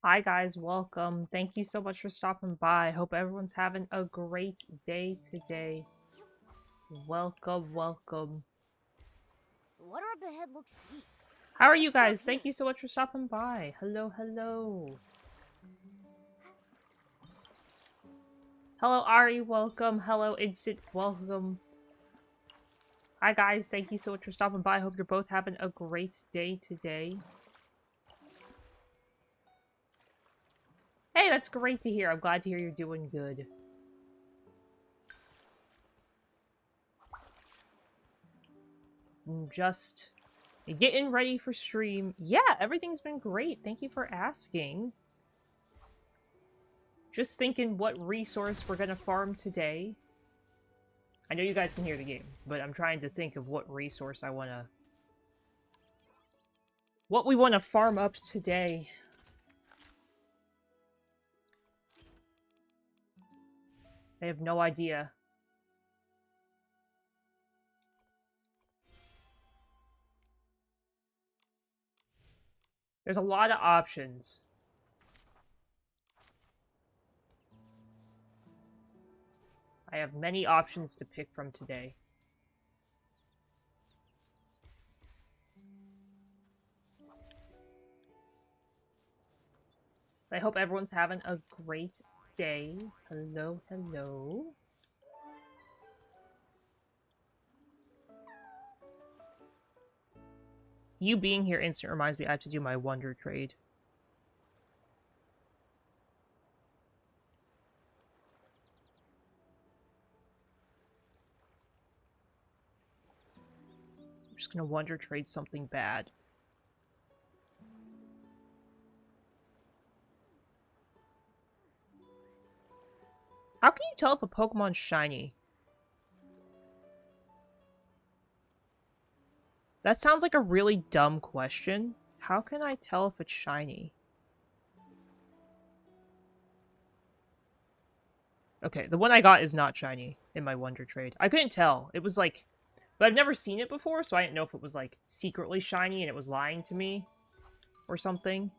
Hi guys, welcome. Thank you so much for stopping by. Hope everyone's having a great day today. Welcome, welcome. The water up ahead looks deep. How are you guys? Thank you so much for stopping by. Hello, hello. Hello, Ari, welcome. Hello, Instant, welcome. Hi guys, thank you so much for stopping by. Hope you're both having a great day today. Hey, that's great to hear. I'm glad to hear you're doing good. I'm just getting ready for stream. Yeah, everything's been great. Thank you for asking. Just thinking what resource we're gonna farm today. I know you guys can hear the game, but I'm trying to think of what resource I wanna... what we wanna farm up today. I have no idea. There's a lot of options. I have many options to pick from today. I hope everyone's having a great day. Hello, hello. You being here instant reminds me I have to do my wonder trade. I'm just gonna wonder trade something bad. How can you tell if a Pokemon's shiny? That sounds like a really dumb question. How can I tell if it's shiny? Okay, the one I got is not shiny in my Wonder Trade. I couldn't tell. It was like... But I've never seen it before, so I didn't know if it was like secretly shiny and it was lying to me. Or something.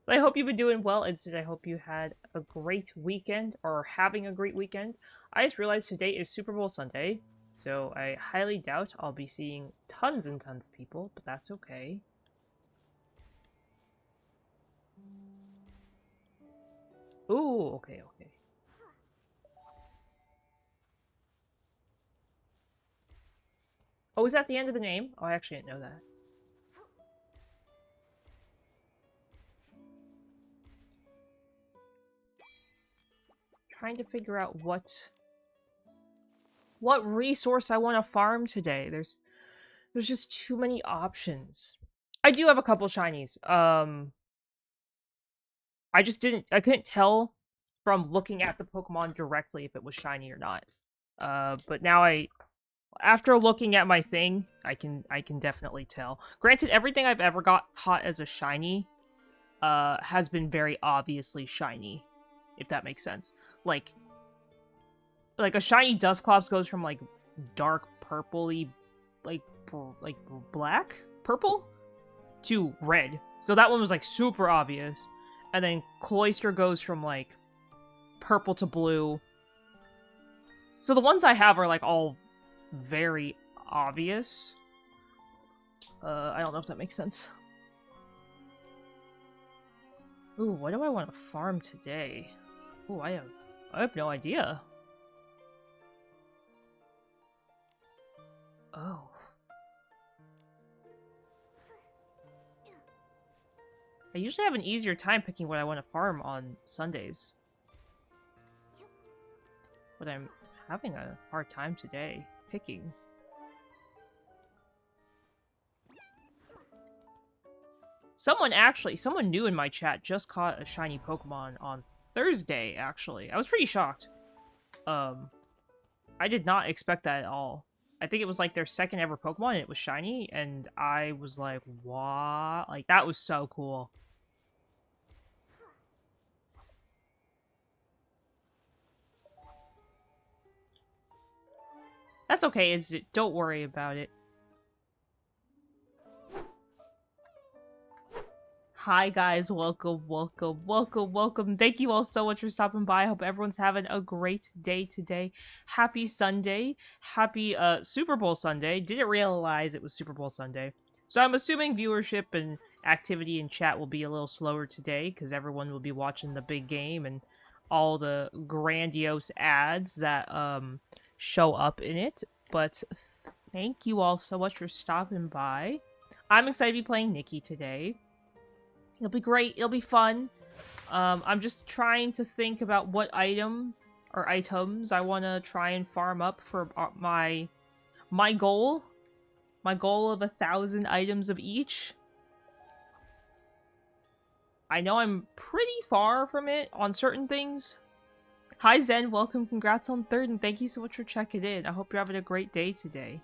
But I hope you've been doing well, Instant. I hope you had a great weekend, or having a great weekend. I just realized today is Super Bowl Sunday, so I highly doubt I'll be seeing tons and tons of people, but that's okay. Ooh, okay, okay. Oh, is that the end of the name? Oh, I actually didn't know that. Trying to figure out what resource I want to farm today. There's just too many options. I do have a couple shinies. I couldn't tell from looking at the Pokemon directly if it was shiny or not. But now after looking at my thing, I can definitely tell. Granted, everything I've ever got caught as a shiny has been very obviously shiny, if that makes sense. Like a shiny Dusclops goes from like dark purpley, like black purple to red. So that one was like super obvious. And then Cloyster goes from like purple to blue. So the ones I have are like all very obvious. I don't know if that makes sense. Ooh, what do I want to farm today? Ooh, I have no idea. Oh. I usually have an easier time picking what I want to farm on Sundays. But I'm having a hard time today picking. Someone new in my chat just caught a shiny Pokemon on Thursday, actually. I was pretty shocked. I did not expect that at all. I think it was like their second ever Pokemon and it was shiny, and I was like, what? Like, that was so cool. That's okay, don't worry about it. Hi guys, welcome, welcome, welcome, welcome. Thank you all so much for stopping by. I hope everyone's having a great day today. Happy Sunday. Happy Super Bowl Sunday. Didn't realize it was Super Bowl Sunday. So I'm assuming viewership and activity in chat will be a little slower today because everyone will be watching the big game and all the grandiose ads that show up in it. But thank you all so much for stopping by. I'm excited to be playing Nikki today. It'll be great. It'll be fun. I'm just trying to think about what item or items I want to try and farm up for my goal. My goal of 1,000 items of each. I know I'm pretty far from it on certain things. Hi Zen, welcome. Congrats on 3rd, and thank you so much for checking in. I hope you're having a great day today.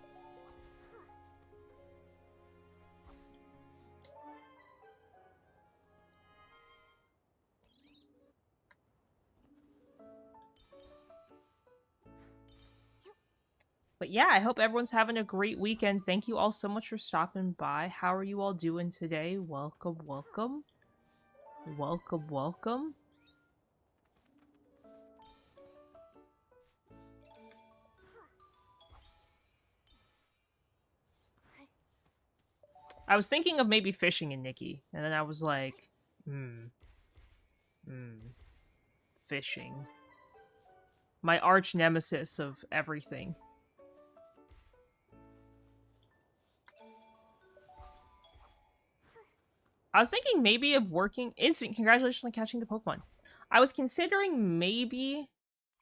But yeah, I hope everyone's having a great weekend. Thank you all so much for stopping by. How are you all doing today? Welcome, welcome. Welcome, welcome. I was thinking of maybe fishing in Nikki, and then I was like, fishing. My arch nemesis of everything. I was thinking maybe of working... Instant congratulations on catching the Pokemon. I was considering maybe...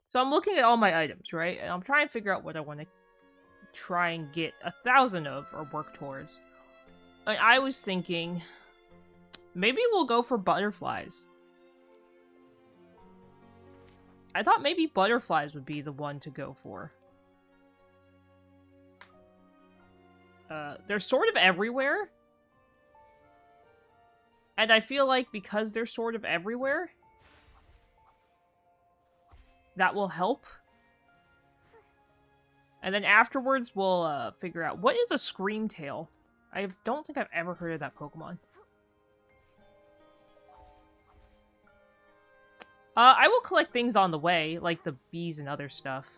So I'm looking at all my items, right? And I'm trying to figure out what I want to try and get 1,000 of or work towards. And I was thinking... Maybe we'll go for butterflies. I thought maybe butterflies would be the one to go for. They're sort of everywhere. And I feel like because they're sort of everywhere, that will help. And then afterwards, we'll figure out... What is a Screamtail? I don't think I've ever heard of that Pokemon. I will collect things on the way, like the bees and other stuff.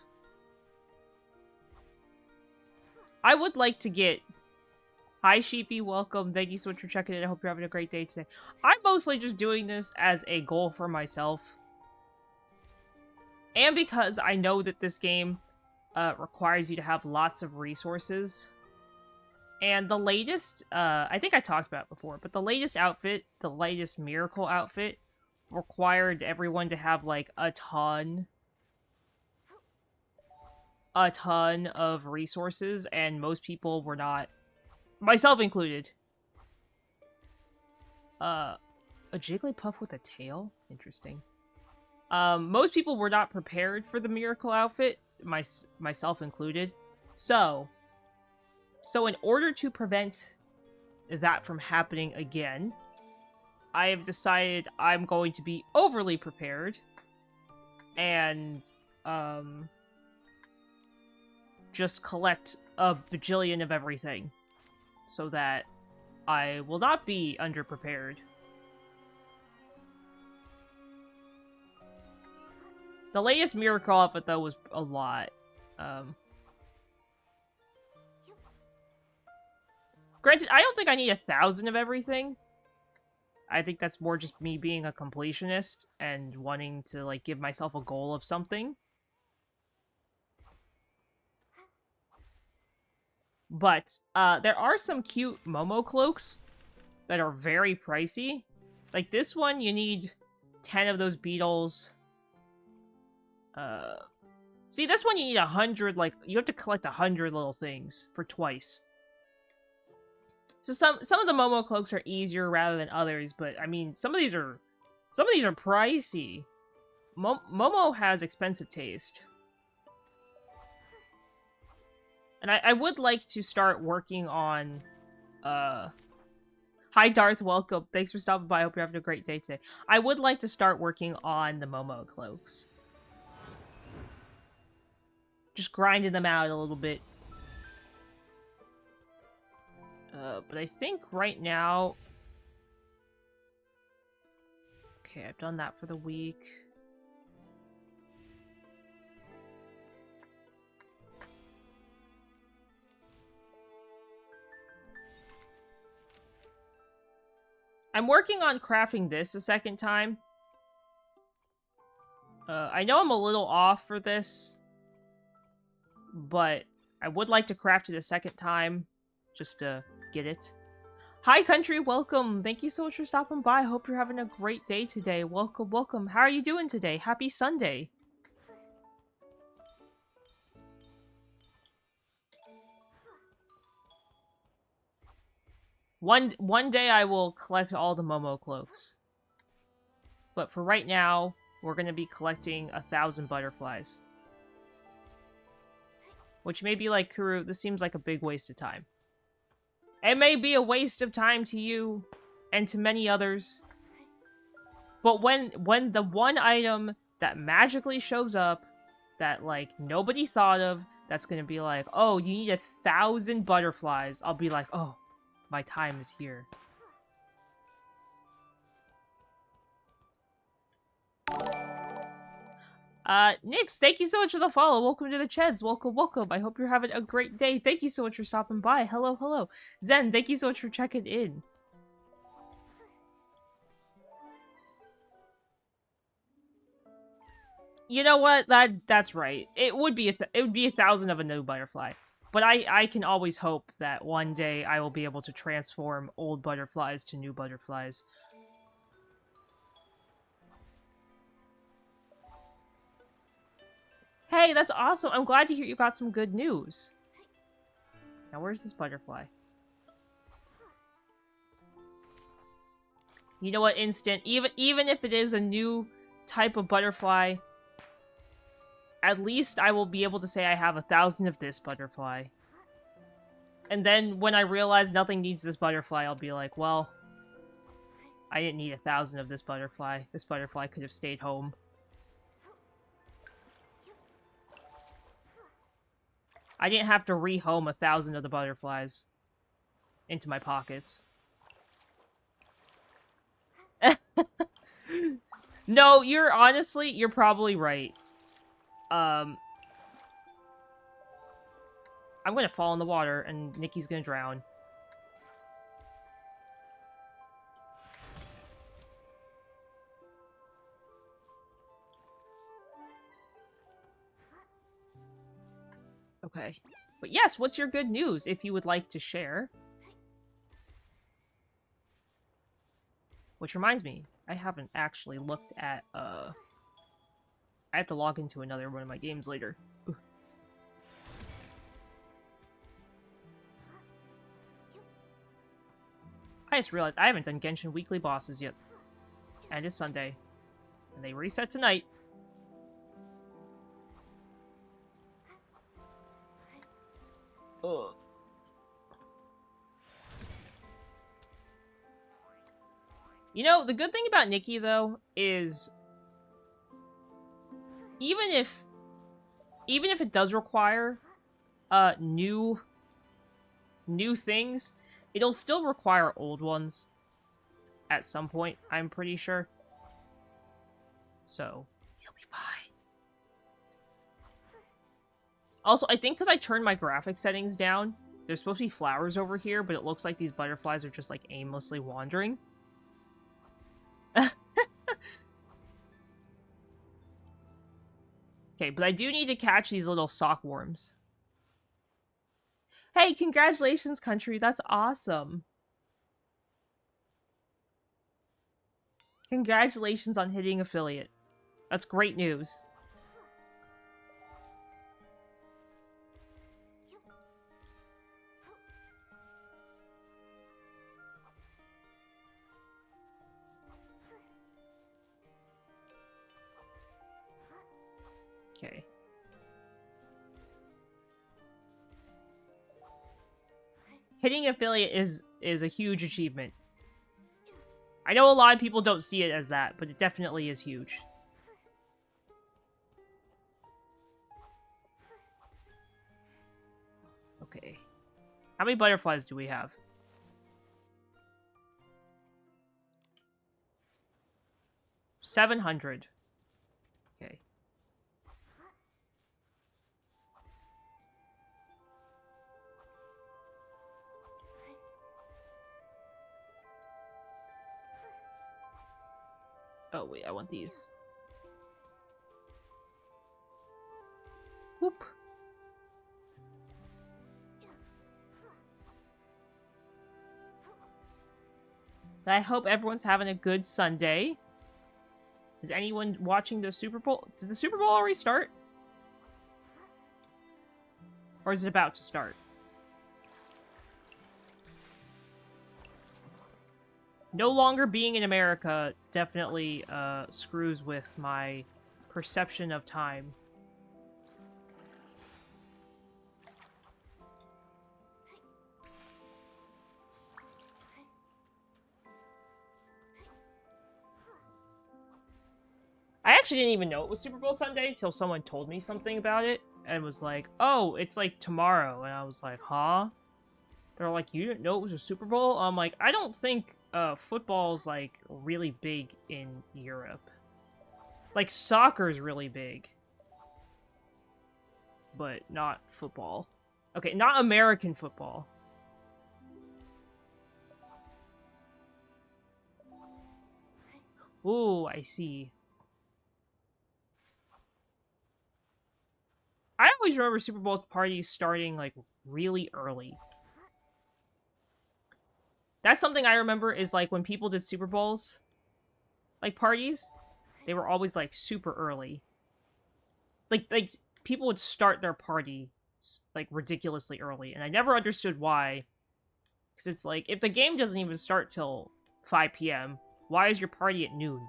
I would like to get... Hi, Sheepy, welcome. Thank you so much for checking in. I hope you're having a great day today. I'm mostly just doing this as a goal for myself. And because I know that this game requires you to have lots of resources. And the latest, I think I talked about it before, but the latest outfit, the latest Miracle outfit, required everyone to have, like, a ton of resources, and most people were not, myself included. A Jigglypuff with a tail? Interesting. Most people were not prepared for the Miracle outfit, myself included. So in order to prevent that from happening again, I have decided I'm going to be overly prepared and just collect a bajillion of everything so that I will not be underprepared. The latest Miracle outfit, though, was a lot. Granted, I don't think I need 1,000 of everything. I think that's more just me being a completionist and wanting to, like, give myself a goal of something. But there are some cute Momo cloaks that are very pricey. Like this one, you need 10 of those beetles. See, this one you need 100, like, you have to collect 100 little things for twice. So some of the Momo cloaks are easier rather than others, but I mean, some of these are pricey. Momo has expensive taste. And I would like to start working on, Hi Darth, welcome. Thanks for stopping by. I hope you're having a great day today. I would like to start working on the Momo cloaks. Just grinding them out a little bit. But I think right now... Okay, I've done that for the week. I'm working on crafting this a second time. I know I'm a little off for this, but I would like to craft it a second time, just to get it. Hi, country, welcome. Thank you so much for stopping by. Hope you're having a great day today. Welcome, welcome. How are you doing today? Happy Sunday. One day I will collect all the Momo cloaks. But for right now, we're going to be collecting 1,000 butterflies. Which may be like, Kuru, this seems like a big waste of time. It may be a waste of time to you, and to many others. But when the one item that magically shows up, that, like, nobody thought of, that's going to be like, oh, you need 1,000 butterflies, I'll be like, oh, my time is here. Nix, thank you so much for the follow. Welcome to the Cheds. Welcome, welcome. I hope you're having a great day. Thank you so much for stopping by. Hello, hello. Zen, thank you so much for checking in. You know what? That's right. It would be it would be 1,000 of a new butterfly. But I can always hope that one day I will be able to transform old butterflies to new butterflies. Hey, that's awesome. I'm glad to hear you got some good news. Now, where's this butterfly? You know what, Instant? Even if it is a new type of butterfly, at least I will be able to say I have 1,000 of this butterfly. And then when I realize nothing needs this butterfly, I'll be like, well, I didn't need 1,000 of this butterfly. This butterfly could have stayed home. I didn't have to rehome 1,000 of the butterflies into my pockets. No, you're probably right. I'm gonna fall in the water and Nikki's gonna drown. Okay. But yes, what's your good news, if you would like to share? Which reminds me, I haven't actually looked at, I have to log into another one of my games later. Ooh. I just realized I haven't done Genshin weekly bosses yet. And it's Sunday. And they reset tonight. Ugh. You know, the good thing about Nikki, though, is even if it does require new things, it'll still require old ones at some point, I'm pretty sure. So, you'll be fine. Also, I think because I turned my graphic settings down, there's supposed to be flowers over here, but it looks like these butterflies are just, like, aimlessly wandering. Okay, but I do need to catch these little sock worms. Hey, congratulations, country. That's awesome. Congratulations on hitting affiliate. That's great news. Okay. Hitting affiliate is a huge achievement. I know a lot of people don't see it as that, but it definitely is huge. Okay. How many butterflies do we have? 700. Okay. Oh, wait, I want these. Whoop. I hope everyone's having a good Sunday. Is anyone watching the Super Bowl? Did the Super Bowl already start? Or is it about to start? No longer being in America definitely screws with my perception of time. I actually didn't even know it was Super Bowl Sunday until someone told me something about it and was like, oh, it's like tomorrow. And I was like, huh? They're like, you didn't know it was a Super Bowl? I'm like, I don't think football's like really big in Europe. Like soccer's really big. But not football. Okay, not American football. Ooh, I see. I always remember Super Bowl parties starting, like, really early. That's something I remember is, like, when people did Super Bowls, like, parties, they were always, like, super early. Like people would start their party, like, ridiculously early, and I never understood why. Because it's like, if the game doesn't even start till 5 p.m., why is your party at noon?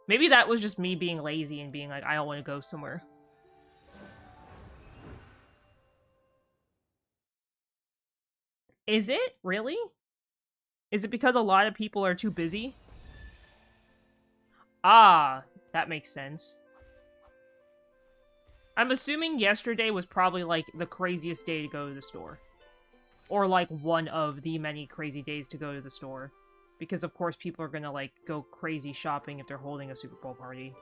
Maybe that was just me being lazy and being like, I don't want to go somewhere. Is it? Really? Is it because a lot of people are too busy? Ah, that makes sense. I'm assuming yesterday was probably, like, the craziest day to go to the store. Or, like, one of the many crazy days to go to the store. Because, of course, people are gonna, like, go crazy shopping if they're holding a Super Bowl party.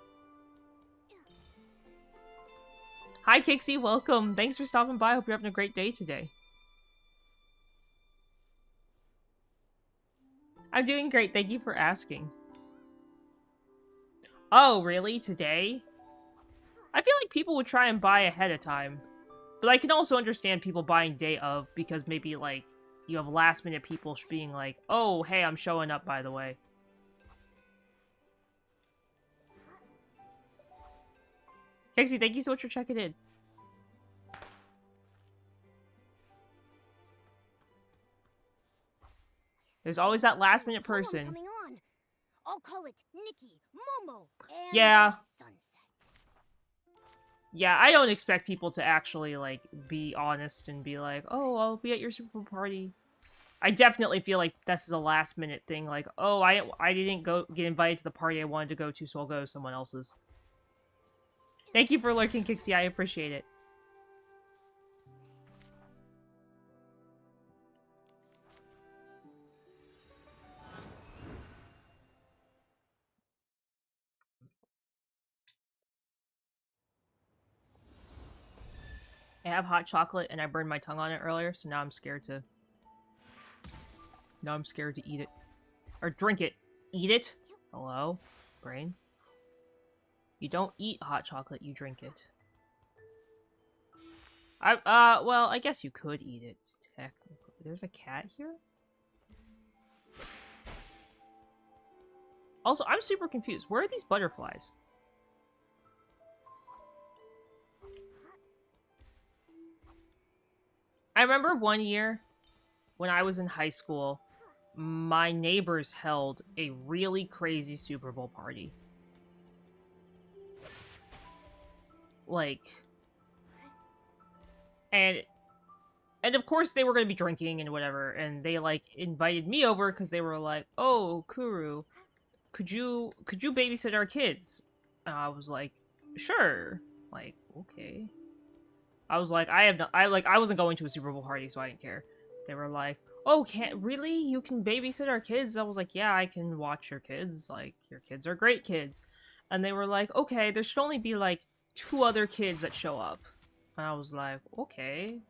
Hi, Kixie, welcome. Thanks for stopping by. Hope you're having a great day today. I'm doing great. Thank you for asking. Oh, really? Today? I feel like people would try and buy ahead of time. But I can also understand people buying day of, because maybe, like, you have last-minute people being like, oh, hey, I'm showing up, by the way. Kixie, thank you so much for checking in. There's always that last-minute person. Coming on. I'll call it Nikki, Momo, and Yeah. Sunset. Yeah, I don't expect people to actually, like, be honest and be like, oh, I'll be at your Super Bowl party. I definitely feel like this is a last-minute thing, like, oh, I didn't get invited to the party I wanted to go to, so I'll go to someone else's. Thank you for lurking, Kixie, I appreciate it. I have hot chocolate and I burned my tongue on it earlier, so now I'm scared to... Now I'm scared to eat it. Or drink it. Eat it? Hello? Brain? You don't eat hot chocolate, you drink it. Well, I guess you could eat it, technically. There's a cat here? Also, I'm super confused. Where are these butterflies? I remember one year when I was in high school, my neighbors held a really crazy Super Bowl party. Like, and of course they were going to be drinking and whatever, and they like invited me over because they were like, "Oh, Kuru, could you babysit our kids?" And I was like, "Sure." Like, okay. I was like, I wasn't going to a Super Bowl party, so I didn't care. They were like, "Oh, can't really? You can babysit our kids?" I was like, "Yeah, I can watch your kids. Like, your kids are great kids." And they were like, "Okay, there should only be like 2 other kids that show up." And I was like, "Okay,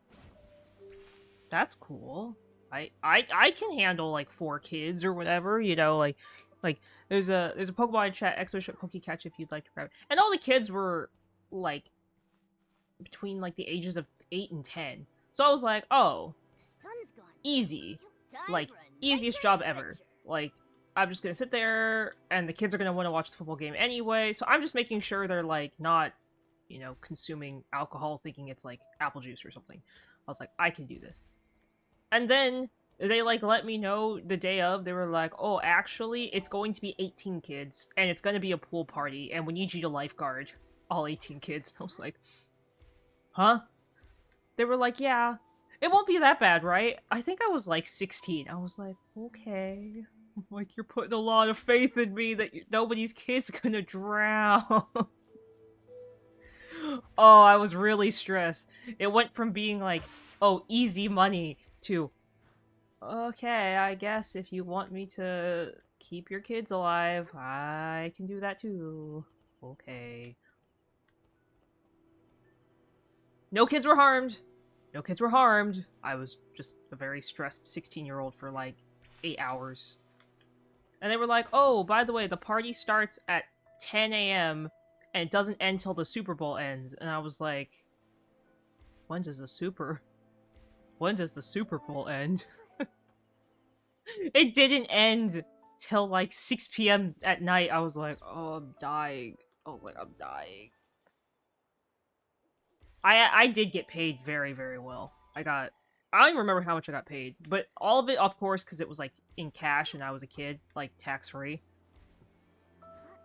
that's cool. I can handle like 4 kids or whatever, you know, like there's a Pokemon chat Expedition Pokecatch if you'd like to grab it." And all the kids were like between like the ages of 8 and 10. So I was like, "Oh, The sun's gone. easy. Time Like for a easiest nighttime job ever." adventure. Like I'm just going to sit there and the kids are going to want to watch the football game anyway. So I'm just making sure they're like not, you know, consuming alcohol thinking it's like apple juice or something. I was like, "I can do this." And then they like let me know the day of. They were like, "Oh, actually, it's going to be 18 kids, and it's going to be a pool party, and we need you to lifeguard all 18 kids." I was like, "Huh?" They were like, "Yeah, it won't be that bad, right?" I think I was like 16. I was like, "Okay." I'm like, "You're putting a lot of faith in me that nobody's kid's gonna drown." Oh, I was really stressed. It went from being like, "Oh, easy money," to, "Okay, I guess if you want me to keep your kids alive, I can do that too." Okay. No kids were harmed. No kids were harmed. I was just a very stressed 16-year-old for like 8 hours. And they were like, "Oh, by the way, the party starts at 10 a.m. and it doesn't end till the Super Bowl ends." And I was like, When does the Super Bowl end?" It didn't end till like 6 p.m. at night. I was like, "Oh, I'm dying." I was like, "I'm dying." I did get paid very, very well. I don't even remember how much I got paid, but all of it, of course, because it was like in cash and I was a kid, like tax free.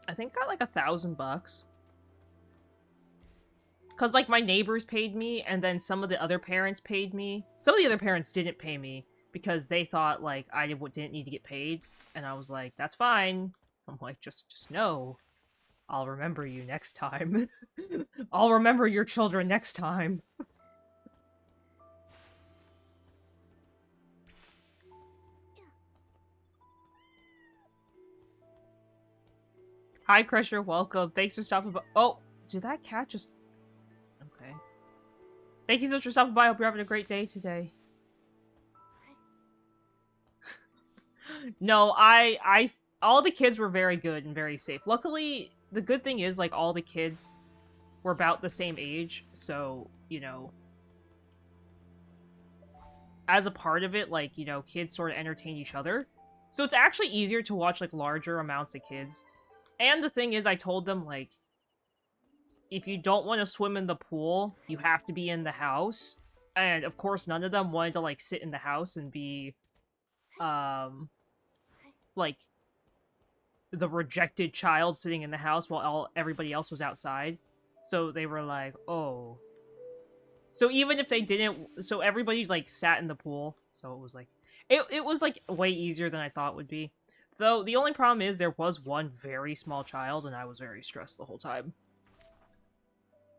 I think got like $1,000. Cause like my neighbors paid me, and then some of the other parents paid me. Some of the other parents didn't pay me because they thought like I didn't need to get paid, and I was like, "That's fine." I'm like, just know, I'll remember you next time. I'll remember your children next time. Hi, Crusher, welcome. Thanks for stopping by. Oh, did that cat just... Okay. Thank you so much for stopping by. Hope you're having a great day today. No, all the kids were very good and very safe. Luckily, the good thing is, like, all the kids were about the same age, so, you know, as a part of it, like, you know, kids sort of entertain each other. So it's actually easier to watch, like, larger amounts of kids. And the thing is, I told them, like, if you don't want to swim in the pool, you have to be in the house. And, of course, none of them wanted to, like, sit in the house and be, like, the rejected child sitting in the house while everybody else was outside. So they were like, "Oh." So even if they didn't, so everybody like sat in the pool. So it was like, it was like way easier than I thought it would be. Though the only problem is there was one very small child, and I was very stressed the whole time.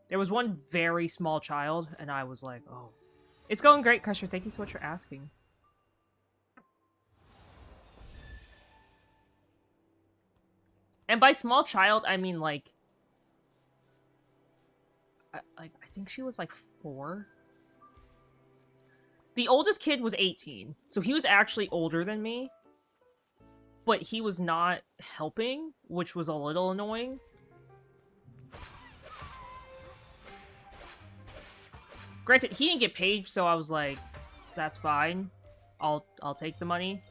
There was one very small child, and I was like, "Oh, it's going great, Crusher. Thank you so much for asking." And by small child, I mean like I think she was like 4. The oldest kid was 18, so he was actually older than me. But he was not helping, which was a little annoying. Granted, he didn't get paid, so I was like, that's fine. I'll take the money.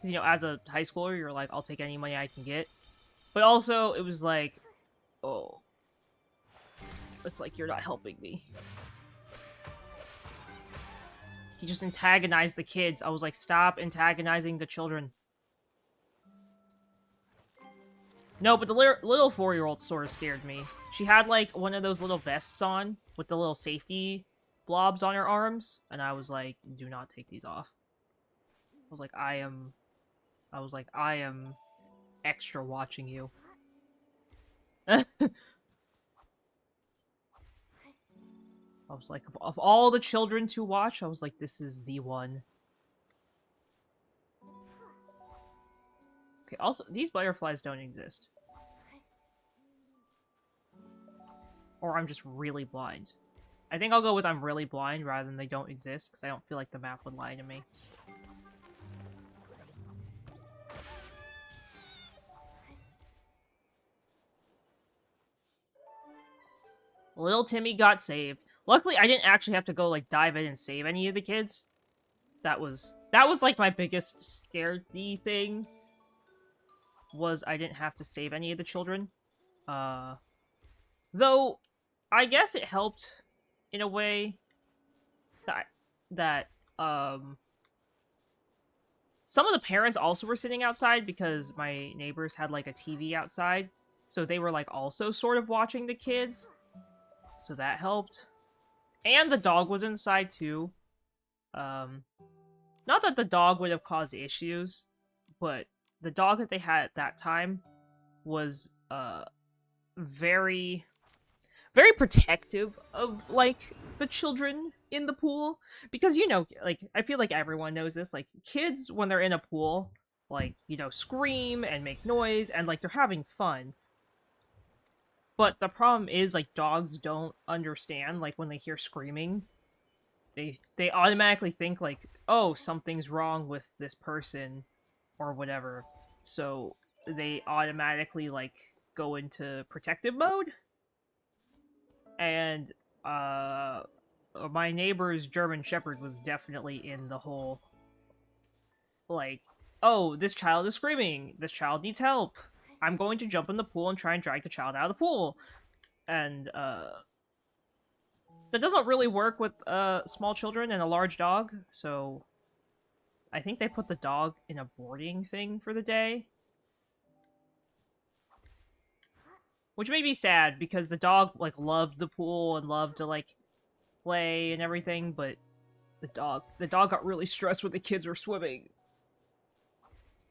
'Cause, you know, as a high schooler, you're like, I'll take any money I can get. But also, it was like, oh, it's like you're not helping me. He just antagonized the kids. I was like, stop antagonizing the children. No, but the little 4-year-old sort of scared me. She had like one of those little vests on with the little safety blobs on her arms, and I was like, do not take these off. I was like, I am extra watching you. I was like, of all the children to watch, I was like, this is the one. Okay, also, these butterflies don't exist. Or I'm just really blind. I think I'll go with I'm really blind rather than they don't exist, because I don't feel like the map would lie to me. Little Timmy got saved. Luckily, I didn't actually have to go, like, dive in and save any of the kids. That was like, my biggest scaredy thing. Was I didn't have to save any of the children. Though, I guess it helped in a way that some of the parents also were sitting outside because my neighbors had, like, a TV outside. So they were, like, also sort of watching the kids. So that helped. And the dog was inside, too. Not that the dog would have caused issues, but the dog that they had at that time was, very, very protective of, like, the children in the pool. Because, you know, like, I feel like everyone knows this, like, kids, when they're in a pool, like, you know, scream and make noise, and, like, they're having fun. But the problem is, like, dogs don't understand, like, when they hear screaming. They automatically think, like, oh, something's wrong with this person, or whatever. So, they automatically, like, go into protective mode. And, my neighbor's German Shepherd was definitely in the whole, like, oh, this child is screaming. This child needs help. I'm going to jump in the pool and try and drag the child out of the pool. And, that doesn't really work with, small children and a large dog, so I think they put the dog in a boarding thing for the day. Which made me sad, because the dog, like, loved the pool and loved to, like, play and everything, but the dog got really stressed when the kids were swimming.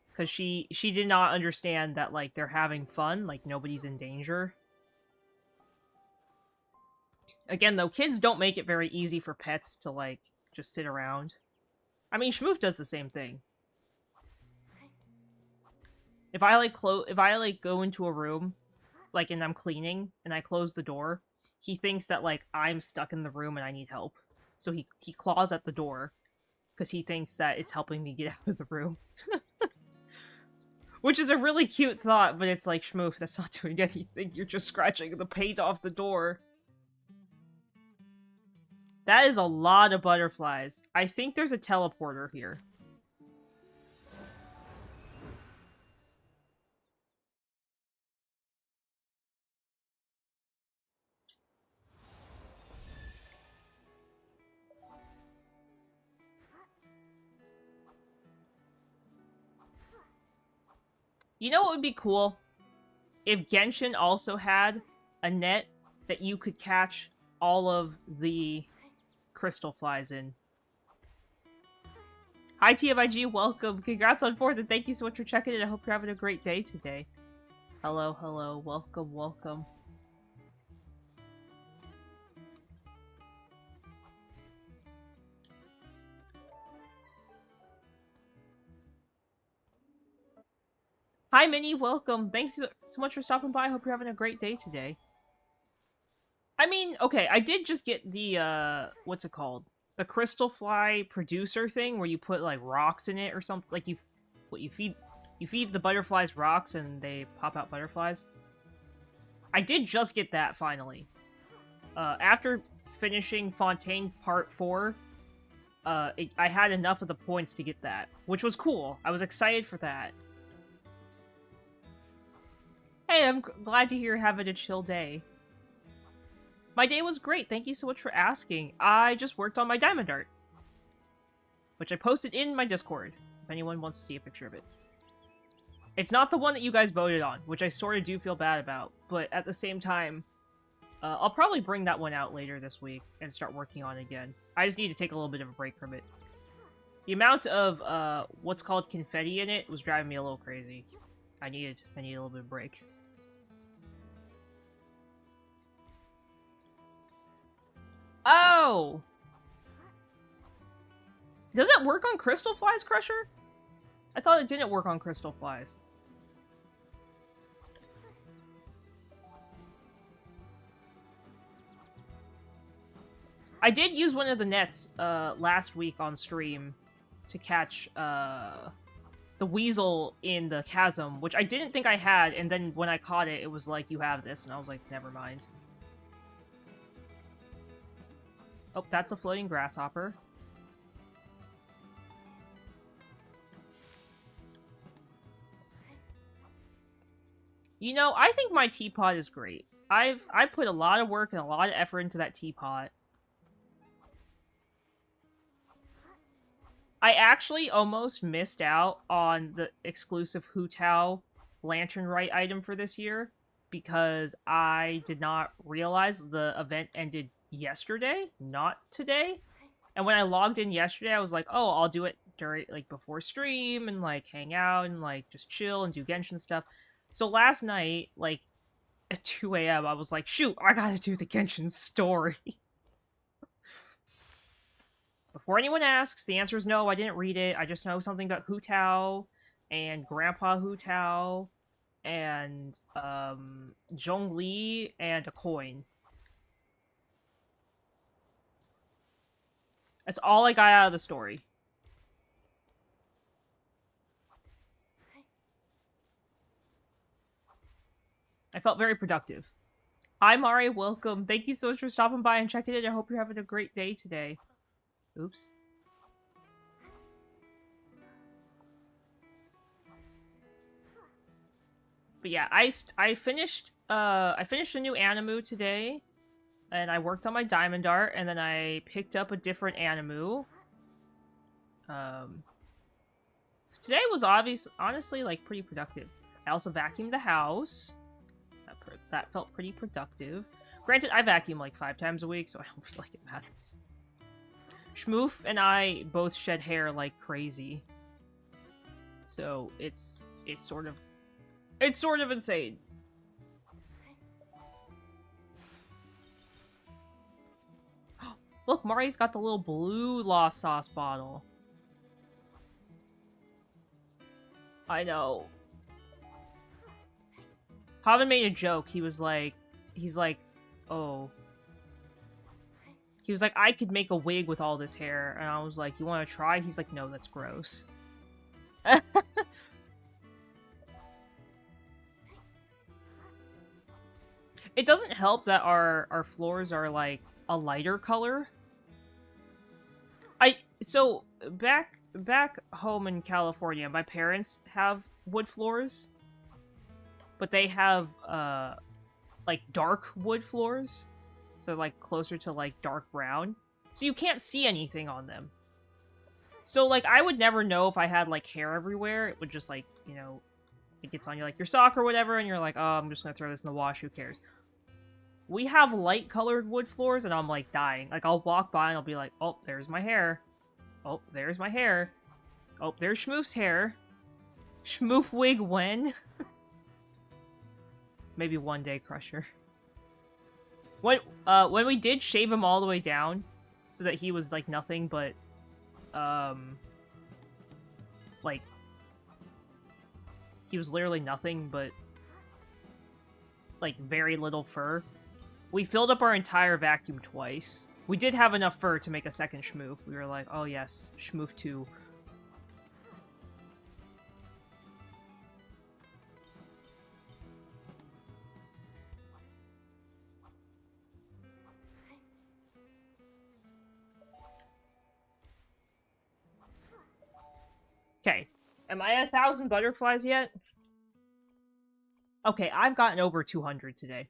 Because she did not understand that, like, they're having fun, like, nobody's in danger. Again, though, kids don't make it very easy for pets to, like, just sit around. I mean, Schmoof does the same thing. If I, like, go into a room, like, and I'm cleaning, and I close the door, he thinks that, like, I'm stuck in the room and I need help. So he claws at the door, because he thinks that it's helping me get out of the room. Which is a really cute thought, but it's like, Schmoof, that's not doing anything. You're just scratching the paint off the door. That is a lot of butterflies. I think there's a teleporter here. You know what would be cool? If Genshin also had a net that you could catch all of the crystal flies in. Hi TMIG, welcome. Congrats on 4th, and thank you so much for checking in. I hope you're having a great day today. Hello, hello, welcome, welcome. Hi Minnie, welcome. Thanks so much for stopping by. I hope you're having a great day today. I mean, okay, I did just get the, what's it called? The crystal fly producer thing, where you put, like, rocks in it or something. Like, you feed the butterflies rocks and they pop out butterflies. I did just get that, finally. After finishing Fontaine Part 4, I had enough of the points to get that, which was cool. I was excited for that. Hey, I'm glad to hear you're having a chill day. My day was great. Thank you so much for asking. I just worked on my diamond art, which I posted in my Discord, if anyone wants to see a picture of it. It's not the one that you guys voted on, which I sort of do feel bad about, but at the same time, I'll probably bring that one out later this week and start working on it again. I just need to take a little bit of a break from it. The amount of, what's called confetti in it was driving me a little crazy. I need a little bit of break. Oh! Does it work on crystal flies, Crusher? I thought it didn't work on crystal flies. I did use one of the nets last week on stream to catch the weasel in the chasm, which I didn't think I had, and then when I caught it, it was like, you have this, and I was like, never mind. Oh, that's a floating grasshopper. You know, I think my teapot is great. I put a lot of work and a lot of effort into that teapot. I actually almost missed out on the exclusive Hu Tao Lantern Rite item for this year because I did not realize the event ended yesterday, not today. And when I logged in yesterday, I was like, oh, I'll do it during, like, before stream and, like, hang out and, like, just chill and do Genshin stuff. So last night, like, at 2 a.m., I was like, shoot, I gotta do the Genshin story. Before anyone asks, the answer is no, I didn't read it. I just know something about Hu Tao and Grandpa Hu Tao and Zhongli and a coin. That's all I got out of the story. I felt very productive. Hi, Mari. Welcome. Thank you so much for stopping by and checking in. I hope you're having a great day today. Oops. But yeah, I finished a new animu today, and I worked on my diamond art, and then I picked up a different animu. Today was honestly, like, pretty productive. I also vacuumed the house. That felt pretty productive. Granted, I vacuum like 5 times a week, so I don't feel like it matters. Schmoof and I both shed hair like crazy. So it's sort of insane. Look, Mari's got the little blue Lost Sauce bottle. I know. Pavan made a joke. He's like, oh. He was like, I could make a wig with all this hair. And I was like, you want to try? He's like, no, that's gross. It doesn't help that our floors are, like, a lighter color. So, back home in California, my parents have wood floors. But they have, like, dark wood floors. So, like, closer to, like, dark brown. So you can't see anything on them. So, like, I would never know if I had, like, hair everywhere. It would just, like, you know, it gets on you, like, your sock or whatever, and you're like, oh, I'm just gonna throw this in the wash, who cares? We have light-colored wood floors, and I'm, like, dying. Like, I'll walk by and I'll be like, oh, there's my hair. Oh, there's my hair. Oh, there's Schmoof's hair. Schmoof wig when? Maybe one day, Crusher. When we did shave him all the way down, so that he was, like, nothing but, like, he was literally nothing but, like, very little fur. We filled up our entire vacuum twice. We did have enough fur to make a second Schmoof. We were like, oh yes, Schmoof 2. Am I at 1,000 butterflies yet? Okay, I've gotten over 200 today.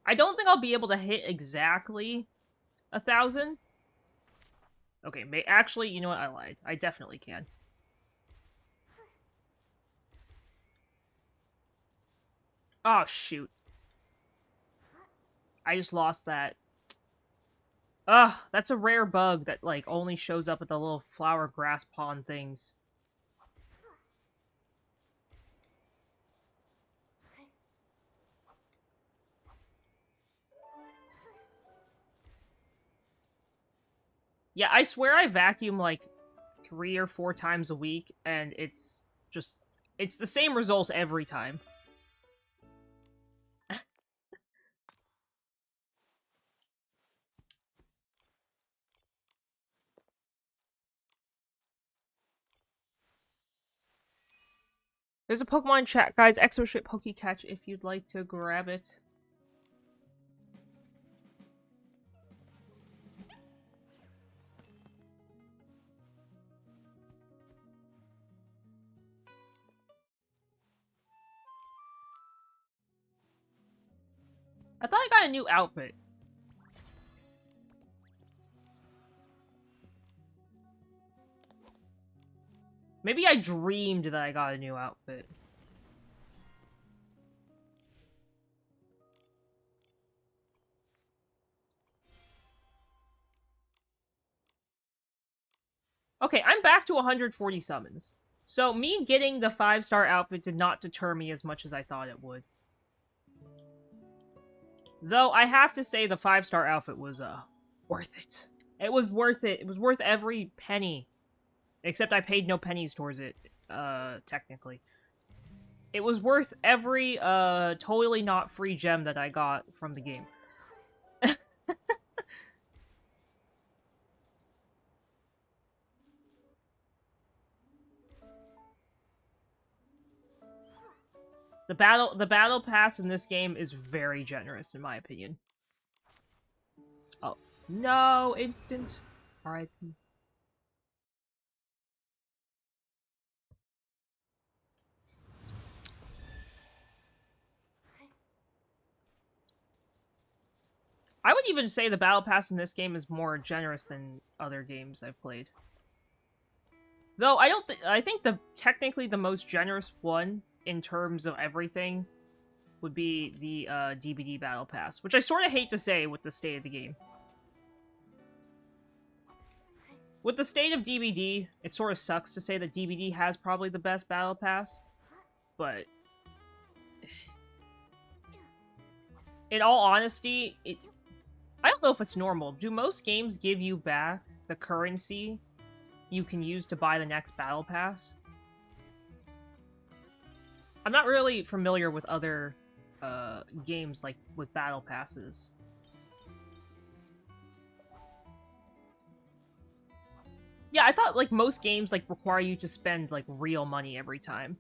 I don't think I'll be able to hit exactly 1,000. Okay, actually, you know what? I lied. I definitely can. Oh, shoot. I just lost that. Ugh, that's a rare bug that, like, only shows up at the little flower grass pond things. Yeah, I swear I vacuum, like, 3 or 4 times a week, and it's just... It's the same results every time. There's a Pokemon chat, guys. Exoship Pokecatch if you'd like to grab it. I thought I got a new outfit. Maybe I dreamed that I got a new outfit. Okay, I'm back to 140 summons. So me getting the 5-star outfit did not deter me as much as I thought it would. Though I have to say the 5-star outfit was worth it. It was worth it. It was worth every penny. Except I paid no pennies towards it, technically. It was worth every totally not free gem that I got from the game. The battle pass in this game is very generous, in my opinion. Oh no, instant. Alright. I would even say the battle pass in this game is more generous than other games I've played. Though I don't I think technically the most generous one in terms of everything would be the DBD battle pass, which I sort of hate to say with the state of the game. With the state of DBD, it sort of sucks to say that DBD has probably the best battle pass, but in all honesty, I don't know if it's normal. Do most games give you back the currency you can use to buy the next battle pass? I'm not really familiar with other games like with battle passes. Yeah, I thought like most games like require you to spend like real money every time.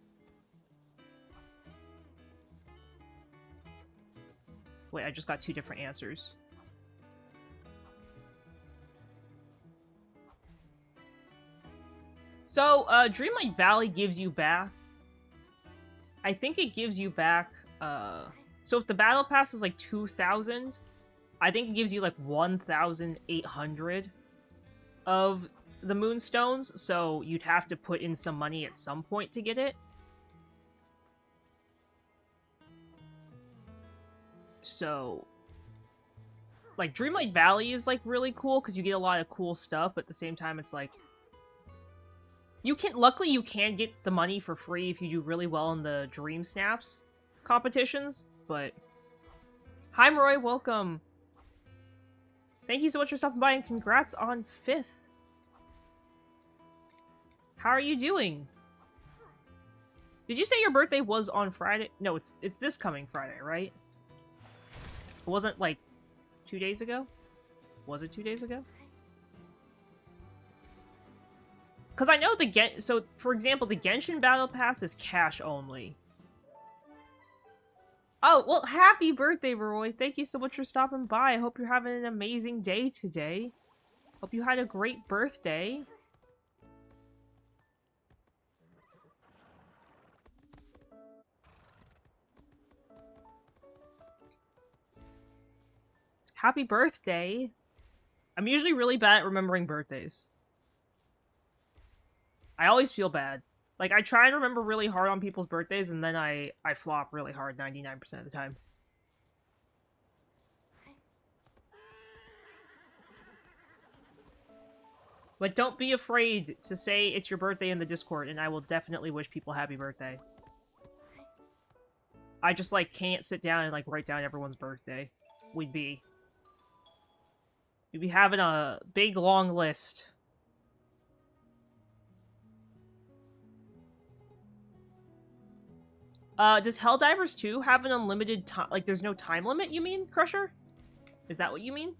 Wait, I just got 2 different answers. So, Dreamlight Valley gives you back... I think it gives you back, so if the battle pass is like 2,000, I think it gives you like 1,800 of the Moonstones, so you'd have to put in some money at some point to get it. So, like, Dreamlight Valley is, like, really cool, because you get a lot of cool stuff, but at the same time, it's like... Luckily, you can get the money for free if you do really well in the Dream Snaps competitions, but... Hi, Roy, welcome! Thank you so much for stopping by, and congrats on 5th! How are you doing? Did you say your birthday was on Friday? No, it's this coming Friday, right? It wasn't, like, 2 days ago? Was it 2 days ago? Because I know so, for example, the Genshin Battle Pass is cash only. Oh, well, happy birthday, Roy. Thank you so much for stopping by. I hope you're having an amazing day today. Hope you had a great birthday. Happy birthday. I'm usually really bad at remembering birthdays. I always feel bad. Like, I try and remember really hard on people's birthdays, and then I flop really hard 99% of the time. But don't be afraid to say it's your birthday in the Discord, and I will definitely wish people happy birthday. I just, like, can't sit down and, like, write down everyone's birthday. We'd be having a big, long list. Does Helldivers 2 have an unlimited time? Like, there's no time limit, you mean, Crusher? Is that what you mean?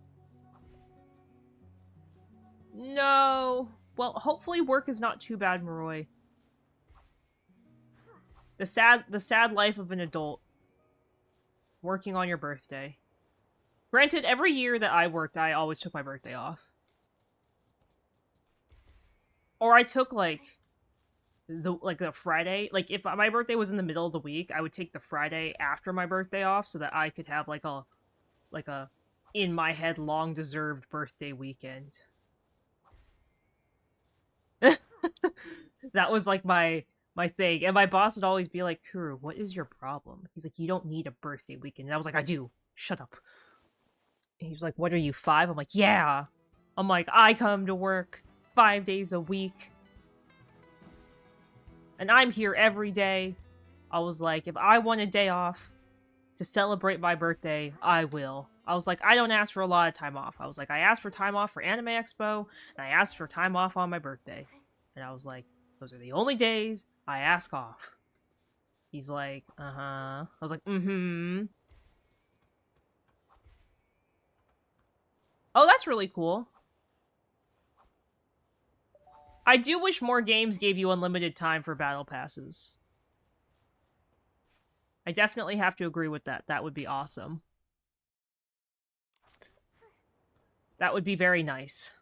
No. Well, hopefully work is not too bad, Maroi. The sad life of an adult. Working on your birthday. Granted, every year that I worked, I always took my birthday off. Or I took, like a Friday. Like, if my birthday was in the middle of the week, I would take the Friday after my birthday off so that I could have, like a in my head, long-deserved birthday weekend. That was, like, my thing. And my boss would always be like, Kuru, what is your problem? He's like, you don't need a birthday weekend. And I was like, I do. Shut up. And he was like, what are you, 5? I'm like, yeah. I'm like, I come to work 5 days a week. And I'm here every day. I was like, if I want a day off to celebrate my birthday, I will. I was like, I don't ask for a lot of time off. I was like, I asked for time off for Anime Expo, and I asked for time off on my birthday. And I was like, those are the only days I ask off. He's like, uh-huh. I was like, mm-hmm. Oh, that's really cool. I do wish more games gave you unlimited time for battle passes. I definitely have to agree with that. That would be awesome. That would be very nice.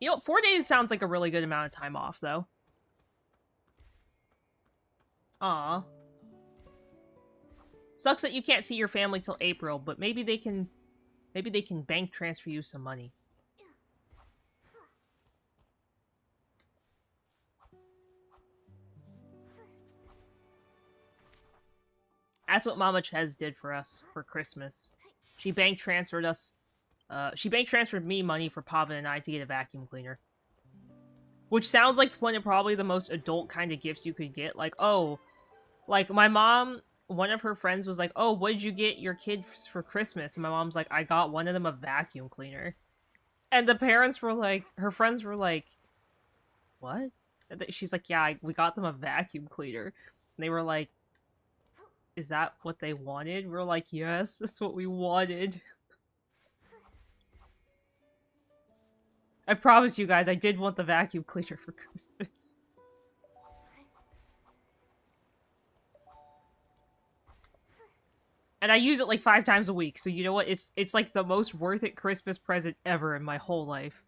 You know, 4 days sounds like a really good amount of time off, though. Aw. Sucks that you can't see your family till April, but maybe they can bank transfer you some money. That's what Mama Ches did for us for Christmas. She bank transferred us. She bank transferred me money for Papa and I to get a vacuum cleaner. Which sounds like one of probably the most adult kind of gifts you could get. Like, oh, like my mom, one of her friends was like, oh, what did you get your kid for Christmas? And my mom's like, I got one of them a vacuum cleaner. And the parents were like, her friends were like, what? She's like, yeah, we got them a vacuum cleaner. And they were like, is that what they wanted? We're like, yes, that's what we wanted. I promise you guys, I did want the vacuum cleaner for Christmas. And I use it like 5 times a week, so you know what? It's like the most worth it Christmas present ever in my whole life.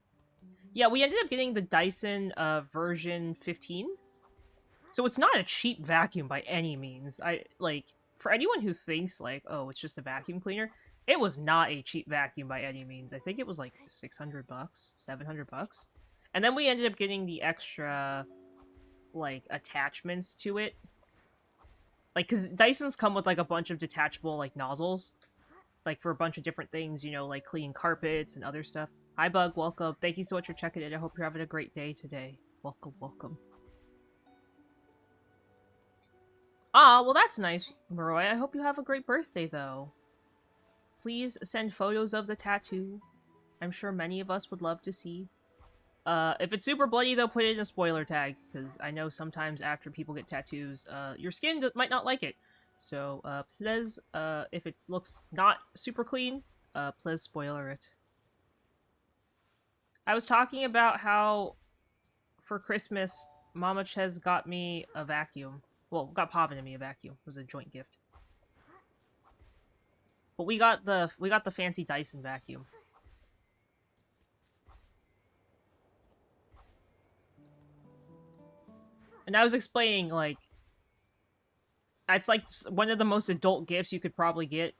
Yeah, we ended up getting the Dyson version 15. So it's not a cheap vacuum by any means. For anyone who thinks like, oh, it's just a vacuum cleaner, it was not a cheap vacuum by any means. I think it was like $600, $700. And then we ended up getting the extra, like, attachments to it. Like, because Dysons come with, like, a bunch of detachable, like, nozzles. Like, for a bunch of different things, you know, like cleaning carpets and other stuff. Hi, Bug. Welcome. Thank you so much for checking in. I hope you're having a great day today. Welcome, welcome. Ah, well, that's nice, Maroi. I hope you have a great birthday, though. Please send photos of the tattoo. I'm sure many of us would love to see. If it's super bloody, though, put it in a spoiler tag, because I know sometimes after people get tattoos, your skin might not like it. So, please, if it looks not super clean, please spoiler it. I was talking about how for Christmas, Mama Ches got me a vacuum. Well, got Papa and me a vacuum. It was a joint gift. But we got the fancy Dyson vacuum. And I was explaining, like, it's like one of the most adult gifts you could probably get.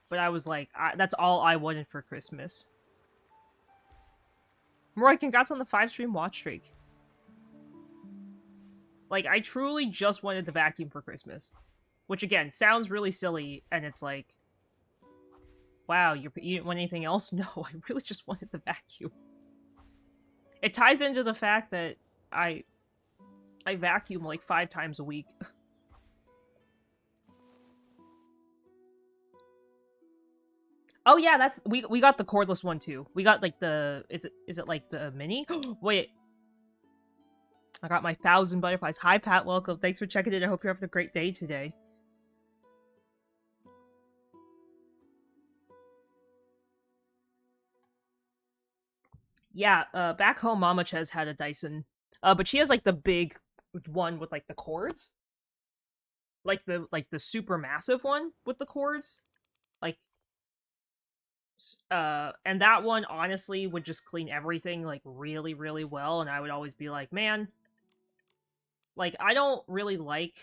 But I was like, that's all I wanted for Christmas. Roy, congrats on the 5-stream watch streak. Like, I truly just wanted the vacuum for Christmas. Which, again, sounds really silly, and it's like, wow, you didn't want anything else? No, I really just wanted the vacuum. It ties into the fact that I vacuum like 5 times a week. Oh yeah, that's we got the cordless one too. We got like the is it like the mini? Wait. I got my 1,000 butterflies. Hi Pat, welcome. Thanks for checking in. I hope you're having a great day today. Yeah, back home Mama Ches had a Dyson. But she has like the big one with like the cords. Like the super massive one with the cords. Like and that one honestly would just clean everything like really, really well, and I would always be like, man, like I don't really like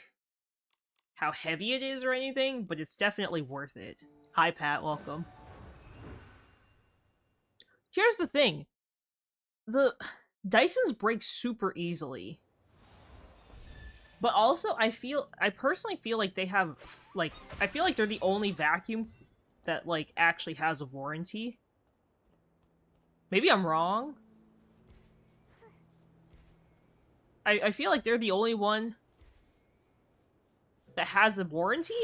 how heavy it is or anything, but it's definitely worth it. Hi Pat, welcome. Here's the thing. The Dysons break super easily. But also I personally feel like they have like I feel like they're the only vacuum that like actually has a warranty. Maybe I'm wrong. I feel like they're the only one that has a warranty.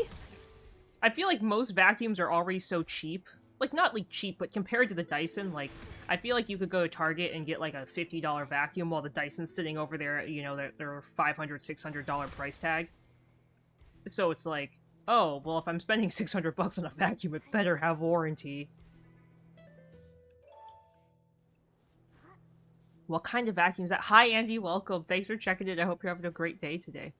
I feel like most vacuums are already so cheap. Like, not like cheap, but compared to the Dyson, like, I feel like you could go to Target and get like a $50 vacuum while the Dyson's sitting over there, you know, their $500, $600 price tag. So it's like, oh, well, if I'm spending $600 on a vacuum, it better have warranty. What kind of vacuum is that? Hi, Andy, welcome. Thanks for checking in. I hope you're having a great day today.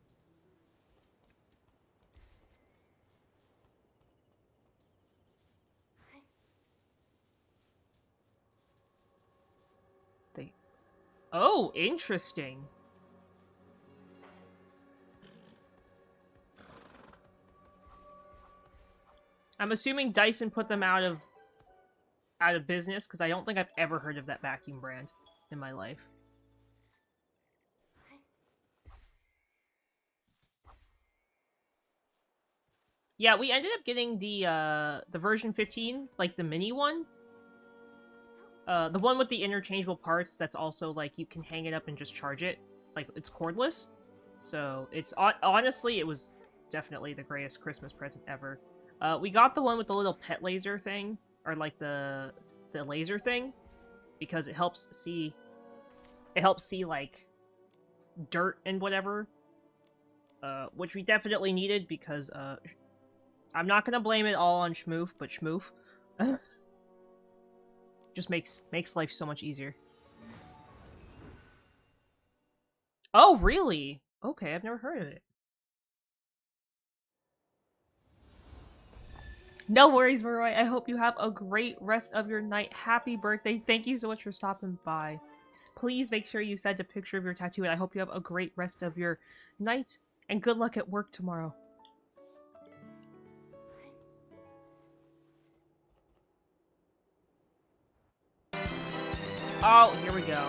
Oh, interesting. I'm assuming Dyson put them out of business, because I don't think I've ever heard of that vacuum brand in my life. Yeah, we ended up getting the version 15, like the mini one. The one with the interchangeable parts that's also, like, you can hang it up and just charge it. Like, it's cordless. So, it's, honestly, it was definitely the greatest Christmas present ever. We got the one with the little pet laser thing, or, like, the laser thing, because it helps see, like, dirt and whatever. Which we definitely needed, because, I'm not gonna blame it all on Schmoof, but Schmoof just makes life so much easier. Oh, really? Okay, I've never heard of it. No worries, Maroy. I hope you have a great rest of your night. Happy birthday. Thank you so much for stopping by. Please make sure you send a picture of your tattoo, and I hope you have a great rest of your night, and good luck at work tomorrow. Oh, here we go.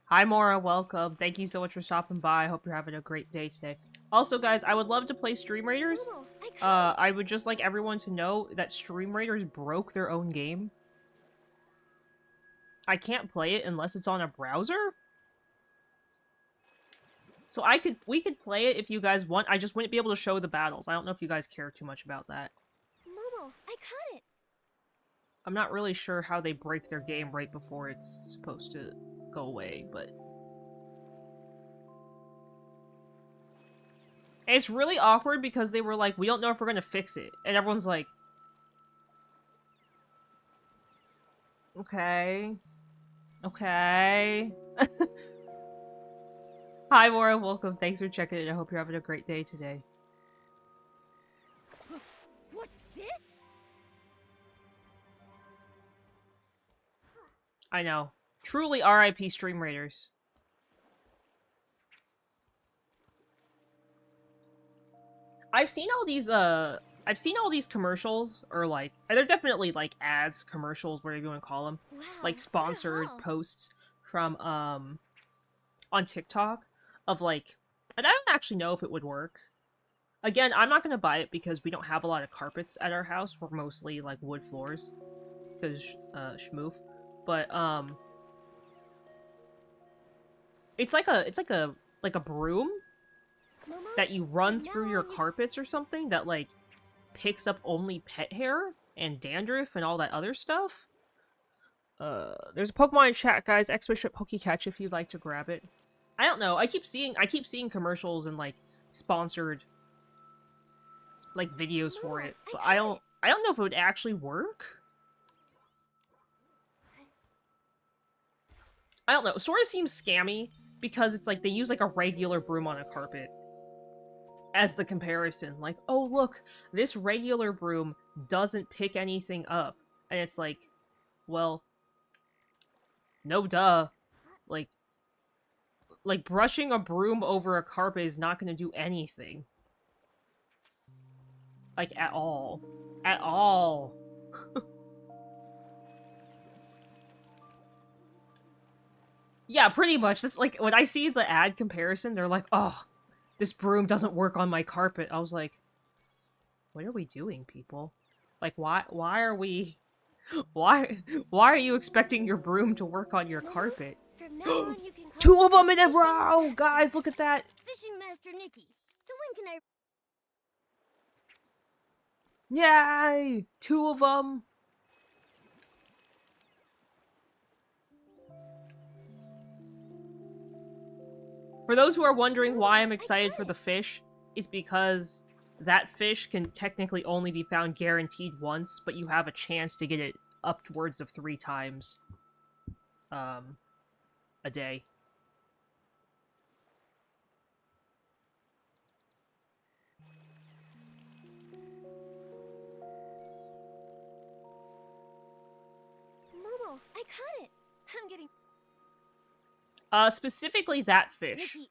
Hi, Mora. Welcome. Thank you so much for stopping by. I hope you're having a great day today. Also, guys, I would love to play Stream Raiders. I would just like everyone to know that Stream Raiders broke their own game. I can't play it unless it's on a browser. So we could play it if you guys want. I just wouldn't be able to show the battles. I don't know if you guys care too much about that. Momo, I caught it. I'm not really sure how they break their game right before it's supposed to go away, but And it's really awkward because they were like, we don't know if we're gonna fix it. And everyone's like, okay. Okay. Hi, Maura. Welcome. Thanks for checking in. I hope you're having a great day today. What's this? I know. Truly RIP Stream Raiders. I've seen all these commercials, or like, they're definitely like ads, commercials, whatever you want to call them, Wow. like sponsored posts from on TikTok of like, and I don't actually know if it would work. Again, I'm not gonna buy it because we don't have a lot of carpets at our house. We're mostly like wood floors, because schmoof. But it's like a broom Momo, that you run now through your you- carpets or something that like picks up only pet hair and dandruff and all that other stuff. There's a Pokemon in chat, guys. Expedition Pokecatch if you'd like to grab it. I don't know. I keep seeing commercials and like sponsored like videos for it, but I don't know if it would actually work. I don't know. It sort of seems scammy because it's like they use like a regular broom on a carpet as the comparison. Like, oh look, this regular broom doesn't pick anything up. And it's like, well, no duh. Like brushing a broom over a carpet is not going to do anything. Like, at all. At all. Yeah, pretty much. That's like, when I see the ad comparison, they're like, oh, this broom doesn't work on my carpet. I was like, what are we doing, people? Like, why are we... Why are you expecting your broom to work on your carpet? From now on, you can call Two me of them in a Fishing row! Master. Guys, look at that! Fishing Master Nikki. So when can I... Yay! Two of them! For those who are wondering why I'm excited for the fish, it's because that fish can technically only be found guaranteed once, but you have a chance to get it upwards of 3 times a day. Momo, I caught it. I'm getting... Specifically that fish. Nikki,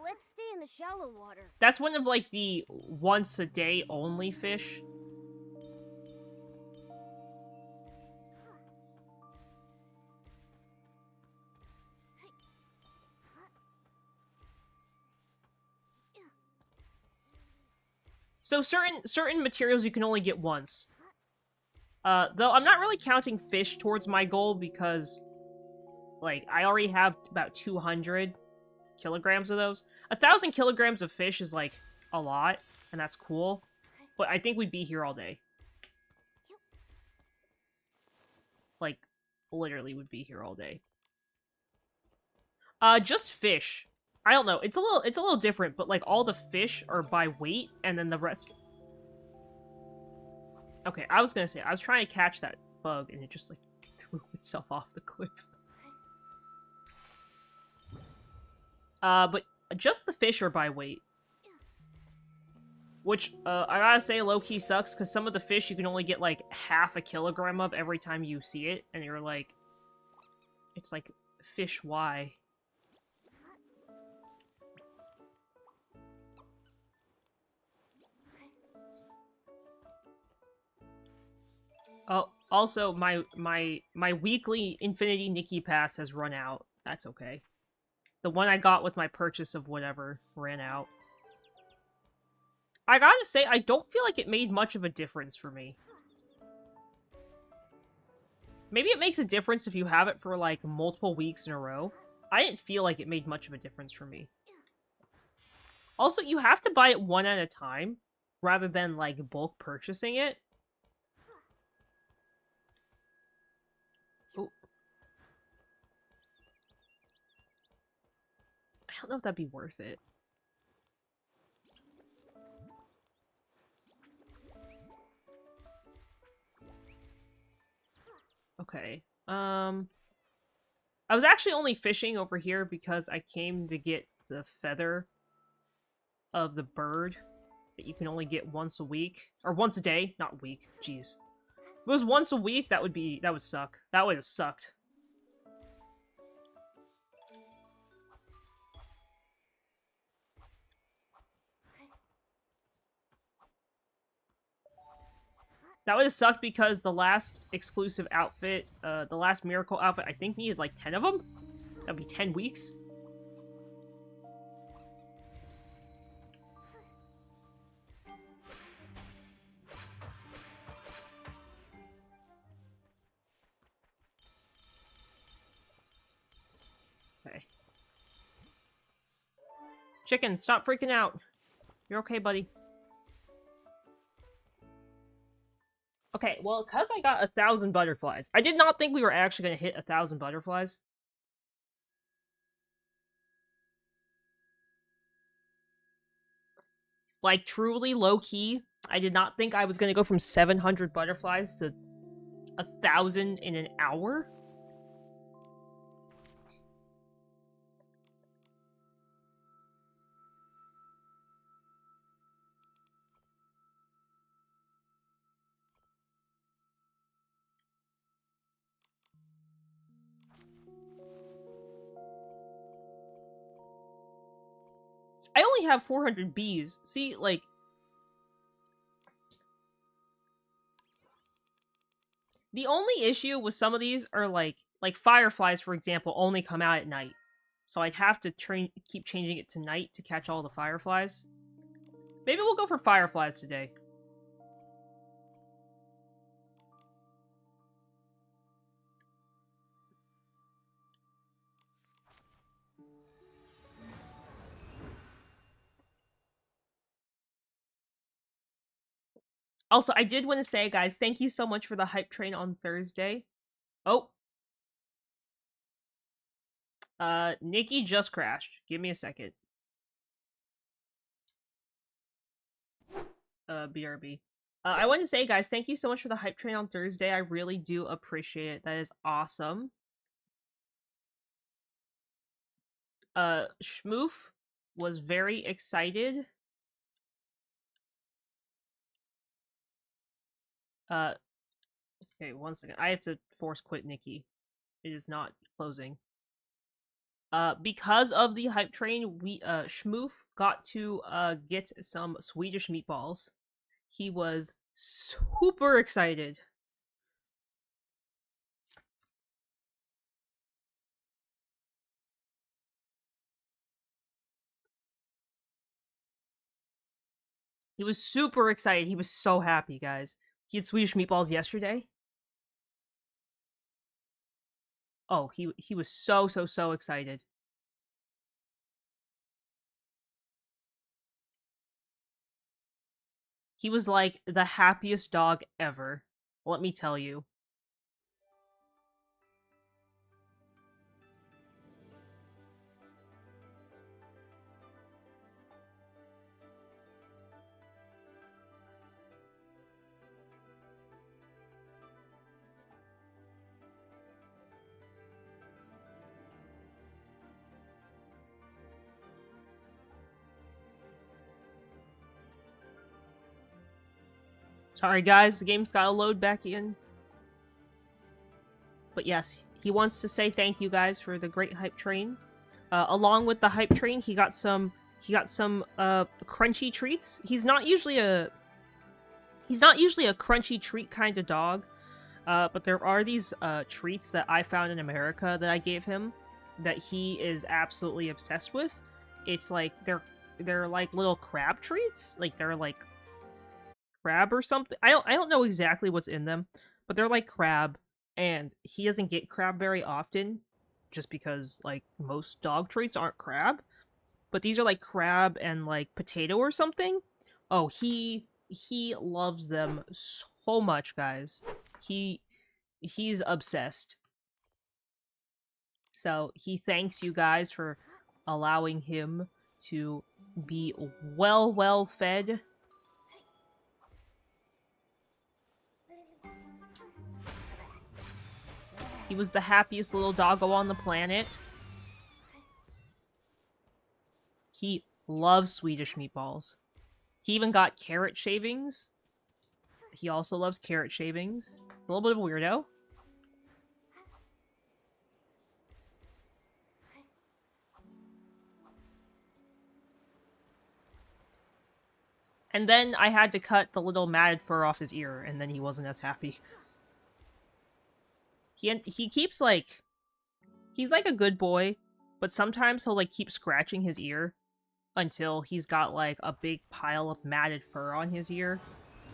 let's stay in the shallow water. That's one of, like, the once-a-day only fish. So certain materials you can only get once. Though I'm not really counting fish towards my goal because, like, I already have about 200 kilograms of those. 1,000 kilograms of fish is, like, a lot, and that's cool. But I think we'd be here all day. Like, literally would be here all day. Just fish. I don't know. It's a little different, but like all the fish are by weight, and then the rest. Okay, I was gonna say I was trying to catch that bug, and it just like threw itself off the cliff. But just the fish are by weight, which I gotta say low key sucks because some of the fish you can only get like half a kilogram of every time you see it, and you're like, it's like fish why? Oh, also, my weekly Infinity Nikki Pass has run out. That's okay. The one I got with my purchase of whatever ran out. I gotta say, I don't feel like it made much of a difference for me. Maybe it makes a difference if you have it for, like, multiple weeks in a row. I didn't feel like it made much of a difference for me. Also, you have to buy it one at a time, rather than, like, bulk purchasing it. I don't know if that'd be worth it. Okay. I was actually only fishing over here because I came to get the feather of the bird that you can only get once a week. Or once a day, not week. Jeez. If it was once a week, that would suck. That would have sucked. That would have sucked because the last exclusive outfit, the last miracle outfit, I think needed like 10 of them? That'd be 10 weeks? Okay. Chicken, stop freaking out. You're okay, buddy. Okay, well, because I got 1,000 butterflies. I did not think we were actually going to hit 1,000 butterflies. Like, truly low-key, I did not think I was going to go from 700 butterflies to 1,000 in an hour. I only have 400 bees. See, like... The only issue with some of these are, like fireflies, for example, only come out at night. So I'd have to keep changing it to night to catch all the fireflies. Maybe we'll go for fireflies today. Also, I did want to say, guys, thank you so much for the hype train on Thursday. Oh. Nikki just crashed. Give me a second. BRB. I want to say, guys, thank you so much for the hype train on Thursday. I really do appreciate it. That is awesome. Schmoof was very excited. Okay, 1 second. I have to force quit Nikki. It is not closing. Because of the hype train, we Schmoof got to get some Swedish meatballs. He was super excited. He was super excited. He was so happy, guys. He had Swedish meatballs yesterday. Oh, he was so excited. He was like the happiest dog ever. Let me tell you. Sorry, guys, the game's gotta load back in. But yes, he wants to say thank you guys for the great hype train. Along with the hype train, he got some crunchy treats. He's not usually a crunchy treat kind of dog. But there are these treats that I found in America that I gave him that he is absolutely obsessed with. It's like they're like little crab treats. Like they're like crab or something. I don't know exactly what's in them, but they're like crab, and he doesn't get crab very often, just because like most dog treats aren't crab. But these are like crab and like potato or something. Oh, he loves them so much, guys. He's obsessed. So he thanks you guys for allowing him to be well fed. He was the happiest little doggo on the planet. He loves Swedish meatballs. He even got carrot shavings. He also loves carrot shavings. He's a little bit of a weirdo. And then I had to cut the little matted fur off his ear, and then he wasn't as happy. He keeps, like... He's like a good boy, but sometimes he'll, like, keep scratching his ear until he's got, like, a big pile of matted fur on his ear.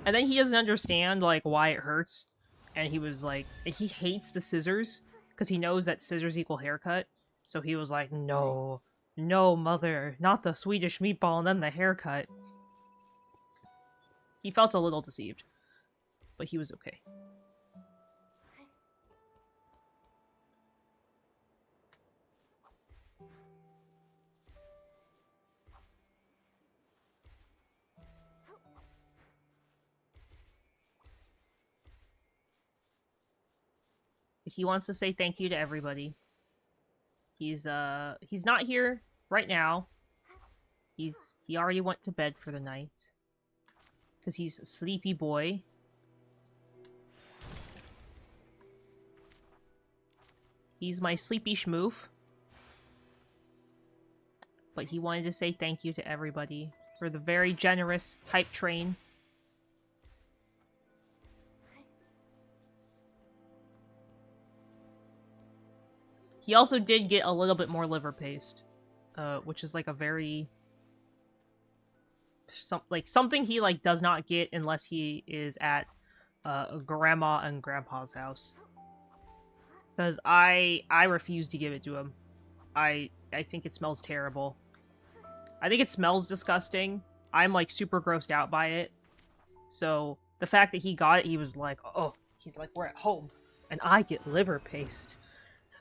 And then he doesn't understand, like, why it hurts. And he was like... He hates the scissors, because he knows that scissors equal haircut. So he was like, no, no, mother, not the Swedish meatball and then the haircut. He felt a little deceived, but he was okay. He wants to say thank you to everybody. He's not here right now. He already went to bed for the night. Because he's a sleepy boy. He's my sleepy schmoof. But he wanted to say thank you to everybody for the very generous hype train. He also did get a little bit more liver paste, which is like a very something he like does not get unless he is at grandma and grandpa's house. Because I refuse to give it to him. I think it smells terrible. I think it smells disgusting. I'm like super grossed out by it. So the fact that he got it, he was like, oh, he's like, we're at home, and I get liver paste.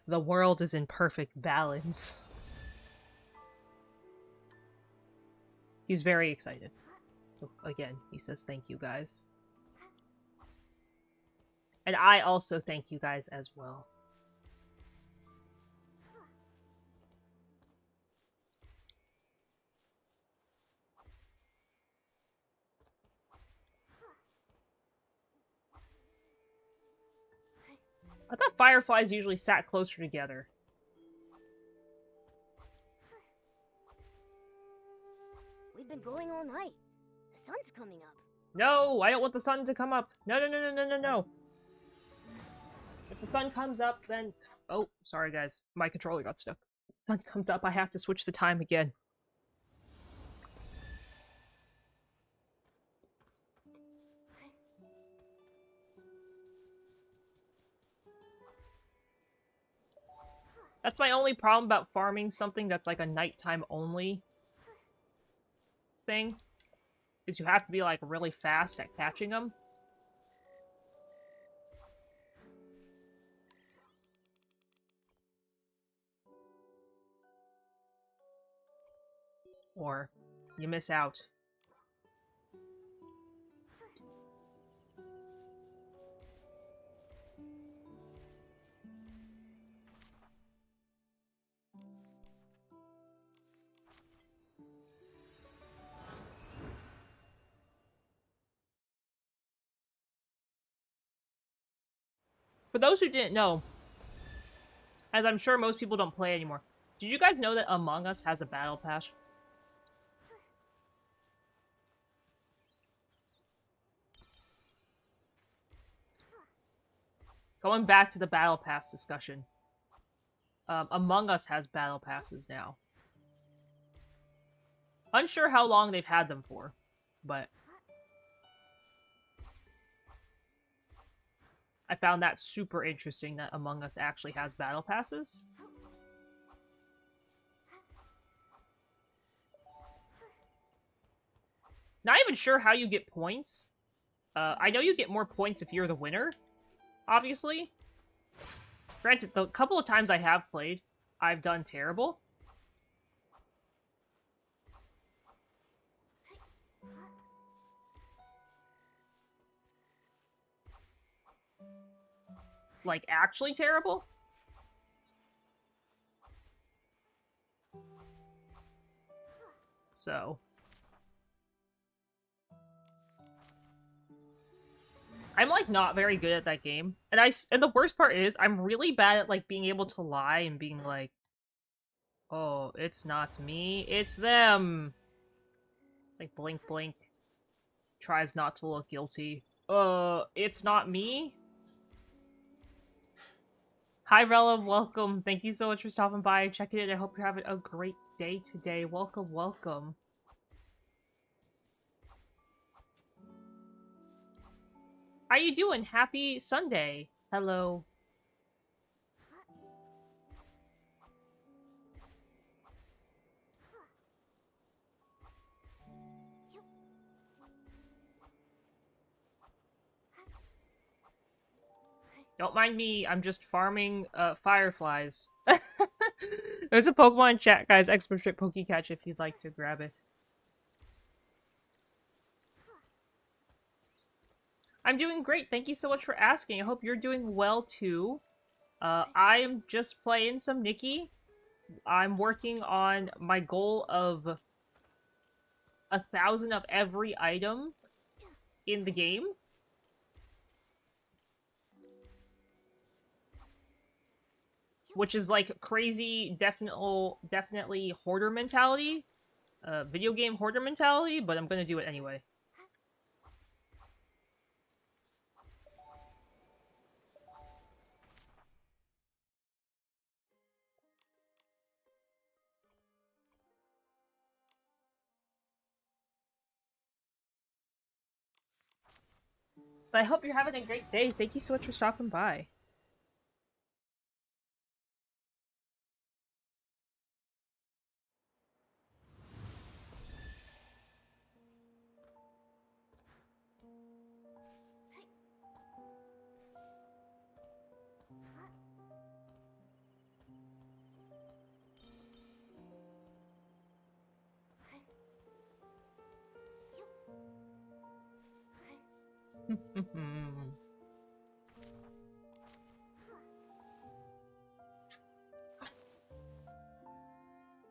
The world is in perfect balance. He's very excited. So, again, he says thank you guys. And I also thank you guys as well. I thought fireflies usually sat closer together. We've been going all night. The sun's coming up. No, I don't want the sun to come up. No, no, no, no, no, no, no. If the sun comes up, then... Oh, sorry guys. My controller got stuck. If the sun comes up, I have to switch the time again. That's my only problem about farming something that's like a nighttime only thing. Is you have to be like really fast at catching them. Or you miss out. For those who didn't know, as I'm sure most people don't play anymore, did you guys know that Among Us has a battle pass? Going back to the battle pass discussion, Among Us has battle passes now. Unsure how long they've had them for, but I found that super interesting that Among Us actually has battle passes. Not even sure how you get points. I know you get more points if you're the winner, obviously. Granted, the couple of times I have played, I've done terrible. like, actually terrible. So... I'm, like, not very good at that game. And the worst part is, I'm really bad at, like, being able to lie and being like, oh, it's not me, it's them. It's like blink blink. Tries not to look guilty. It's not me? Hi, Rella, welcome. Thank you so much for stopping by and checking in. I hope you're having a great day today. Welcome, welcome. How you doing? Happy Sunday. Hello. Don't mind me, I'm just farming fireflies. There's a Pokemon chat, guys. Expert Trip Pokecatch if you'd like to grab it. I'm doing great. Thank you so much for asking. I hope you're doing well too. I am just playing some Nikki. I'm working on my goal of 1,000 of every item in the game. Which is like crazy, definitely hoarder mentality. Video game hoarder mentality, but I'm gonna do it anyway. But I hope you're having a great day. Thank you so much for stopping by.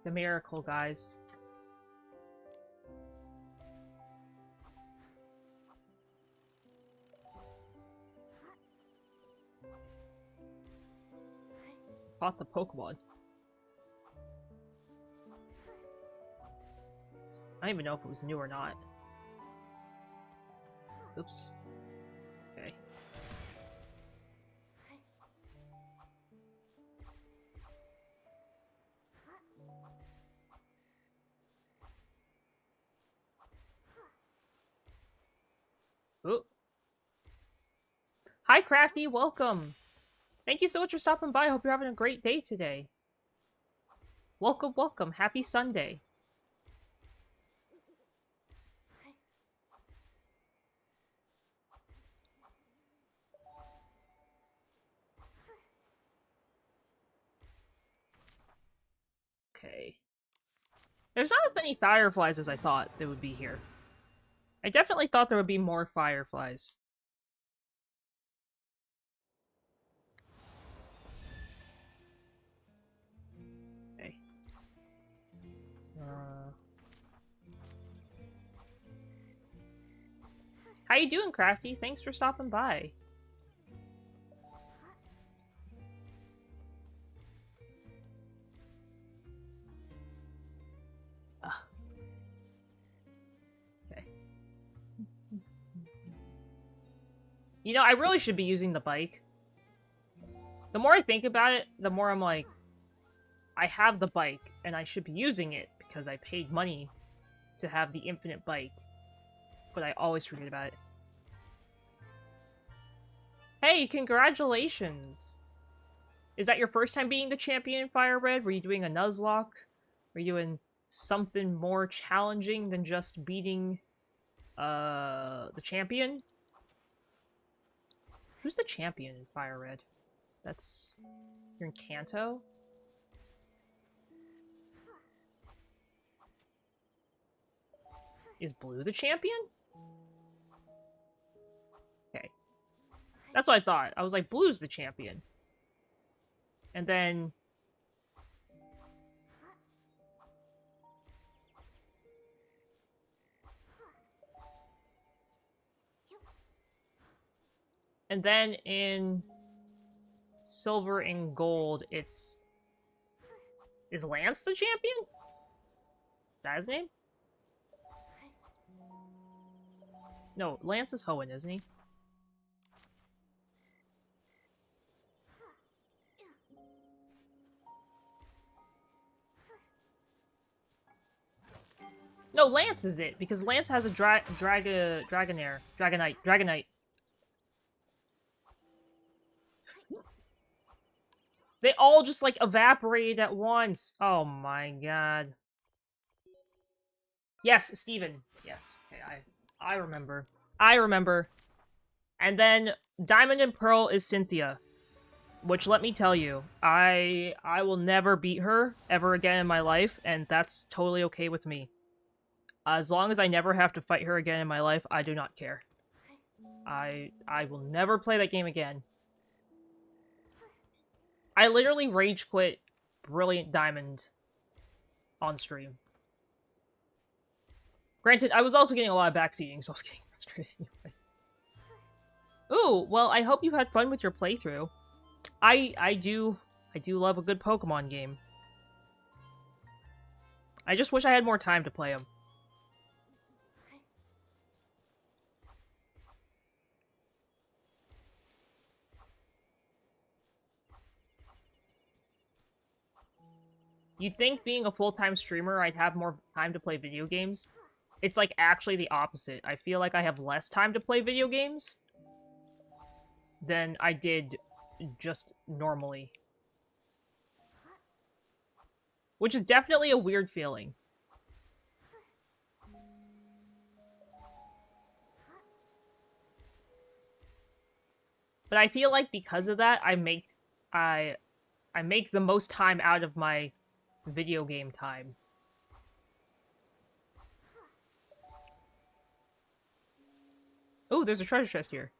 The miracle, guys. Caught the Pokemon. I don't even know if it was new or not. Oops. Okay. Ooh. Hi, Crafty. Welcome. Thank you so much for stopping by. I hope you're having a great day today. Welcome, welcome. Happy Sunday. Okay. There's not as many fireflies as I thought there would be here. I definitely thought there would be more fireflies. Okay. How you doing, Crafty? Thanks for stopping by. Okay. You know, I really should be using the bike. The more I think about it, the more I'm like, I have the bike, and I should be using it because I paid money to have the infinite bike. But I always forget about it. Hey, congratulations! Is that your first time being the champion in Fire Red? Were you doing a Nuzlocke? Were you doing something more challenging than just beating, the champion? Who's the champion in Fire Red? That's... You're in Kanto? Is Blue the champion? Okay. That's what I thought. I was like, Blue's the champion. And then... And then in Silver and Gold, it's... Is Lance the champion? Is that his name? No, Lance is Hoenn, isn't he? No, Lance is it, because Lance has a Dragonite. They all just, like, evaporated at once. Oh my god. Yes, Steven. Yes. Okay, I remember. I remember. And then Diamond and Pearl is Cynthia. Which, let me tell you, I will never beat her ever again in my life, and that's totally okay with me. As long as I never have to fight her again in my life, I do not care. I will never play that game again. I literally rage quit Brilliant Diamond on stream. Granted, I was also getting a lot of backseating, so I was getting frustrated anyway. Ooh, well, I hope you had fun with your playthrough. I do love a good Pokemon game. I just wish I had more time to play them. You'd think being a full-time streamer, I'd have more time to play video games. It's like actually the opposite. I feel like I have less time to play video games than I did just normally. Which is definitely a weird feeling. But I feel like because of that, I make the most time out of my video game time. Oh, there's a treasure chest here.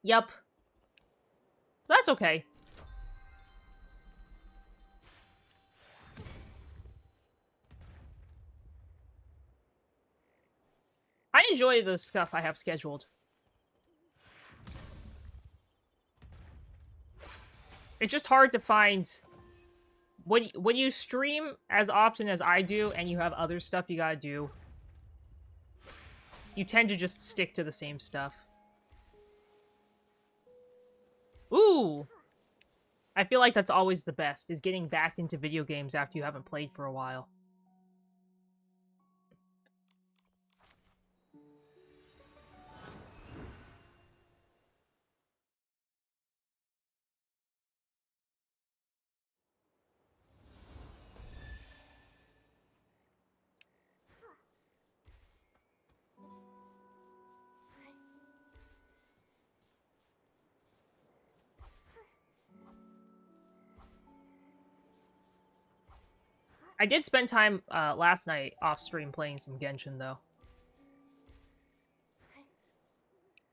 Yup. That's okay. I enjoy the stuff I have scheduled. It's just hard to find... When you stream as often as I do, and you have other stuff you gotta do, you tend to just stick to the same stuff. Ooh! I feel like that's always the best, is getting back into video games after you haven't played for a while. I did spend time last night off stream playing some Genshin, though.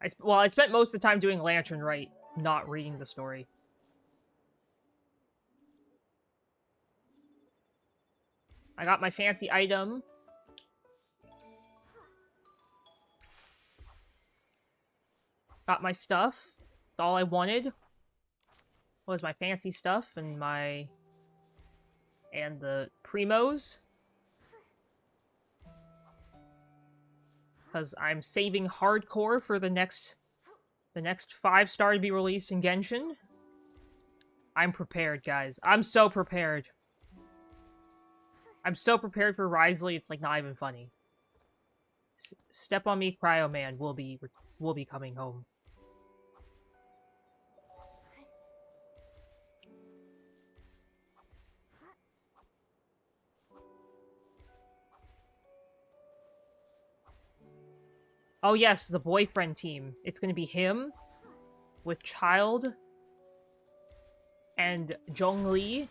I spent most of the time doing Lantern Rite, not reading the story. I got my fancy item. Got my stuff. That's all I wanted. Was my fancy stuff and my... and the primos. Because I'm saving hardcore for the next 5-star to be released in Genshin. I'm prepared, guys. I'm so prepared. I'm so prepared for Risley, it's like not even funny. Step on me, Cryo Man will be coming home. Oh yes, the boyfriend team. It's gonna be him with Child and Zhongli.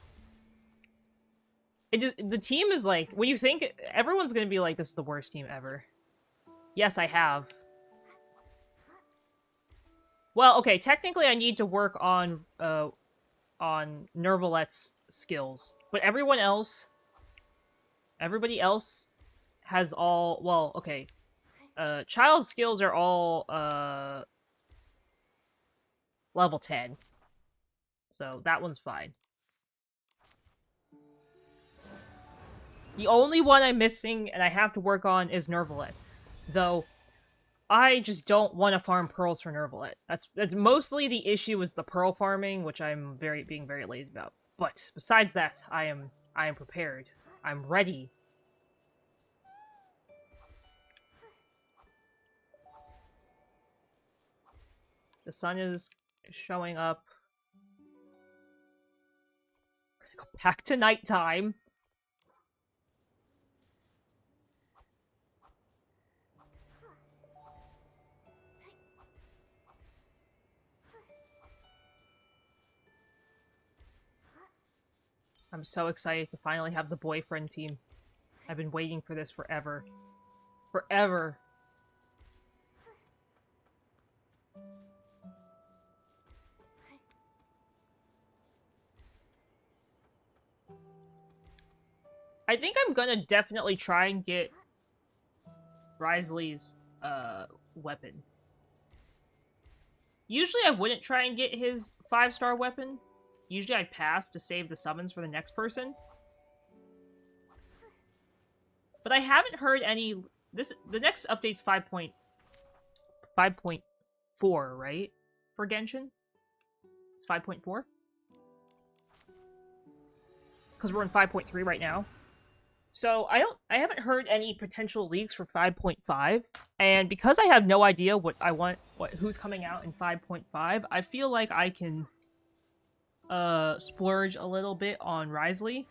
The team is like, when you think, everyone's gonna be like, this is the worst team ever. Yes, I have. Well, okay, technically I need to work on Nervalet's skills. But everybody else has all, well, okay. Child's skills are all, level 10. So that one's fine. The only one I'm missing and I have to work on is Nervalet. Though, I just don't want to farm pearls for Nervalet. That's mostly the issue is the pearl farming, which I'm being very lazy about. But besides that, I am prepared. I'm ready. The sun is showing up. Go back to nighttime. I'm so excited to finally have the boyfriend team. I've been waiting for this forever. Forever. I think I'm gonna definitely try and get Risley's weapon. Usually I wouldn't try and get his 5-star weapon. Usually I'd pass to save the summons for the next person. But I haven't heard any... The next update's 5.4, right? For Genshin? It's 5.4? Because we're in 5.3 right now. So I haven't heard any potential leaks for 5.5, and because I have no idea what I want, who's coming out in 5.5, I feel like I can splurge a little bit on Risley.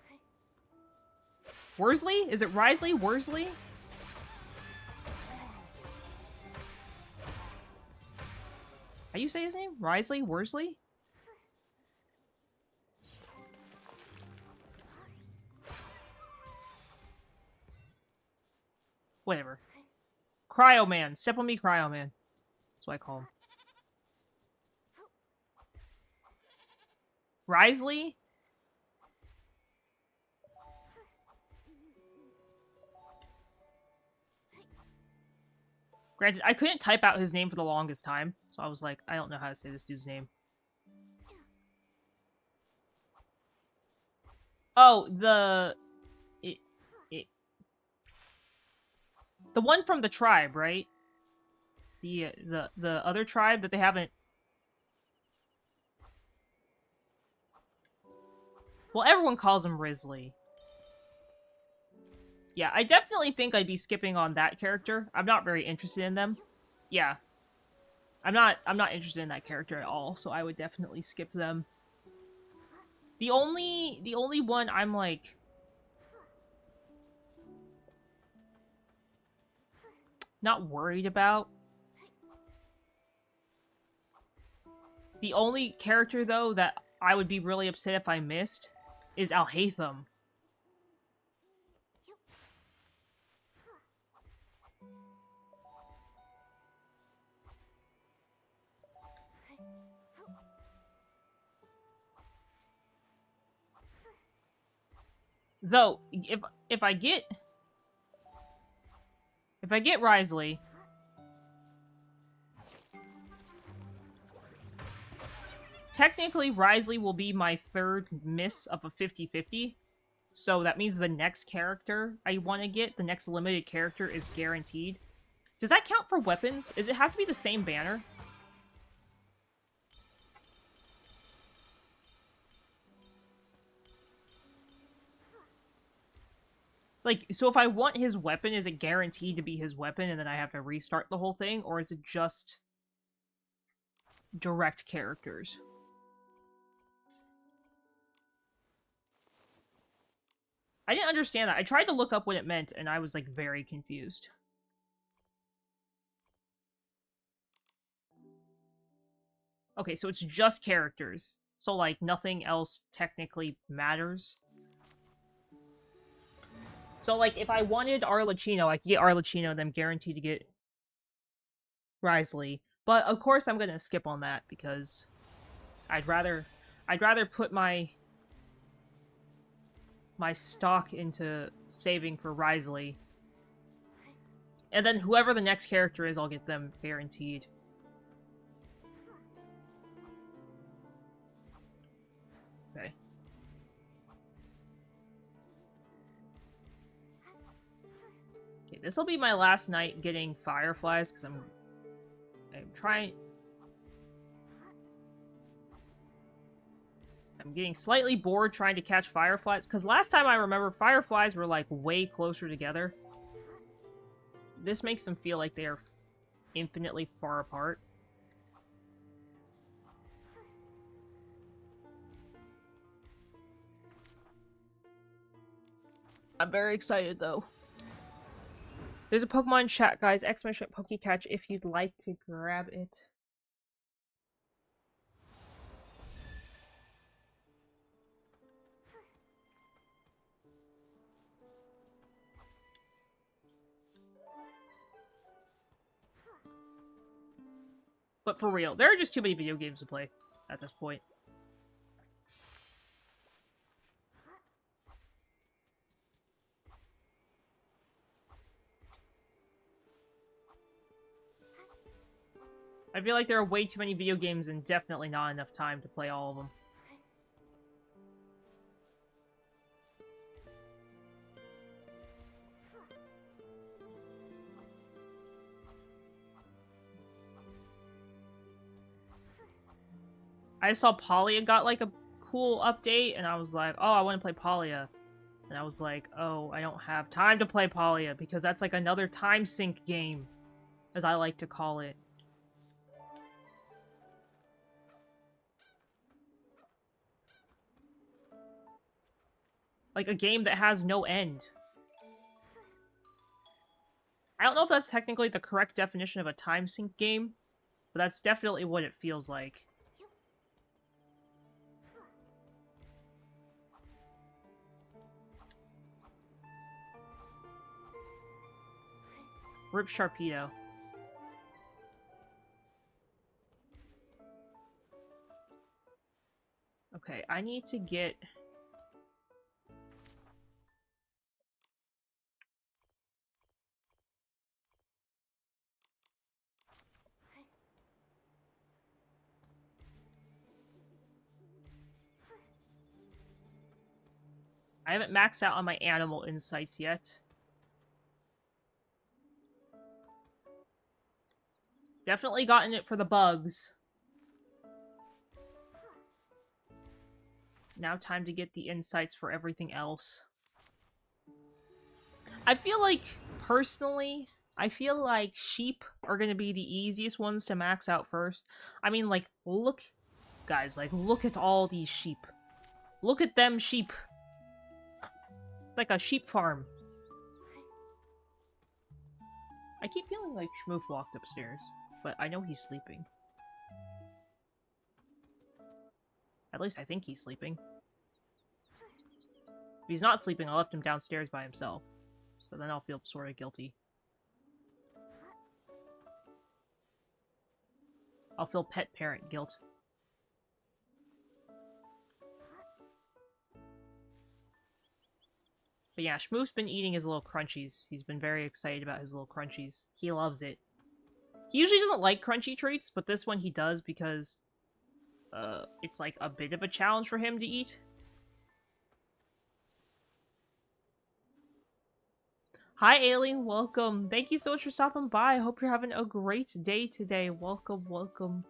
Worsley? Is it Risley? Worsley? How you say his name? Risley? Worsley? Whatever. Cryo Man. Step on me, Cryo Man. That's what I call him. Risley? Granted, I couldn't type out his name for the longest time, so I was like, I don't know how to say this dude's name. Oh, the one from the tribe, right? The other tribe that they haven't... Well, everyone calls him Risley. Yeah, I definitely think I'd be skipping on that character. I'm not very interested in them. Yeah. I'm not interested in that character at all, so I would definitely skip them. The only one I'm like... not worried about. The only character, though, that I would be really upset if I missed is Alhaitham. Though, if I get Risley, technically Risley will be my third miss of a 50-50. So that means the next character I want to get, the next limited character, is guaranteed. Does that count for weapons? Does it have to be the same banner? Like, so if I want his weapon, is it guaranteed to be his weapon and then I have to restart the whole thing? Or is it just direct characters? I didn't understand that. I tried to look up what it meant and I was, like, very confused. Okay, so it's just characters. So, like, nothing else technically matters. So, like, if I wanted Arlecchino, I could get Arlecchino, then I'm guaranteed to get Risley. But, of course, I'm gonna skip on that, because I'd rather put my stock into saving for Risley. And then whoever the next character is, I'll get them guaranteed. Okay. Okay, this will be my last night getting fireflies, because I'm trying... I'm getting slightly bored trying to catch fireflies, because last time I remember, fireflies were, like, way closer together. This makes them feel like they are infinitely far apart. I'm very excited, though. There's a Pokemon chat, guys. Exclamation Pokecatch if you'd like to grab it. But for real, there are just too many video games to play at this point. I feel like there are way too many video games and definitely not enough time to play all of them. I saw Polya got like a cool update, and I was like, oh, I want to play Polya. And I was like, oh, I don't have time to play Polya, because that's like another time sink game, as I like to call it. Like a game that has no end. I don't know if that's technically the correct definition of a time sink game, but that's definitely what it feels like. Rip Sharpedo. Okay, I need to get... I haven't maxed out on my animal insights yet. Definitely gotten it for the bugs. Now time to get the insights for everything else. I feel like, personally, I feel like sheep are going to be the easiest ones to max out first. I mean, like, look, guys, like, look at all these sheep. Look at them sheep. Like a sheep farm. I keep feeling like Schmoof walked upstairs, but I know he's sleeping. At least I think he's sleeping. If he's not sleeping, I left him downstairs by himself. So then I'll feel sort of guilty. I'll feel pet parent guilt. But yeah, Schmoof's been eating his little crunchies. He's been very excited about his little crunchies. He loves it. He usually doesn't like crunchy treats, but this one he does because it's like a bit of a challenge for him to eat. Hi, Alien. Welcome. Thank you so much for stopping by. I hope you're having a great day today. Welcome, welcome.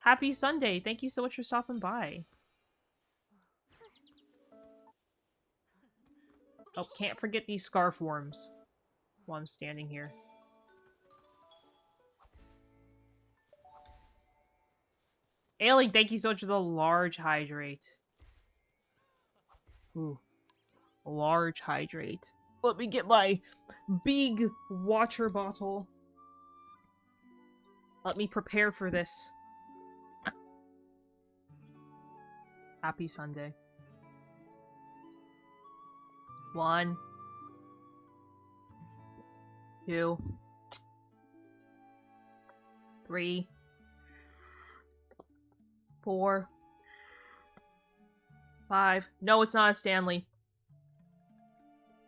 Happy Sunday. Thank you so much for stopping by. Oh, can't forget these scarf worms while I'm standing here. Alien, thank you so much for the large hydrate. Ooh. Large hydrate. Let me get my big water bottle. Let me prepare for this. Happy Sunday. 1, 2, 3, 4, 5. No, it's not a Stanley.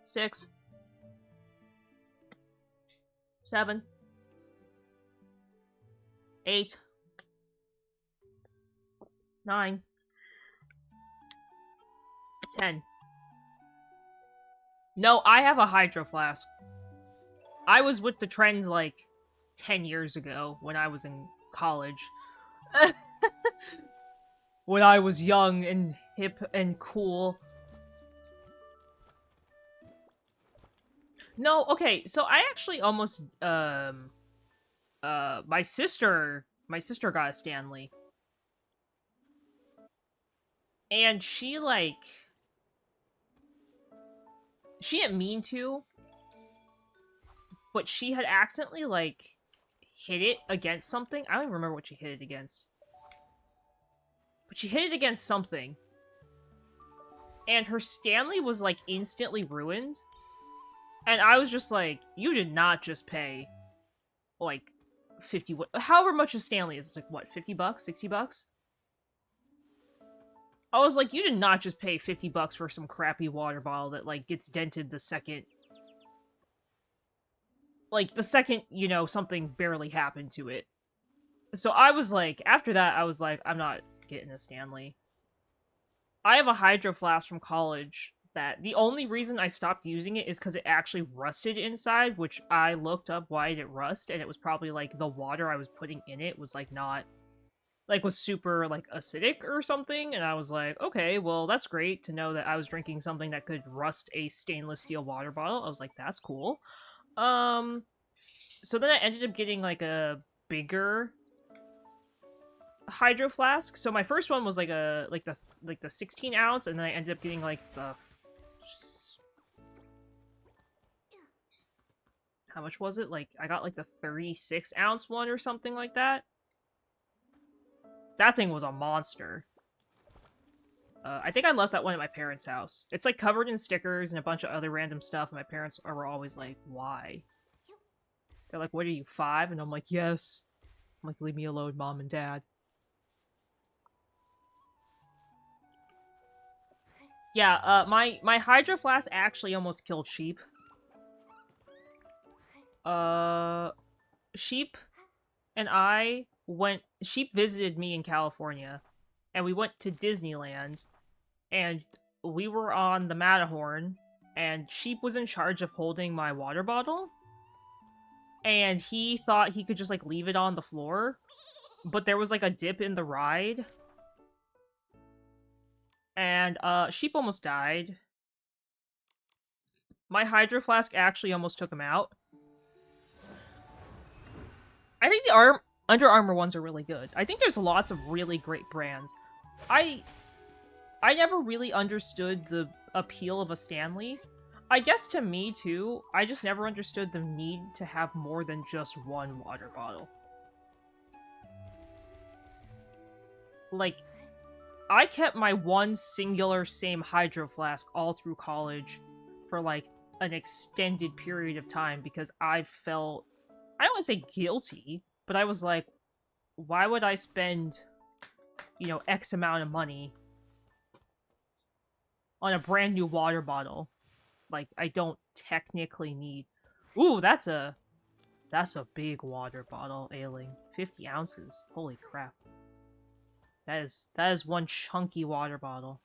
6, 7, 8, 9, 10. No, I have a Hydro Flask. I was with the trend like 10 years ago when I was in college. When I was young and hip and cool. No, okay, so I actually almost my sister got a Stanley. And she didn't mean to, but she had accidentally hit it against something. I don't even remember what she hit it against. But she hit it against something. And her Stanley was instantly ruined. And I was just like, you did not just pay 50, however much a Stanley is. It's like, what, $50, $60? I was like, you did not just pay $50 for some crappy water bottle that gets dented the second, you know, something barely happened to it. So I was like, after that, I was like, I'm not getting a Stanley. I have a Hydro Flask from college that the only reason I stopped using it is because it actually rusted inside, which I looked up why did it rust, and it was probably the water I was putting in it was not was super acidic or something, and I was like, okay, well that's great to know that I was drinking something that could rust a stainless steel water bottle. I was like, that's cool. So then I ended up getting a bigger Hydro Flask. So my first one was the 16 ounce, and then I ended up getting the how much was it? I got the 36 ounce one or something like that. That thing was a monster. I think I left that one at my parents' house. It's covered in stickers and a bunch of other random stuff, and my parents were always like, why? They're like, what are you, 5? And I'm like, yes. I'm like, leave me alone, Mom and Dad. Yeah, my Hydro Flask actually almost killed Sheep. Sheep and I went... Sheep visited me in California, and we went to Disneyland, and we were on the Matterhorn, and Sheep was in charge of holding my water bottle, and he thought he could just, leave it on the floor, but there was, a dip in the ride, and, Sheep almost died. My Hydro Flask actually almost took him out. I think the Under Armour ones are really good. I think there's lots of really great brands. I never really understood the appeal of a Stanley. I guess to me, too, I just never understood the need to have more than just one water bottle. I kept my one singular same Hydro Flask all through college for, an extended period of time because I felt... I don't want to say guilty, but I was like, why would I spend, you know, X amount of money on a brand new water bottle? I don't technically need... Ooh, that's a big water bottle, Ailing. 50 ounces. Holy crap. That is one chunky water bottle.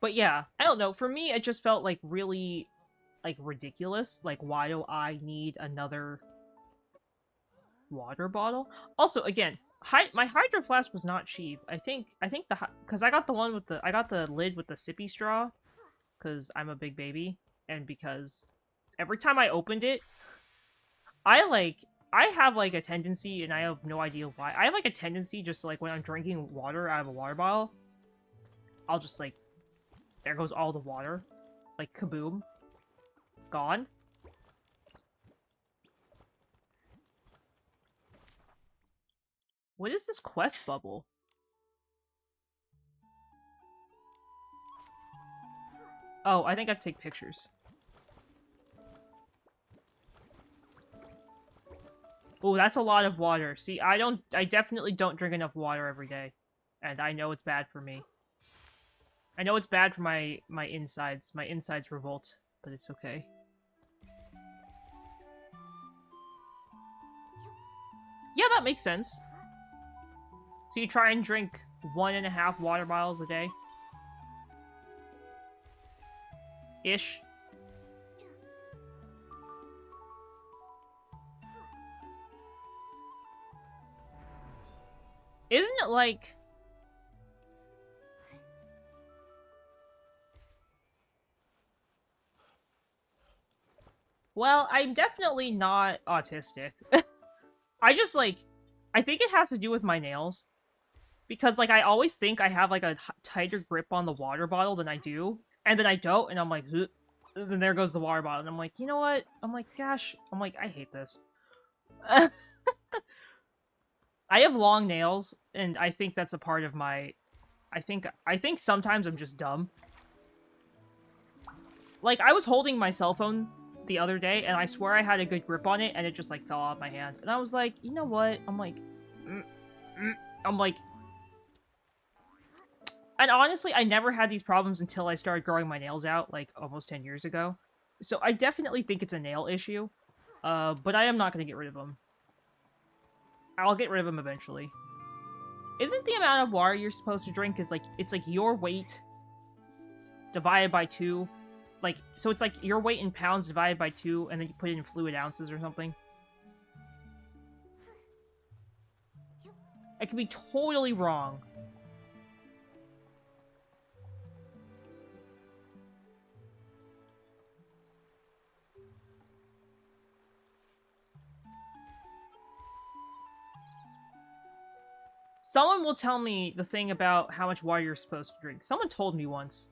But yeah, I don't know. For me, it just felt really, ridiculous. Why do I need another water bottle? Also, again, my Hydro Flask was not cheap. I think because I got the one with I got the lid with the sippy straw, because I'm a big baby, and because every time I opened it, I have a tendency, and I have no idea why. I have a tendency just to, when I'm drinking water out of a water bottle, I'll just there goes all the water, kaboom, gone. What is this quest bubble? Oh, I think I have to take pictures. Oh, that's a lot of water. See, I definitely don't drink enough water every day. And I know it's bad for me. I know it's bad for my insides. My insides revolt, but it's okay. Yeah, that makes sense. So you try and drink 1.5 water bottles a day? Ish. Isn't it like... Well, I'm definitely not autistic. I just, like... I think it has to do with my nails. Because, like, I always think I have, like, a tighter grip on the water bottle than I do. And then I don't, and I'm like... Ugh. Then there goes the water bottle. And I'm like, you know what? I'm like, gosh. I'm like, I hate this. I have long nails, and I think that's a part of my... I think sometimes I'm just dumb. Like, I was holding my cell phone the other day, and I swear I had a good grip on it, and it just, like, fell off my hand. And I was like, you know what? I'm like... I'm like... And honestly, I never had these problems until I started growing my nails out, like, almost 10 years ago. So I definitely think it's a nail issue. But I am not going to get rid of them. I'll get rid of them eventually. Isn't the amount of water you're supposed to drink is, like, it's, like, your weight divided by 2? Like, so it's, like, your weight in pounds divided by 2, and then you put it in fluid ounces or something? I could be totally wrong. Someone will tell me the thing about how much water you're supposed to drink. Someone told me once.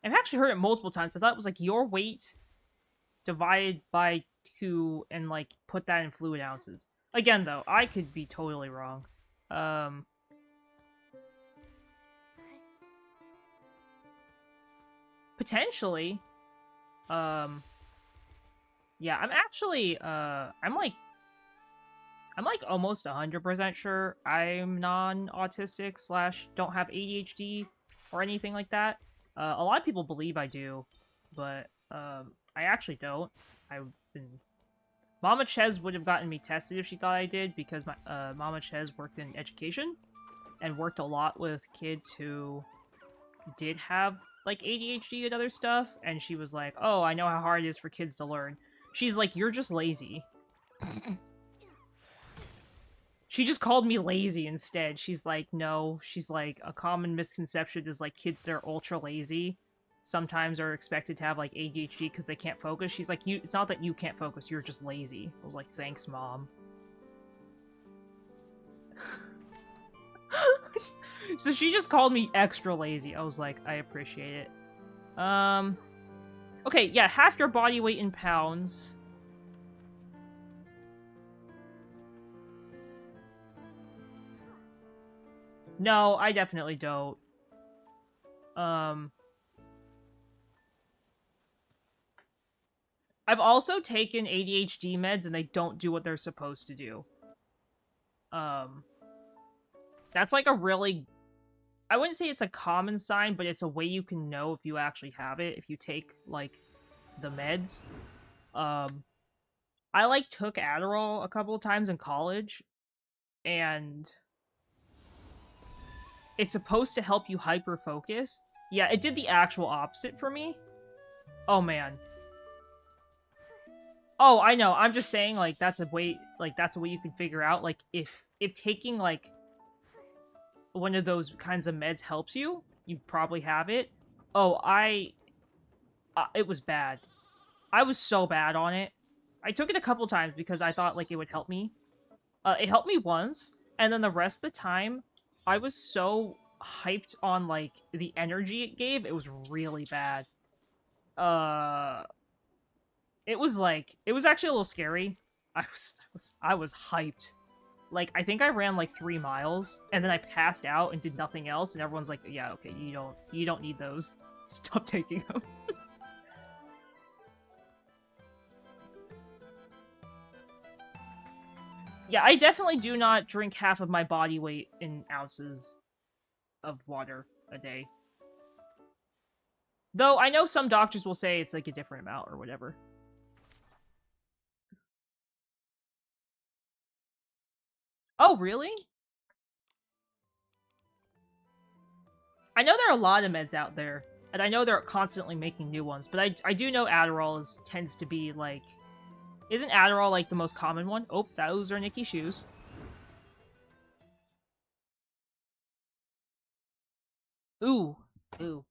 I've actually heard it multiple times. I thought it was, like, your weight divided by 2 and, like, put that in fluid ounces. Again, though, I could be totally wrong. Potentially. Yeah, I'm actually, I'm like almost 100% sure I'm non-autistic / don't have ADHD or anything like that. A lot of people believe I do, but I actually don't. I've been... Mama Ches would have gotten me tested if she thought I did, because my Mama Ches worked in education and worked a lot with kids who did have, like, ADHD and other stuff, and she was like, oh, I know how hard it is for kids to learn. She's like, you're just lazy. She just called me lazy instead. She's like, no. She's like, a common misconception is, like, kids that are ultra lazy sometimes are expected to have, like, ADHD because they can't focus. She's like, it's not that you can't focus, you're just lazy. I was like, thanks, Mom. So she just called me extra lazy. I was like, I appreciate it. Okay, yeah, half your body weight in pounds. No, I definitely don't. I've also taken ADHD meds and they don't do what they're supposed to do. That's like a really... I wouldn't say it's a common sign, but it's a way you can know if you actually have it, if you take, like, the meds. I, like, took Adderall a couple of times in college, and it's supposed to help you hyper-focus. Yeah, it did the actual opposite for me. Oh, man. Oh, I know. I'm just saying, like, that's a way you can figure out, like, if taking, like, one of those kinds of meds helps you, you probably have it. Oh, it was bad. I was so bad on it. I took it a couple times because I thought, like, it would help me. It helped me once, and then the rest of the time, I was so hyped on, like, the energy it gave, it was really bad. It was, like, it was actually a little scary. I was hyped. Like, I think I ran, like, 3 miles, and then I passed out and did nothing else, and everyone's like, yeah, okay, you don't need those. Stop taking them. Yeah, I definitely do not drink half of my body weight in ounces of water a day. Though I know some doctors will say it's like a different amount or whatever. Oh, really? I know there are a lot of meds out there, and I know they're constantly making new ones, but I do know Adderall tends to be like... Isn't Adderall like the most common one? Oh, those are Nikki's shoes. Ooh. Ooh.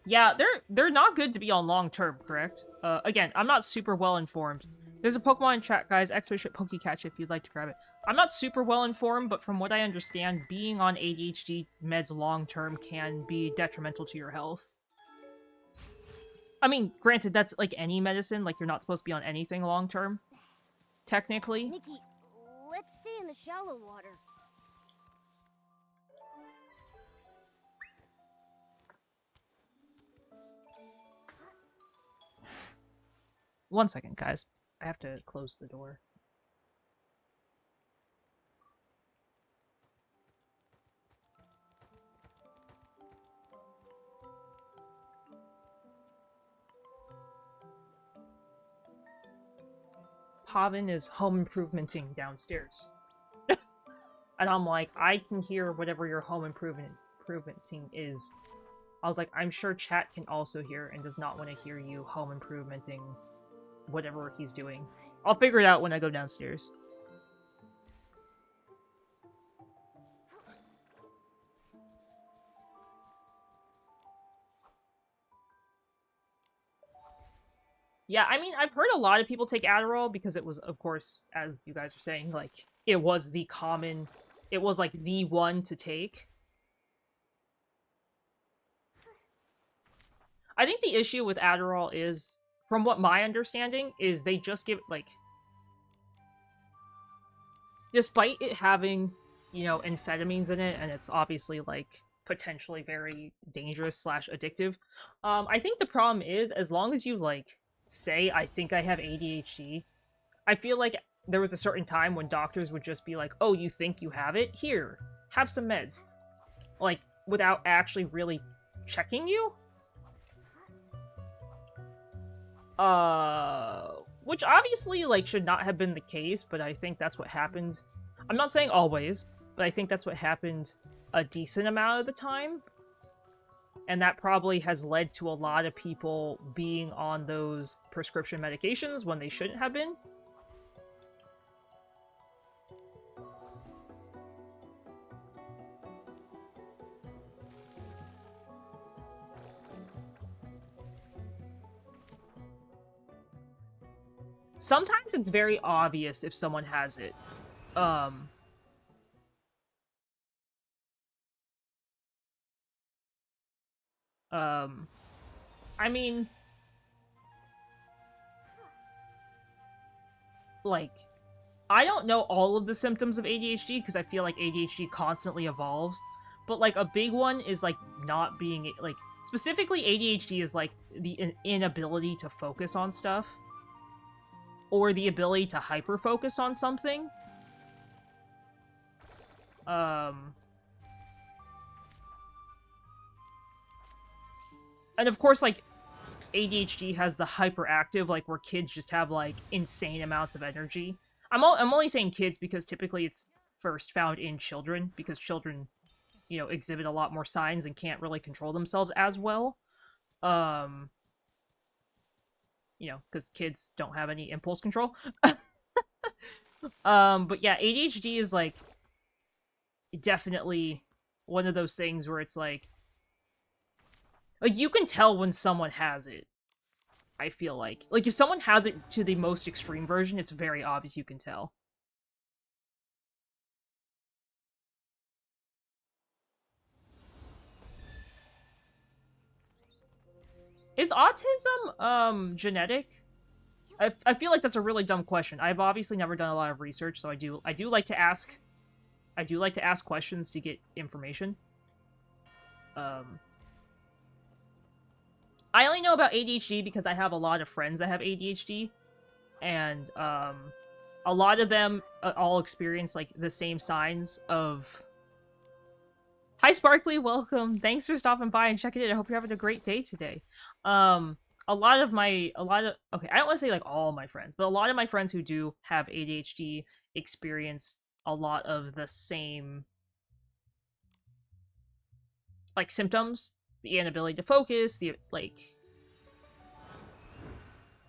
Yeah, they're not good to be on long term, correct? Again, I'm not super well informed. There's a Pokemon in chat, guys. Expedition Pokecatch if you'd like to grab it. I'm not super well informed, but from what I understand, being on ADHD meds long term can be detrimental to your health. I mean, granted, that's like any medicine. Like, you're not supposed to be on anything long term, technically. Nikki, let's stay in the shallow water. One second, guys. I have to close the door. Pavin is home improvementing downstairs. And I'm like, I can hear whatever your home improvementing is. I was like, I'm sure chat can also hear and does not want to hear you home improvementing whatever he's doing. I'll figure it out when I go downstairs. Yeah, I mean, I've heard a lot of people take Adderall because it was, of course, as you guys are saying, like, it was the common... It was, like, the one to take. I think the issue with Adderall is, from what my understanding, is they just give, like... Despite it having, you know, amphetamines in it, and it's obviously, like, potentially very dangerous slash addictive, I think the problem is, as long as you, like, say, I think I have ADHD, I feel like there was a certain time when doctors would just be like, oh, you think you have it? Here, have some meds. Like, without actually really checking you? Which obviously, like, should not have been the case, but I think that's what happened. I'm not saying always, but I think that's what happened a decent amount of the time. And that probably has led to a lot of people being on those prescription medications when they shouldn't have been. Sometimes it's very obvious if someone has it. I mean, like, I don't know all of the symptoms of ADHD because I feel like ADHD constantly evolves, but, like, a big one is, like, not being, like, specifically ADHD is, like, the inability to focus on stuff, or the ability to hyper-focus on something. And of course, like, ADHD has the hyperactive, like, where kids just have, like, insane amounts of energy. I'm only saying kids because typically it's first found in children, because children, you know, exhibit a lot more signs and can't really control themselves as well. You know, because kids don't have any impulse control. But yeah, ADHD is, like, definitely one of those things where it's like you can tell when someone has it. I feel like if someone has it to the most extreme version, it's very obvious you can tell. Is autism, genetic? I feel like that's a really dumb question. I've obviously never done a lot of research, so I do like to ask questions to get information. Um, I only know about ADHD because I have a lot of friends that have ADHD, and a lot of them all experience like the same signs of. Hi, Sparkly. Welcome. Thanks for stopping by and checking it. I hope you're having a great day today. A lot of okay, I don't want to say like all my friends, but a lot of my friends who do have ADHD experience a lot of the same like symptoms, the inability to focus, the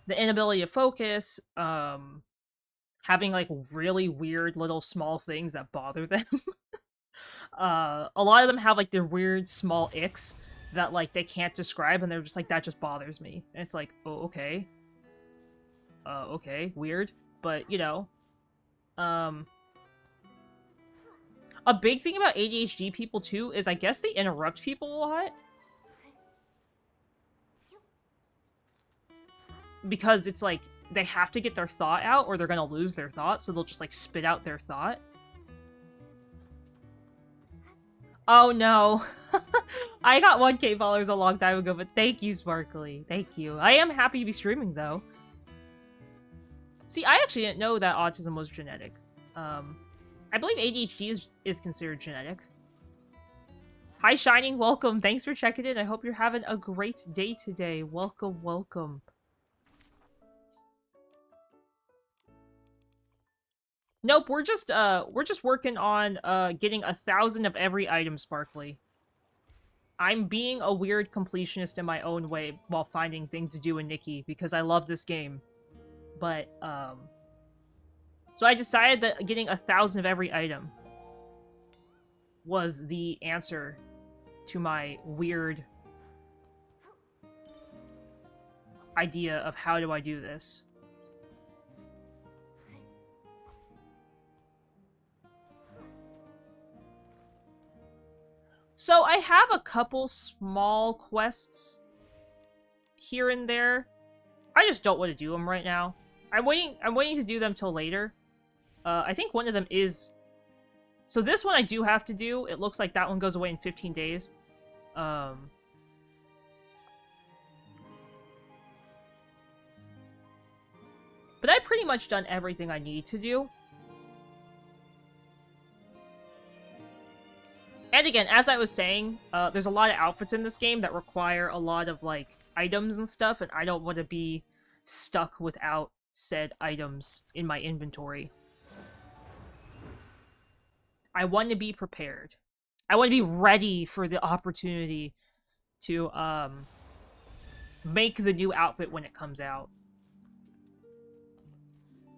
inability to focus, having like really weird little small things that bother them. A lot of them have like their weird small icks that like they can't describe, and they're just like, that just bothers me. And it's like, oh, okay. Okay, weird. But you know, um a big thing about ADHD people too is I guess they interrupt people a lot. Because it's like they have to get their thought out or they're gonna lose their thought, so they'll just like spit out their thought. Oh no. I got 1K followers a long time ago, but thank you, Sparkly. Thank you. I am happy to be streaming, though. See, I actually didn't know that autism was genetic. I believe ADHD is considered genetic. Hi, Shining. Welcome. Thanks for checking in. I hope you're having a great day today. Welcome, welcome. Nope, we're just working on getting 1,000 of every item, Sparkly. I'm being a weird completionist in my own way while finding things to do in Nikki because I love this game. But so I decided that getting 1,000 of every item was the answer to my weird idea of how do I do this. So I have a couple small quests here and there. I just don't want to do them right now. I'm waiting to do them till later. I think one of them is... So this one I do have to do. It looks like that one goes away in 15 days. But I've pretty much done everything I need to do. And again, as I was saying, there's a lot of outfits in this game that require a lot of, like, items and stuff, and I don't want to be stuck without said items in my inventory. I want to be prepared. I want to be ready for the opportunity to, make the new outfit when it comes out.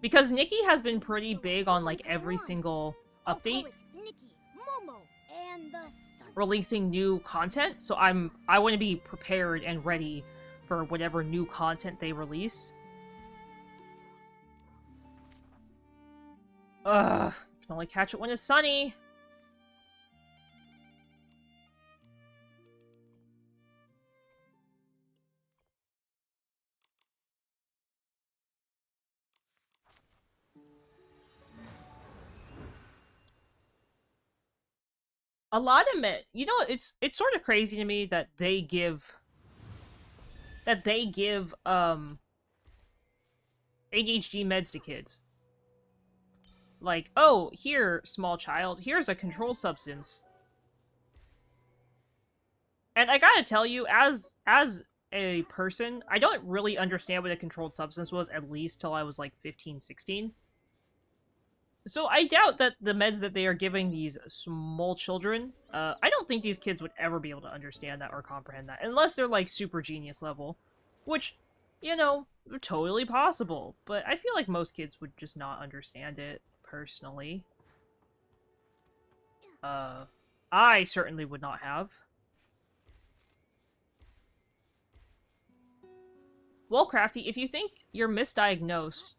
Because Nikki has been pretty big on, like, every single update releasing new content, so I want to be prepared and ready for whatever new content they release. Ugh, you can only catch it when it's sunny. A lot of men, you know, it's sort of crazy to me that they give ADHD meds to kids. Like, oh, here, small child, here's a controlled substance. And I gotta tell you, as a person, I don't really understand what a controlled substance was, at least till I was like 15, 16. So I doubt that the meds that they are giving these small children, I don't think these kids would ever be able to understand that or comprehend that, unless they're like super genius level, which, you know, totally possible, but I feel like most kids would just not understand it, personally. I certainly would not have. Well, Crafty, if you think you're misdiagnosed,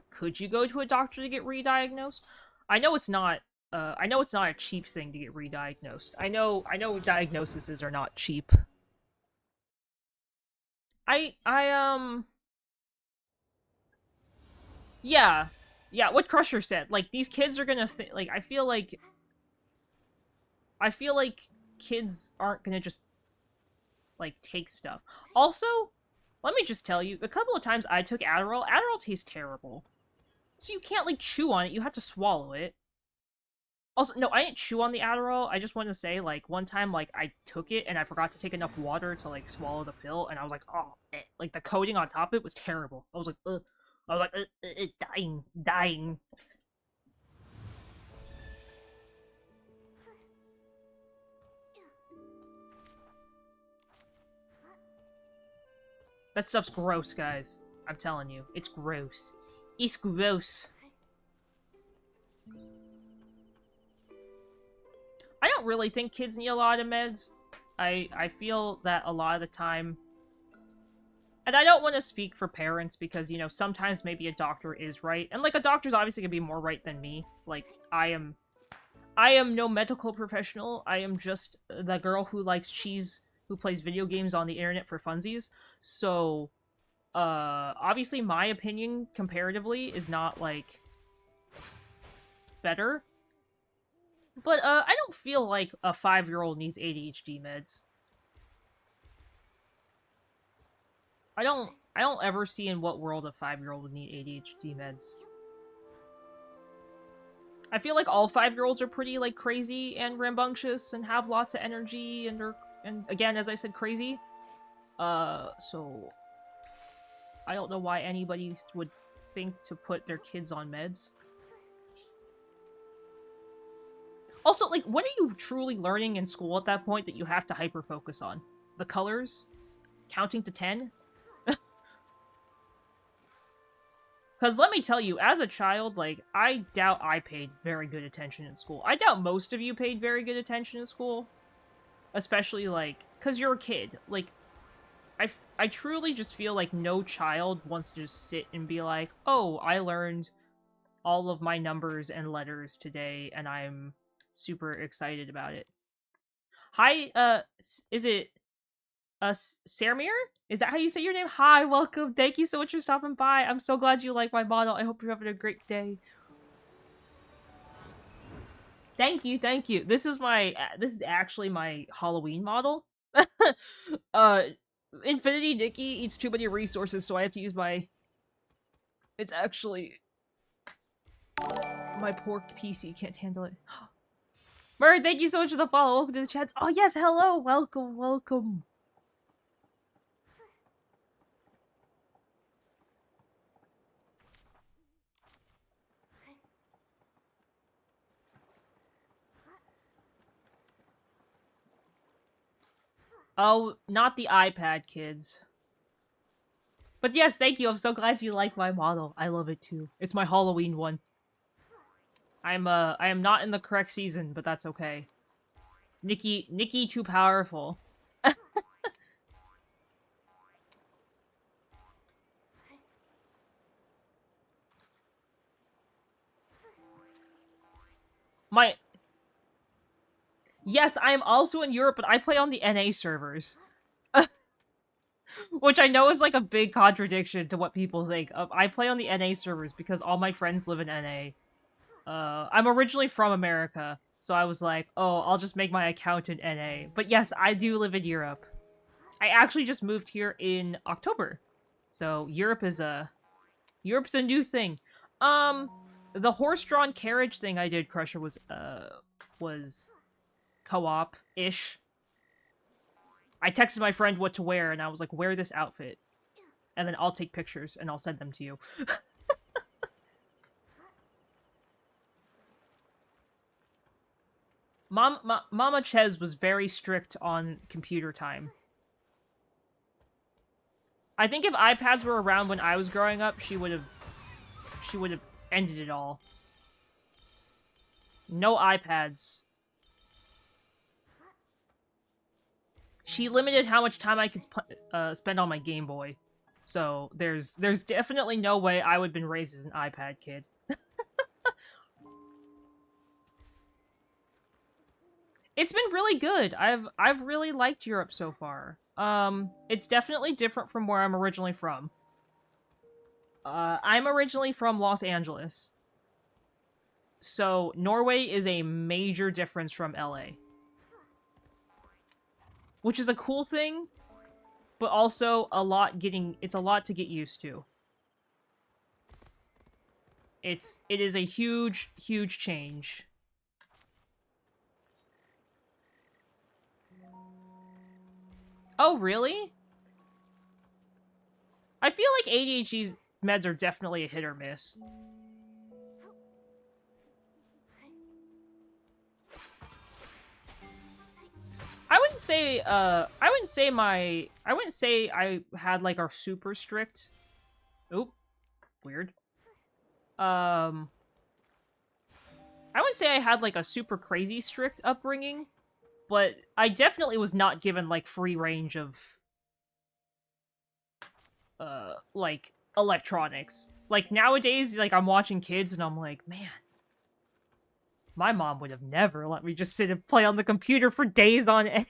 could you go to a doctor to get re-diagnosed? I know it's not. I know it's not a cheap thing to get re-diagnosed. I know diagnoses are not cheap. I yeah. Yeah, what Crusher said. Like, these kids are gonna like, I feel like kids aren't gonna just, like, take stuff. Also, let me just tell you, the couple of times I took Adderall tastes terrible. So you can't, like, chew on it, you have to swallow it. Also, no, I didn't chew on the Adderall. I just want to say, like, one time, like, I took it and I forgot to take enough water to, like, swallow the pill, and I was like, oh, like, the coating on top of it was terrible. I was like, ugh. I was like, dying. That stuff's gross, guys. I'm telling you, it's gross. It's gross. I don't really think kids need a lot of meds. I feel that a lot of the time, and I don't want to speak for parents because, you know, sometimes maybe a doctor is right, and, like, a doctor's obviously gonna be more right than me. Like, I am no medical professional. I am just the girl who likes cheese, who plays video games on the internet for funsies. So, obviously my opinion comparatively is not, like, better. But, I don't feel like a 5-year-old needs ADHD meds. I don't ever see in what world a 5-year-old would need ADHD meds. I feel like all 5-year-olds are pretty, like, crazy and rambunctious and have lots of energy and are, and again, as I said, crazy. So I don't know why anybody would think to put their kids on meds. Also, like, what are you truly learning in school at that point that you have to hyper-focus on? The colors? Counting to 10? Because let me tell you, as a child, like, I doubt I paid very good attention in school. I doubt most of you paid very good attention in school. Especially, like, because you're a kid. Like, I truly just feel like no child wants to just sit and be like, oh, I learned all of my numbers and letters today, and I'm super excited about it. Hi, is it, Samir? Is that how you say your name? Hi, welcome. Thank you so much for stopping by. I'm so glad you like my model. I hope you're having a great day. Thank you, thank you. This is actually my Halloween model. uh, Infinity Nikki eats too many resources, so I have to use my... It's actually... My poor PC can't handle it. Murray, thank you so much for the follow. Welcome to the chat. Oh yes, hello. Welcome, welcome. Oh, not the iPad, kids. But yes, thank you. I'm so glad you like my model. I love it too. It's my Halloween one. I am not in the correct season, but that's okay. Nikki too powerful. My... Yes, I am also in Europe, but I play on the NA servers. Which I know is, like, a big contradiction to what people think. I play on the NA servers because all my friends live in NA. I'm originally from America, so I was like, oh, I'll just make my account in NA. But yes, I do live in Europe. I actually just moved here in October. So Europe's a new thing. The horse-drawn carriage thing I did, Crusher, was co-op-ish. I texted my friend what to wear, and I was like, wear this outfit. And then I'll take pictures, and I'll send them to you. Mama Ches was very strict on computer time. I think if iPads were around when I was growing up, she would have ended it all. No iPads. She limited how much time I could spend on my Game Boy. So there's definitely no way I would have been raised as an iPad kid. It's been really good. I've really liked Europe so far. It's definitely different from where I'm originally from. I'm originally from Los Angeles. So, Norway is a major difference from LA. Which is a cool thing, but also it's a lot to get used to. It is a huge, huge change. Oh, really? I feel like ADHD meds are definitely a hit or miss. I wouldn't say I had like our super strict. Oop, weird. I wouldn't say I had like a super crazy strict upbringing, but I definitely was not given like free range of like electronics. Like nowadays, like I'm watching kids and I'm like, man, my mom would have never let me just sit and play on the computer for days on end.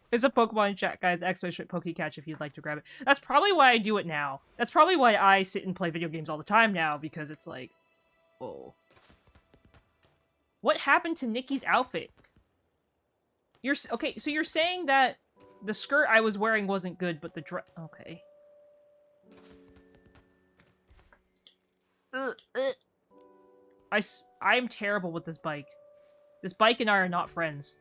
There's a Pokemon chat, guys. !PokeCatch if you'd like to grab it. That's probably why I do it now. That's probably why I sit and play video games all the time now, because it's like, oh. What happened to Nikki's outfit? Okay, so you're saying that the skirt I was wearing wasn't good, but the dress... Okay. I'm terrible with this bike. This bike and I are not friends.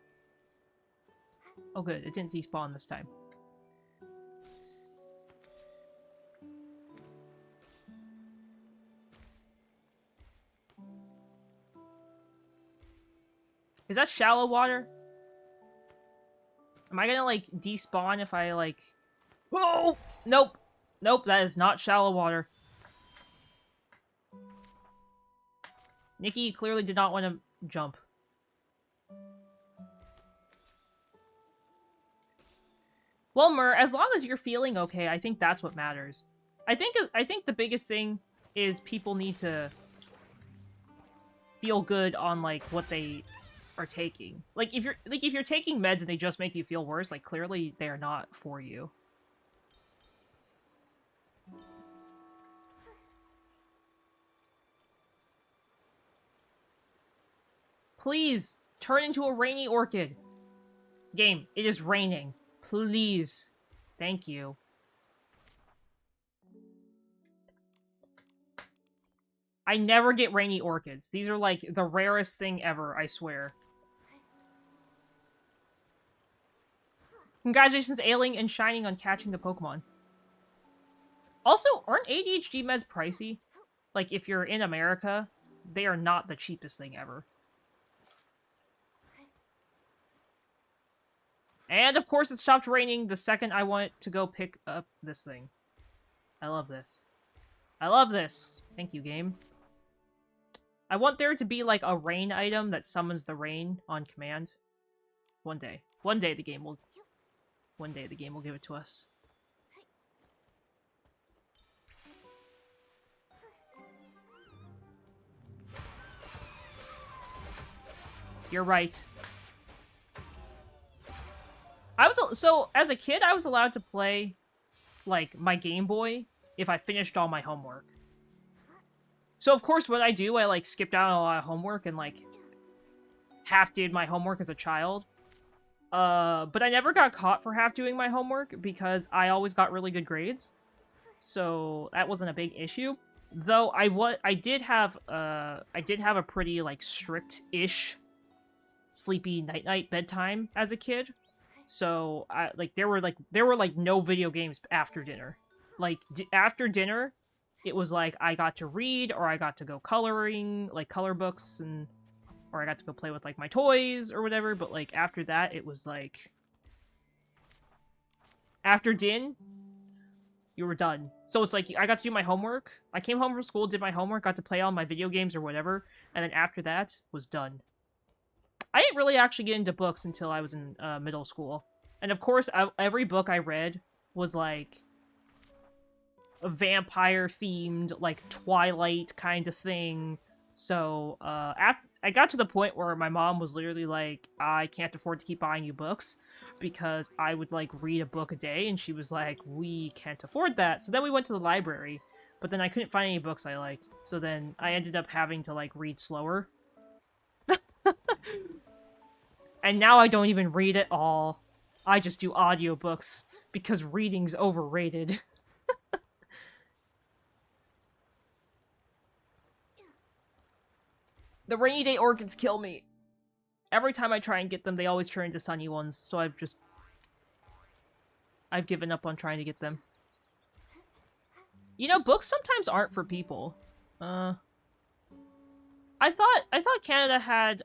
Oh good, it didn't despawn this time. Is that shallow water? Am I gonna, like, despawn if I, like... Oh! Nope! Nope, that is not shallow water. Nikki clearly did not want to jump. Well, Mur, as long as you're feeling okay, I think that's what matters. I think the biggest thing is people need to feel good on, like, what they are taking. Like, if you're taking meds and they just make you feel worse, like, clearly they are not for you. Please, turn into a rainy orchid. Game, it is raining. Please. Thank you. I never get rainy orchids. These are, like, the rarest thing ever, I swear. Congratulations, Ailing and Shining, on catching the Pokemon. Also, aren't ADHD meds pricey? Like, if you're in America, they are not the cheapest thing ever. And, of course, it stopped raining the second I went to go pick up this thing. I love this. I love this. Thank you, game. I want there to be, like, a rain item that summons the rain on command. One day. One day the game will give it to us. You're right. So, as a kid, I was allowed to play, like, my Game Boy if I finished all my homework. So, of course, what I do, I, like, skipped out on a lot of homework and, like, half did my homework as a child. But I never got caught for half doing my homework because I always got really good grades. So, that wasn't a big issue. Though, I did have a pretty, like, strict-ish sleepy night-night bedtime as a kid. So, there were no video games after dinner. Like, after dinner, it was like I got to read, or I got to go coloring, like color books, or I got to go play with, like, my toys or whatever. But, like, after that, it was like, after din, you were done. So it's like I got to do my homework. I came home from school, did my homework, got to play all my video games or whatever, and then after that was done. I didn't really actually get into books until I was in middle school. And of course, every book I read was, like, a vampire-themed, like, Twilight kind of thing. So, I got to the point where my mom was literally like, I can't afford to keep buying you books. because I would like read a book a day, and she was like, we can't afford that. So then we went to the library, but then I couldn't find any books I liked. So then I ended up having to like read slower. And now I don't even read at all. I just do audiobooks because reading's overrated. The rainy day orchids kill me. Every time I try and get them, they always turn into sunny ones, so I've given up on trying to get them. You know, books sometimes aren't for people. I thought Canada had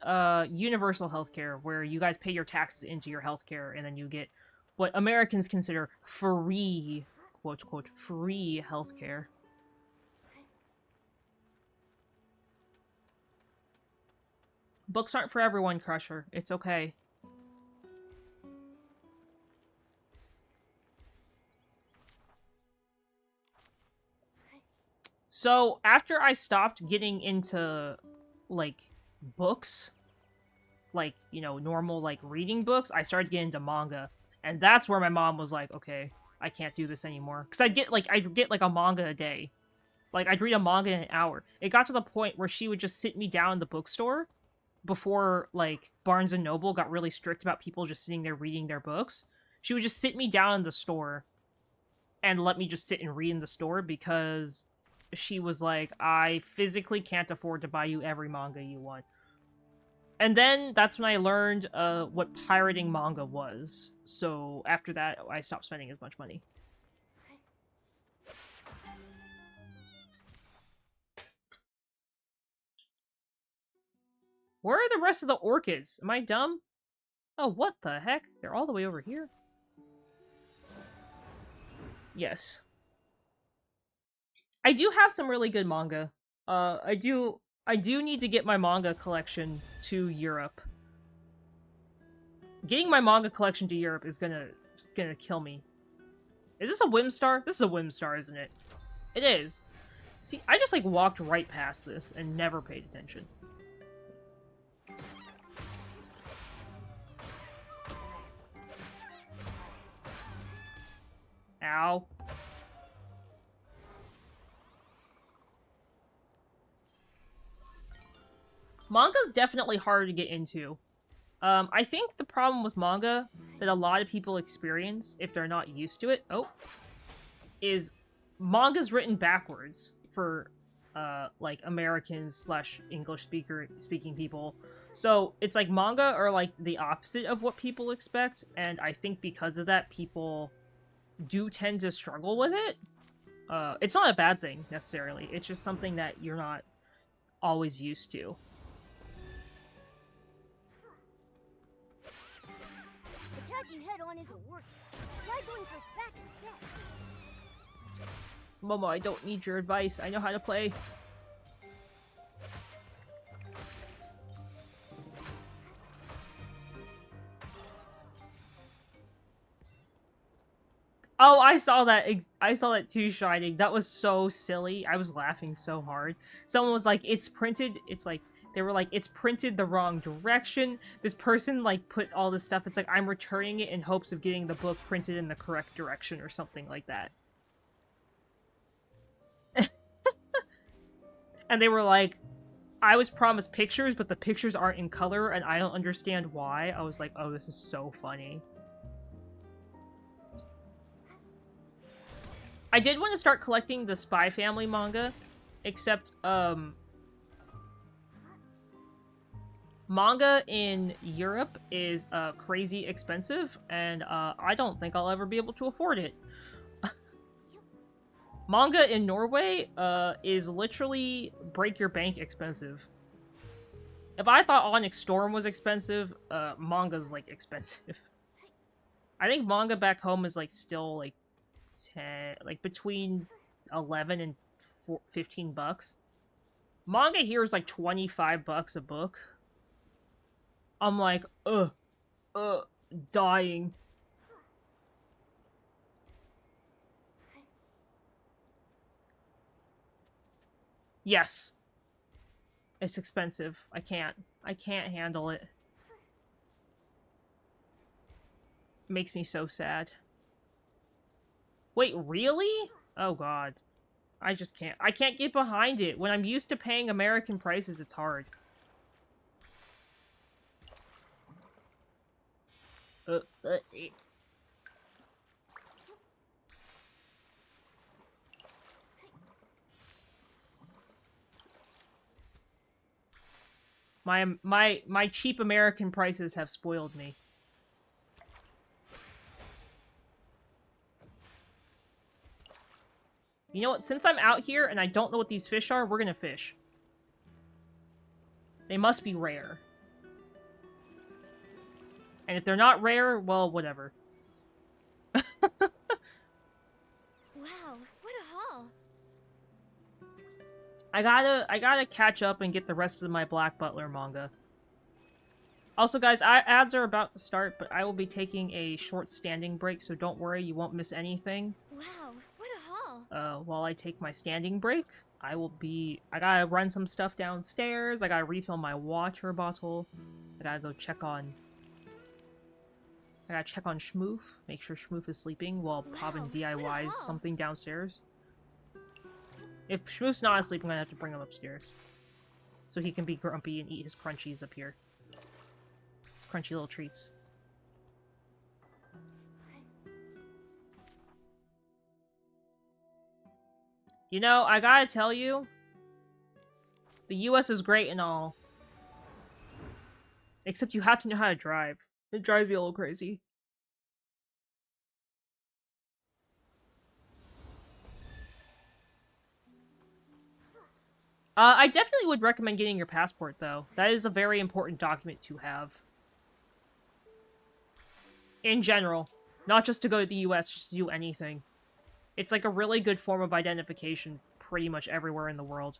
universal healthcare where you guys pay your taxes into your healthcare and then you get what Americans consider free, quote quote, free healthcare. Books aren't for everyone, Crusher. It's okay. So, after I stopped getting into, like, books, like, you know, normal, like, reading books, I started getting into manga. And that's where my mom was like, okay, I can't do this anymore. Because I'd get, like, a manga a day. Like, I'd read a manga in an hour. It got to the point where she would just sit me down in the bookstore before, like, Barnes & Noble got really strict about people just sitting there reading their books. She would just sit me down in the store and let me just sit and read in the store because she was like, I physically can't afford to buy you every manga you want. And then that's when I learned what pirating manga was. So after that, I stopped spending as much money. Where are the rest of the orchids? Am I dumb? Oh, what the heck? They're all the way over here. Yes. I do have some really good manga. I do need to get my manga collection to Europe. Getting my manga collection to Europe is gonna kill me. Is this a Whimstar? This is a Whimstar, isn't it? It is. See, I just like walked right past this and never paid attention. Ow. Manga's definitely hard to get into. I think the problem with manga that a lot of people experience if they're not used to it, is manga's written backwards for like Americans / English speaking people. So it's like manga are like the opposite of what people expect, and I think because of that, people do tend to struggle with it. It's not a bad thing necessarily. It's just something that you're not always used to. Attacking head-on isn't working. Try going for its back instead. Momo, I don't need your advice. I know how to play. Oh, I saw that. I saw that too, Shining. That was so silly. I was laughing so hard. Someone was like, "It's printed." It's like they were like, "It's printed the wrong direction." This person like put all this stuff. It's like I'm returning it in hopes of getting the book printed in the correct direction or something like that. And they were like, "I was promised pictures, but the pictures aren't in color, and I don't understand why." I was like, "Oh, this is so funny." I did want to start collecting the Spy Family manga, except, manga in Europe is, crazy expensive, and, I don't think I'll ever be able to afford it. Manga in Norway, is literally break-your-bank expensive. If I thought Onyx Storm was expensive, manga's, like, expensive. I think manga back home is, like, still, like, 10, like between 11 and 15 bucks. Manga here is like 25 bucks a book. I'm like, dying. Yes. It's expensive. I can't handle it. makes me so sad. Wait, really? Oh god. I just can't. I can't get behind it. When I'm used to paying American prices, it's hard. Uh, uh, eh. my cheap American prices have spoiled me. You know what? Since I'm out here and I don't know what these fish are, we're gonna fish. They must be rare. And if they're not rare, well, whatever. Wow, what a haul. I gotta catch up and get the rest of my Black Butler manga. Also, guys, ads are about to start, but I will be taking a short standing break, so don't worry, you won't miss anything. Wow, what a haul. While I take my standing break, I gotta run some stuff downstairs, I gotta refill my water bottle, I gotta go check on... I gotta check on Schmoof, make sure Schmoof is sleeping while Pavin DIYs something downstairs. If Schmoof's not asleep, I'm gonna have to bring him upstairs. So he can be grumpy and eat his crunchies up here. His crunchy little treats. You know, I gotta tell you, the US is great and all. Except you have to know how to drive. It drives me a little crazy. I definitely would recommend getting your passport, though. That is a very important document to have. In general. Not just to go to the US, just to do anything. It's like a really good form of identification pretty much everywhere in the world.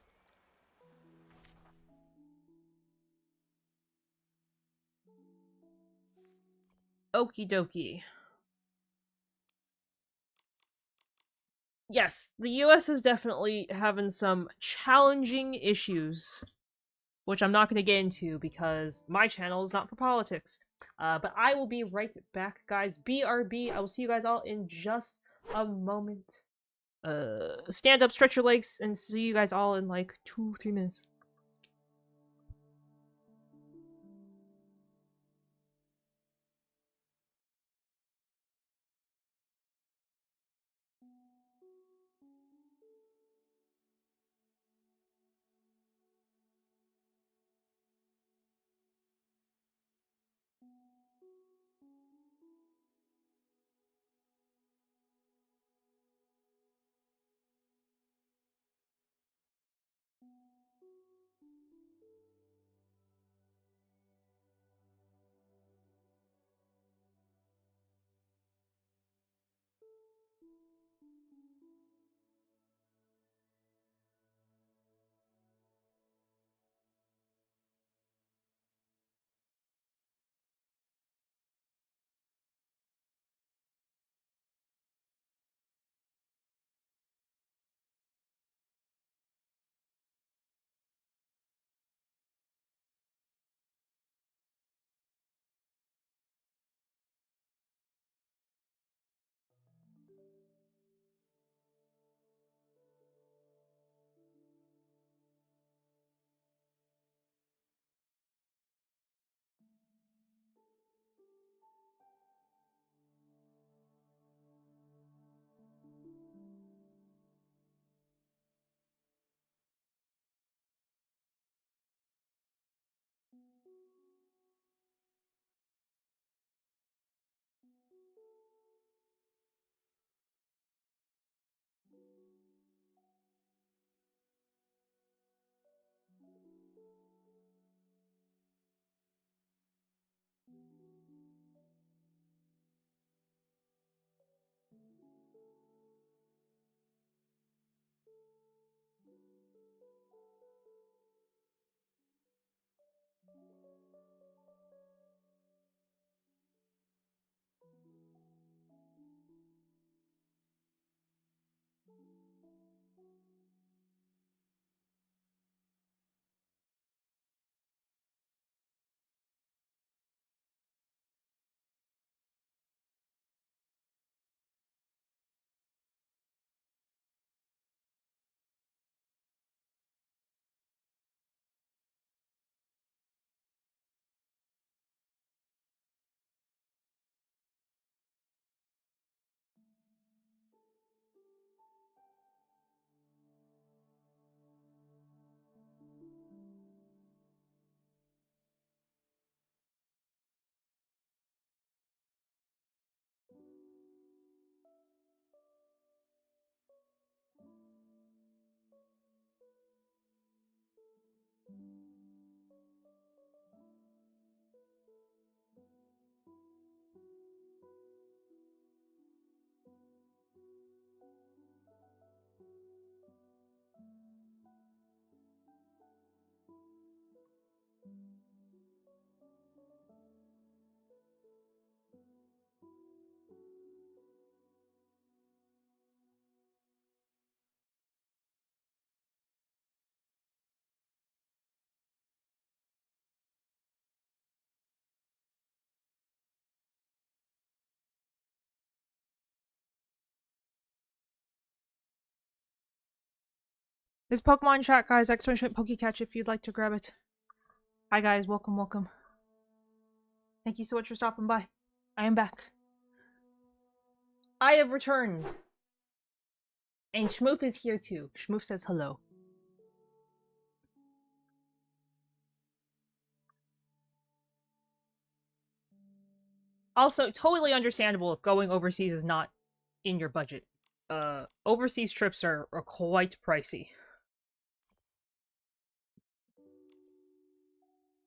Okie dokie. Yes, the US is definitely having some challenging issues, which I'm not going to get into because my channel is not for politics. But I will be right back, guys. BRB. I will see you guys all in just a moment. Stand up, stretch your legs, and see you guys all in like 2-3 minutes. This Pokemon chat, guys, exclamation Pokecatch if you'd like to grab it. Hi guys, welcome, welcome. Thank you so much for stopping by. I am back. I have returned. And Schmoof is here too. Schmoof says hello. Also, totally understandable if going overseas is not in your budget. Overseas trips are quite pricey.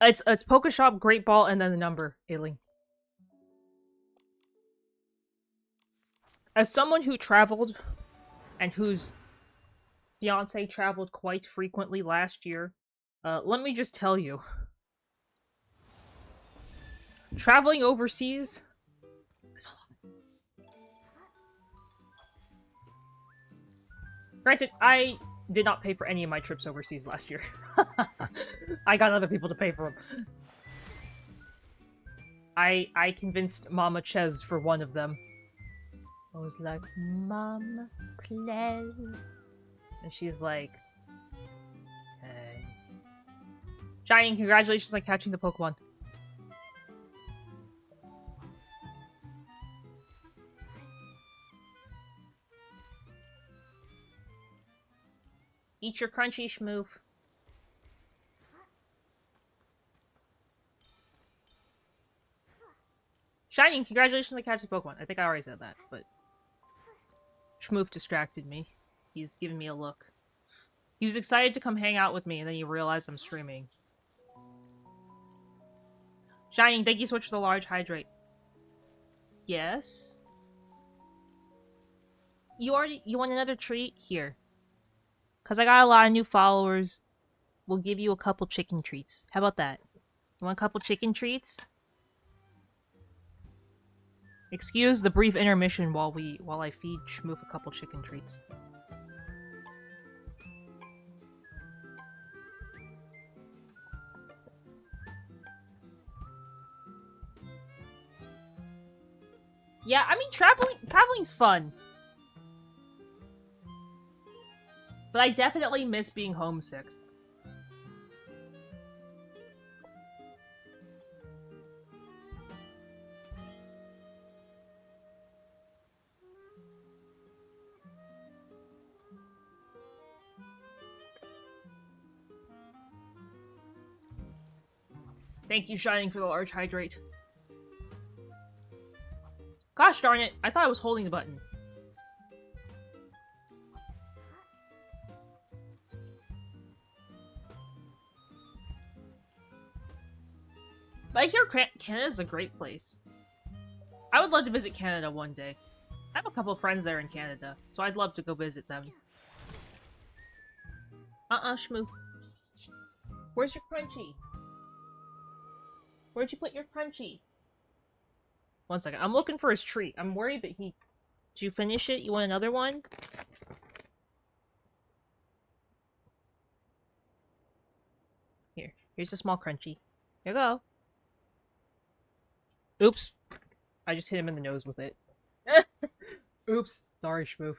It's Pokeshop, Great Ball, and then the number, Ailing. As someone who traveled, and whose fiance traveled quite frequently last year, let me just tell you. Traveling overseas is a lot. Granted, I did not pay for any of my trips overseas last year. I got other people to pay for them. I convinced Mama Ches for one of them. I was like, Mama, please. And she's like, hey. Shining, congratulations on catching the Pokemon. Eat your crunchy, Schmoof. Shining, congratulations on catching Pokemon. I think I already said that, but Schmoof distracted me. He's giving me a look. He was excited to come hang out with me, and then he realized I'm streaming. Shining, thank you so much for the large hydrate. Yes? You want another treat? Here. Because I got a lot of new followers. We'll give you a couple chicken treats. How about that? You want a couple chicken treats? Excuse the brief intermission while I feed Schmoof a couple chicken treats. Yeah, I mean traveling's fun. But I definitely miss being homesick. Thank you, Shining, for the large hydrate. Gosh darn it, I thought I was holding the button. But I hear Canada's a great place. I would love to visit Canada one day. I have a couple of friends there in Canada, so I'd love to go visit them. Shmoo. Where's your crunchy? Where'd you put your crunchy? One second, I'm looking for his treat. I'm worried that he... Did you finish it? You want another one? Here's a small crunchy. Here you go. Oops. I just hit him in the nose with it. Oops. Sorry, Schmoof.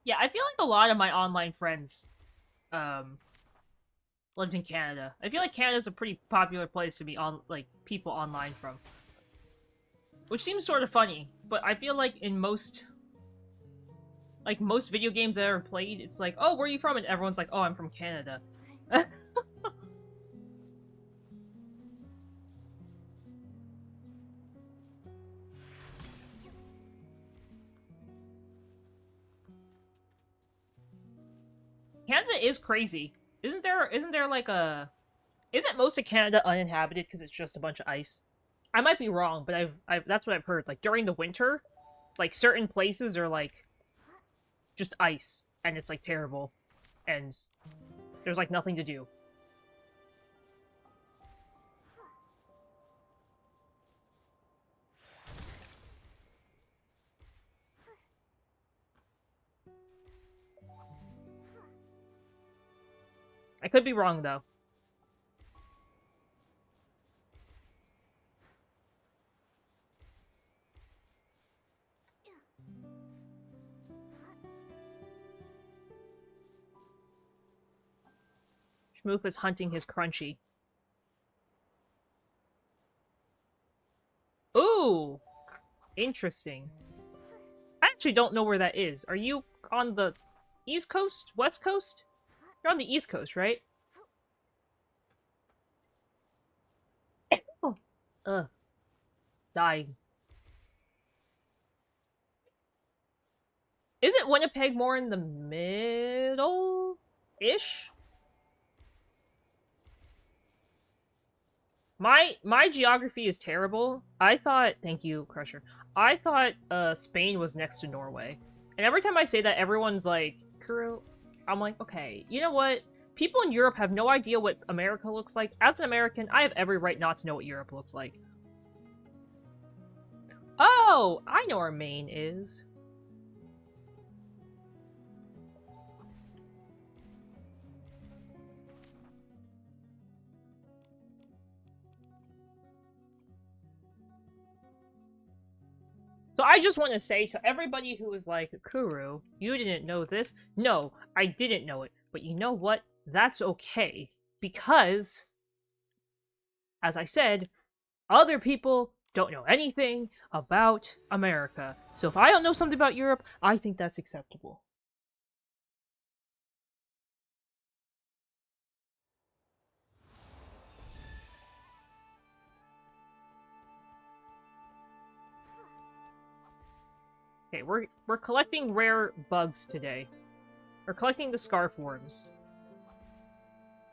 Yeah, I feel like a lot of my online friends, lived in Canada. I feel like Canada's a pretty popular place to be people online from. Which seems sort of funny, but I feel like in most video games that I've ever played, it's like, oh, where are you from? And everyone's like, oh, I'm from Canada. Canada is crazy. Isn't there like a... Isn't most of Canada uninhabited because it's just a bunch of ice? I might be wrong, but I've that's what I've heard. Like during the winter, like certain places are like just ice, and it's like terrible, and there's like nothing to do. I could be wrong though. Schmoop is hunting his crunchy. Ooh! Interesting. I actually don't know where that is. Are you on the East Coast? West Coast? You're on the East Coast, right? Oh. Ugh. Dying. Isn't Winnipeg more in the middle-ish? My geography is terrible. I thought, thank you, Crusher. I thought Spain was next to Norway. And every time I say that, everyone's like, Kuro. I'm like, okay, you know what? People in Europe have no idea what America looks like. As an American, I have every right not to know what Europe looks like. Oh, I know where Maine is. So I just want to say to everybody who was like, Kuro, you didn't know this. No, I didn't know it. But you know what? That's okay. Because, as I said, other people don't know anything about America. So if I don't know something about Europe, I think that's acceptable. Okay, we're collecting rare bugs today. We're collecting the scarf worms.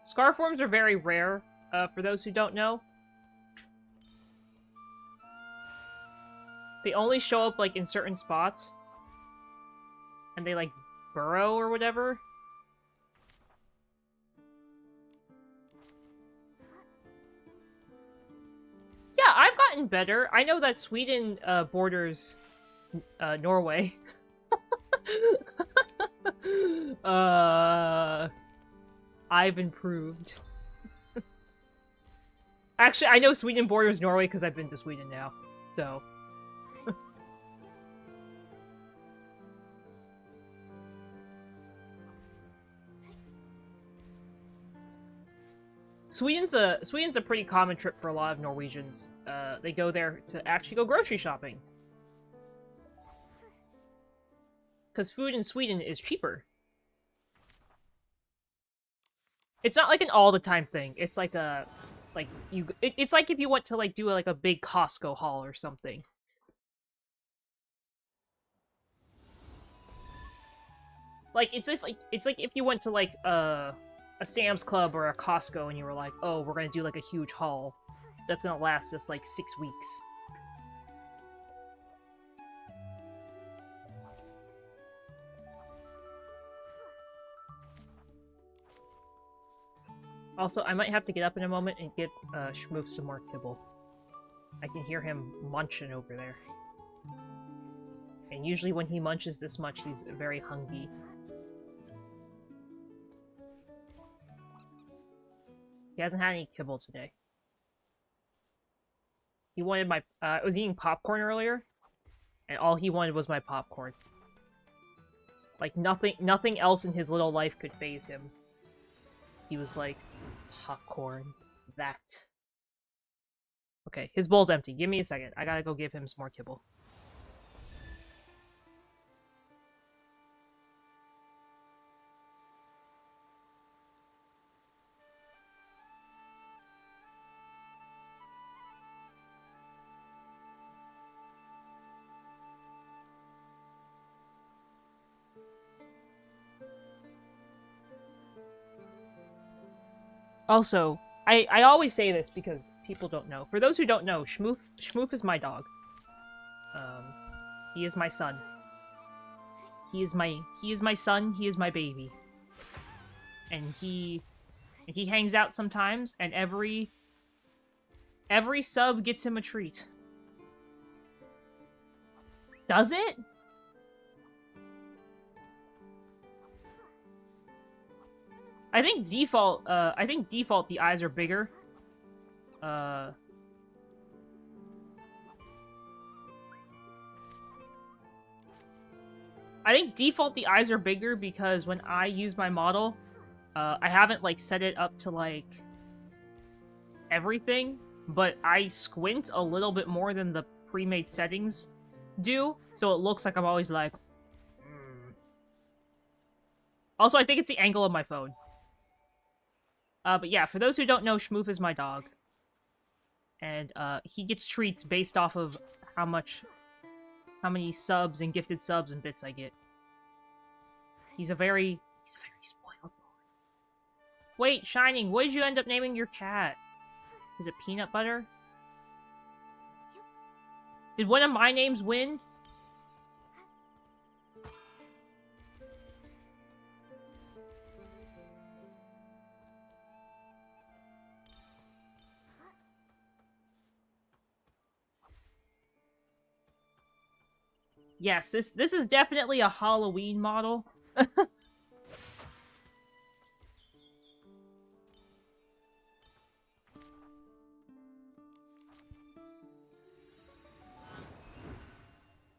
Scarf worms are very rare, for those who don't know. They only show up, like, in certain spots. And they, like, burrow or whatever. Yeah, I've gotten better. I know that Sweden, borders, Norway. I've improved. Actually, I know Sweden borders Norway because I've been to Sweden now, so... Sweden's a pretty common trip for a lot of Norwegians. They go there to actually go grocery shopping. Because food in Sweden is cheaper. It's not like an all-the-time thing. It's like a... Like, it's like if you went to, like, do, like, a big Costco haul or something. Like, it's like if you went to, like, a Sam's Club or a Costco and you were like, oh, we're gonna do, like, a huge haul. That's gonna last us, like, 6 weeks. Also, I might have to get up in a moment and get Schmoof some more kibble. I can hear him munching over there. And usually when he munches this much, he's very hungry. He hasn't had any kibble today. He wanted my... I was eating popcorn earlier, and all he wanted was my popcorn. Like, nothing else in his little life could faze him. He was like, popcorn, that. Okay, his bowl's empty. Give me a second. I gotta go give him some more kibble. Also, I always say this because people don't know. For those who don't know, Schmoof is my dog. He is my son. He is my son, he is my baby. And he hangs out sometimes, and every sub gets him a treat. Does it? I think default the eyes are bigger. I think default the eyes are bigger because when I use my model, I haven't, like, set it up to, like, everything, but I squint a little bit more than the pre-made settings do, so it looks like I'm always like... Also, I think it's the angle of my phone. But yeah, for those who don't know, Schmoof is my dog. And, he gets treats based off of how many subs and gifted subs and bits I get. He's a very spoiled boy. Wait, Shining, what did you end up naming your cat? Is it Peanut Butter? Did one of my names win? Yes, this is definitely a Halloween model. I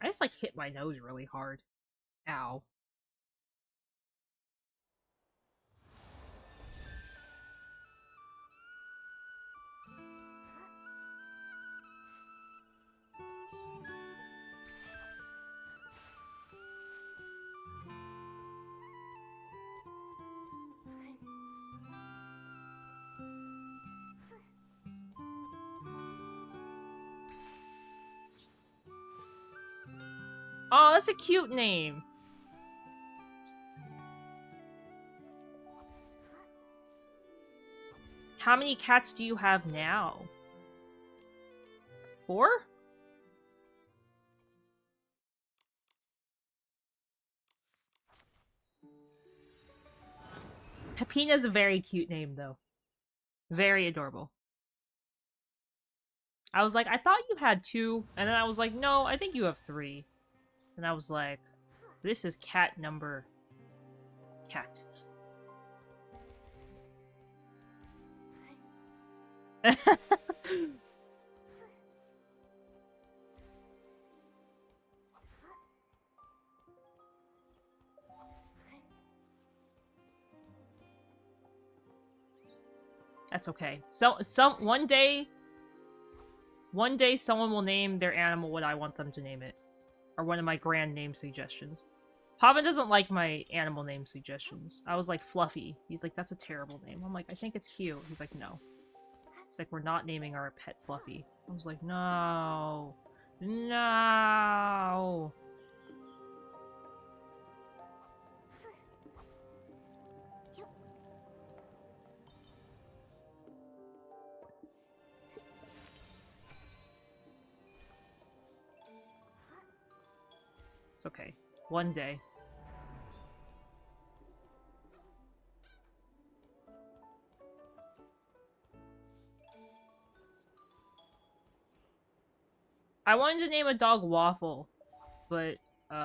just, like, hit my nose really hard. Ow. Oh, that's a cute name. How many cats do you have now? 4? Pepina's a very cute name, though. Very adorable. I was like, I thought you had 2, and then I was like, no, I think you have 3. And I was like, this is cat number... cat. That's okay. So, one day someone will name their animal what I want them to name it. Or one of my grand name suggestions. Pavan doesn't like my animal name suggestions. I was like, Fluffy. He's like, that's a terrible name. I'm like, I think it's cute. He's like, no. It's like, we're not naming our pet Fluffy. I was like, no. No. It's okay. One day. I wanted to name a dog Waffle, but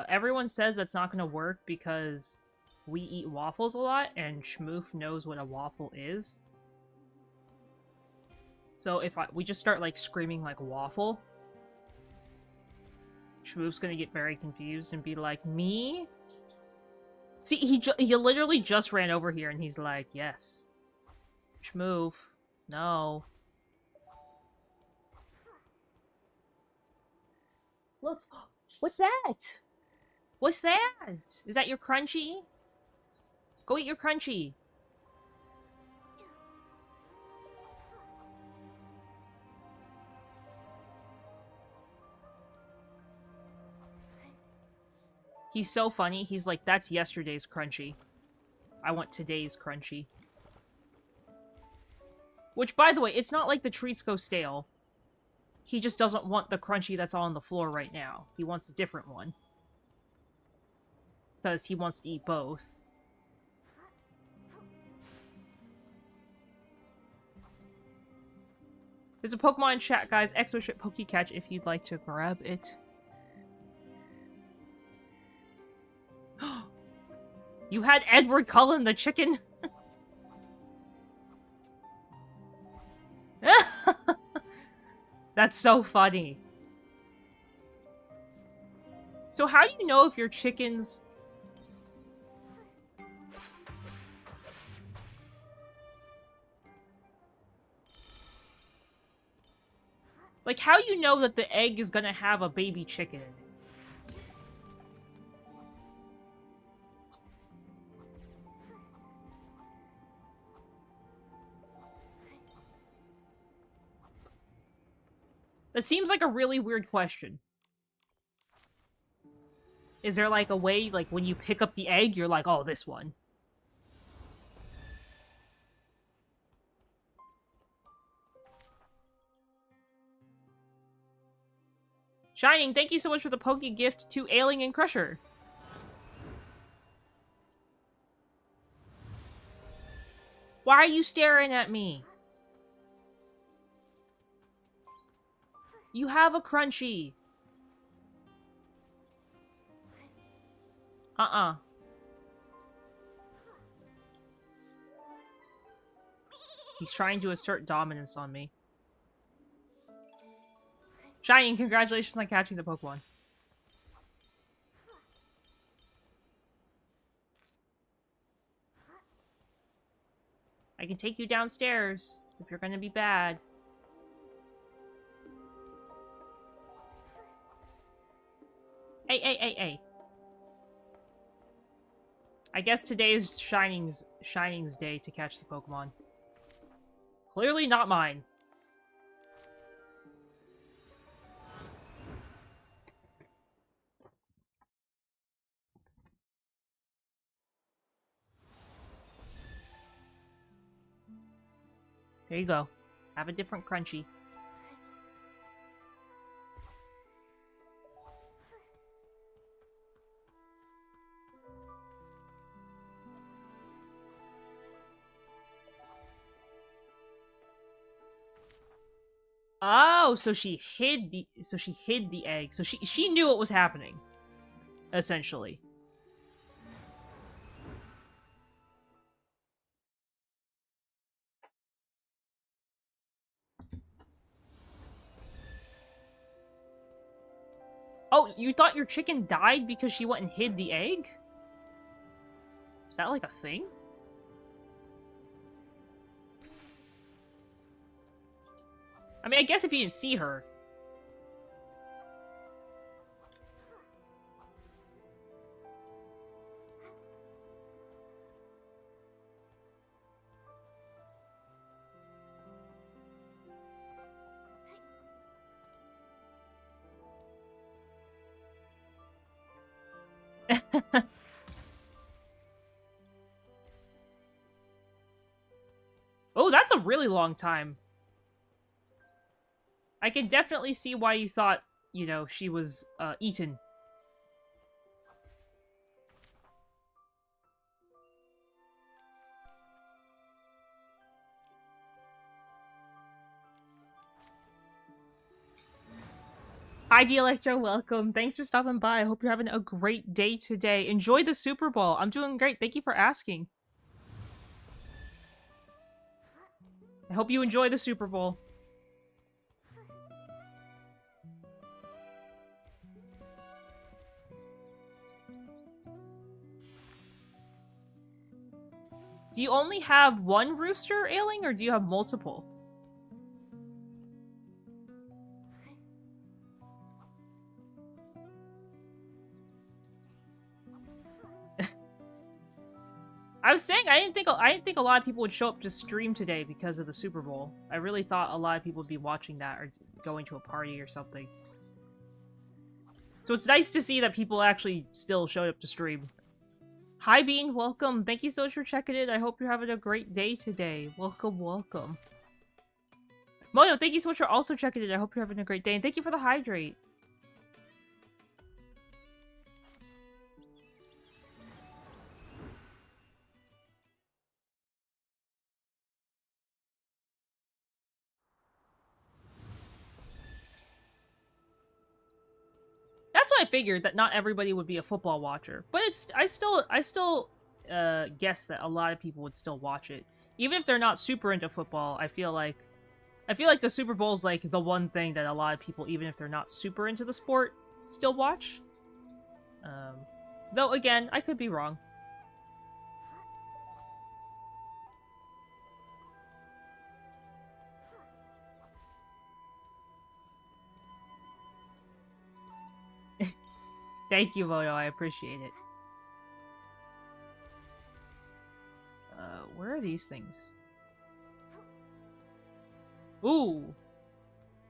everyone says that's not gonna work because we eat waffles a lot, and Schmoof knows what a waffle is. So if we just start, like, screaming, like, waffle, Schmoof's gonna get very confused and be like, me? See, he literally just ran over here and he's like, yes. Schmoof, no. Look, what's that? What's that? Is that your crunchy? Go eat your crunchy. He's so funny. He's like, that's yesterday's crunchy. I want today's crunchy. Which, by the way, it's not like the treats go stale. He just doesn't want the crunchy that's on the floor right now. He wants a different one. Because he wants to eat both. There's a Pokemon chat, guys. Exoship Pokecatch if you'd like to grab it. You had Edward Cullen the chicken? That's so funny. So how do you know if your chickens... Like, how do you know that the egg is gonna have a baby chicken in it? That seems like a really weird question. Is there, like, a way, like, when you pick up the egg, you're like, oh, this one. Shining, thank you so much for the Poke gift to Ailing and Crusher. Why are you staring at me? You have a Crunchy. He's trying to assert dominance on me. Shining, congratulations on catching the Pokemon. I can take you downstairs if you're gonna be bad. Hey. I guess today is Shining's day to catch the Pokemon. Clearly not mine. There you go. Have a different Crunchy. Oh, so she hid the egg. So she knew what was happening, essentially. Oh, you thought your chicken died because she went and hid the egg? Is that like a thing? I mean, I guess if you didn't see her. Oh, that's a really long time. I can definitely see why you thought, you know, she was, eaten. Hi, Electro, welcome. Thanks for stopping by. I hope you're having a great day today. Enjoy the Super Bowl. I'm doing great. Thank you for asking. I hope you enjoy the Super Bowl. Do you only have one rooster, Ailing, or do you have multiple? I was saying I didn't think a lot of people would show up to stream today because of the Super Bowl. I really thought a lot of people would be watching that or going to a party or something. So it's nice to see that people actually still showed up to stream. Hi Bean, welcome. Thank you so much for checking in. I hope you're having a great day today. Welcome. Mono, thank you so much for also checking in. I hope you're having a great day, and thank you for the hydrate. That's what I figured, that not everybody would be a football watcher. But I still guess that a lot of people would still watch it. Even if they're not super into football, I feel like the Super Bowl is like the one thing that a lot of people, even if they're not super into the sport, still watch. Though again, I could be wrong. Thank you, Mono. I appreciate it. Where are these things? Ooh.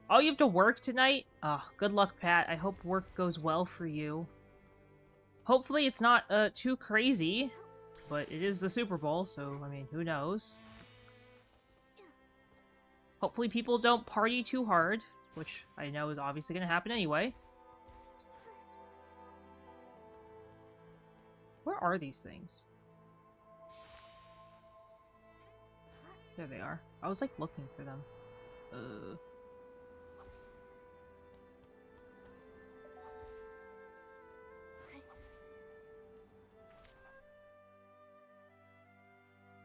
Oh, you have to work tonight? Oh, good luck, Pat. I hope work goes well for you. Hopefully it's not, too crazy. But it is the Super Bowl, so, I mean, who knows? Hopefully people don't party too hard, which I know is obviously gonna happen anyway. Where are these things? There they are. I was, like, looking for them.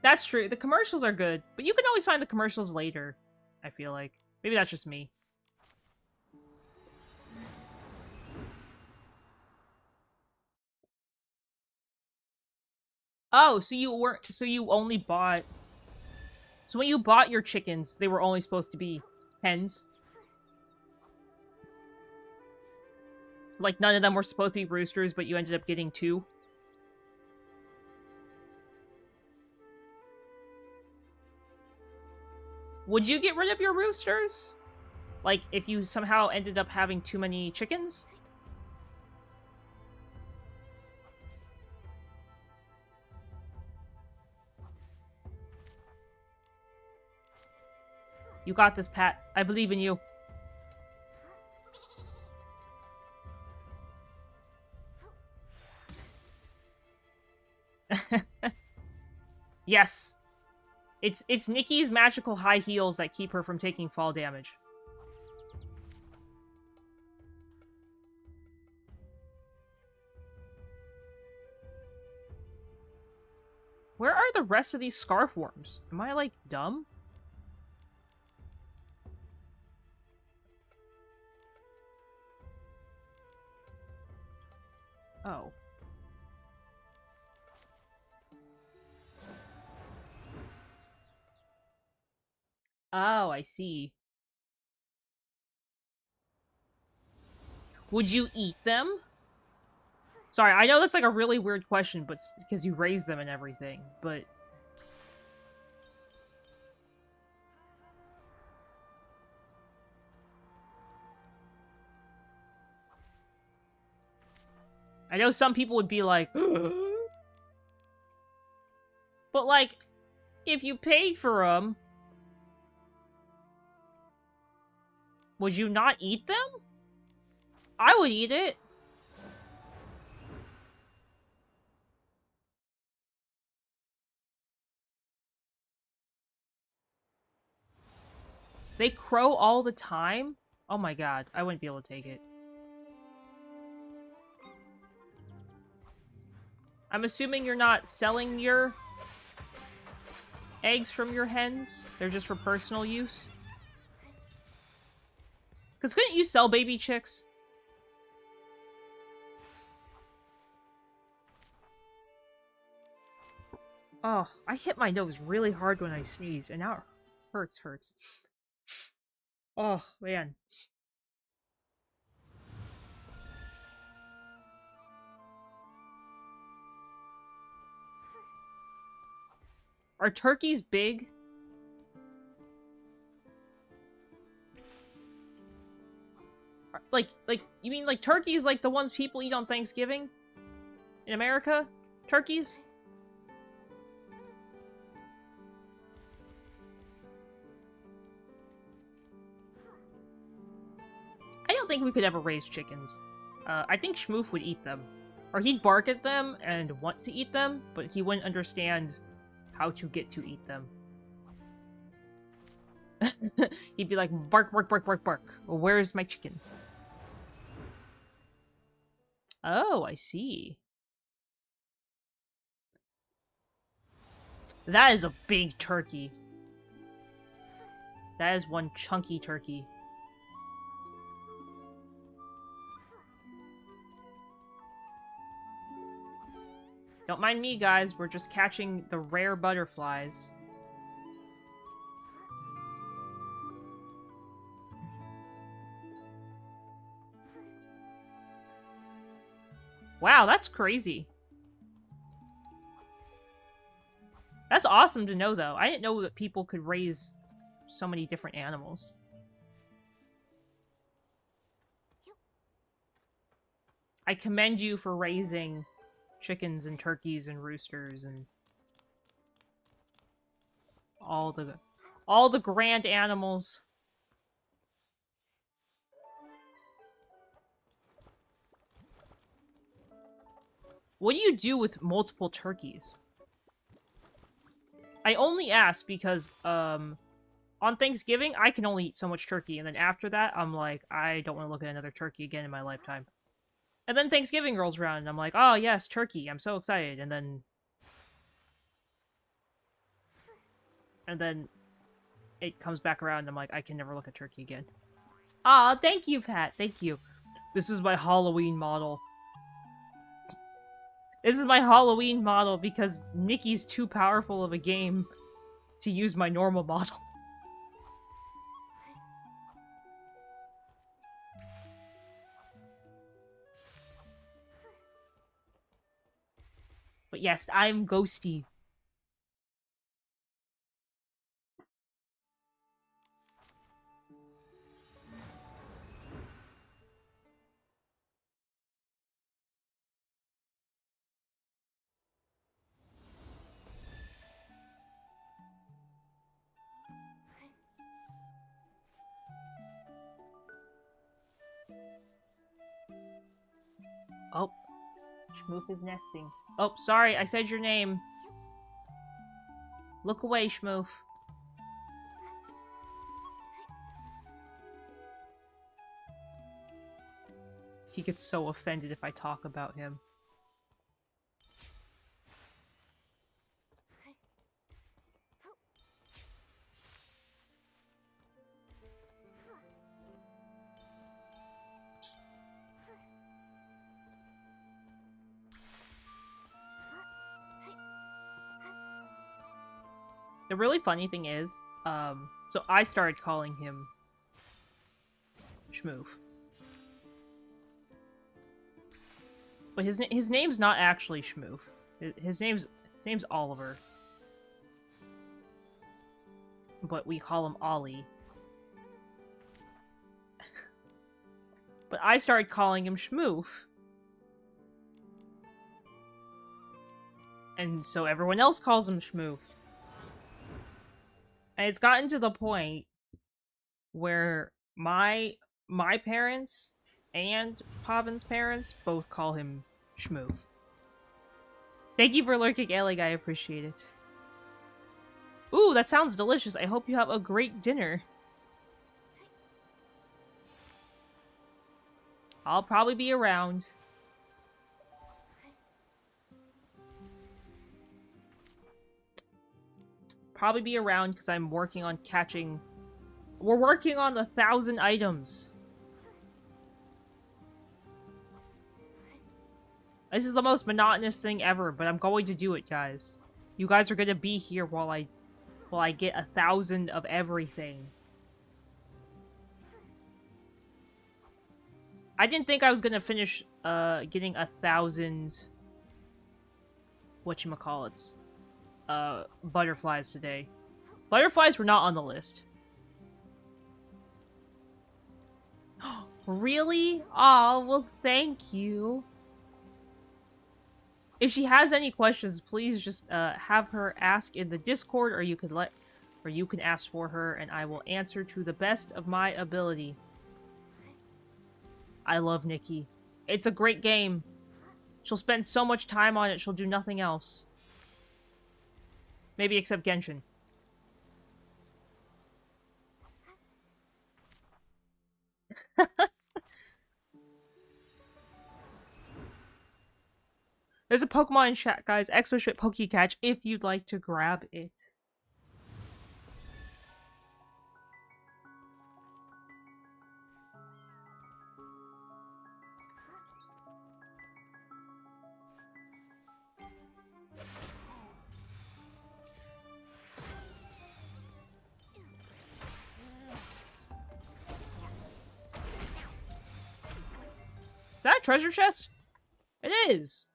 That's true. The commercials are good, but you can always find the commercials later, I feel like. Maybe that's just me. Oh, so you only bought... So when you bought your chickens, they were only supposed to be hens? Like, none of them were supposed to be roosters, but you ended up getting 2? Would you get rid of your roosters? Like, if you somehow ended up having too many chickens? You got this, Pat. I believe in you. Yes. It's Nikki's magical high heels that keep her from taking fall damage. Where are the rest of these scarf worms? Am I, like, dumb? Oh. Oh, I see. Would you eat them? Sorry, I know that's like a really weird question, but because you raise them and everything, but... I know some people would be like... But like, if you paid for them... Would you not eat them? I would eat it. They crow all the time? Oh my god, I wouldn't be able to take it. I'm assuming you're not selling your eggs from your hens? They're just for personal use? Because couldn't you sell baby chicks? Oh, I hit my nose really hard when I sneeze, and now it hurts. Oh, man. Are turkeys big? Like, you mean like turkeys like the ones people eat on Thanksgiving? In America? Turkeys? think we could ever raise chickens. I think Schmoof would eat them. Or he'd bark at them and want to eat them, but he wouldn't understand how to get to eat them. He'd be like, bark, bark, bark, bark, bark. Well, where's my chicken? Oh, I see. That is a big turkey. That is one chunky turkey. Don't mind me, guys. We're just catching the rare butterflies. Wow, that's crazy. That's awesome to know, though. I didn't know that people could raise so many different animals. I commend you for raising chickens and turkeys and roosters and all the grand animals. What do you do with multiple turkeys? I only ask because, on Thanksgiving, I can only eat so much turkey, and then after that, I'm like, I don't want to look at another turkey again in my lifetime. And then Thanksgiving rolls around, and I'm like, oh yes, turkey, I'm so excited, and then it comes back around, and I'm like, I can never look at turkey again. Aw, thank you, Pat, thank you. This is my Halloween model. This is my Halloween model because Nikki's too powerful of a game to use my normal model. But yes, I'm Ghosty. Oh, Schmoof is nesting. Oh, sorry, I said your name. Look away, Schmoof. He gets so offended if I talk about him. The really funny thing is, so I started calling him Schmoof. But his name's not actually Schmoof. His name's Oliver. But we call him Ollie. But I started calling him Schmoof. And so everyone else calls him Schmoof. And it's gotten to the point where my parents and Pavin's parents both call him Schmoof. Thank you for lurking, Ellie. I appreciate it. Ooh, that sounds delicious. I hope you have a great dinner. I'll probably be around. Probably be around because I'm working on catching... We're working on the 1,000 items. This is the most monotonous thing ever, but I'm going to do it, guys. You guys are gonna be here while I get 1,000 of everything. I didn't think I was gonna finish getting 1,000 whatchamacallits butterflies today. Butterflies were not on the list. Really? Aw, well thank you. If she has any questions, please just have her ask in the Discord, or you can ask for her, and I will answer to the best of my ability. I love Nikki. It's a great game. She'll spend so much time on it, she'll do nothing else. Maybe except Genshin. There's a Pokemon in chat, guys. Exoship Pokecatch if you'd like to grab it. Is that a treasure chest? It is!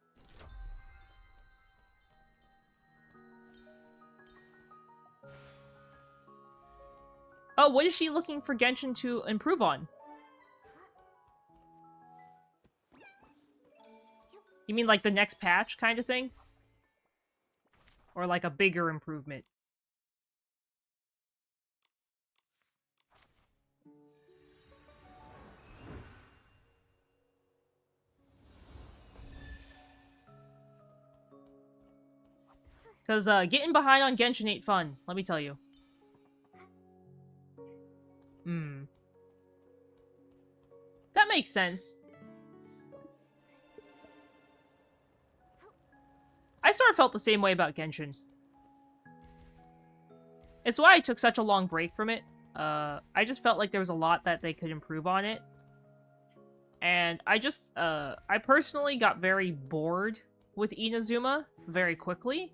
Oh, what is she looking for Genshin to improve on? You mean like the next patch kind of thing? Or like a bigger improvement? Because getting behind on Genshin ain't fun, let me tell you. That makes sense. I sort of felt the same way about Genshin. It's why I took such a long break from it. I just felt like there was a lot that they could improve on it. And I personally got very bored with Inazuma very quickly.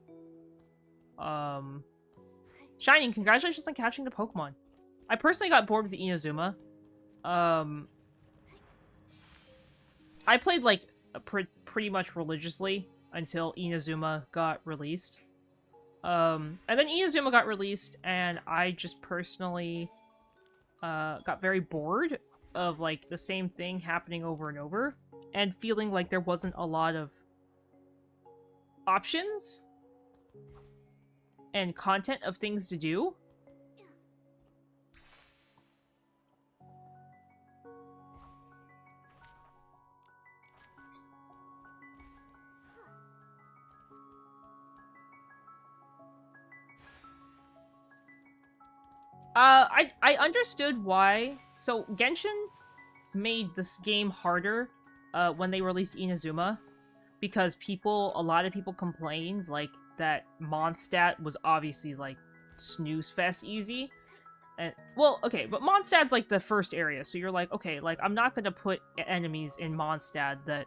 Shining, congratulations on catching the Pokemon. I personally got bored with Inazuma. I played, like, pretty much religiously until Inazuma got released. And then Inazuma got released, and I just personally got very bored of, like, the same thing happening over and over, and feeling like there wasn't a lot of options and content of things to do. I understood why. So, Genshin made this game harder when they released Inazuma, because a lot of people complained, like, that Mondstadt was obviously, like, snooze fest easy. And, well, okay, but Mondstadt's, like, the first area, so you're like, okay, like, I'm not gonna put enemies in Mondstadt that,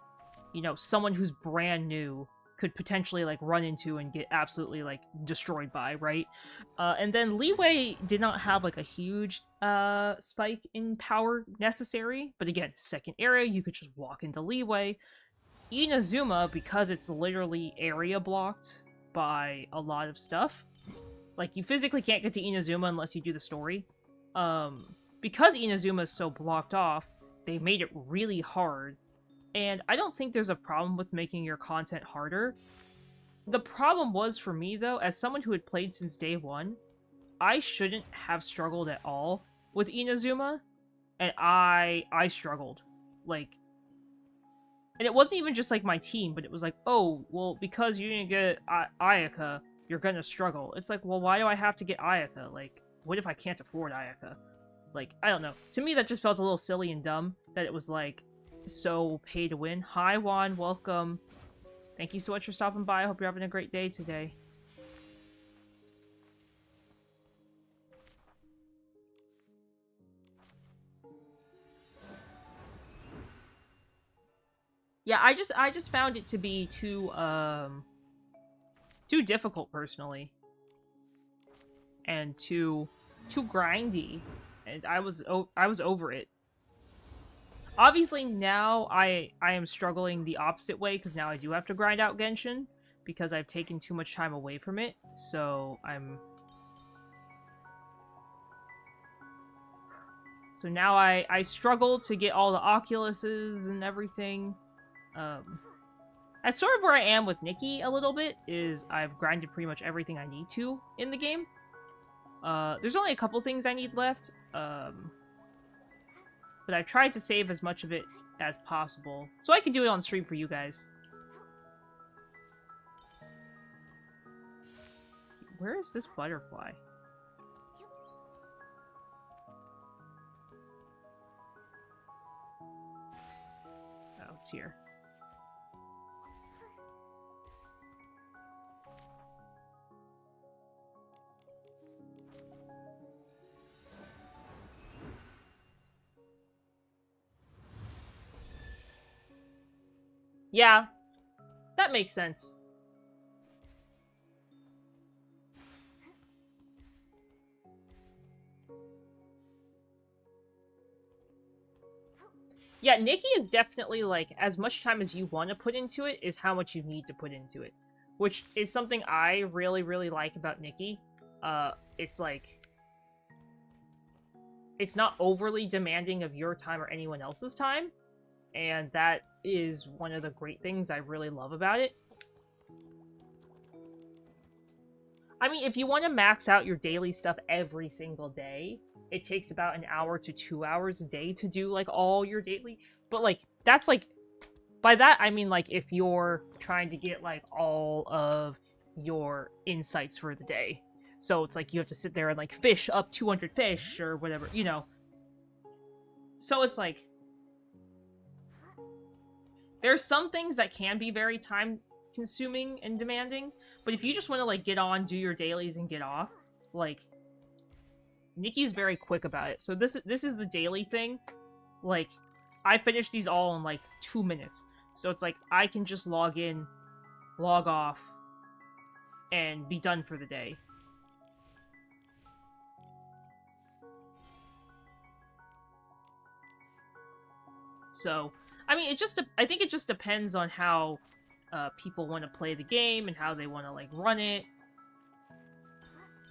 you know, someone who's brand new could potentially, like, run into and get absolutely, like, destroyed by, right? And then Leeway did not have, like, a huge spike in power necessary, but again, second area, you could just walk into Leeway. Inazuma, because it's literally area blocked by a lot of stuff, like, you physically can't get to Inazuma unless you do the story. Because Inazuma is so blocked off, they made it really hard. And I don't think there's a problem with making your content harder. The problem was for me, though, as someone who had played since day one, I shouldn't have struggled at all with Inazuma, and I struggled. Like, and it wasn't even just, like, my team, but it was like, oh, well, because you didn't get Ayaka, you're gonna struggle. It's like, well, why do I have to get Ayaka? Like, what if I can't afford Ayaka? Like, I don't know. To me, that just felt a little silly and dumb, that it was, like, so pay to win. Hi, Juan. Welcome. Thank you so much for stopping by. I hope you're having a great day today. Yeah, I just found it to be too difficult personally. And too grindy. And I was over it. Obviously, now I am struggling the opposite way, because now I do have to grind out Genshin, because I've taken too much time away from it, so So now I struggle to get all the Oculuses and everything. That's sort of where I am with Nikki a little bit, is I've grinded pretty much everything I need to in the game. There's only a couple things I need left, but I've tried to save as much of it as possible, so I can do it on stream for you guys. Where is this butterfly? Oh, it's here. Yeah, that makes sense. Yeah, Nikki is definitely, like, as much time as you want to put into it is how much you need to put into it. Which is something I really, really like about Nikki. It's like... It's not overly demanding of your time or anyone else's time. And that is one of the great things I really love about it. I mean, if you want to max out your daily stuff every single day, it takes about an hour to 2 hours a day to do, like, all your daily... But, like, that's, like... By that, I mean, like, if you're trying to get, like, all of your insights for the day. So it's like you have to sit there and, like, fish up 200 fish or whatever, you know. So it's like... There's some things that can be very time-consuming and demanding, but if you just want to, like, get on, do your dailies, and get off, like... Nikki's very quick about it. So this is the daily thing. Like, I finished these all in, like, 2 minutes. So it's like, I can just log in, log off, and be done for the day. So, I mean, I think it just depends on how people want to play the game and how they want to, like, run it.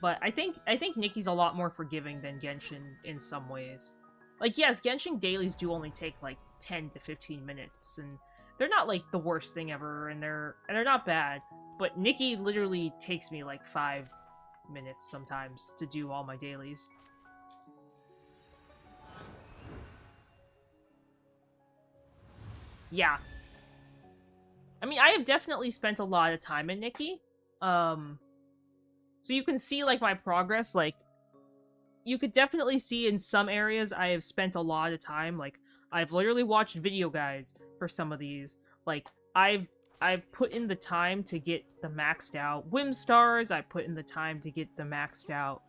But I think Nikki's a lot more forgiving than Genshin in some ways. Like, yes, Genshin dailies do only take, like, 10 to 15 minutes, and they're not, like, the worst thing ever, and they're not bad. But Nikki literally takes me, like, 5 minutes sometimes to do all my dailies. Yeah. I mean, I have definitely spent a lot of time in Nikki. So you can see, like, my progress, like, you could definitely see in some areas I have spent a lot of time. Like, I've literally watched video guides for some of these. Like, I've put in the time to get the maxed out Whim Stars. I put in the time to get the maxed out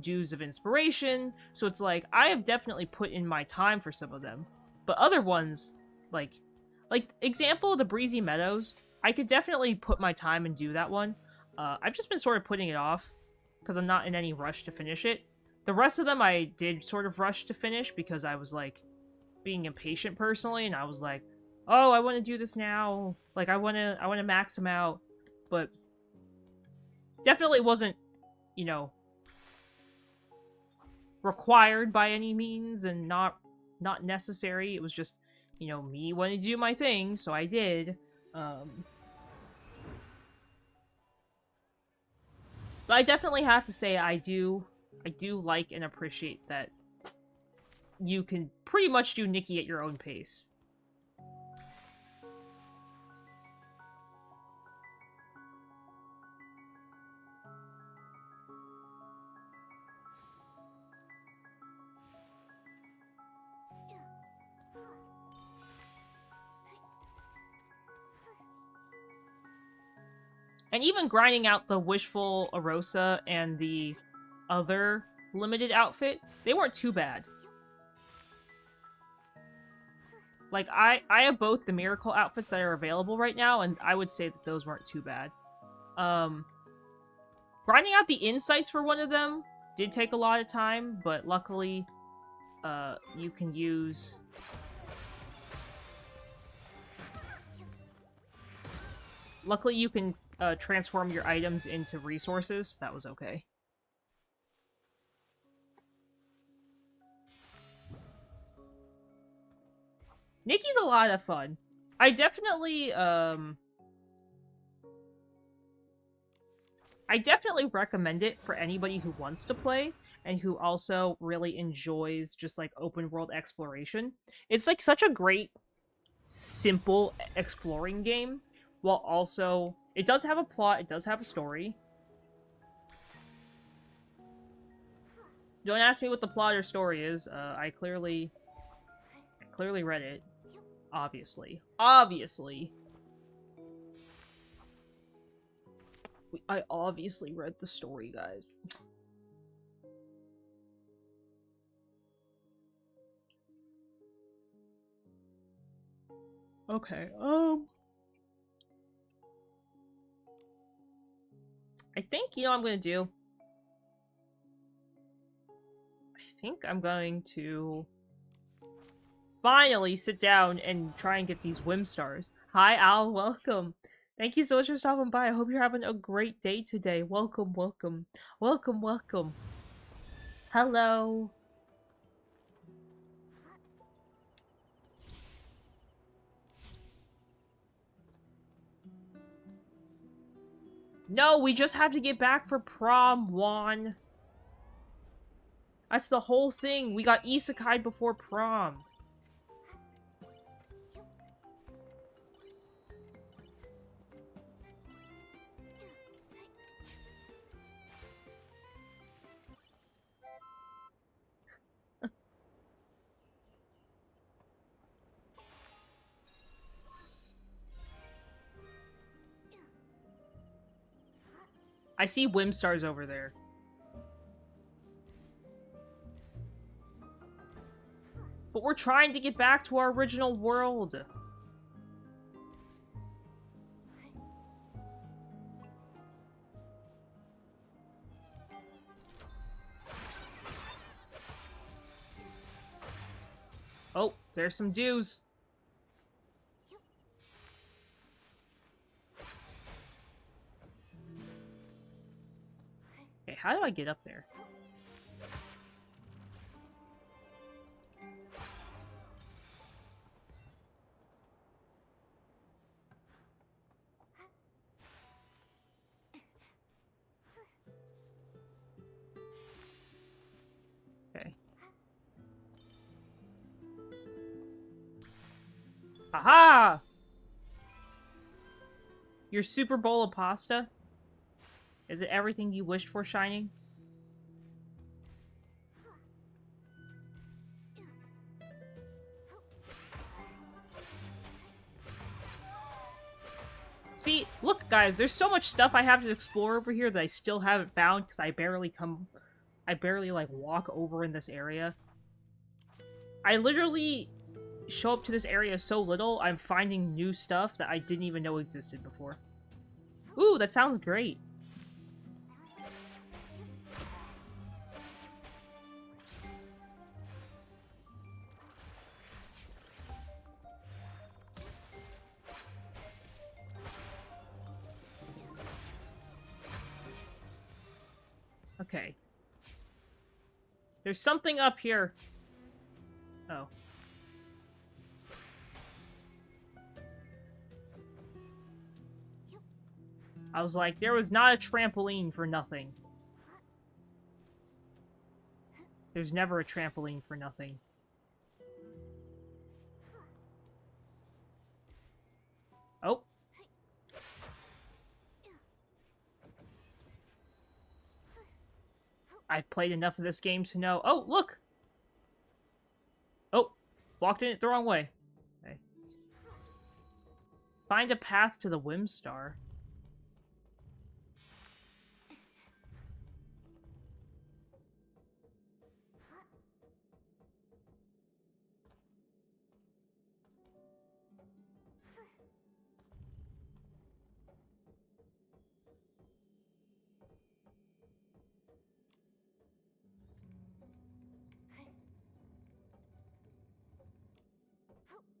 Dews of Inspiration. So it's like, I have definitely put in my time for some of them. But other ones, like example, the Breezy Meadows, I could definitely put my time and do that one. I've just been sort of putting it off because I'm not in any rush to finish it. The rest of them I did sort of rush to finish because I was, like, being impatient personally, and I was like, oh, I want to do this now. Like, I want to max them out. But definitely wasn't, you know, required by any means, and not necessary. It was just, you know, me wanting to do my thing, so I did. But I definitely have to say I do like and appreciate that you can pretty much do Nikki at your own pace. And even grinding out the Wishful Arosa and the other limited outfit, they weren't too bad. Like, I have both the Miracle outfits that are available right now, and I would say that those weren't too bad. Grinding out the insights for one of them did take a lot of time, but luckily, you can use... Luckily, you can transform your items into resources. That was okay. Nikki's a lot of fun. I definitely recommend it for anybody who wants to play. and who also really enjoys just like open world exploration. It's like such a great, simple exploring game, while also it does have a plot, it does have a story. Don't ask me what the plot or story is. I clearly read it. Obviously. Obviously. I obviously read the story, guys. Okay, I think, you know what I'm gonna do? I think I'm going to finally sit down and try and get these Whim Stars. Hi, Al, welcome. Thank you so much for stopping by. I hope you're having a great day today. Welcome, welcome. Welcome, welcome. Hello. No, we just have to get back for prom, Juan. That's the whole thing. We got isekai before prom. I see Whim Stars over there. But we're trying to get back to our original world. Oh, there's some dues. Okay, how do I get up there? Okay. Aha! Your Super Bowl of pasta? Is it everything you wished for, Shining? See, look, guys, there's so much stuff I have to explore over here that I still haven't found because I barely, like, walk over in this area. I literally show up to this area so little, I'm finding new stuff that I didn't even know existed before. Ooh, that sounds great. Okay. There's something up here. Oh. I was like, there was not a trampoline for nothing. There's never a trampoline for nothing. Oh. I've played enough of this game to know. Oh, look! Oh, walked in it the wrong way. Okay. Find a path to the Whim Star.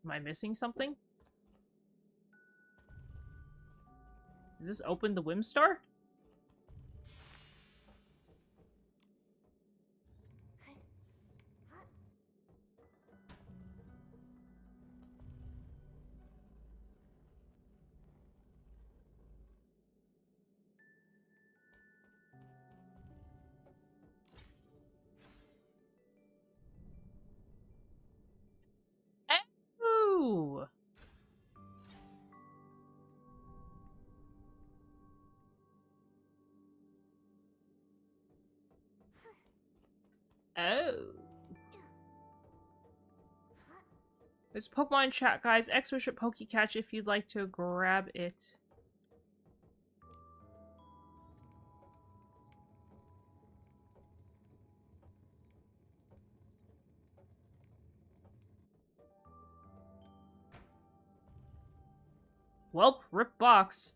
Am I missing something? Does this open the Whim Star? Oh. There's Pokemon chat, guys. X-Bishop Pokecatch if you'd like to grab it. Welp, rip box.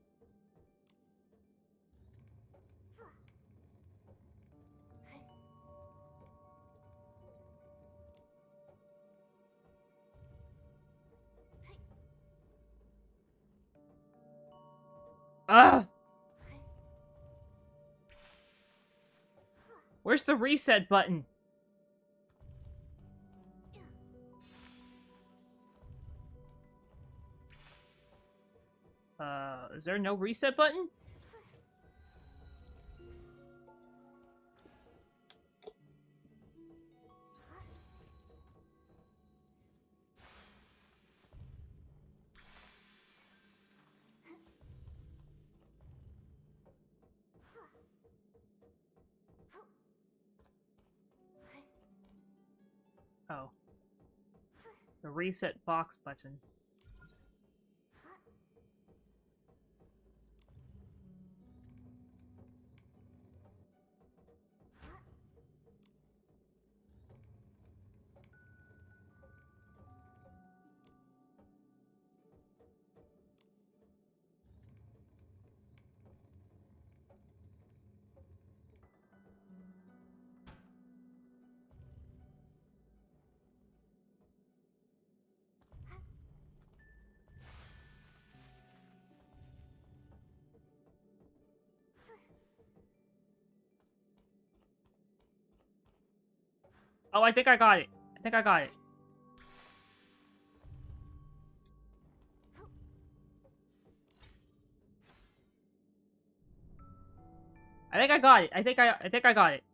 Ugh! Where's the reset button? Is there no reset button? Oh. The reset box button. Oh, I think I got it. I think I got it. I think I got it. I think I got it.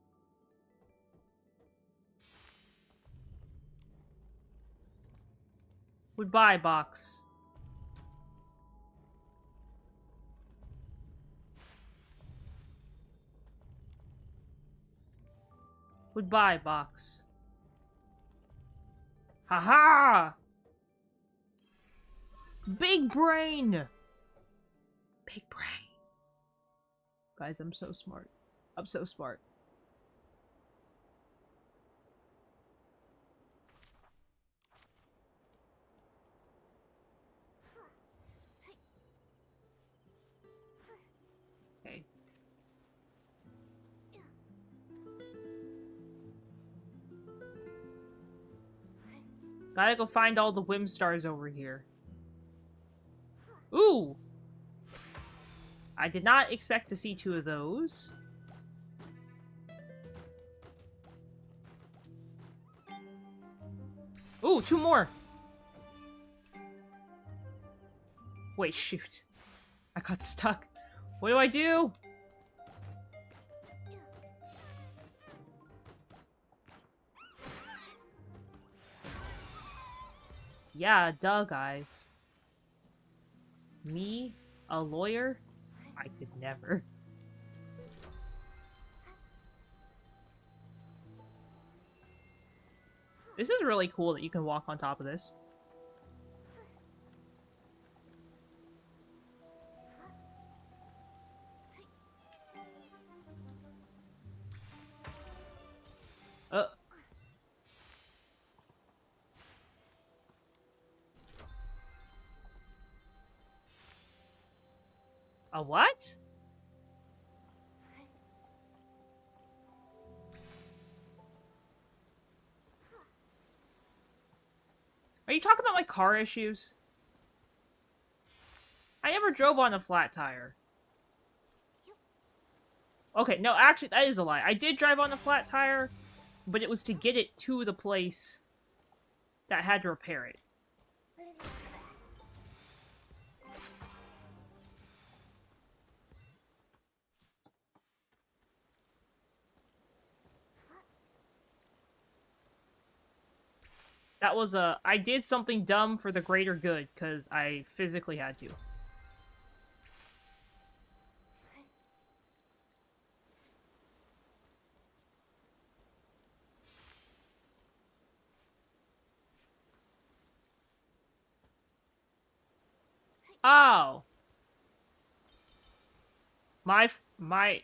Goodbye, box. Goodbye, box. Haha! Big brain! Big brain. Guys, I'm so smart. I'm so smart. Okay. Gotta go find all the Whim Stars over here. Ooh! I did not expect to see 2 of those. Ooh, 2 more! Wait, shoot. I got stuck. What do I do? Yeah, duh, guys. Me? A lawyer? I could never. This is really cool that you can walk on top of this. A what? Are you talking about my car issues? I never drove on a flat tire. Okay, no, actually, that is a lie. I did drive on a flat tire, but it was to get it to the place that had to repair it. That was I did something dumb for the greater good, because I physically had to. Oh. My... I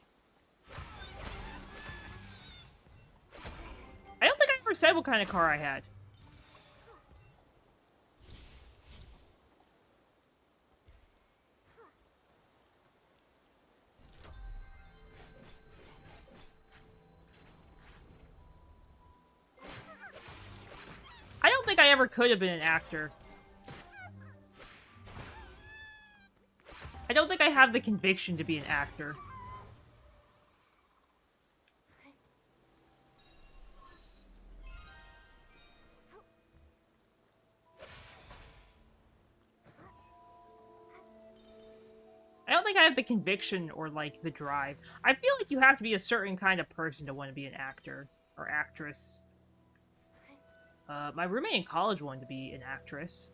don't think I ever said what kind of car I had. I don't think I ever could have been an actor. I don't think I have the conviction to be an actor. I don't think I have the conviction or, like, the drive. I feel like you have to be a certain kind of person to want to be an actor or actress. My roommate in college wanted to be an actress.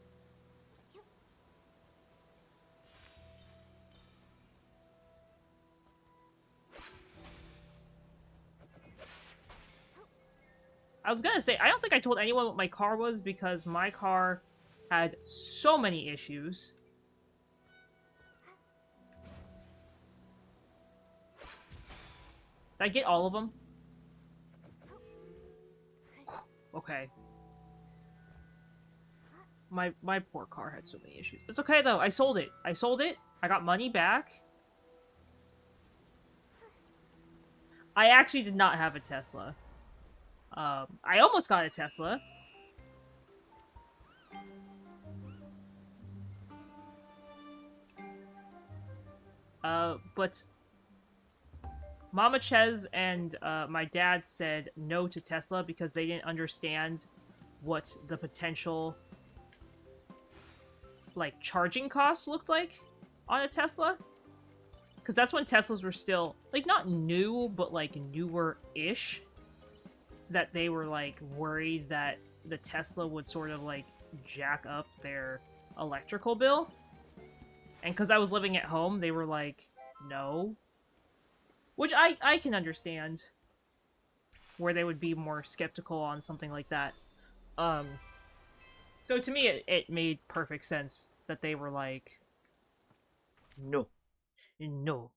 I was gonna say, I don't think I told anyone what my car was because my car had so many issues. Did I get all of them? Okay. My poor car had so many issues. It's okay though. I sold it. I sold it. I got money back. I actually did not have a Tesla. I almost got a Tesla. But Mama Ches and my dad said no to Tesla because they didn't understand what the potential, like, charging cost looked like on a Tesla. Because that's when Teslas were still, like, not new, but, like, newer-ish. That they were, like, worried that the Tesla would sort of, like, jack up their electrical bill. And because I was living at home, they were like, no. Which I can understand. Where they would be more skeptical on something like that. So to me, it made perfect sense that they were like, no. No.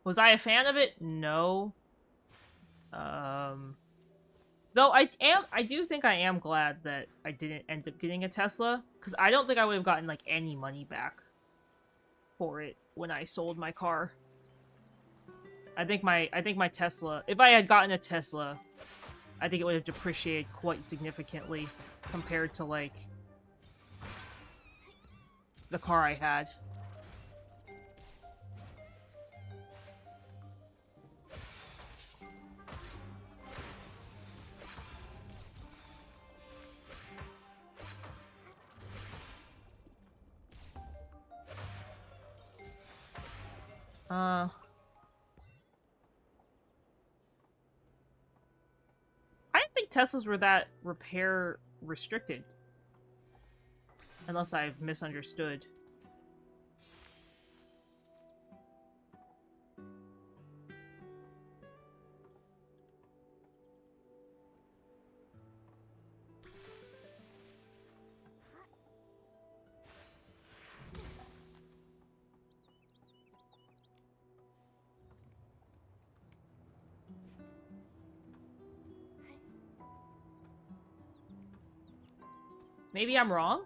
Was I a fan of it? No. Though I do think I am glad that I didn't end up getting a Tesla, because I don't think I would have gotten, like, any money back for it when I sold my car. I think my Tesla, if I had gotten a Tesla, I think it would have depreciated quite significantly compared to, like, the car I had. I didn't think Teslas were that repair restricted. Unless I've misunderstood. Maybe I'm wrong?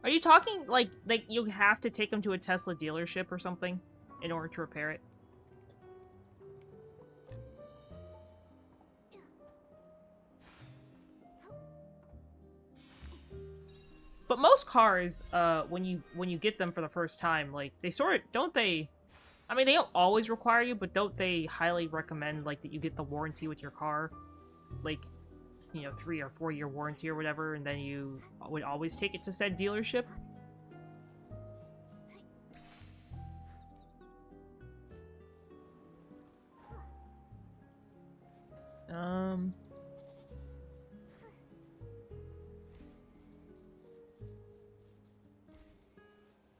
Are you talking, like you have to take them to a Tesla dealership or something in order to repair it? But most cars, when you get them for the first time, like, they sort of, don't they... I mean, they don't always require you, but don't they highly recommend, like, that you get the warranty with your car? Like, you know, 3 or 4 year warranty or whatever, and then you would always take it to said dealership?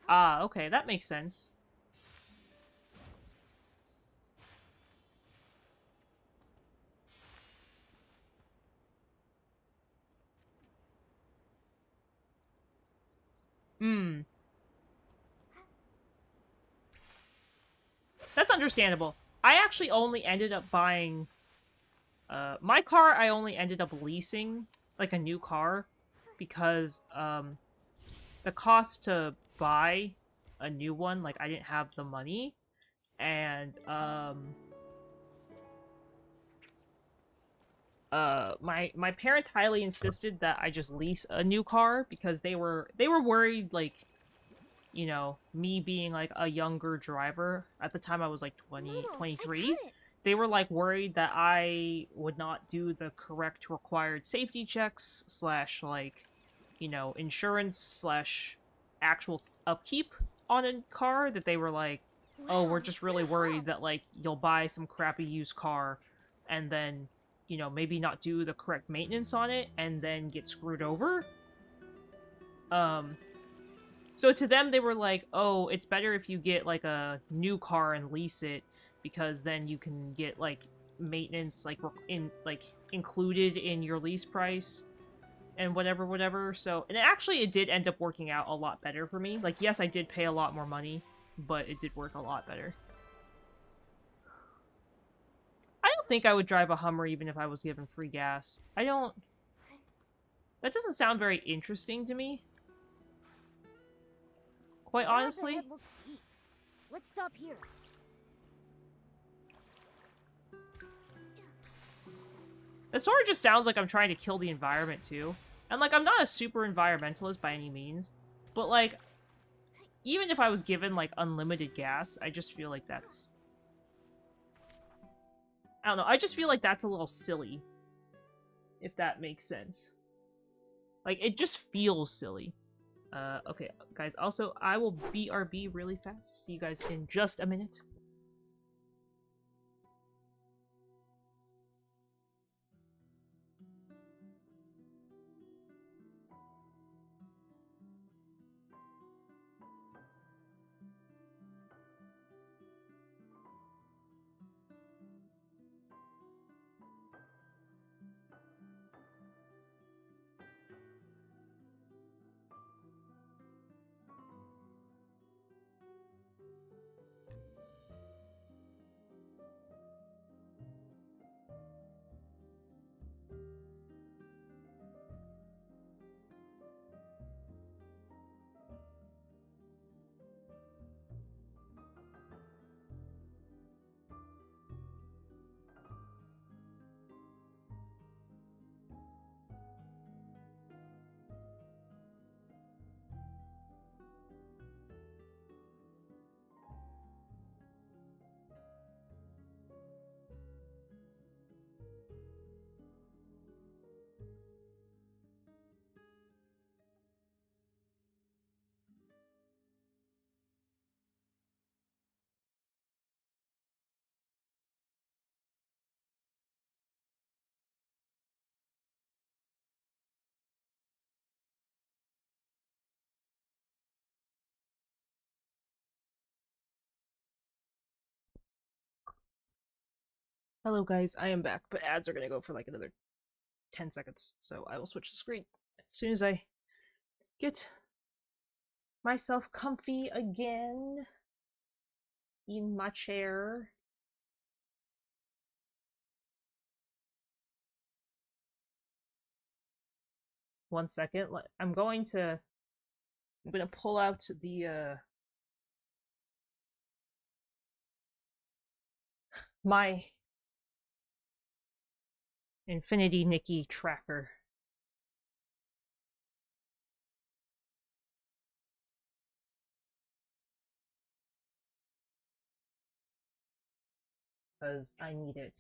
Ah, okay, that makes sense. Hmm. That's understandable. I actually only ended up buying... my car, I only ended up leasing, like, a new car, because, the cost to buy a new one, like, I didn't have the money, and, my parents highly insisted that I just lease a new car, because they were worried, like, you know, me being like a younger driver. At the time I was like 20, Momo, I 23. got it. They were like worried that I would not do the correct required safety checks slash like, you know, insurance slash actual upkeep on a car, that they were like, oh, we're Wow, just what really a worried haul. that like you'll buy some crappy used car and then, you know, maybe not do the correct maintenance on it and then get screwed over. Um so to them, they were like, "Oh, it's better if you get like a new car and lease it, because then you can get like maintenance included in your lease price and whatever, whatever." So, and actually, it did end up working out a lot better for me. Like, yes, I did pay a lot more money, but it did work a lot better. I don't think I would drive a Hummer even if I was given free gas. I don't. That doesn't sound very interesting to me, The quite road up ahead honestly. looks steep. Let's stop here. It sort of just sounds like I'm trying to kill the environment too. And like, I'm not a super environmentalist by any means, but like, even if I was given like unlimited gas, I just feel like that's... I don't know, I just feel like that's a little silly, if that makes sense. Like, it just feels silly. Okay, guys, also, I will BRB really fast. See you guys in just a minute. Hello, guys, I am back, but ads are gonna go for like another 10 seconds, so I will switch the screen as soon as I get myself comfy again in my chair. One second. I'm gonna pull out the my Infinity Nikki tracker. Because I need it.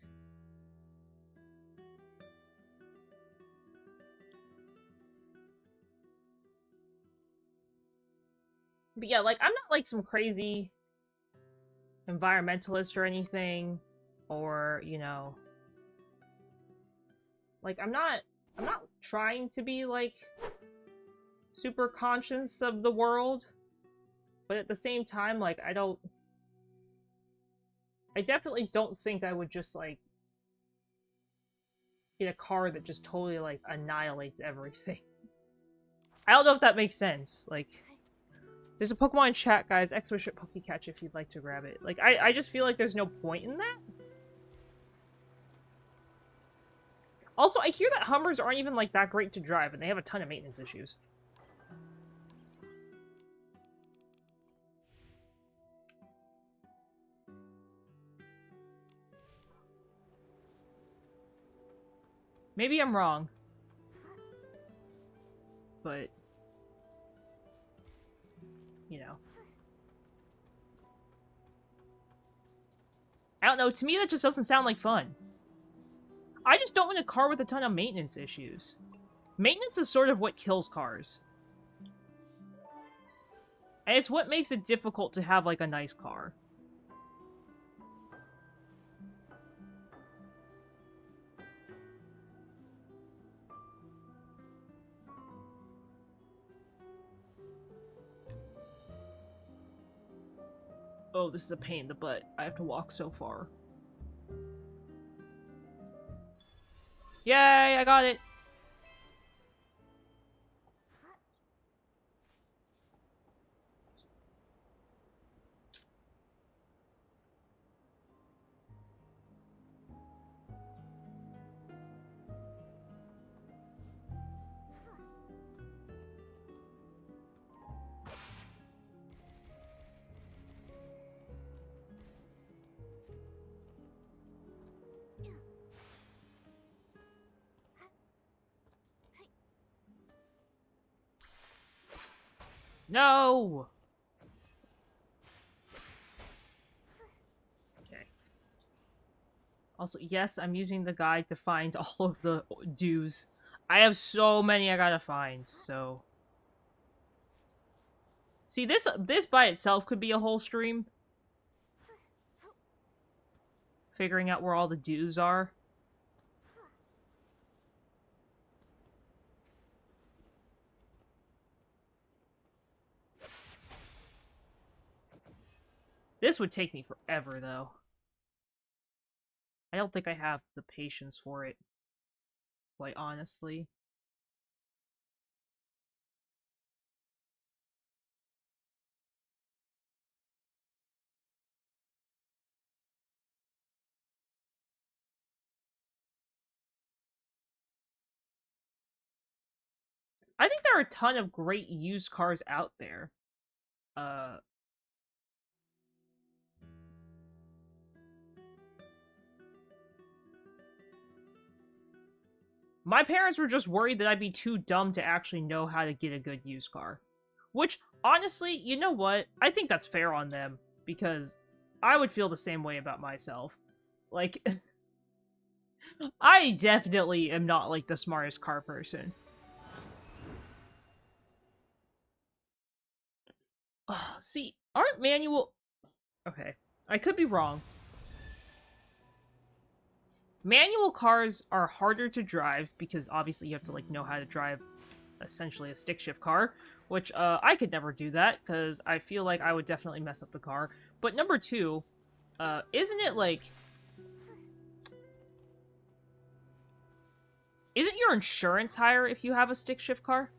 But yeah, like, I'm not like some crazy environmentalist or anything, or, you know, like, I'm not trying to be like super conscious of the world, but at the same time, like, I definitely don't think I would just like get a car that just totally like annihilates everything. I don't know if that makes sense. Like, There's a Pokemon chat, guys. X-Bishop Pokecatch if you'd like to grab it. Like, I just feel like there's no point in that. Also, I hear that Hummers aren't even, like, that great to drive, and they have a ton of maintenance issues. Maybe I'm wrong. But, you know. I don't know, to me that just doesn't sound like fun. I just don't want a car with a ton of maintenance issues. Maintenance is sort of what kills cars. And it's what makes it difficult to have, like, a nice car. Oh, this is a pain in the butt. I have to walk so far. Yay, I got it! No! Okay. Also, yes, I'm using the guide to find all of the dues. I have so many I gotta find, so... See, this by itself could be a whole stream. Figuring out where all the dues are. This would take me forever, though. I don't think I have the patience for it. Quite honestly. I think there are a ton of great used cars out there. My parents were just worried that I'd be too dumb to actually know how to get a good used car. Which, honestly, you know what? I think that's fair on them, because I would feel the same way about myself. Like, I definitely am not, like, the smartest car person. See, aren't manual... Okay, I could be wrong. Manual cars are harder to drive because obviously you have to like know how to drive essentially a stick shift car, which I could never do that because I feel like I would definitely mess up the car. But number two, isn't it like... Isn't your insurance higher if you have a stick shift car?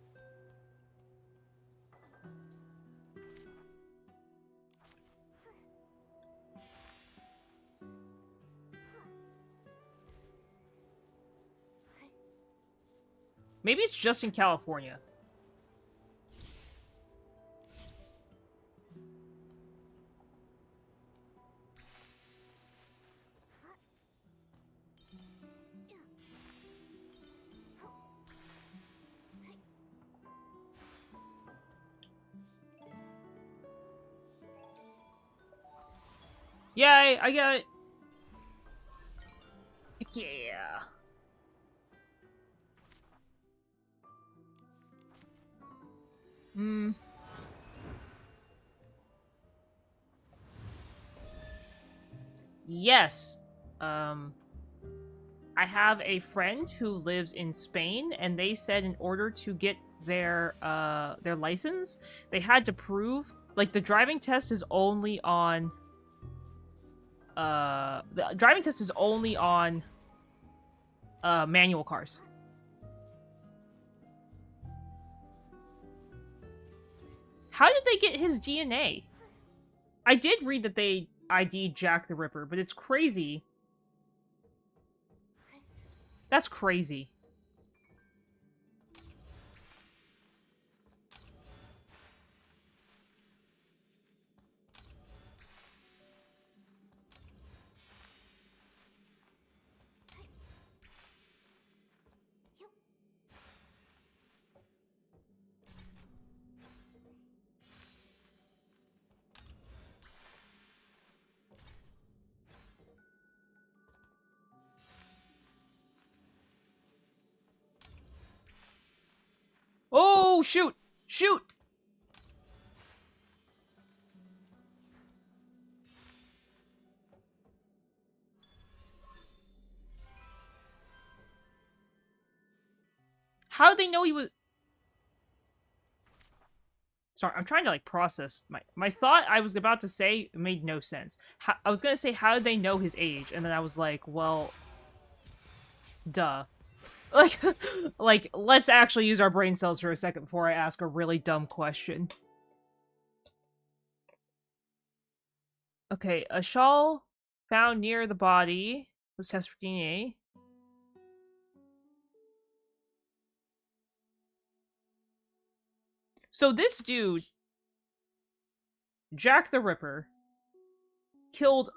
Maybe it's just in California. Yay, I got it. Yeah. Hmm. Yes. I have a friend who lives in Spain, and they said in order to get their license, they had to prove like the driving test is only on manual cars. How did they get his DNA? I did read that they ID'd Jack the Ripper, but it's crazy. That's crazy. Oh, shoot! Shoot! How did they know he was... Sorry, I'm trying to, like, process. My thought I was about to say made no sense. I was gonna say, how did they know his age? And then I was like, well... Duh. Like, like, let's actually use our brain cells for a second before I ask a really dumb question. Okay, a shawl found near the body was tested for DNA. So this dude, Jack the Ripper, killed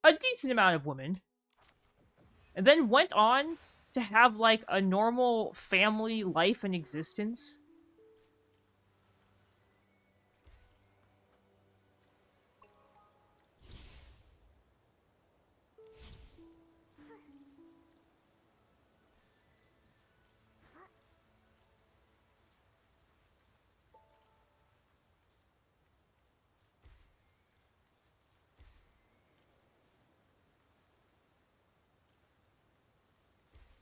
a decent amount of women, and then went on to have, like, a normal family life and existence.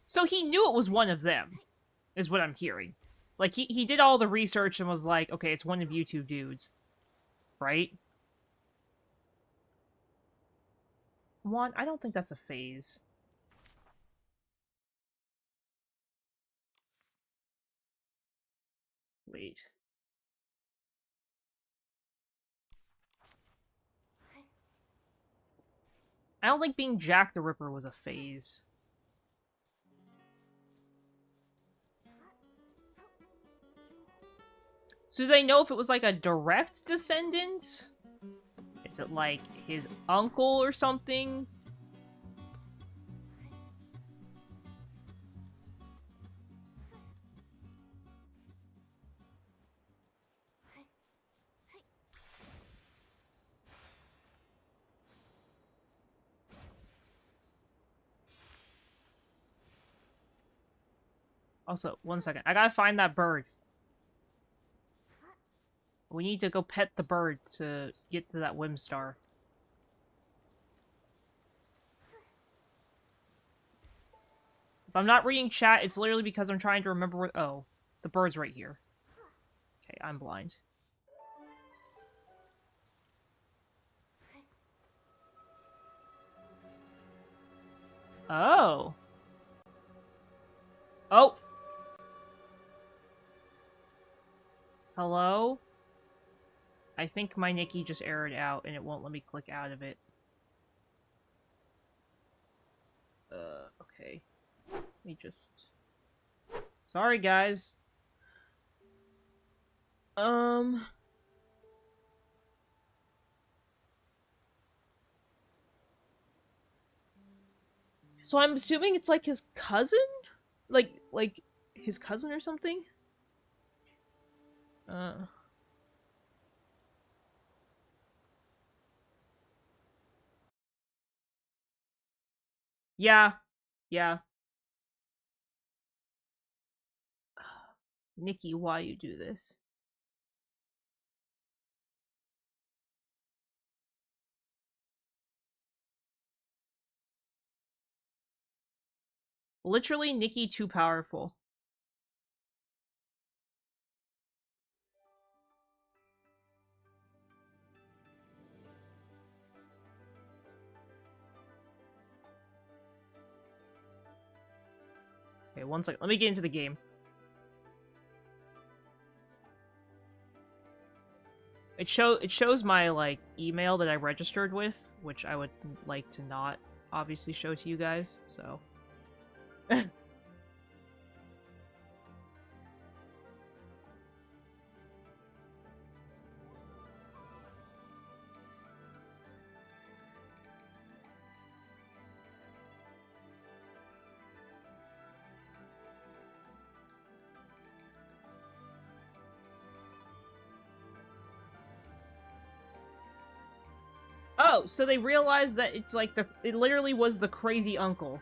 So he knew it was one of them, is what I'm hearing. Like, he did all the research and was like, okay, it's one of you two dudes. Right? One, I don't think that's a phase. Wait. I don't think being Jack the Ripper was a phase. So do they know if it was, like, a direct descendant? Is it, like, his uncle or something? Also, one second. I gotta find that bird. We need to go pet the bird to get to that Whim Star. If I'm not reading chat, it's literally because I'm trying to remember where... Oh, the bird's right here. Okay, I'm blind. Oh. Oh! Hello? I think my Nikki just errored out and it won't let me click out of it. Okay. Let me just... Sorry, guys. So I'm assuming it's like his cousin? Like his cousin or something? Yeah. Yeah. Nikki, why you do this? Literally, Nikki too powerful. Okay, one second. Let me get into the game. it shows my like email that I registered with, which I would like to not obviously show to you guys. So. Oh, so they realized that it's like it literally was the crazy uncle.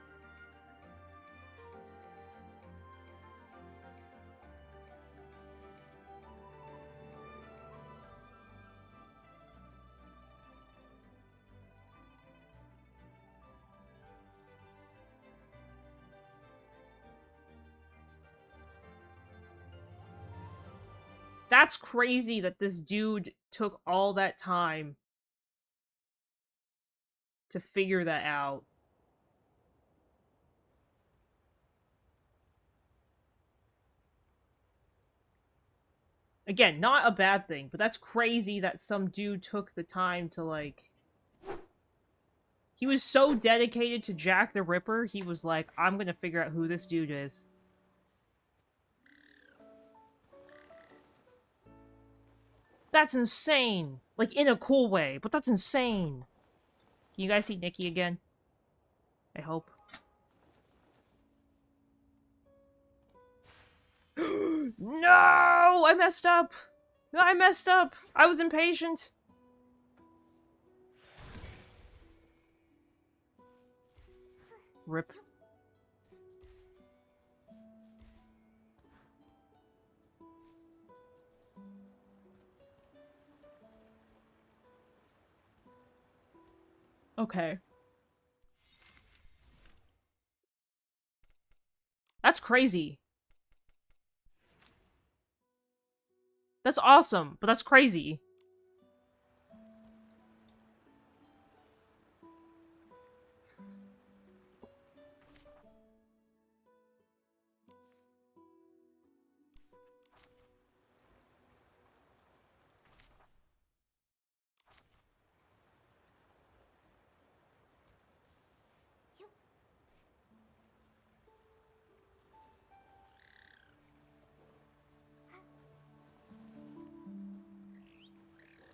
That's crazy that this dude took all that time to figure that out. Again, not a bad thing, but that's crazy that some dude took the time to, like... He was so dedicated to Jack the Ripper, he was like, I'm gonna figure out who this dude is. That's insane! Like, in a cool way, but that's insane! Can you guys see Nikki again? I hope. No! I messed up! I messed up! I was impatient! Rip. Okay. That's crazy. That's awesome, but that's crazy.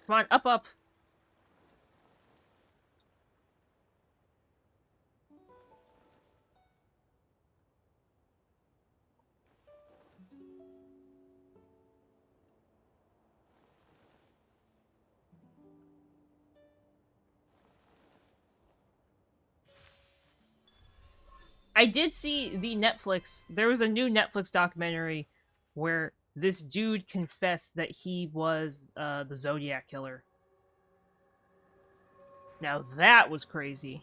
Come on, up, up. I did see the Netflix. There was a new Netflix documentary where this dude confessed that he was the Zodiac killer. Now that was crazy.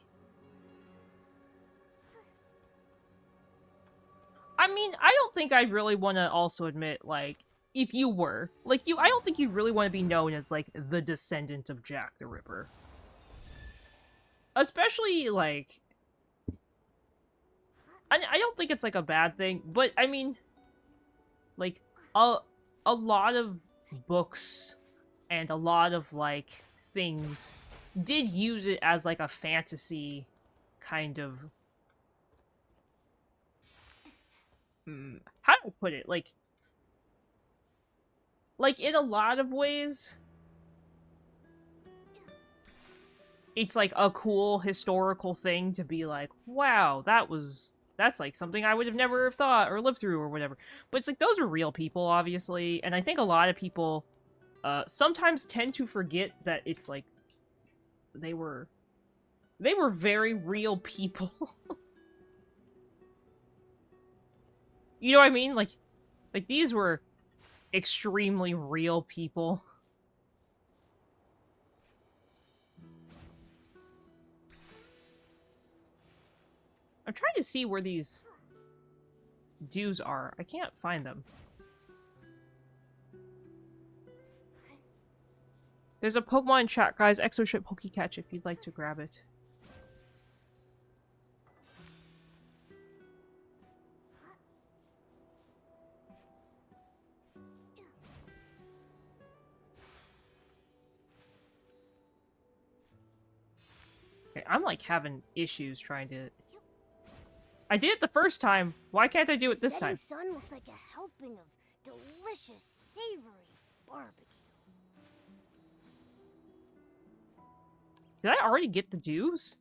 I mean, I don't think I really want to also admit, like, if you were, like, I don't think you really want to be known as, like, the descendant of Jack the Ripper. Especially, like, I don't think it's, like, a bad thing, but, I mean, like, a lot of books and a lot of, like, things did use it as, like, a fantasy kind of... how do I put it? Like, in a lot of ways, it's, like, a cool historical thing to be like, wow, that's, like, something I would have never have thought or lived through or whatever. But it's, like, those are real people, obviously, and I think a lot of people sometimes tend to forget that it's, like, they were very real people. You know what I mean? Like, these were extremely real people. I'm trying to see where these dues are. I can't find them. There's a Pokemon chat, guys. Exoship Pokecatch if you'd like to grab it. Okay, I'm like having issues trying to... I did it the first time. Why can't I do it this Setting time? sun looks like a helping of delicious, savory barbecue. Did I already get the dues?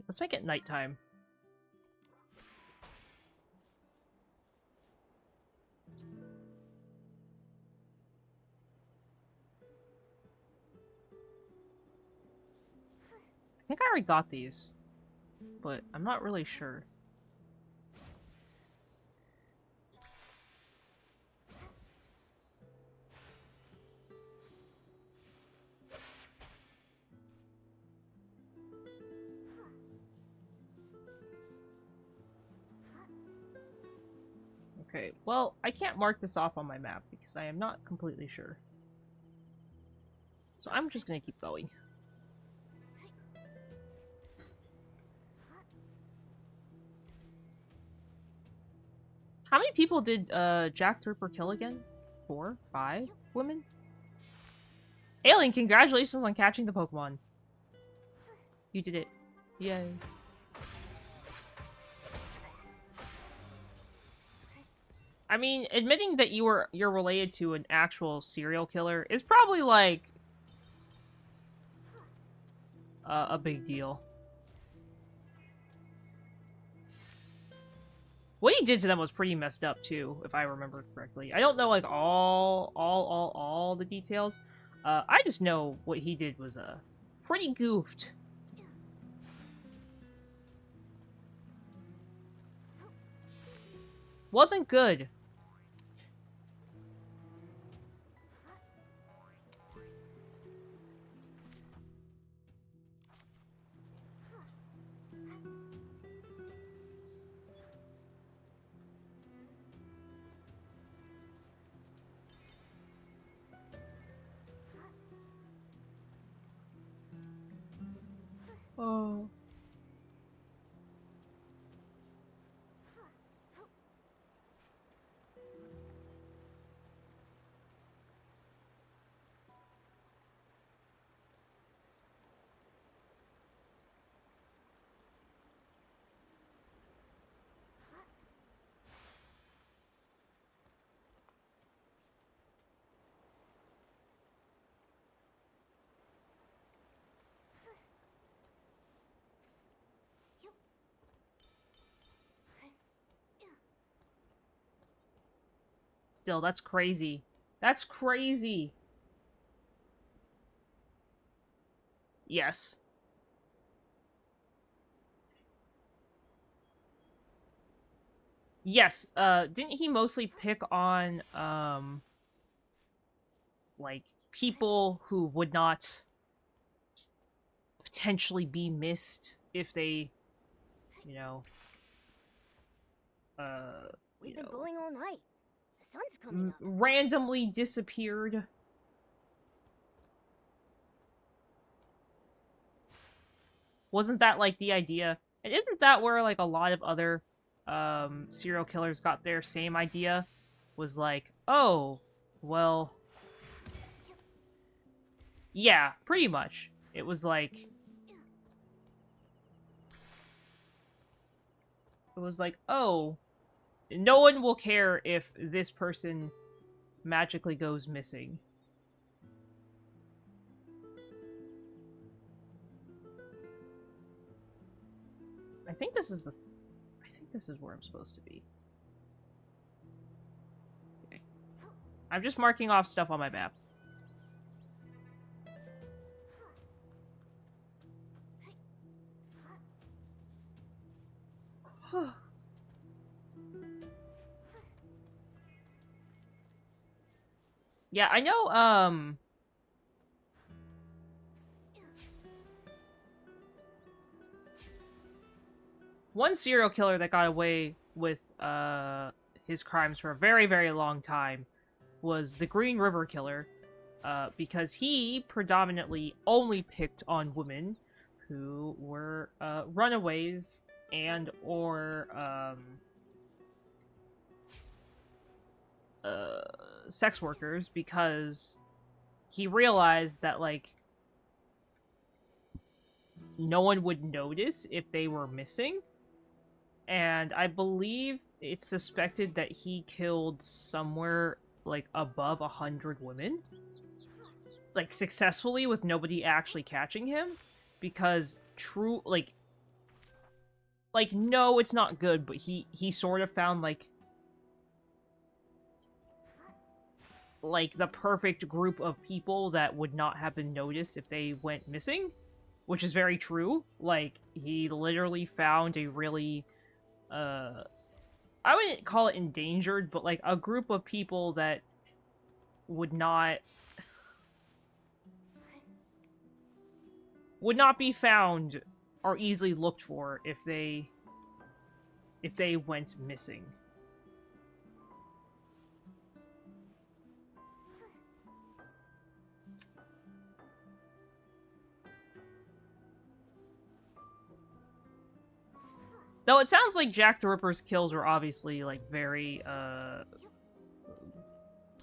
Let's make it nighttime. I think I already got these, but I'm not really sure. Okay, well, I can't mark this off on my map because I am not completely sure. So I'm just gonna keep going. How many people did Jack the Ripper kill again? 4? 5 women? Alien, congratulations on catching the Pokemon. You did it. Yay. I mean, admitting that you're related to an actual serial killer is probably like a big deal. What he did to them was pretty messed up too, if I remember correctly. I don't know like all the details. I just know what he did was pretty goofed. Wasn't good. Oh. Still, that's crazy. That's crazy. Yes. Yes, didn't he mostly pick on, like, people who would not potentially be missed if they, you know, We've been going all night. The sun's coming up. randomly disappeared? Wasn't that, like, the idea? And isn't that where, like, a lot of other, serial killers got their same idea? Was like, oh, well... Yeah, pretty much. It was like... It was like, oh, no one will care if this person magically goes missing. I think this is where I'm supposed to be. Okay. I'm just marking off stuff on my map. Yeah, I know, one serial killer that got away with, his crimes for a very, very long time was the Green River Killer, because he predominantly only picked on women who were, runaways and or, sex workers, because he realized that, like, no one would notice if they were missing. And I believe it's suspected that he killed somewhere like above 100 women, like successfully, with nobody actually catching him, because true, like no, it's not good, but he sort of found like the perfect group of people that would not have been noticed if they went missing, which is very true. Like, he literally found a really I wouldn't call it endangered, but like a group of people that would not be found or easily looked for if they went missing. Though it sounds like Jack the Ripper's kills were obviously like very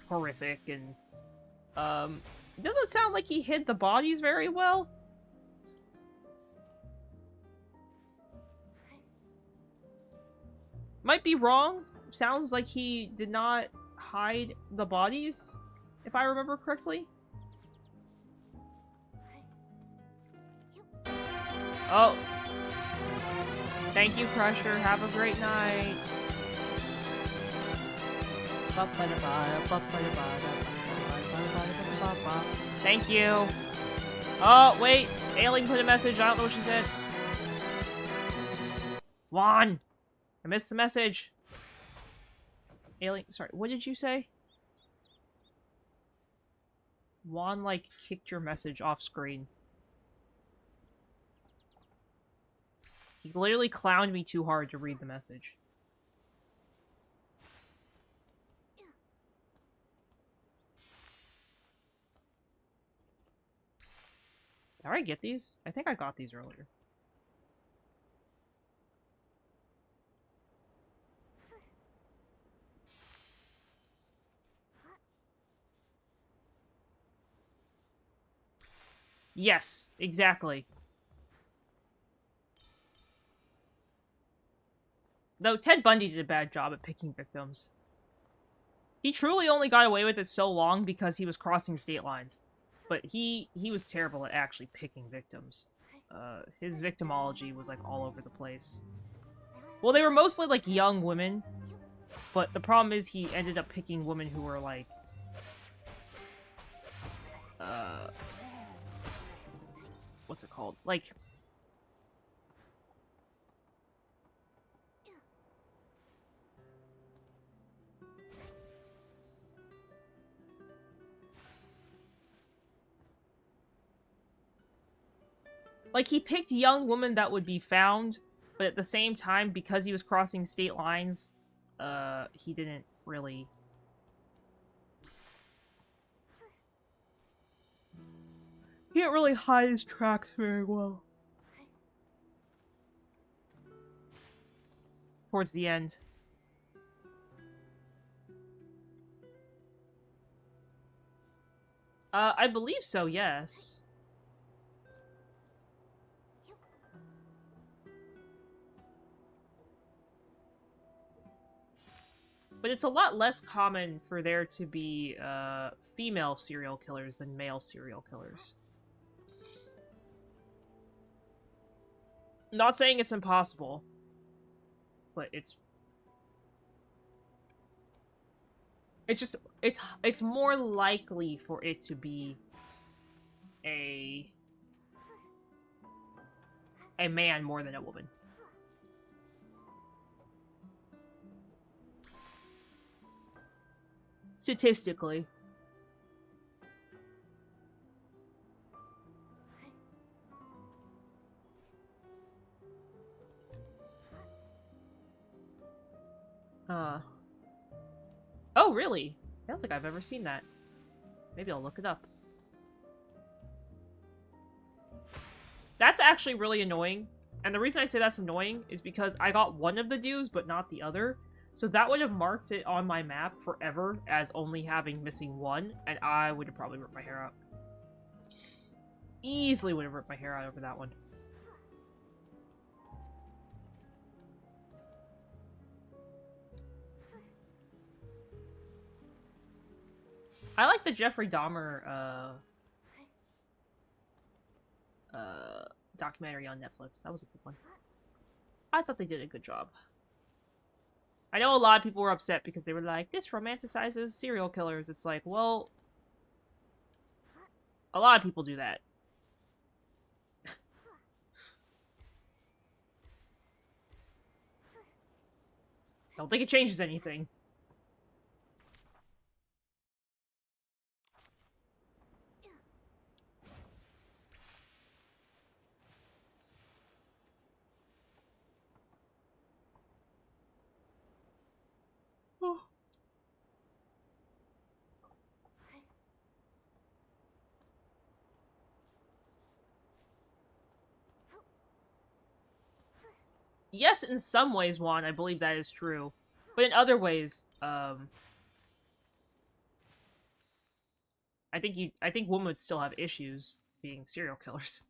horrific, and it doesn't sound like he hid the bodies very well. Might be wrong. Sounds like he did not hide the bodies, if I remember correctly. Oh. Thank you, Crusher. Have a great night. Thank you. Oh, wait. Ailing put a message. I don't know what she said. Juan! I missed the message. Ailing, sorry, what did you say? Juan, like, kicked your message off screen. He literally clowned me too hard to read the message. Did I get these? I think I got these earlier. Yes, exactly. Though Ted Bundy did a bad job at picking victims. He truly only got away with it so long because he was crossing state lines. But he was terrible at actually picking victims. His victimology was, like, all over the place. Well, they were mostly, like, young women. But the problem is he ended up picking women who were, like... what's it called? Like... Like, he picked young women that would be found, but at the same time, because he was crossing state lines, he didn't really... He didn't really hide his tracks very well. Towards the end. I believe so, yes. But it's a lot less common for there to be, female serial killers than male serial killers. Not saying it's impossible, but it's it's more likely for it to be a man more than a woman. Statistically. Oh, really? I don't think I've ever seen that. Maybe I'll look it up. That's actually really annoying. And the reason I say that's annoying is because I got one of the dues, but not the other. So that would have marked it on my map forever as only having missing one, and I would have probably ripped my hair out. Easily would have ripped my hair out over that one. I like the Jeffrey Dahmer documentary on Netflix. That was a good one. I thought they did a good job. I know a lot of people were upset because they were like, this romanticizes serial killers. It's like, well, a lot of people do that. Don't think it changes anything. Yes, in some ways, Juan, I believe that is true. But in other ways, I think women would still have issues being serial killers.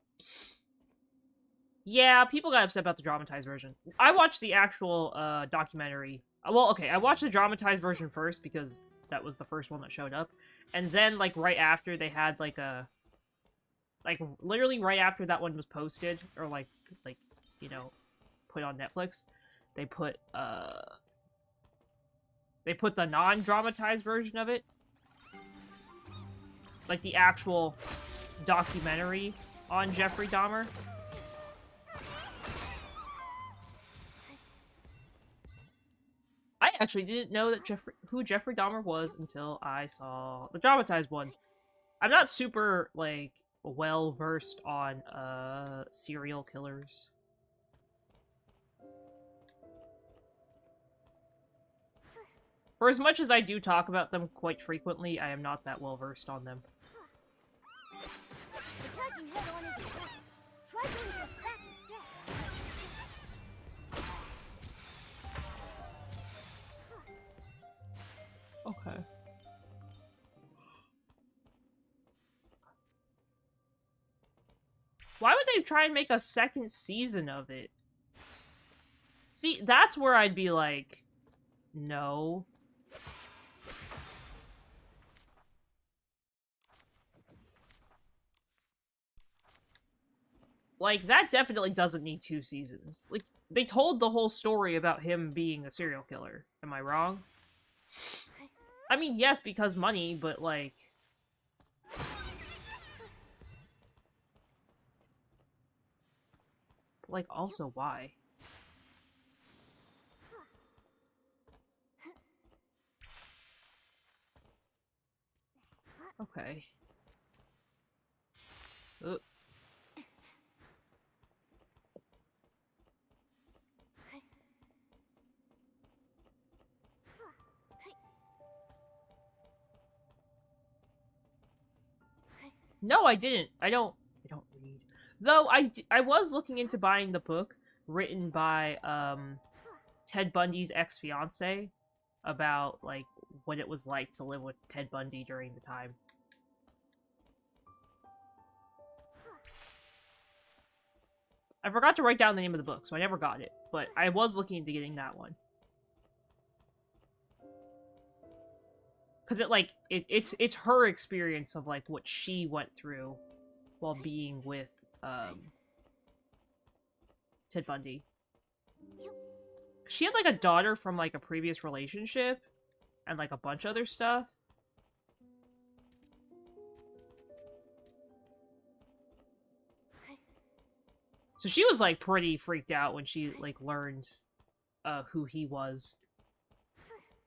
Yeah, people got upset about the dramatized version. I watched the actual documentary. Well, okay, I watched the dramatized version first because that was the first one that showed up. And then, like, right after, they had, like, literally right after that one was posted, or, like, you know, put on Netflix, they put the non-dramatized version of it. Like, the actual documentary on Jeffrey Dahmer. I actually didn't know that who Jeffrey Dahmer was until I saw the dramatized one. I'm not super, like, well-versed on, serial killers. For as much as I do talk about them quite frequently, I am not that well-versed on them. Attacking head-on isn't working. Try going for its back instead. Okay. Why would they try and make a second season of it? See, that's where I'd be like, no. Like, that definitely doesn't need 2 seasons. Like, they told the whole story about him being a serial killer. Am I wrong? I mean, yes, because money, but, like... Like, also, why? Okay. Ugh. No, I didn't. I don't read. Though, I was looking into buying the book written by, Ted Bundy's ex-fiance about, like, what it was like to live with Ted Bundy during the time. I forgot to write down the name of the book, so I never got it, but I was looking into getting that one. Because it's her experience of, like, what she went through while being with, Ted Bundy. She had, like, a daughter from, like, a previous relationship, and, like, a bunch of other stuff. So she was, like, pretty freaked out when she, like, learned, who he was.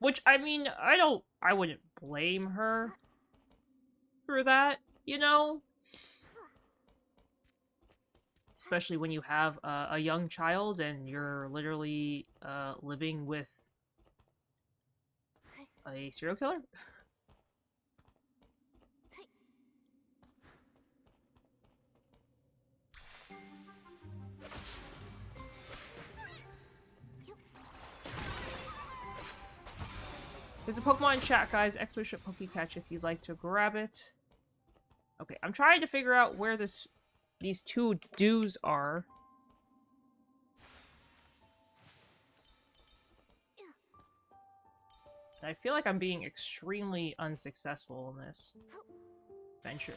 Which, I mean, I wouldn't blame her for that, you know? Especially when you have a young child and you're literally, living with a serial killer? There's a Pokemon chat, guys. Exclamation Pokecatch if you'd like to grab it. Okay, I'm trying to figure out where these 2 dues are. I feel like I'm being extremely unsuccessful in this venture.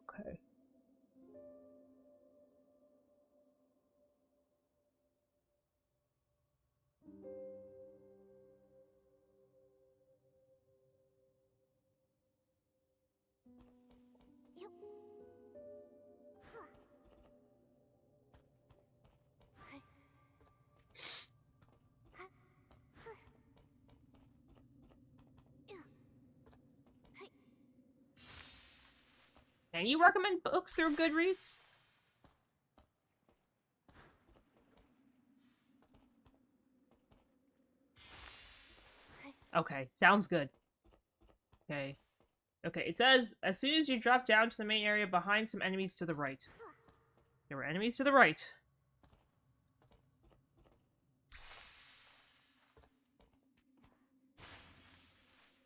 Okay. Can you recommend books through Goodreads? Okay, sounds good. Okay. Okay, it says, as soon as you drop down to the main area behind some enemies to the right. There were enemies to the right.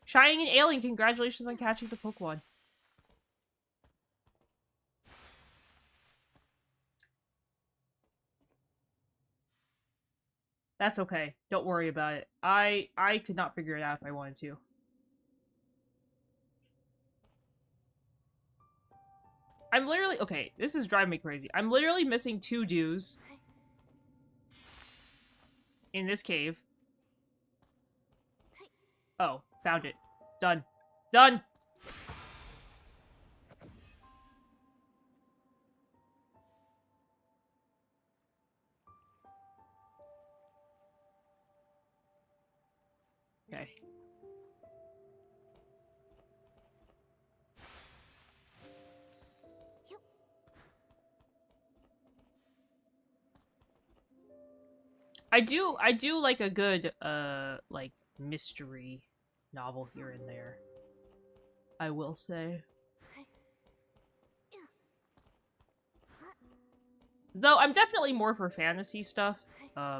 Shining and Alien, congratulations on catching the Pokemon. That's okay. Don't worry about it. I could not figure it out if I wanted to. I'm literally... Okay, this is driving me crazy. I'm literally missing 2 dues in this cave. Oh, found it. Done. Done! Okay. I do like a good, like, mystery novel here and there. I will say. Though I'm definitely more for fantasy stuff,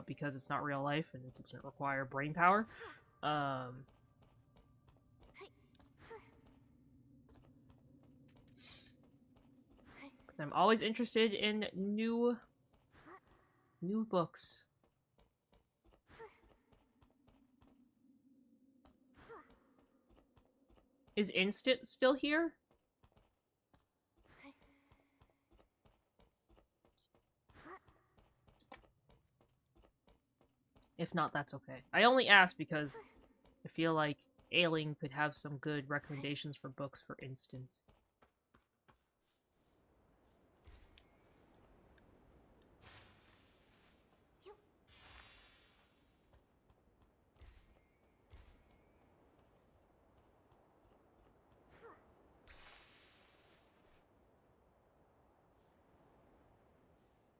because it's not real life and it doesn't require brain power. Because I'm always interested in new books. Is Instant still here? If not, that's okay. I only ask because I feel like Ailing could have some good recommendations for books for Instant.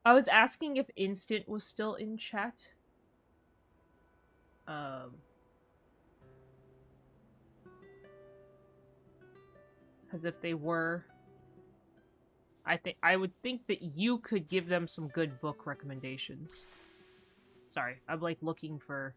I was asking if Instant was still in chat. Because if they were, I would think that you could give them some good book recommendations. Sorry, I'm like looking for...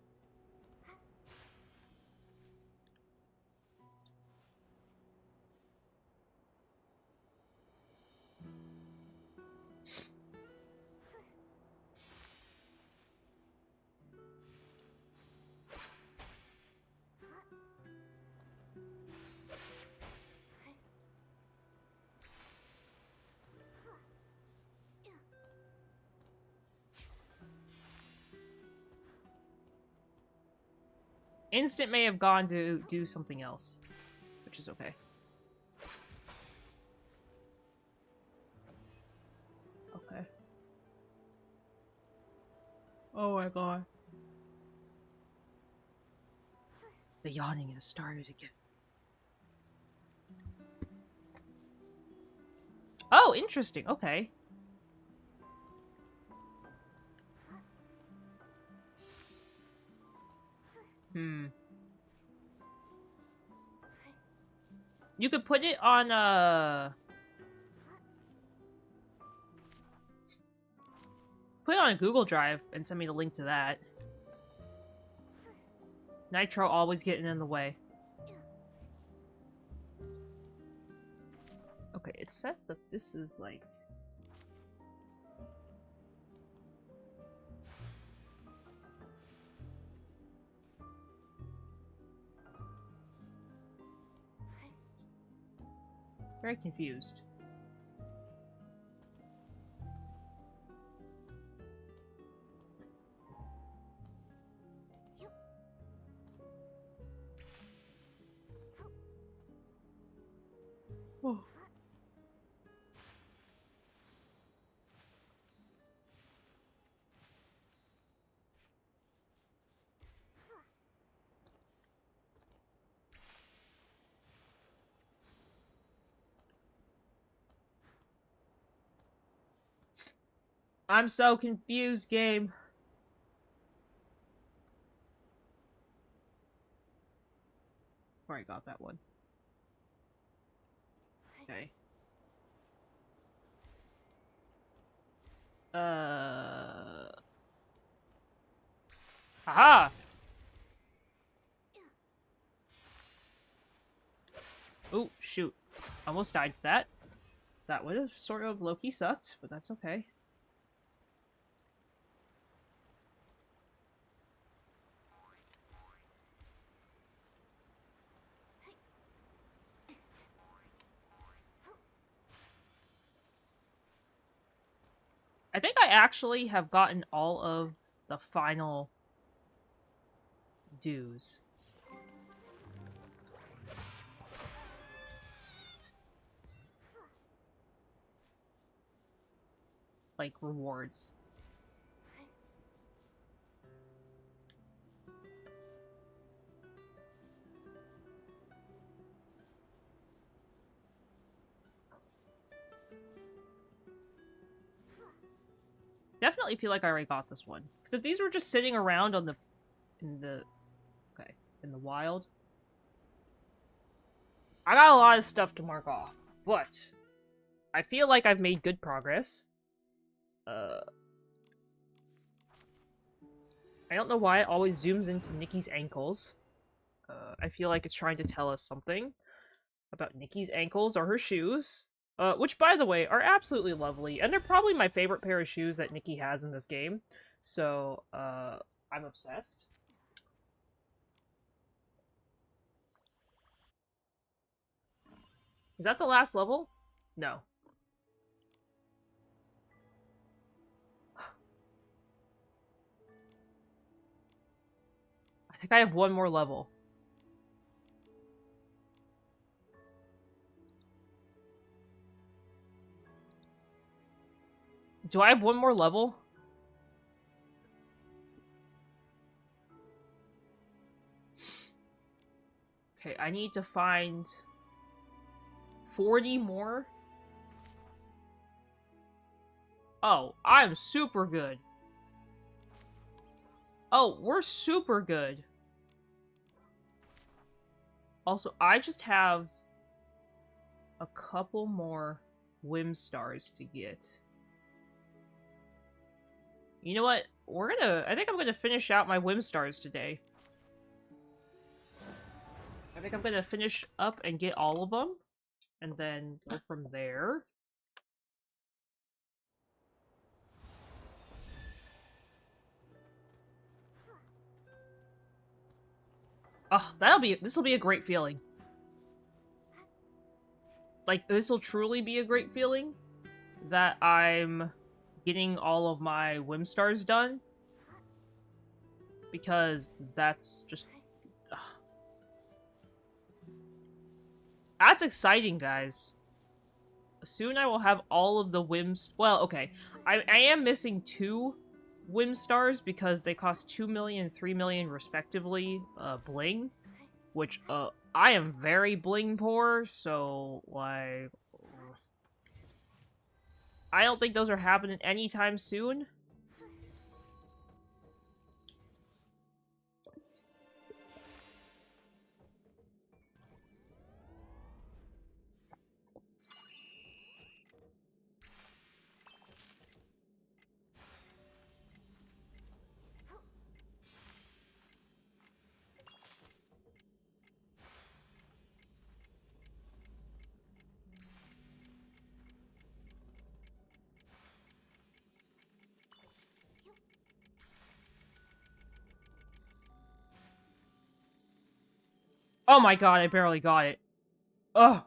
Instant may have gone to do something else, which is okay. Okay. Oh my god. The yawning has started again. Oh, interesting. Okay. You could put it on, put it on a Google Drive and send me the link to that. Nitro always getting in the way. Okay, it says that this is, like... Very confused. Oh. I'm so confused, game. Alright, got that one. Okay. Aha! Oh, shoot. Almost died to that. That would have sort of low-key sucked, but that's okay. I think I actually have gotten all of the final dues. Like, rewards. Definitely feel like I already got this one. Because if these were just sitting around on the... in the wild... I got a lot of stuff to mark off, but... I feel like I've made good progress. I don't know why it always zooms into Nikki's ankles. I feel like it's trying to tell us something about Nikki's ankles or her shoes. Which, by the way, are absolutely lovely, and they're probably my favorite pair of shoes that Nikki has in this game. So, I'm obsessed. Is that the last level? No. I think I have one more level. Do I have one more level? Okay, I need to find 40 more. Oh, I'm super good. Oh, we're super good. Also, I just have a couple more Whim Stars to get. You know what? I think I'm gonna finish out my Whim Stars today. I think I'm gonna finish up and get all of them, and then go from there. Oh, this will be a great feeling. Like, this will truly be a great feeling that I'm getting all of my Whim Stars done. Because that's just... Ugh. That's exciting, guys. Soon I will have all of the Whims... Well, okay. I am missing 2 Whim Stars because they cost 2 million and 3 million respectively, bling. Which, I am very bling poor, so, like... I don't think those are happening anytime soon. Oh my god, I barely got it. Ugh.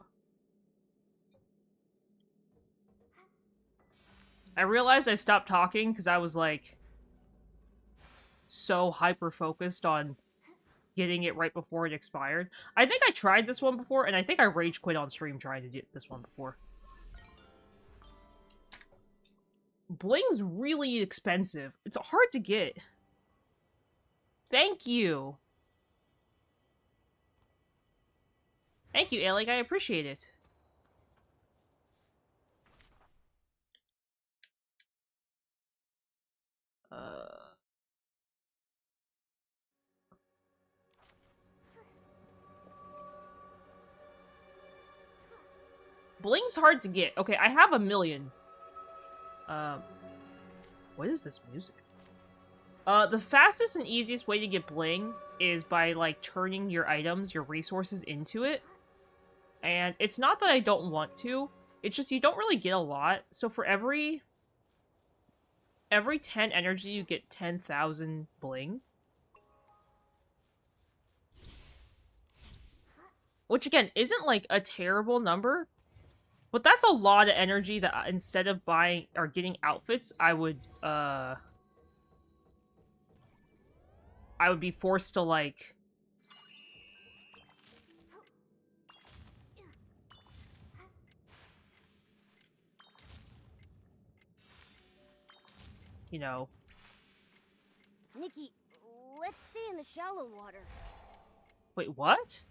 I realized I stopped talking because I was like so hyper focused on getting it right before it expired. I think I tried this one before, and I think I rage quit on stream trying to do this one before. Bling's really expensive. It's hard to get. Thank you. Thank you, Alec. I appreciate it. Bling's hard to get. Okay, I have 1,000,000. What is this music? The fastest and easiest way to get bling is by, like, turning your items, your resources into it. And it's not that I don't want to, it's just you don't really get a lot. So for every 10 energy, you get 10,000 bling. Which, again, isn't, like, a terrible number. But that's a lot of energy that instead of buying or getting outfits, I would be forced to, like... You know... Nikki, let's stay in the shallow water. Wait, what?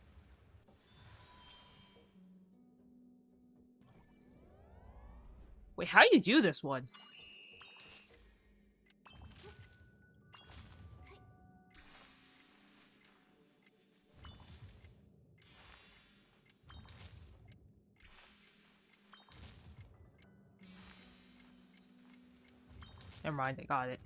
Wait, how do you do this one? Never mind, I got it.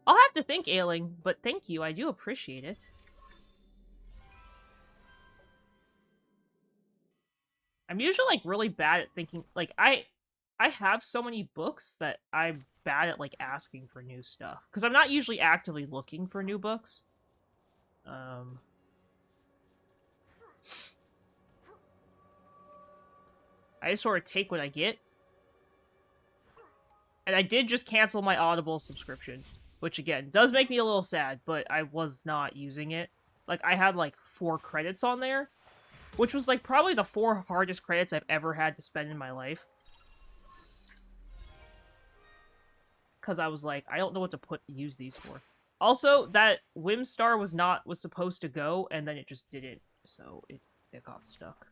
I'll have to think, Ailing, but thank you, I do appreciate it. I'm usually, like, really bad at thinking, like, I have so many books that I'm bad at, like, asking for new stuff. Because I'm not usually actively looking for new books. I just sort of take what I get. And I did just cancel my Audible subscription. Which, again, does make me a little sad, but I was not using it. Like, I had, like, 4 credits on there. Which was, like, probably the 4 hardest credits I've ever had to spend in my life. Because I was like, I don't know what to use these for. Also, that Whimstar was supposed to go, and then it just didn't. So, it got stuck.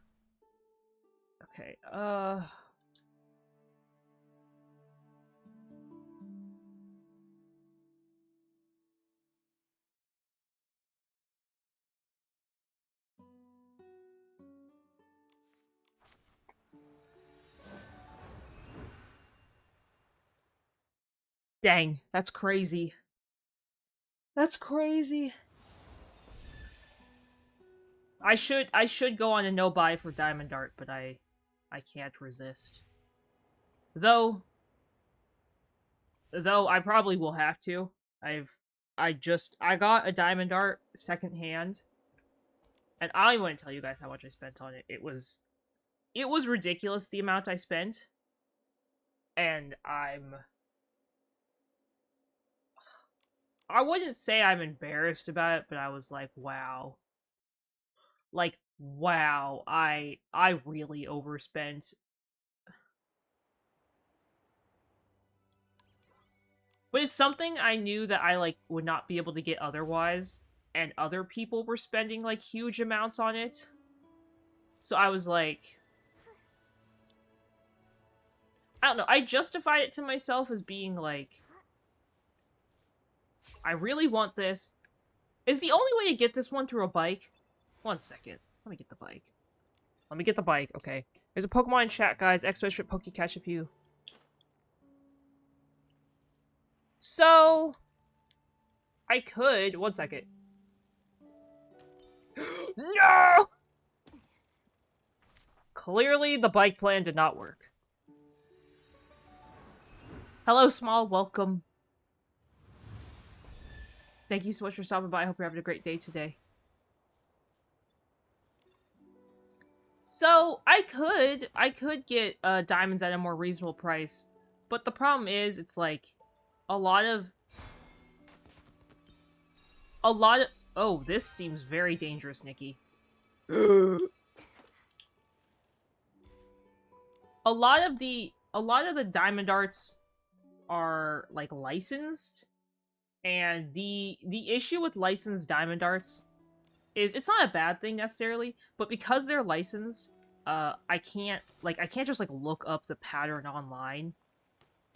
Okay, dang, that's crazy. That's crazy. I should go on a no buy for Diamond Art, but I can't resist. Though I probably will have to. I got a Diamond Art secondhand, and I don't even want to tell you guys how much I spent on it. It was ridiculous the amount I spent, and I wouldn't say I'm embarrassed about it, but I was like, wow. Like, wow, I really overspent. But it's something I knew that I, like, would not be able to get otherwise, and other people were spending, like, huge amounts on it. So I was like... I don't know, I justified it to myself as being, like... I really want this. Is the only way to get this one through a bike? 1 second. Let me get the bike. Let me get the bike, okay. There's a Pokemon in chat, guys. Expedition Pokecatch if you... So... I could... 1 second. No! Clearly, the bike plan did not work. Hello, Small. Welcome. Thank you so much for stopping by. I hope you're having a great day today. So I could get diamonds at a more reasonable price, but the problem is it's like a lot of a lot of oh, this seems very dangerous, Nikki. A lot of the diamond arts are like licensed, and the issue with licensed diamond arts is it's not a bad thing necessarily, but because they're licensed, I can't just like look up the pattern online,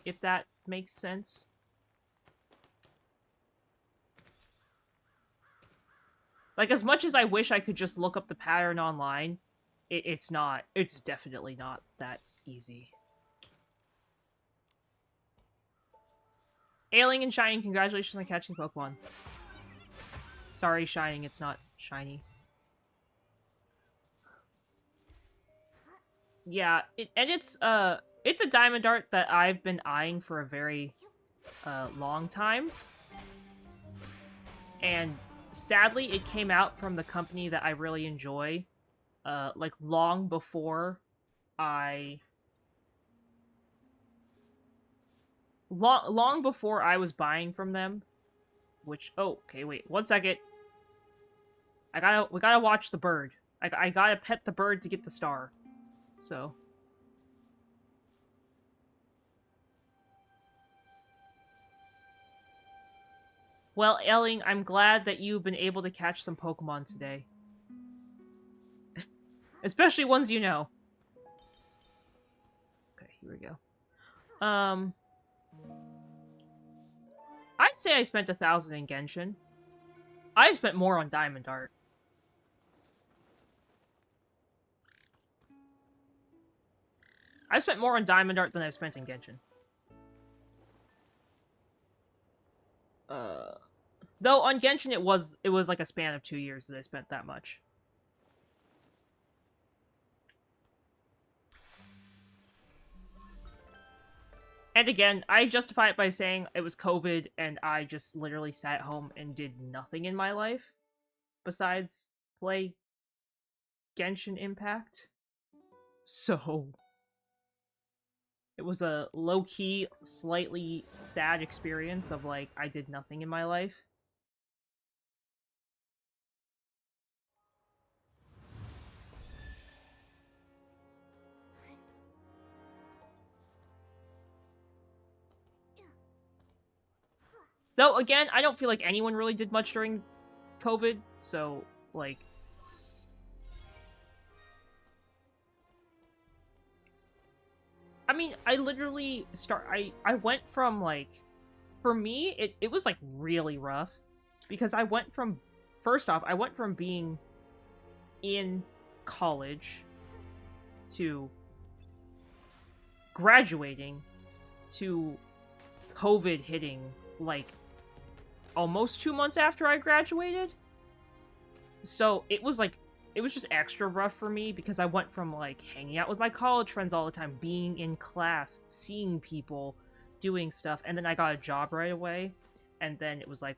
if that makes sense. Like, as much as I wish I could just look up the pattern online, it's not. It's definitely not that easy. Ailing and Shining, congratulations on catching Pokemon. Sorry, Shining, it's not shiny. Yeah, and it's a diamond art that I've been eyeing for a very long time. And sadly, it came out from the company that I really enjoy, like long before I long before I was buying from them. Which okay, wait, 1 second. We gotta watch the bird. I gotta pet the bird to get the star. So. Well, Elling, I'm glad that you've been able to catch some Pokemon today. Especially ones you know. Okay, here we go. I'd say I spent 1,000 in Genshin. I've spent more on Diamond Art. I've spent more on Diamond Art than I've spent in Genshin. Though on Genshin it was like a span of 2 years that I spent that much. And again, I justify it by saying it was COVID and I just literally sat at home and did nothing in my life besides play Genshin Impact. So it was a low-key, slightly sad experience of like I did nothing in my life. Though, again, I don't feel like anyone really did much during COVID, so, like... I mean, I literally I went from, like... For me, it was, like, really rough. Because I went from... First off, I went from being in college to graduating to COVID hitting, like, almost 2 months after I graduated. So it was like, it was just extra rough for me because I went from like hanging out with my college friends all the time, being in class, seeing people, doing stuff, and then I got a job right away. And then it was like,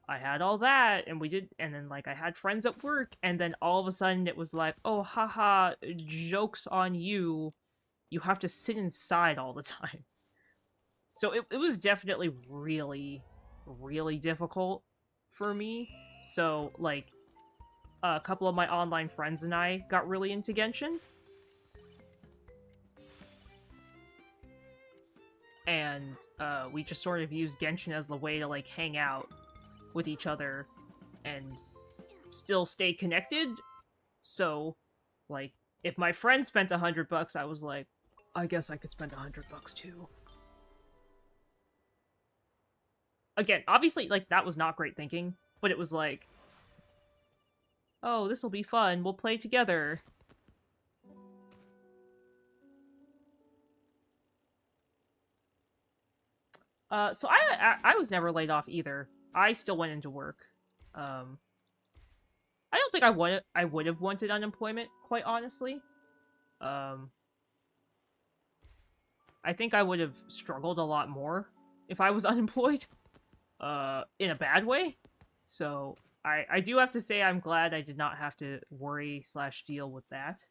I had all that, and we did, and then like I had friends at work, and then all of a sudden it was like, oh, haha, joke's on you. You have to sit inside all the time. So it was definitely really, really difficult for me. So, like, a couple of my online friends and I got really into Genshin. And we just sort of used Genshin as the way to, like, hang out with each other and still stay connected. So, like, if my friend spent $100, I was like, I guess I could spend $100 too. Again, obviously, like, that was not great thinking, but it was like, oh, this'll be fun, we'll play together. So I was never laid off either. I still went into work. I don't think I would have wanted unemployment, quite honestly. I think I would have struggled a lot more if I was unemployed. In a bad way. So I do have to say I'm glad I did not have to worry / deal with that.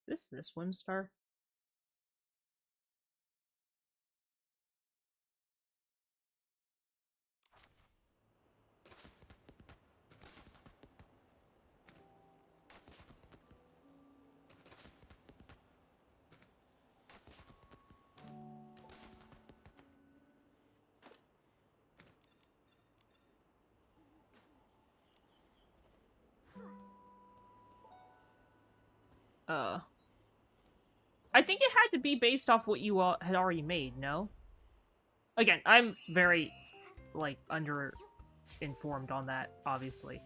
this swim star? I think it had to be based off what you had already made, no? Again, I'm very, like, under-informed on that, obviously.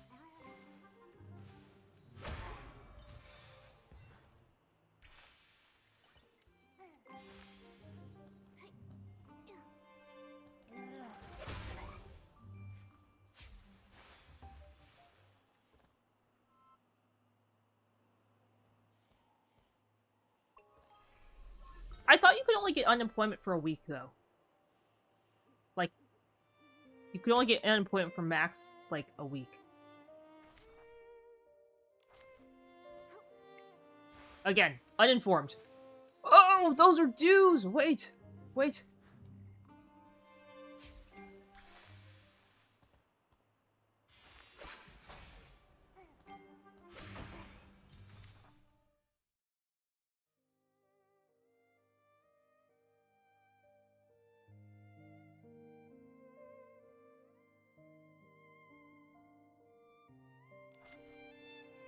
I thought you could only get unemployment for a week, though. Like, you could only get unemployment for max, like, a week. Again, uninformed. Oh, those are dues! Wait! Wait.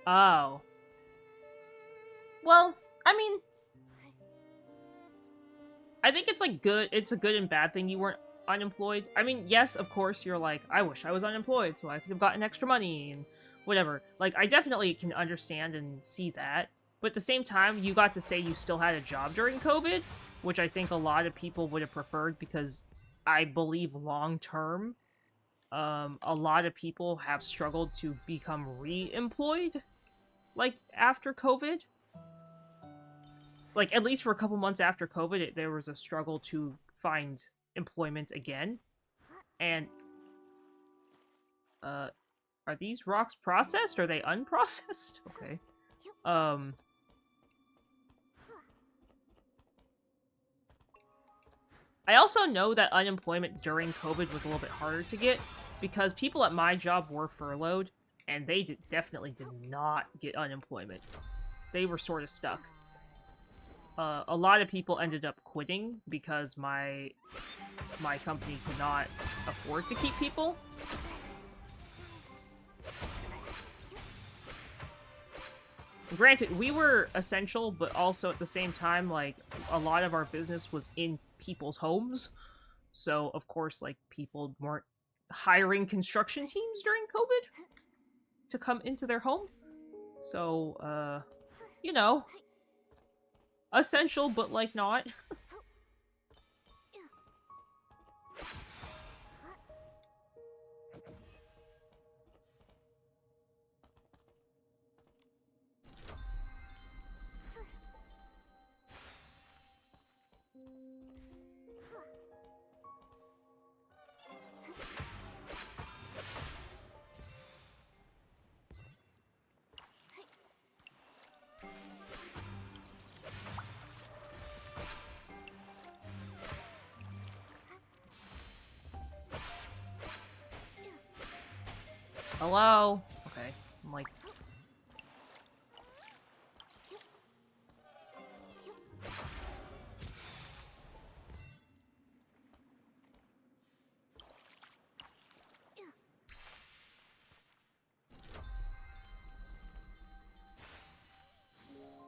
Oh. Well, I mean, I think it's like good. It's a good and bad thing you weren't unemployed. I mean, yes, of course, you're like, I wish I was unemployed so I could have gotten extra money and whatever. Like, I definitely can understand and see that. But at the same time, you got to say you still had a job during COVID, which I think a lot of people would have preferred because I believe long term, a lot of people have struggled to become re-employed, like, after COVID. Like, at least for a couple months after COVID, there was a struggle to find employment again. And, are these rocks processed? Or are they unprocessed? Okay. I also know that unemployment during COVID was a little bit harder to get, because people at my job were furloughed, and they definitely did not get unemployment. They were sort of stuck. A lot of people ended up quitting because my company could not afford to keep people. Granted, we were essential, but also at the same time, like, a lot of our business was in people's homes. So, of course, like, people weren't hiring construction teams during COVID to come into their home. So, you know, essential, but, like, not. Hello? Okay, I'm like...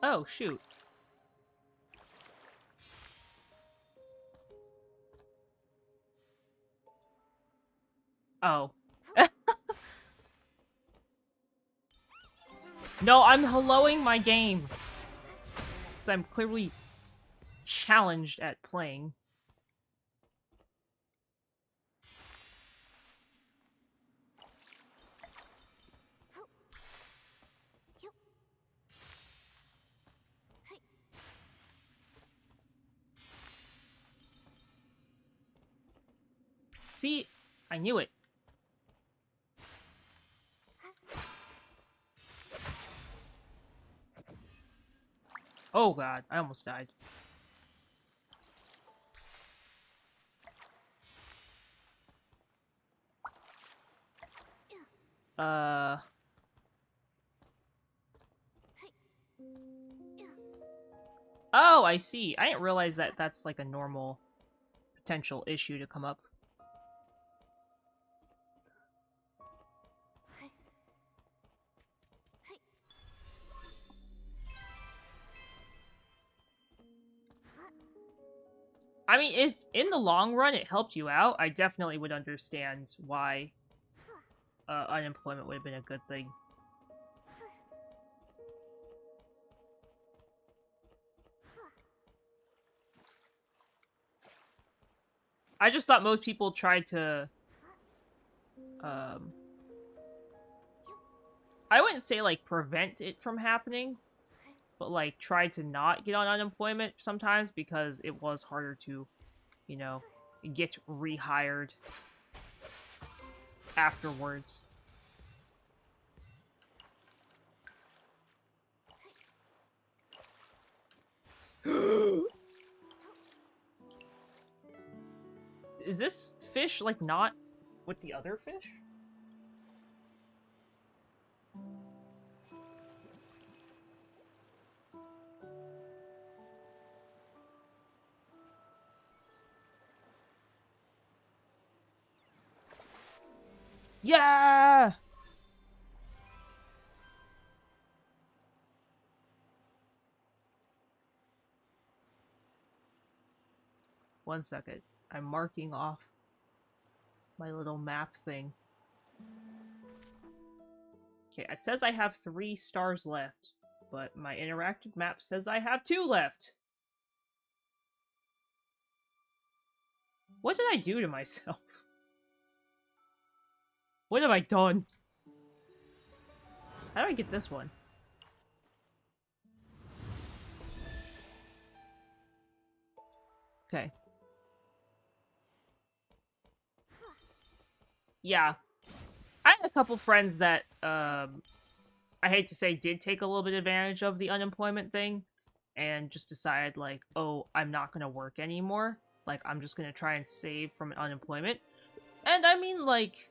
Oh, shoot. Oh. No, I'm helloing my game. Because I'm clearly challenged at playing. See? I knew it. Oh god, I almost died. Uh... Oh, I see. I didn't realize that that's like a normal potential issue to come up. I mean, if in the long run it helped you out, I definitely would understand why unemployment would have been a good thing. I just thought most people tried to, I wouldn't say, like, prevent it from happening, but, like, try to not get on unemployment sometimes because it was harder to, you know, get rehired afterwards. Is this fish, like, not with the other fish? Yeah! One second. I'm marking off my little map thing. Okay, it says I have 3 stars left, but my interactive map says I have 2 left. What did I do to myself? What have I done? How do I get this one? Okay. Yeah. I had a couple friends that, I hate to say, did take a little bit advantage of the unemployment thing, and just decided, like, oh, I'm not gonna work anymore. Like, I'm just gonna try and save from unemployment. And I mean, like,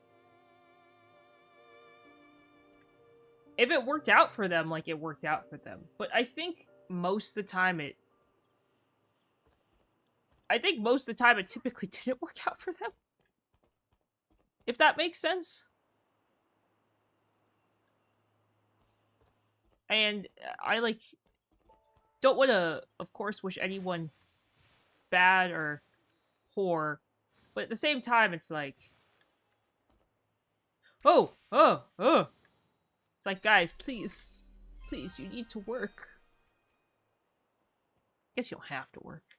if it worked out for them, like, it worked out for them. But I think most of the time it typically didn't work out for them. If that makes sense. And I, like, don't want to, of course, wish anyone bad or poor, but at the same time, it's like, oh. It's like, guys, please, you need to work. Guess you don't have to work.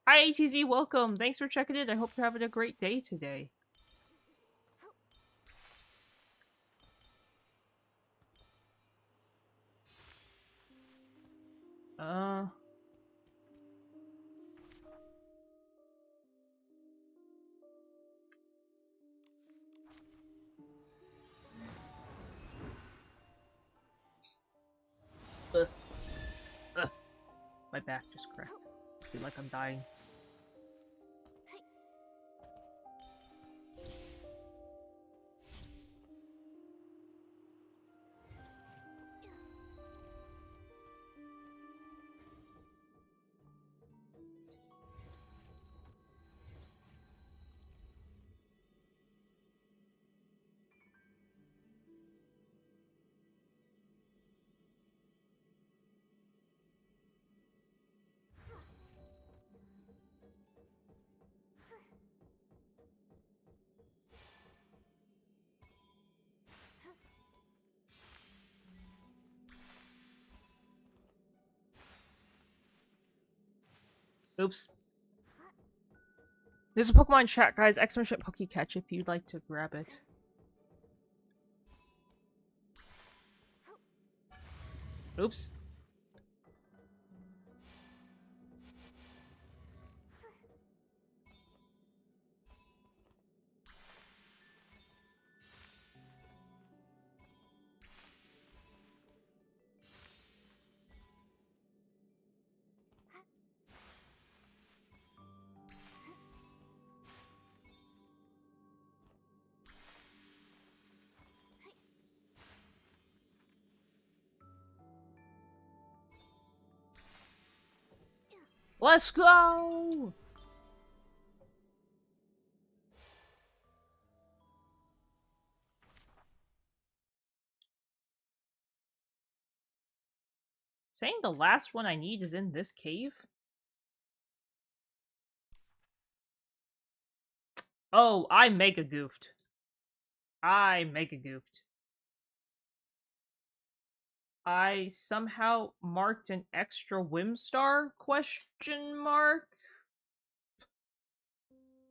Hi, ATZ, welcome. Thanks for checking in. I hope you're having a great day today. My back just cracked. I feel like I'm dying. Oops. There's a Pokemon chat, guys. Exclamation Pokecatch if you'd like to grab it. Oops. Let's go! Saying the last one I need is in this cave? Oh, I mega goofed. I mega goofed. I somehow marked an extra whim star question mark?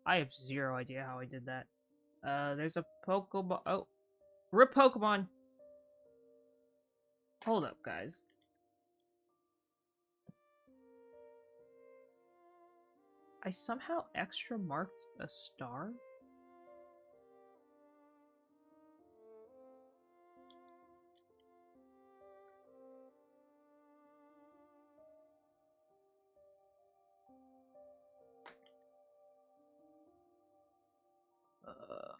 I have zero idea how I did that. There's a Pokemon. Oh, rip Pokemon. Hold up, guys. I somehow extra marked a star? Uh,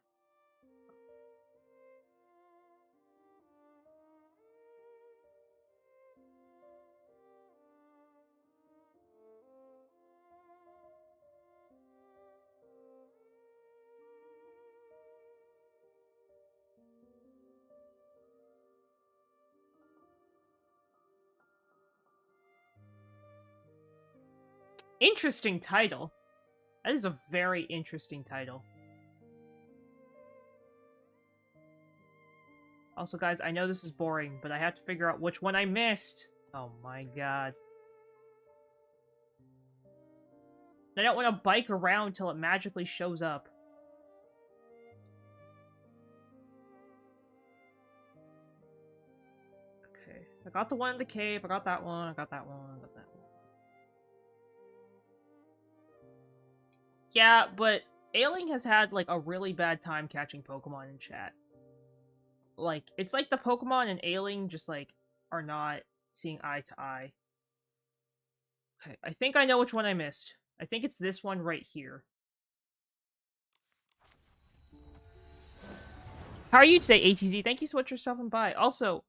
interesting title. That is a very interesting title. Also, guys, I know this is boring, but I have to figure out which one I missed. Oh my god. I don't want to bike around till it magically shows up. Okay. I got the one in the cave, I got that one, I got that one, I got that one. Yeah, but Ailing has had, like, a really bad time catching Pokemon in chat. Like, it's like the Pokemon and Ailing just, like, are not seeing eye to eye. Okay, I think I know which one I missed. I think it's this one right here. How are you today, ATZ? Thank you so much for stopping by. Also,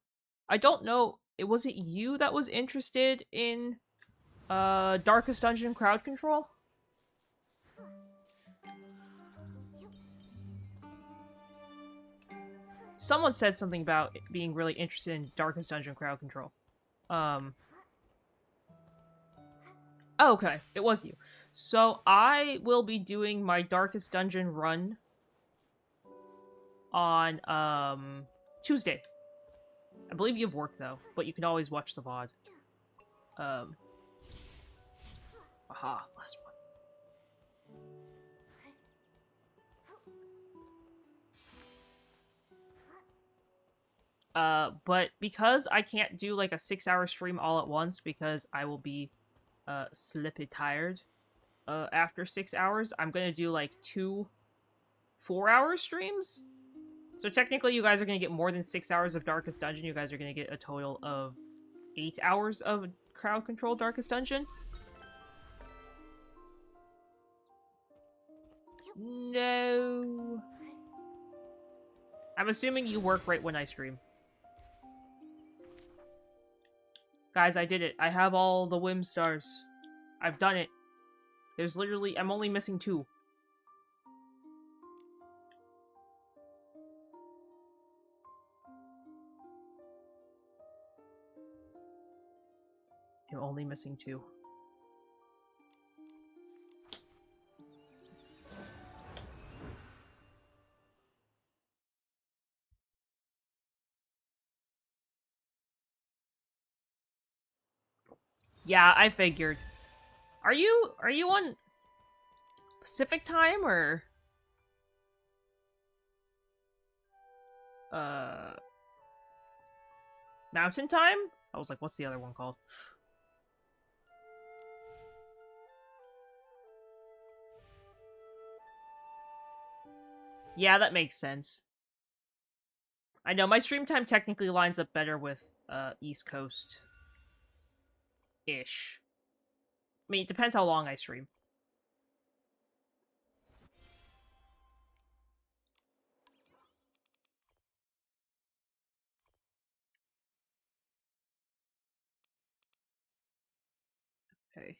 I don't know, was it you that was interested in Darkest Dungeon crowd control? Someone said something about being really interested in Darkest Dungeon crowd control. Oh, okay, it was you. So I will be doing my Darkest Dungeon run on Tuesday. I believe you have work though, but you can always watch the VOD. Aha, last one. But because I can't do like a 6-hour stream all at once because I will be slippy tired after 6 hours, I'm gonna do like 2 4-hour streams. So technically you guys are gonna get more than 6 hours of Darkest Dungeon. You guys are gonna get a total of 8 hours of crowd control Darkest Dungeon. No. I'm assuming you work right when I stream. Guys, I did it. I have all the whim stars. I've done it. There's literally... I'm only missing 2. I'm only missing 2. Yeah, I figured. Are you on Pacific time or Mountain time? I was like, what's the other one called? Yeah, that makes sense. I know my stream time technically lines up better with East Coast ish. I mean, it depends how long I stream. Okay.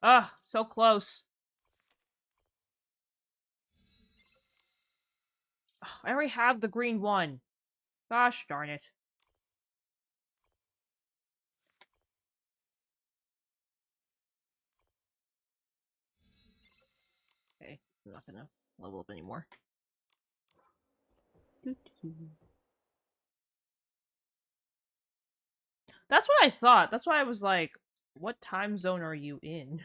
Ah, so close. Ugh, I already have the green one. Gosh darn it. Okay, I'm not gonna level up anymore. That's what I thought. That's why I was like, what time zone are you in?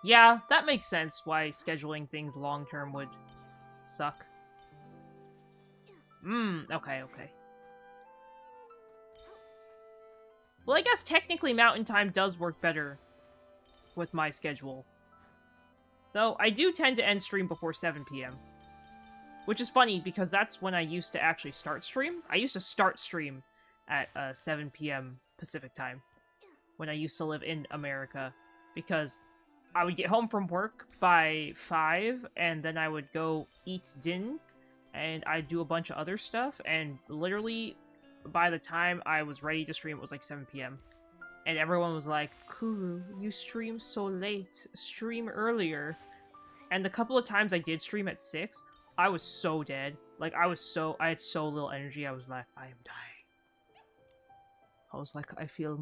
Yeah, that makes sense why scheduling things long term would suck. Okay, okay. Well, I guess technically Mountain Time does work better with my schedule. Though, I do tend to end stream before 7 p.m. Which is funny, because that's when I used to actually start stream. I used to start stream at 7 p.m. Pacific Time. When I used to live in America. Because I would get home from work by 5, and then I would go eat din, and I'd do a bunch of other stuff, and literally, by the time I was ready to stream, it was like 7 p.m. And everyone was like, Kuru, you stream so late. Stream earlier. And the couple of times I did stream at 6, I was so dead. Like, I had so little energy, I was like, I am dying. I was like, I feel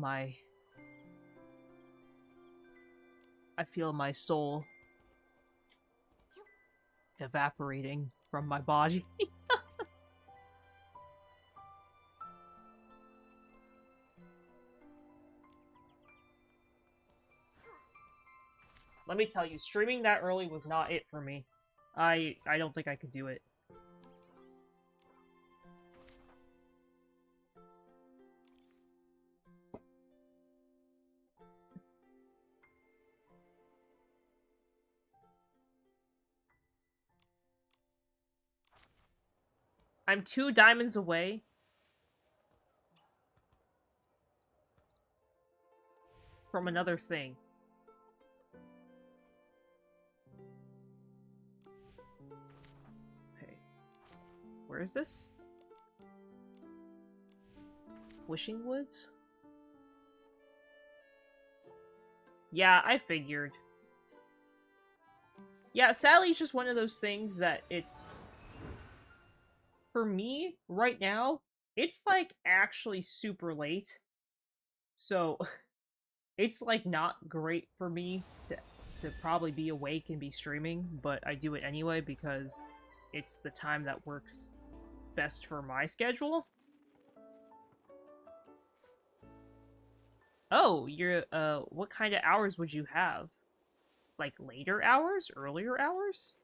my soul evaporating from my body. Let me tell you, streaming that early was not it for me. I don't think I could do it. I'm 2 diamonds away from another thing. Okay. Where is this? Wishing Woods? Yeah, I figured. Yeah, Sally's just one of those things that it's... For me, right now, it's like actually super late. So, it's like not great for me to probably be awake and be streaming, but I do it anyway because it's the time that works best for my schedule. Oh, what kind of hours would you have? Like later hours? Earlier hours?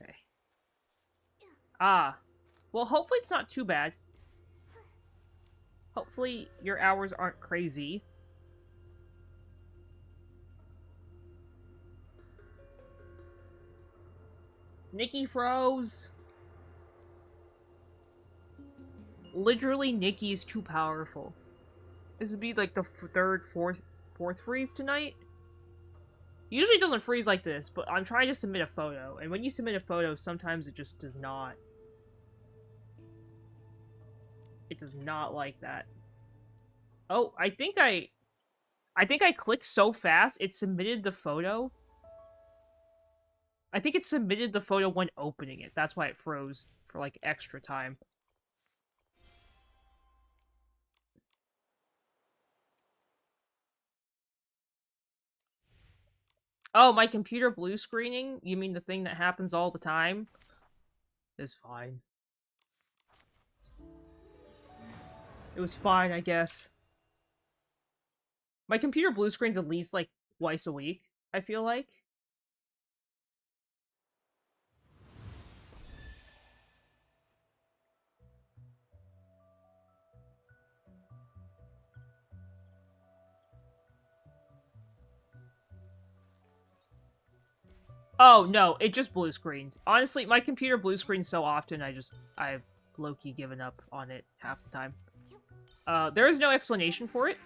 Okay. Ah. Well, hopefully it's not too bad. Hopefully your hours aren't crazy. Nikki froze. Literally, Nikki is too powerful. This would be like the fourth freeze tonight. Usually it doesn't freeze like this, but I'm trying to submit a photo, and when you submit a photo, sometimes it just does not. It does not like that. Oh, I think I clicked so fast, it submitted the photo. I think it submitted the photo when opening it. That's why it froze for, like, extra time. Oh, my computer blue screening? You mean the thing that happens all the time? Is fine. It was fine, I guess. My computer blue screens at least, like, twice a week, I feel like. Oh, no, it just blue screened. Honestly, my computer blue screens so often, I've low-key given up on it half the time. There is no explanation for it.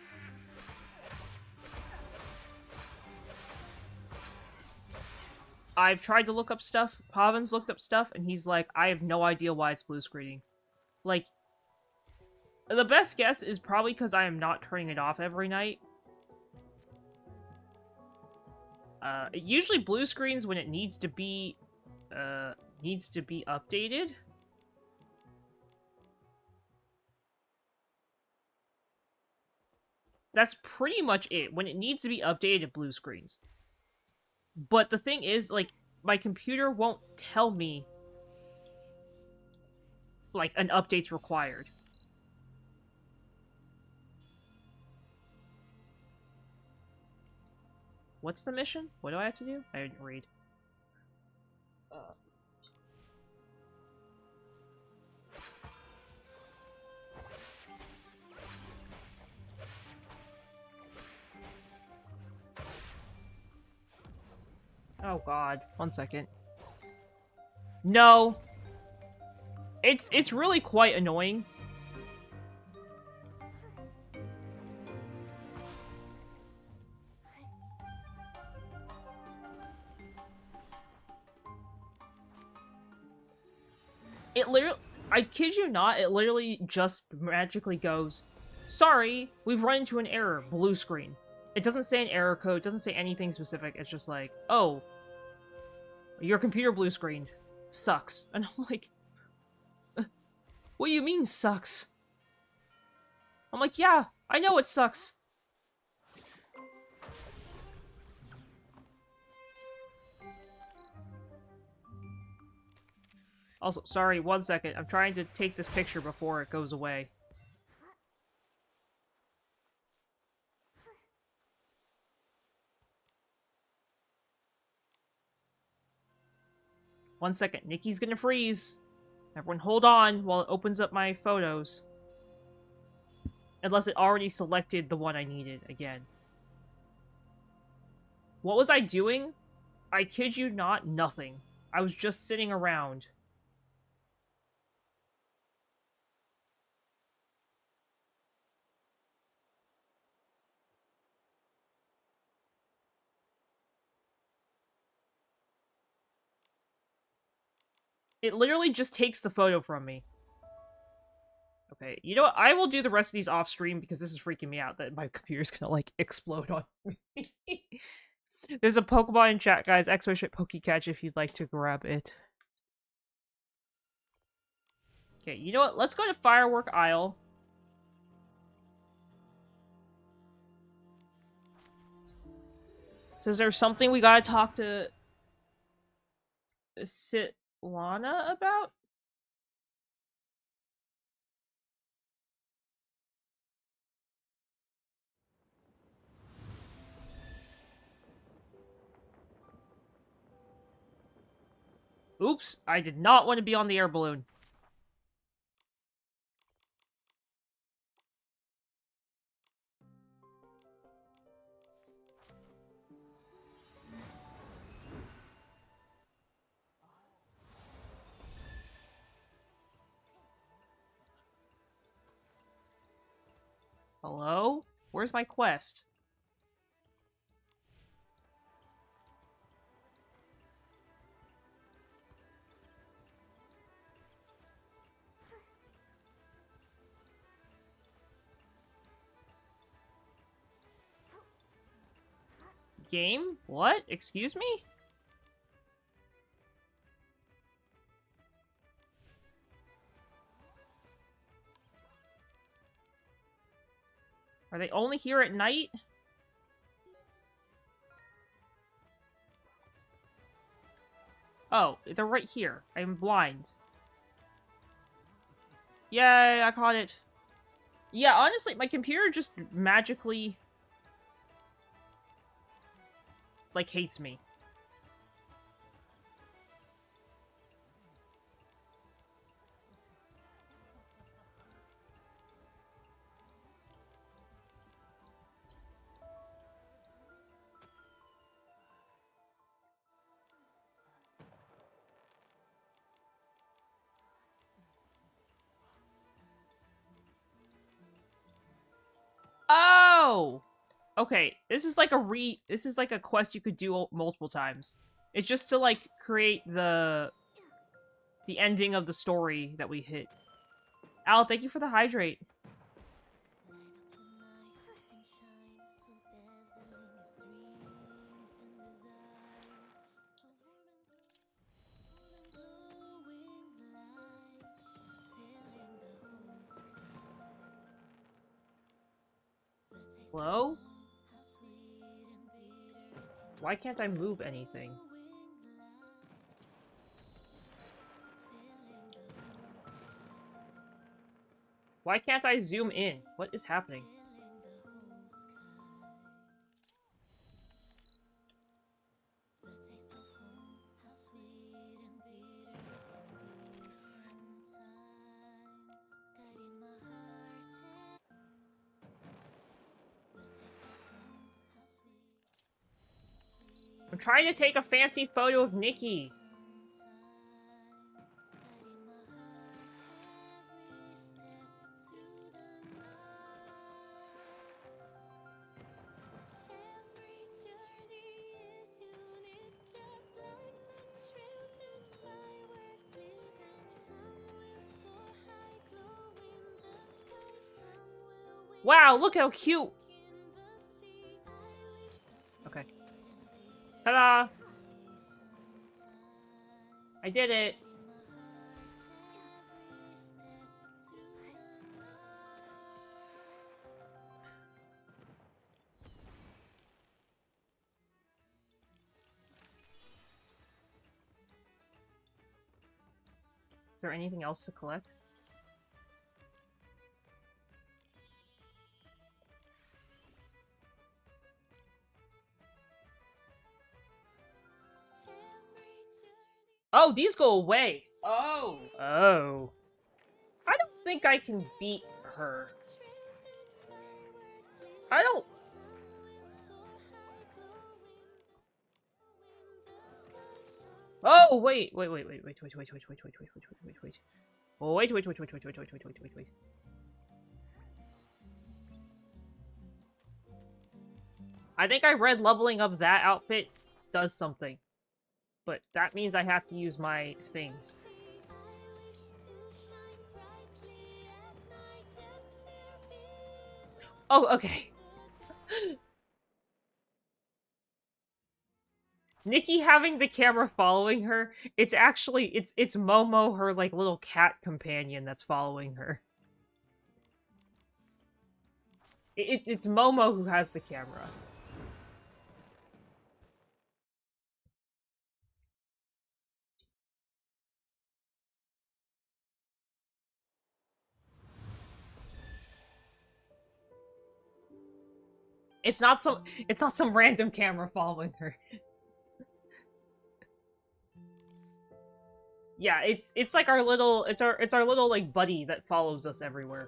I've tried to look up stuff, Pavin's looked up stuff, and he's like, I have no idea why it's blue screening. Like, the best guess is probably because I am not turning it off every night. It usually blue screens when it needs to be updated. That's pretty much it. When it needs to be updated, it blue screens. But the thing is, like, my computer won't tell me, like, an update's required. What's the mission? What do I have to do? I didn't read. Oh god. 1 second. No! It's really quite annoying. It literally... I kid you not, it literally just magically goes, sorry, we've run into an error. Blue screen. It doesn't say an error code, it doesn't say anything specific, it's just like, oh, your computer blue screened. Sucks. And I'm like, what do you mean sucks? I'm like, yeah, I know it sucks. Also, sorry, 1 second. I'm trying to take this picture before it goes away. One second. Nikki's gonna freeze. Everyone hold on while it opens up my photos. Unless it already selected the one I needed again. What was I doing? I kid you not, nothing. I was just sitting around. It literally just takes the photo from me. Okay, you know what? I will do the rest of these off stream because this is freaking me out that my computer's gonna, like, explode on me. There's a Pokemon in chat, guys. Exclamation Pokecatch if you'd like to grab it. Okay, you know what? Let's go to Firework Isle. So is there something we gotta talk to Sitlana about? Oops, I did not want to be on the air balloon. Hello? Where's my quest? Game? What? Excuse me? Are they only here at night? Oh, they're right here. I'm blind. Yay, I caught it. Yeah, honestly, my computer just magically, like, hates me. Oh! Okay, this is like a quest you could do multiple times. It's just to, like, create the ending of the story that we hit. Al, thank you for the hydrate. Hello? Why can't I move anything? Why can't I zoom in? What is happening? I'm trying to take a fancy photo of Nikki. Wow, look how cute! Okay. Ta-da! I did it! Is there anything else to collect? Oh, these go away! Oh! Oh. I don't think I can beat her. I don't... Oh, wait, wait, wait, wait, wait, wait, wait, wait, wait, wait, wait, wait, wait, wait, wait. Oh, wait, wait, wait, wait, wait, wait, wait, wait, wait, wait, wait. I think I read leveling up that outfit does something. But that means I have to use my things. Oh, okay. Nikki having the camera following her, it's actually, it's Momo, her, like, little cat companion that's following her. It's Momo who has the camera. It's not some random camera following her. Yeah, it's like our little, it's our little, like, buddy that follows us everywhere.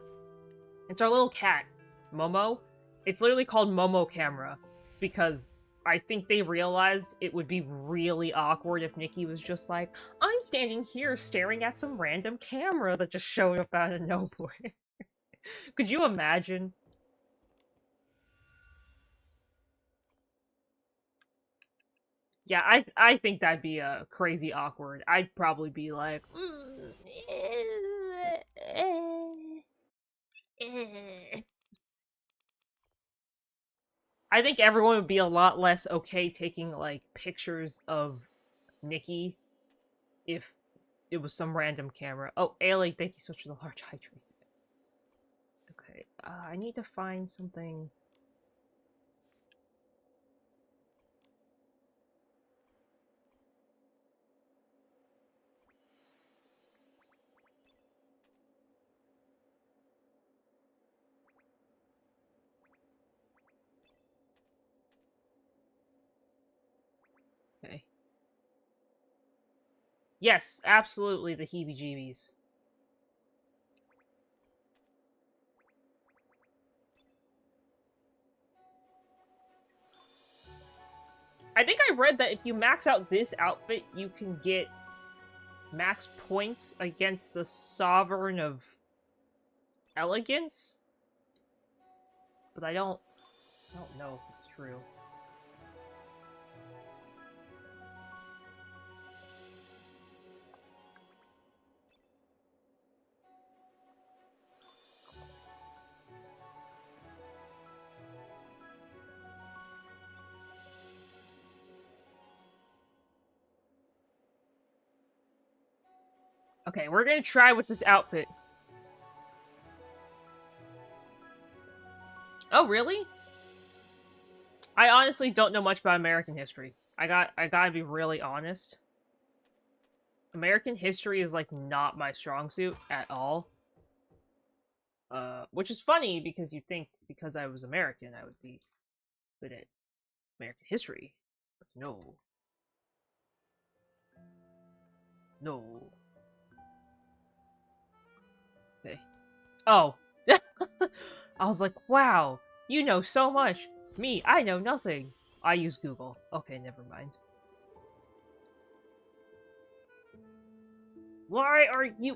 It's our little cat, Momo. It's literally called Momo Camera, because I think they realized it would be really awkward if Nikki was just like, I'm standing here staring at some random camera that just showed up out of nowhere. Could you imagine? Yeah, I think that'd be crazy awkward. I'd probably be like, I think everyone would be a lot less okay taking, like, pictures of Nikki if it was some random camera. Oh, Ailey, thank you so much for the large hydrate. Okay, I need to find something. Yes, absolutely the heebie-jeebies. I think I read that if you max out this outfit, you can get max points against the Sovereign of Elegance. But I don't know if it's true. Okay, we're gonna try with this outfit. Oh, really? I honestly don't know much about American history. I gotta be really honest. American history is like not my strong suit at all. Which is funny because you think because I was American I would be good at American history. But no. No. Okay. Oh. I was like, wow, you know so much. Me, I know nothing. I use Google. Okay, never mind. Why are you...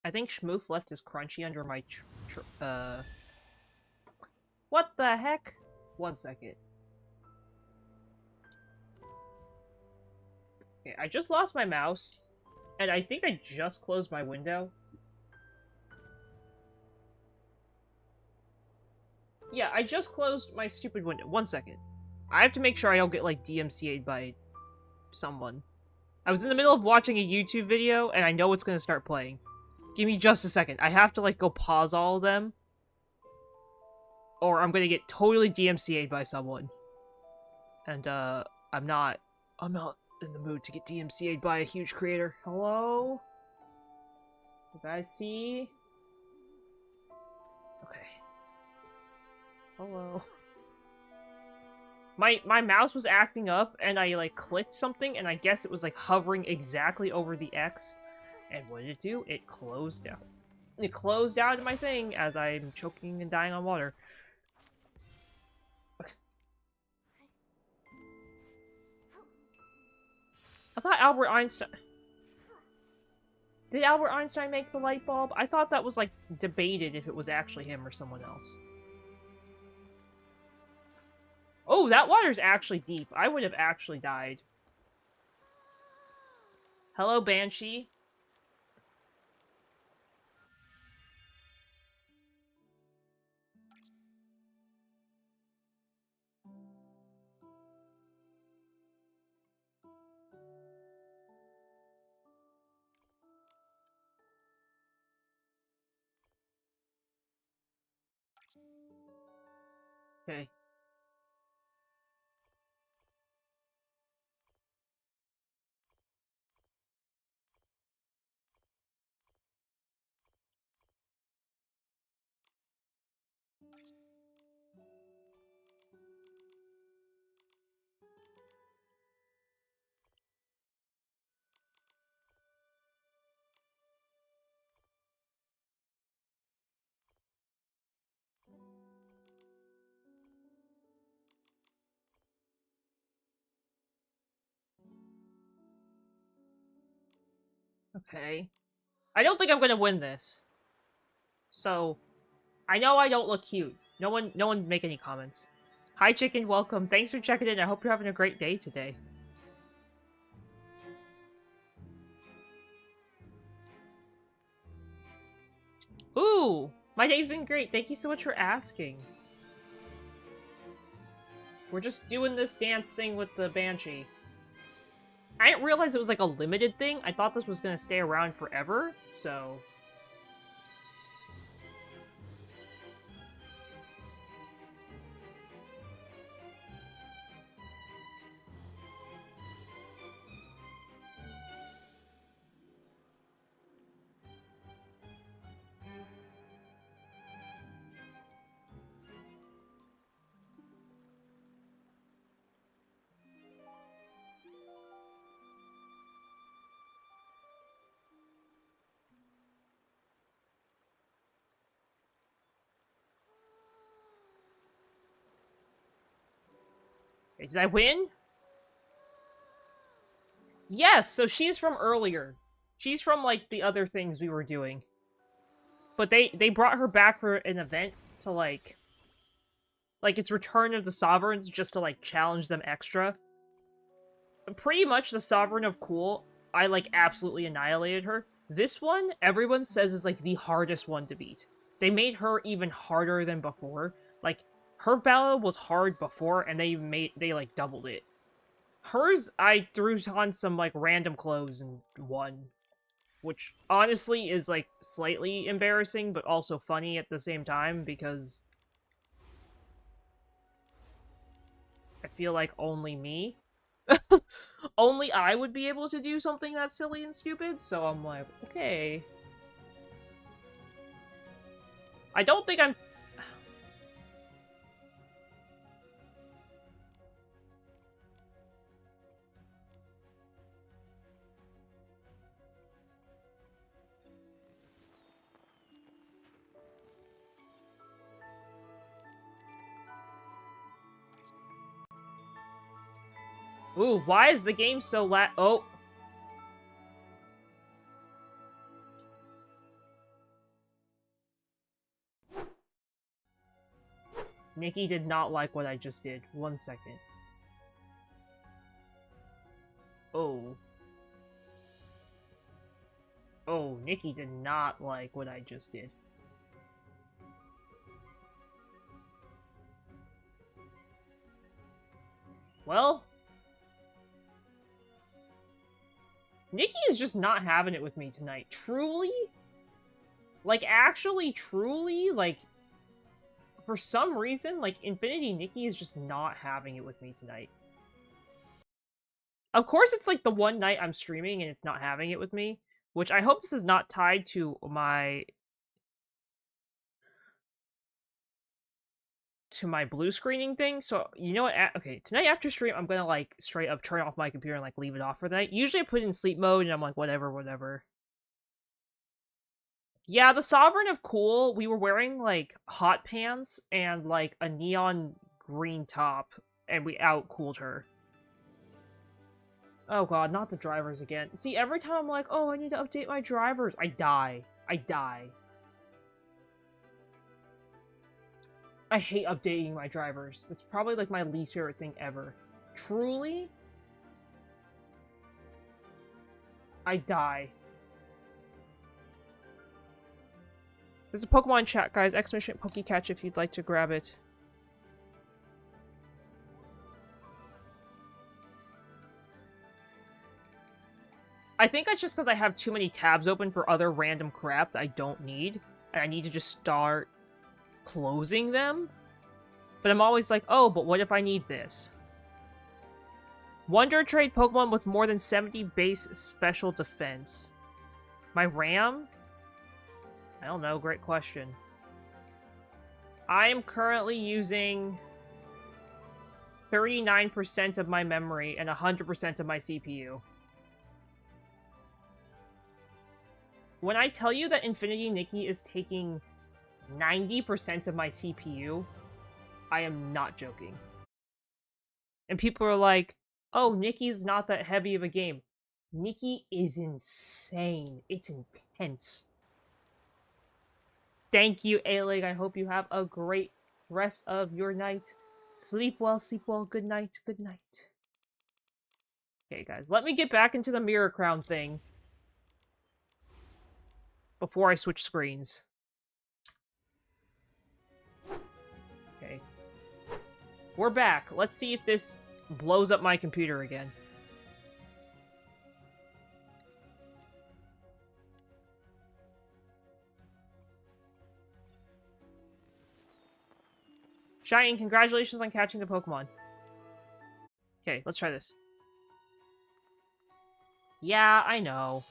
I think Schmoof left his crunchy under my What the heck? 1 second. Okay, I just lost my mouse, and I think I just closed my window. Yeah, I just closed my stupid window. 1 second. I have to make sure I don't get, like, DMCA'd by someone. I was in the middle of watching a YouTube video, and I know it's gonna start playing. Give me just a second. I have to, like, go pause all of them. Or I'm gonna get totally DMCA'd by someone. And, I'm not in the mood to get DMCA'd by a huge creator. Hello? You guys see? Okay. Hello. My mouse was acting up, and I, like, clicked something, and I guess it was, like, hovering exactly over the X. And what did it do? It closed down. It closed out my thing as I'm choking and dying on water. I thought Albert Einstein... Did Albert Einstein make the light bulb? I thought that was, like, debated if it was actually him or someone else. Oh, that water's actually deep. I would have actually died. Hello, Banshee. Okay. Okay. I don't think I'm gonna win this. So, I know I don't look cute. No one make any comments. Hi, chicken, welcome. Thanks for checking in. I hope you're having a great day today. Ooh! My day's been great. Thank you so much for asking. We're just doing this dance thing with the Banshee. I didn't realize it was like a limited thing. I thought this was gonna stay around forever, so... Okay, did I win? Yes, so she's from earlier. She's from, like, the other things we were doing. But they brought her back for an event to, like, it's Return of the Sovereigns, just to, like, challenge them extra. Pretty much the Sovereign of Cool, I, like, absolutely annihilated her. This one, everyone says is, like, the hardest one to beat. They made her even harder than before. Like, her battle was hard before, and they like, doubled it. Hers, I threw on some, like, random clothes and won. Which, honestly, is, like, slightly embarrassing, but also funny at the same time, because I feel like only me. Only I would be able to do something that's silly and stupid, so I'm like, okay. I don't think I'm... Ooh, why is the game so Oh! Nikki did not like what I just did. 1 second. Oh. Oh, Nikki did not like what I just did. Well... Nikki is just not having it with me tonight. Truly? Like, actually, truly? Like, for some reason, like, Infinity Nikki is just not having it with me tonight. Of course, it's, like, the one night I'm streaming and it's not having it with me. Which I hope this is not tied to my blue screening thing. So, you know what? Okay, tonight after stream, I'm gonna, like, straight up turn off my computer and, like, leave it off for the night. Usually I put it in sleep mode and I'm like, whatever, whatever. Yeah, the Sovereign of Cool, we were wearing, like, hot pants and, like, a neon green top, and we out-cooled her. Oh god, not the drivers again. See, every time I'm like, oh, I need to update my drivers, I die. I die. I hate updating my drivers. It's probably, like, my least favorite thing ever. Truly? I die. There's a Pokemon chat, guys. Exclamation Pokecatch if you'd like to grab it. I think that's just because I have too many tabs open for other random crap that I don't need. And I need to just start closing them. But I'm always like, oh, but what if I need this? Wonder Trade Pokemon with more than 70 base special defense. My RAM? I don't know, great question. I am currently using 39% of my memory and 100% of my CPU. When I tell you that Infinity Nikki is taking 90% of my CPU, I am not joking. And people are like, oh, Nikki's not that heavy of a game. Nikki is insane. It's intense. Thank you, A-Leg. I hope you have a great rest of your night. Sleep well, good night, good night. Okay, guys, let me get back into the Mirror Crown thing before I switch screens. Okay. We're back. Let's see if this blows up my computer again. Shine, congratulations on catching the Pokemon. Okay, let's try this. Yeah, I know.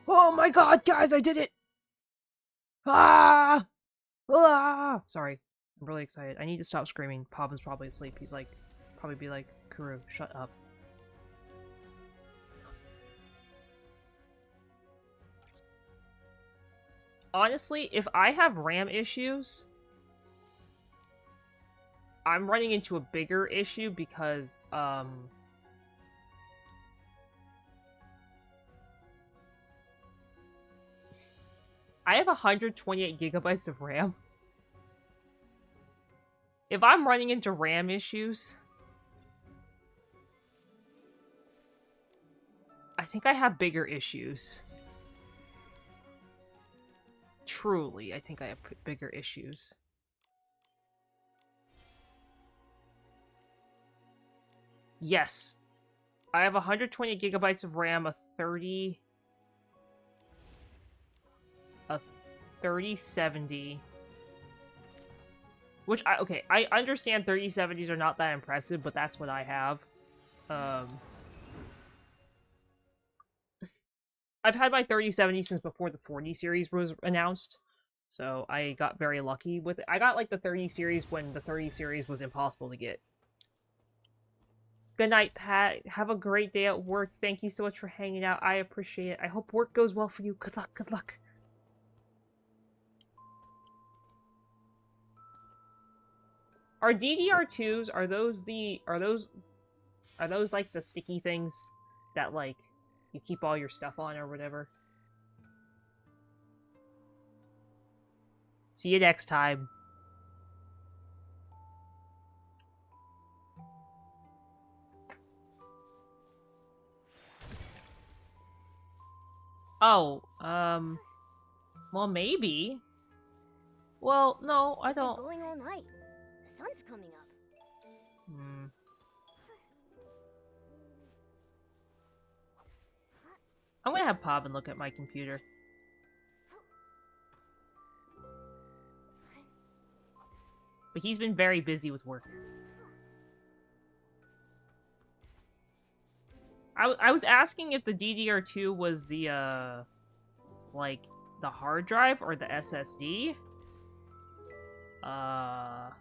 Oh my god, guys, I did it! Ah! Ah! Sorry. I'm really excited. I need to stop screaming. Pop is probably asleep. He's like, probably be like, Kuru, shut up. Honestly, if I have RAM issues, I'm running into a bigger issue because, I have 128 gigabytes of RAM. If I'm running into RAM issues, I think I have bigger issues. Truly, I think I have bigger issues. Yes. I have 120 gigabytes of RAM, a 3070. Which, okay, I understand 3070s are not that impressive, but that's what I have. I've had my 3070 since before the 40 series was announced, so I got very lucky with it. I got, like, the 30 series when the 30 series was impossible to get. Good night, Pat. Have a great day at work. Thank you so much for hanging out. I appreciate it. I hope work goes well for you. Good luck, good luck. Are DDR2s, are those like the sticky things that, like, you keep all your stuff on or whatever? See you next time. Oh, well, maybe. Well, no, I don't. Going all night. The sun's coming up. I'm gonna have Pavin look at my computer. But he's been very busy with work. I was asking if the DDR2 was the, like, the hard drive or the SSD. I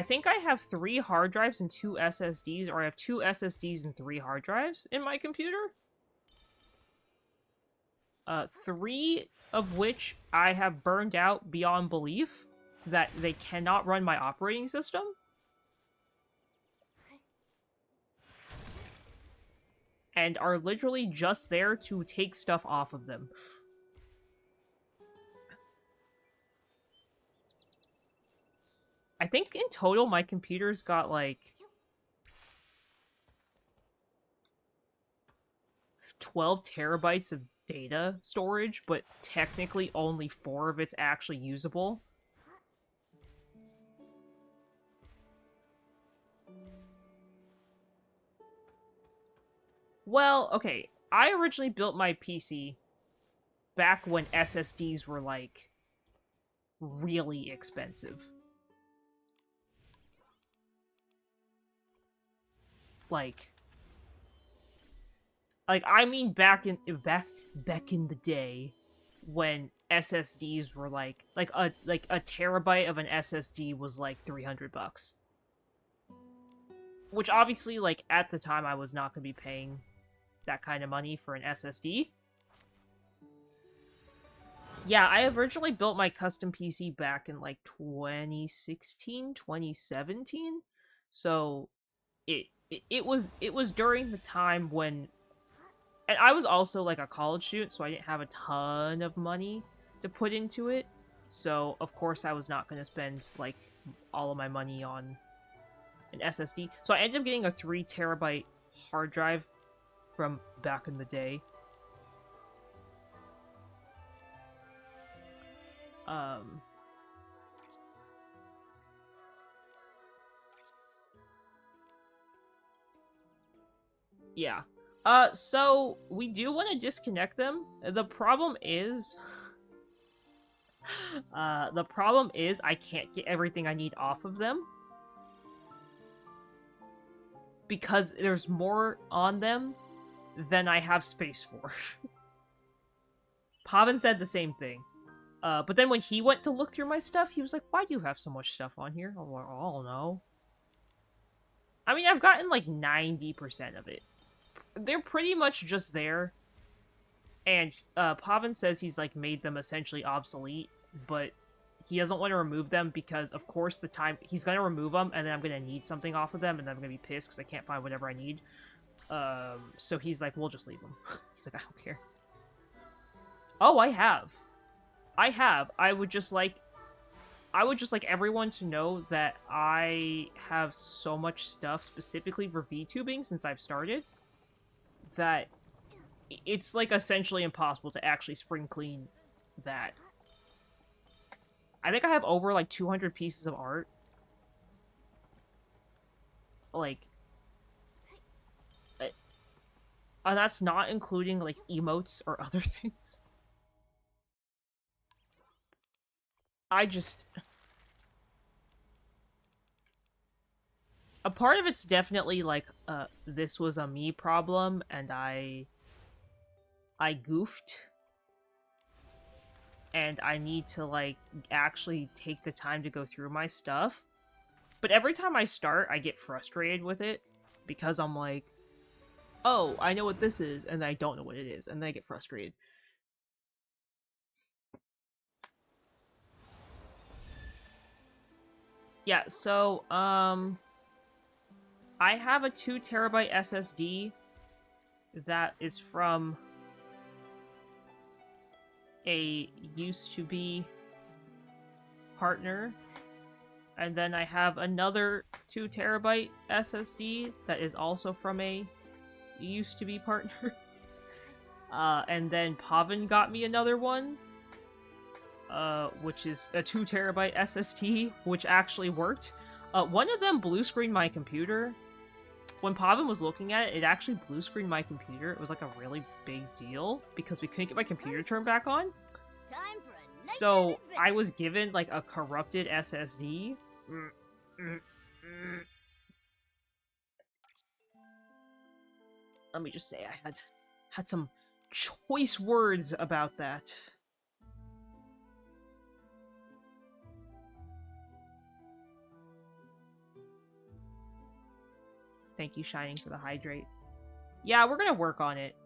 think I have 3 hard drives and 2 SSDs, or I have 2 SSDs and 3 hard drives in my computer. 3 of which I have burned out beyond belief that they cannot run my operating system. And are literally just there to take stuff off of them. I think in total my computer's got like 12 terabytes of data storage, but technically only 4 of it's actually usable. Well, okay, I originally built my PC back when SSDs were, like, really expensive. Like, I mean back in the day when SSDs were like a terabyte of an SSD was like $300. Which obviously, like, at the time I was not going to be paying that kind of money for an SSD. Yeah, I originally built my custom PC back in like 2016, 2017. So it was during the time when, and I was also like a college student, so I didn't have a ton of money to put into it. So of course I was not going to spend like all of my money on an SSD. So I ended up getting a 3 terabyte hard drive from back in the day. Yeah. So we do want to disconnect them. The problem is I can't get everything I need off of them. Because there's more on them than I have space for. Pavin said the same thing. But then when he went to look through my stuff, he was like, why do you have so much stuff on here? I'm like, I don't know. I mean, I've gotten like 90% of it. They're pretty much just there. And Pavin says he's like made them essentially obsolete, but he doesn't want to remove them because, of course, the time he's gonna remove them, and then I'm gonna need something off of them, and then I'm gonna be pissed because I can't find whatever I need. So he's like, we'll just leave them. He's like, I don't care. Oh, I have. I would just like everyone to know that I have so much stuff specifically for VTubing since I've started that it's like essentially impossible to actually spring clean that. I think I have over like 200 pieces of art. Like, and that's not including like emotes or other things. I just... A part of it's definitely like, this was a me problem, and I goofed. And I need to, like, actually take the time to go through my stuff. But every time I start, I get frustrated with it. Because I'm like, oh, I know what this is, and I don't know what it is. And then I get frustrated. Yeah, so, I have a 2 terabyte SSD that is from a used-to-be partner. And then I have another 2 terabyte SSD that is also from a used-to-be partner. And then Pavin got me another one, which is a 2 terabyte SSD, which actually worked. One of them blue screened my computer. When Pavin was looking at it, it actually blue screened my computer. It was like a really big deal because we couldn't get my computer turned back on. So I was given like a corrupted SSD. Let me just say I had some choice words about that. Thank you, Shining, for the hydrate. Yeah, we're gonna work on it.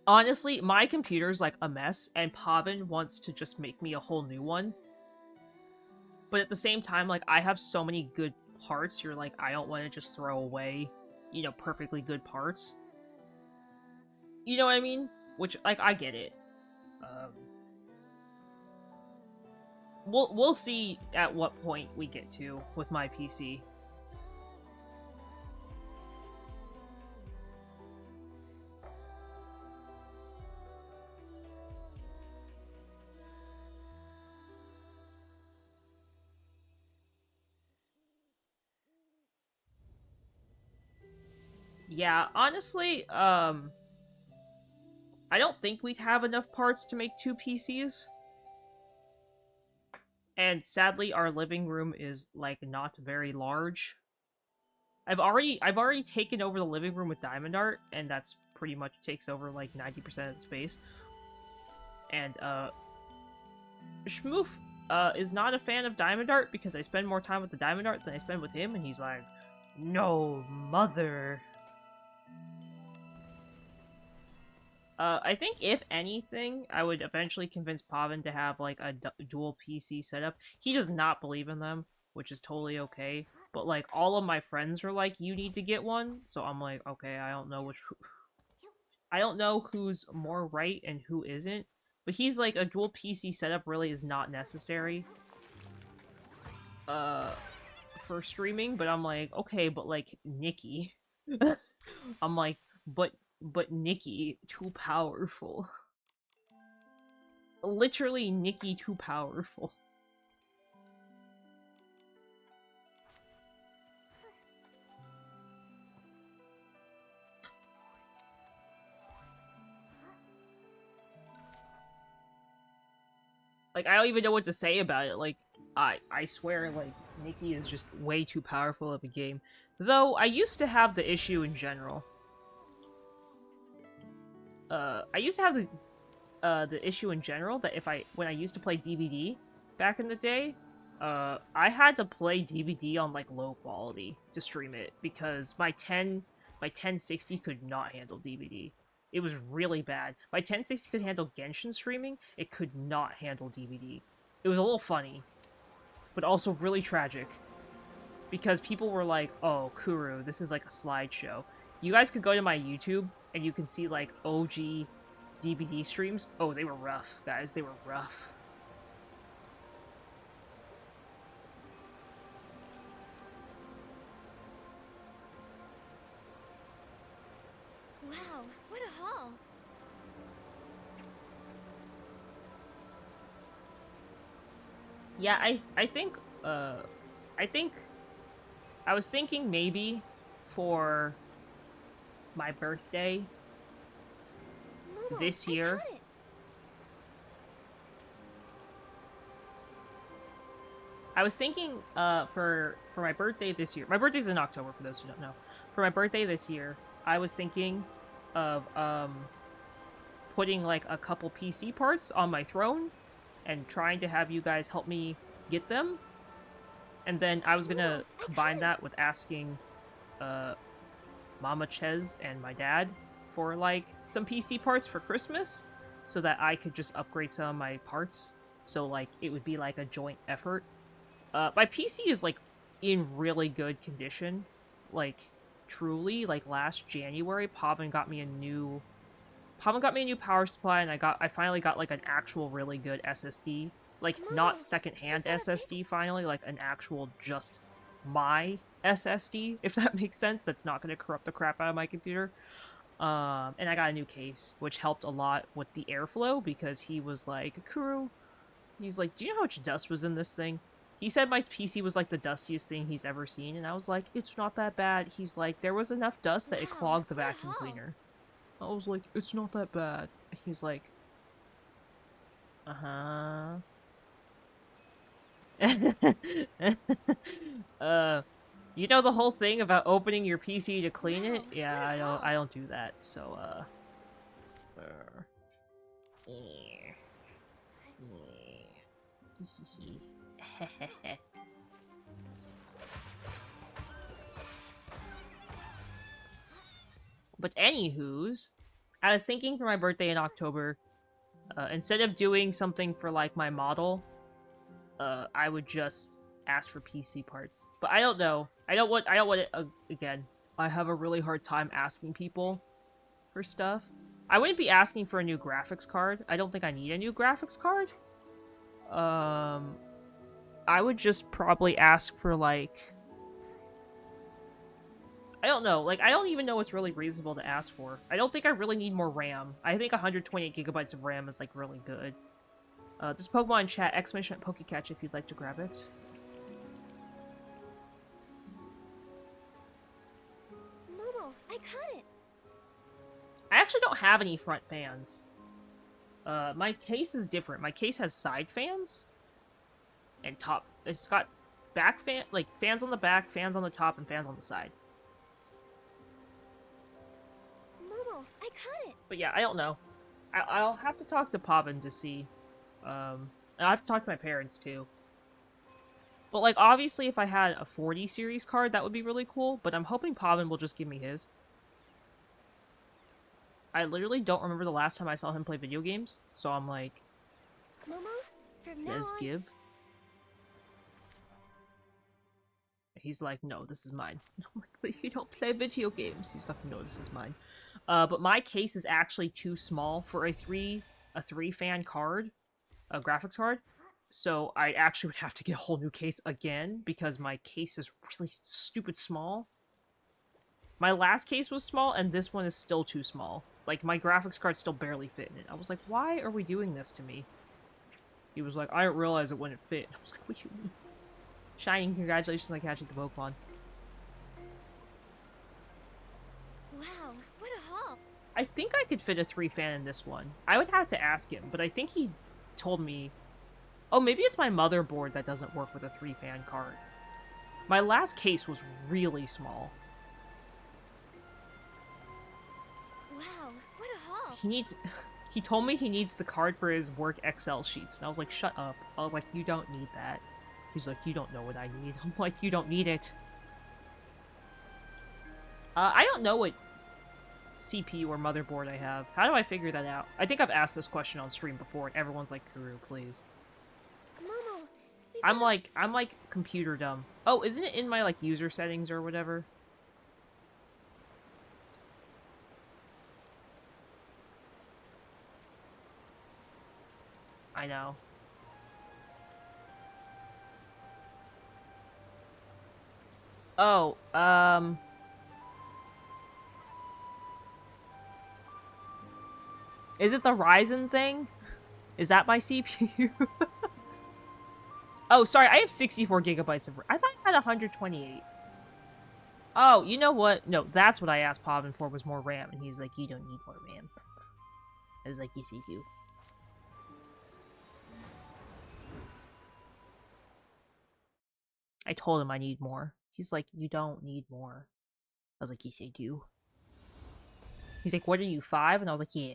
Honestly, my computer's like a mess, and Pavin wants to just make me a whole new one. But at the same time, like, I have so many good parts, you're like, I don't want to just throw away, you know, perfectly good parts. You know what I mean? Which, like, I get it. We'll see at what point we get to with my PC. Yeah, honestly, I don't think we'd have enough parts to make 2 PCs. And sadly, our living room is, like, not very large. I've already taken over the living room with Diamond Art, and that's pretty much takes over, like, 90% of the space. And, Schmoof, is not a fan of Diamond Art because I spend more time with the Diamond Art than I spend with him, and he's like, no, mother. I think if anything, I would eventually convince Pavin to have like a dual PC setup. He does not believe in them, which is totally okay. But like all of my friends are like, you need to get one. So I'm like, okay, I don't know I don't know who's more right and who isn't. But he's like, a dual PC setup really is not necessary. For streaming, but I'm like, okay, but like Nikki. I'm like, but Nikki, too powerful. Literally, Nikki too powerful. Like, I don't even know what to say about it. Like, I swear, like, Nikki is just way too powerful of a game. Though, I used to have the issue in general. I used to have the issue in general that when I used to play DVD back in the day, I had to play DVD on, like, low quality to stream it because my my 1060 could not handle DVD. It was really bad. My 1060 could handle Genshin streaming. It could not handle DVD. It was a little funny, but also really tragic. Because people were like, oh, Kuru, this is like a slideshow. You guys could go to my YouTube and you can see like OG DVD streams. Oh, they were rough, guys. They were rough. Wow, what a haul. Yeah, I think I was thinking maybe for my birthday Momo, this I year. caught it. I was thinking for my birthday this year. My birthday's in October for those who don't know. For my birthday this year, I was thinking of putting like a couple PC parts on my throne and trying to have you guys help me get them. And then I was gonna Momo, I combine caught that with asking Mama Ches and my dad for like some PC parts for Christmas so that I could just upgrade some of my parts. So like it would be like a joint effort. My PC is like in really good condition. Like truly, like last January, Pavan got me a new power supply, and I finally got like an actual really good SSD. Like not Momo, secondhand I got a paper. SSD finally, like an actual just my SSD, if that makes sense. That's not gonna corrupt the crap out of my computer. And I got a new case, which helped a lot with the airflow because he was like, Kuru, he's like, do you know how much dust was in this thing? He said my PC was like the dustiest thing he's ever seen, and I was like, it's not that bad. He's like, there was enough dust that it Wow, clogged the what a vacuum haul. cleaner. I was like, it's not that bad. He's like, uh-huh. uh, you know the whole thing about opening your PC to clean it? Wow, Yeah, what a haul. I don't do that. So, yeah. Yeah. But anywho's, I was thinking for my birthday in October, instead of doing something for like my model, I would just ask for PC parts. But I don't know. I don't want it again. I have a really hard time asking people for stuff. I wouldn't be asking for a new graphics card. I don't think I need a new graphics card. I would just probably ask for like, I don't know. Like, I don't even know what's really reasonable to ask for. I don't think I really need more RAM. I think 128 gigabytes of RAM is like really good. This Pokemon chat, exclamation at Pokecatch if you'd like to grab it. Momo, I caught it. I actually don't have any front fans. My case is different. My case has side fans and top. It's got back fan, like fans on the back, fans on the top, and fans on the side. Momo, I caught it. But yeah, I don't know. I'll have to talk to Pavan to see. And I have to talk to my parents too. But like, obviously, if I had a 40 series card, that would be really cool. But I'm hoping Pavan will just give me his. I literally don't remember the last time I saw him play video games, so I'm like, Momo, from now says on. give. He's like, no, this is mine. I'm like, but you don't play video games. He's like, no, this is mine. But my case is actually too small for a three fan card, a graphics card. So I actually would have to get a whole new case again because my case is really stupid small. My last case was small, and this one is still too small. Like, my graphics card still barely fit in it. I was like, why are we doing this to me? He was like, I didn't realize it wouldn't fit. I was like, what do you mean? Shining, congratulations on catching the Pokemon. Wow, what a haul. I think I could fit a 3-fan in this one. I would have to ask him, but I think he told me... Oh, maybe it's my motherboard that doesn't work with a 3-fan card. My last case was really small. Wow, what a haul. He needs... He told me he needs the card for his work Excel sheets, and I was like, shut up. I was like, you don't need that. He's like, you don't know what I need. I'm like, you don't need it. I don't know what CPU or motherboard I have. How do I figure that out? I think I've asked this question on stream before, and everyone's like, Kuru, please. Momo, I'm like computer dumb. Oh, isn't it in my like user settings or whatever? I know. Oh, is it the Ryzen thing? Is that my CPU? Oh, sorry, I have 64 gigabytes of... I thought I had 128. Oh, you know what? No, that's what I asked Pavin for, was more RAM. And he's like, you don't need more RAM. I was like, yes, you do. I told him I need more. He's like, you don't need more. I was like, yes, I do. He's like, what are you, 5? And I was like, yeah.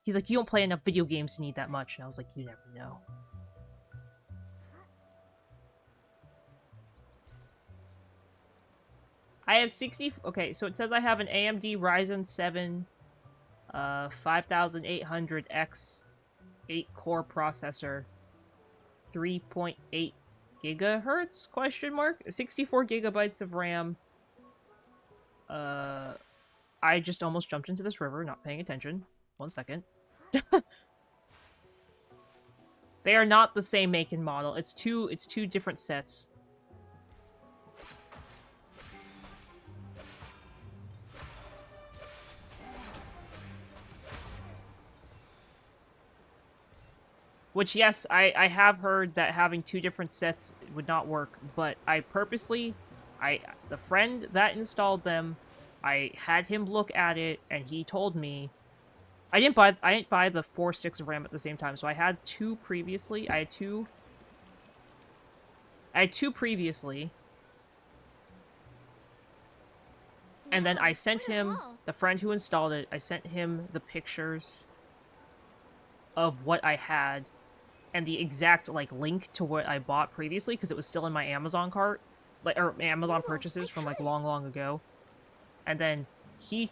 He's like, you don't play enough video games to need that much. And I was like, you never know. I have 60... Okay, so it says I have an AMD Ryzen 7 5800X 8-core processor. 3.8 gigahertz? Question mark? 64 gigabytes of RAM. I just almost jumped into this river, not paying attention. 1 second. They are not the same make and model. It's two different sets. Which, yes, I have heard that having 2 different sets would not work, but I purposely... the friend that installed them, I had him look at it, and he told me... I didn't buy the 4 sticks of RAM at the same time, so I had 2 previously. I had two previously. And then I sent him, the friend who installed it, I sent him the pictures of what I had and the exact, like, link to what I bought previously, because it was still in my Amazon cart, like, or Amazon purchases from, like, long ago. And then he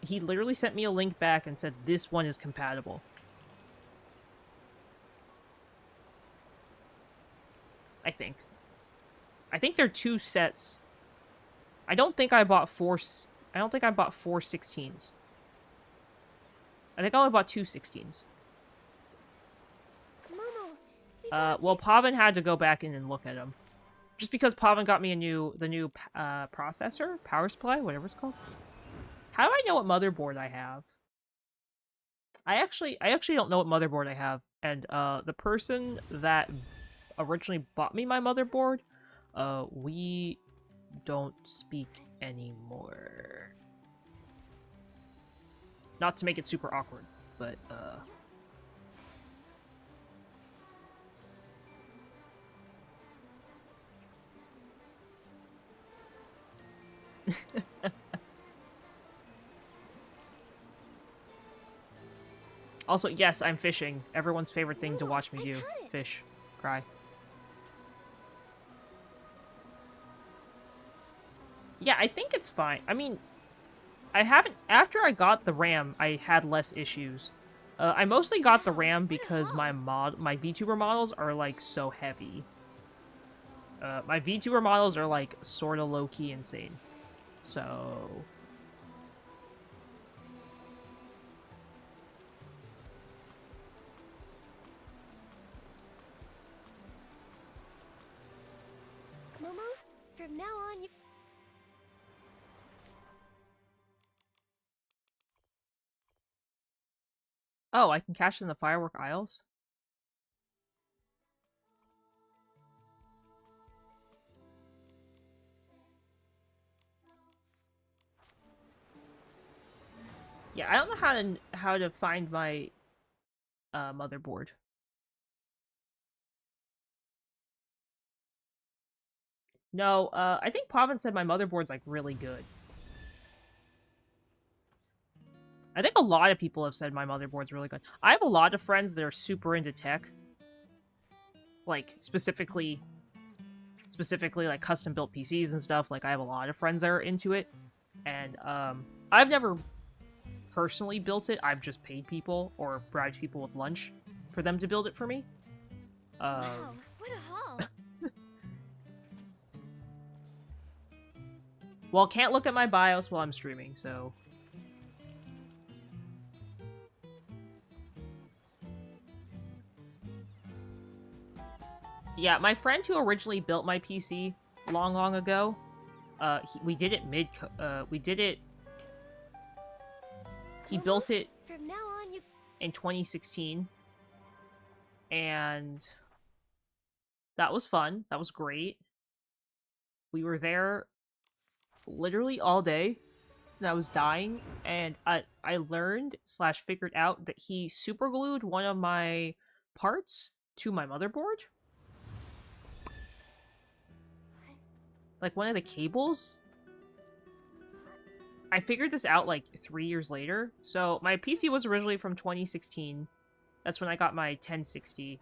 literally sent me a link back and said, this one is compatible. I think they're 2 sets. I don't think I bought 4 16s. I think I only bought 2 16s. Well, Pavin had to go back in and look at them. Just because Pavin got me the new processor? Power supply? Whatever it's called. How do I know what motherboard I have? I actually don't know what motherboard I have. And, the person that originally bought me my motherboard, we don't speak anymore. Not to make it super awkward, but, Also, yes, I'm fishing. Everyone's favorite thing to watch me do. Fish. Cry. Yeah, I think it's fine. I mean, I haven't... After I got the RAM, I had less issues. I mostly got the RAM because my VTuber models are, like, so heavy. My VTuber models are, like, sorta low-key insane. So... Momo, from now on you... Oh, I can cash in the firework aisles? Yeah, I don't know how to find my motherboard. No, I think Pavin said my motherboard's like really good. I think a lot of people have said my motherboard's really good. I have a lot of friends that are super into tech. Like, specifically like custom built PCs and stuff. Like, I have a lot of friends that are into it. And I've never personally built it. I've just paid people or bribed people with lunch for them to build it for me. Wow, what a haul. Well, can't look at my BIOS while I'm streaming, so... Yeah, my friend who originally built my PC long ago, we did it he built it From now on, you... in 2016, and that was fun. That was great. We were there literally all day, and I was dying, and I learned / figured out that he super glued one of my parts to my motherboard. Like one of the cables. I figured this out like 3 years later. So my PC was originally from 2016. That's when I got my 1060.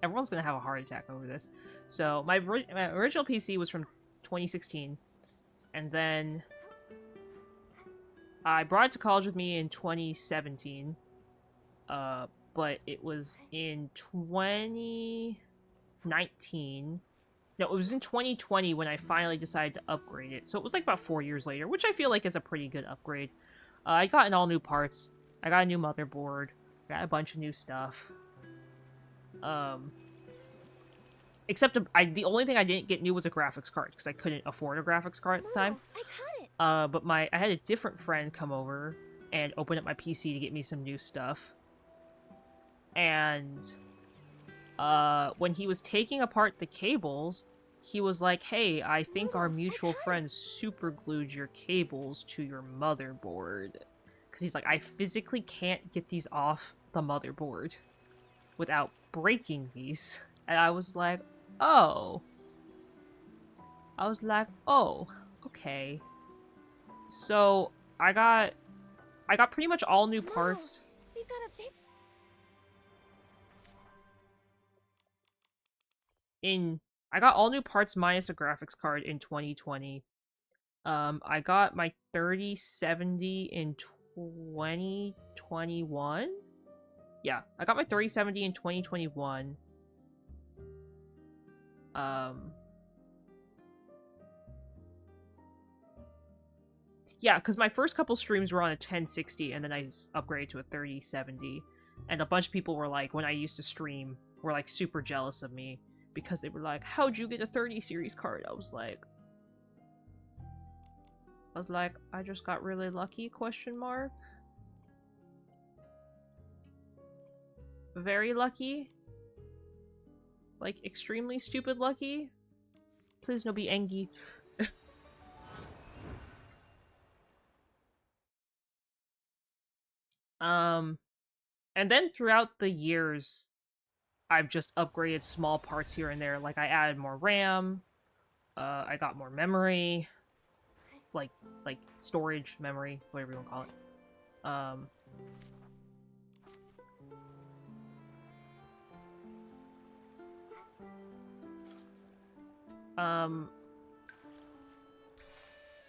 Everyone's gonna have a heart attack over this. So my original PC was from 2016. And then I brought it to college with me in 2017. But it was in 2019. No, it was in 2020 when I finally decided to upgrade it. So it was like about 4 years later, which I feel like is a pretty good upgrade. I got in all new parts. I got a new motherboard. Got a bunch of new stuff. Except the only thing I didn't get new was a graphics card because I couldn't afford a graphics card at the time. I caught it. But I had a different friend come over and open up my PC to get me some new stuff. And when he was taking apart the cables, he was like, "Hey, I think our mutual friend super glued your cables to your motherboard." Because he's like, "I physically can't get these off the motherboard without breaking these." And I was like, "Oh." Okay. So I got pretty much all new parts. We got a big... I got all new parts minus a graphics card in 2020. I got my 3070 in 2021. Yeah, I got my 3070 in 2021. Yeah, because my first couple streams were on a 1060, and then I upgraded to a 3070. And a bunch of people were like, when I used to stream, were like super jealous of me. Because they were like, "How'd you get a 30 series card?" I was like, I just got really lucky, ? Very lucky? Like, extremely stupid lucky? Please no be Engi. And then throughout the years, I've just upgraded small parts here and there. Like, I added more RAM, I got more memory, like storage, memory, whatever you want to call it.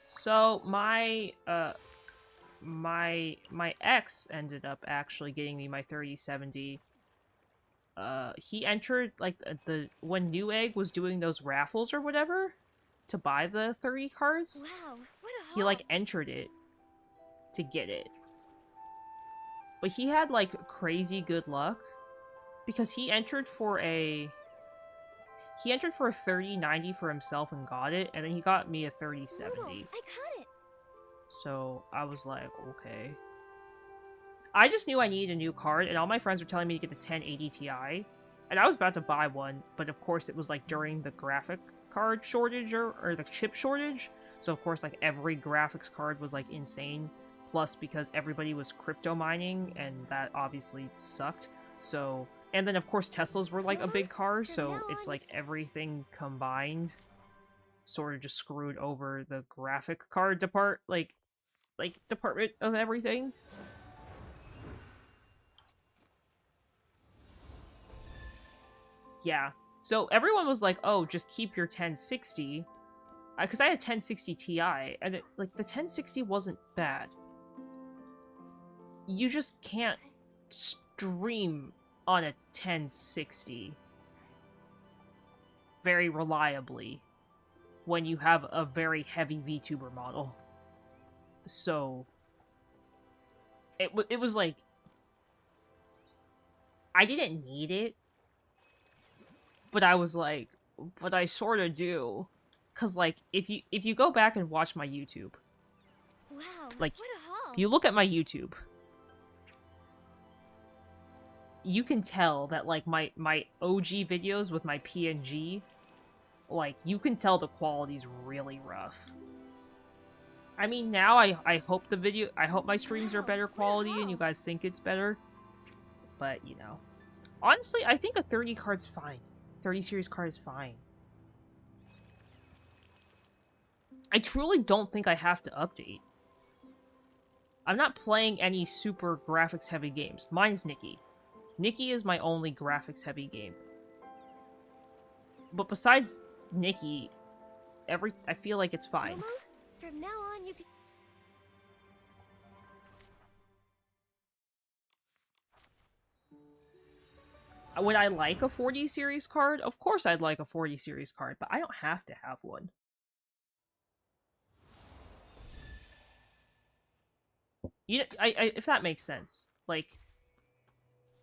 So my ex ended up actually getting me my 3070. He entered like when Newegg was doing those raffles or whatever to buy the 30 cards. Wow, what a haul. He like entered it to get it. But he had like crazy good luck because he entered for a 3090 for himself and got it, and then he got me a 3070. I caught it. So I was like, okay. I just knew I needed a new card, and all my friends were telling me to get the 1080 Ti. And I was about to buy one, but of course it was like during the graphic card shortage or the chip shortage. So of course like every graphics card was like insane. Plus because everybody was crypto mining, and that obviously sucked. So, and then of course Teslas were like a big car, so it's like everything combined sort of just screwed over the graphic card department of everything. Yeah. So everyone was like, "Oh, just keep your 1060." because I had a 1060 Ti, and like the 1060 wasn't bad. You just can't stream on a 1060 very reliably when you have a very heavy VTuber model. So it was like I didn't need it, but I was like, but I sort of do, cause like if you go back and watch my YouTube, Wow, like what a haul. if you look at my YouTube, you can tell that like my OG videos with my PNG, like you can tell the quality's really rough. I mean, now I hope I hope my streams are better quality and you guys think it's better. But, you know. Honestly, I think a 30 card's fine. 30 series card is fine. I truly don't think I have to update. I'm not playing any super graphics heavy games. Mine's Nikki. Nikki is my only graphics heavy game. But besides Nikki, I feel like it's fine. Momo, from now on you can... Would I like a 40 series card? Of course I'd like a 40 series card, but I don't have to have one. If that makes sense. Like,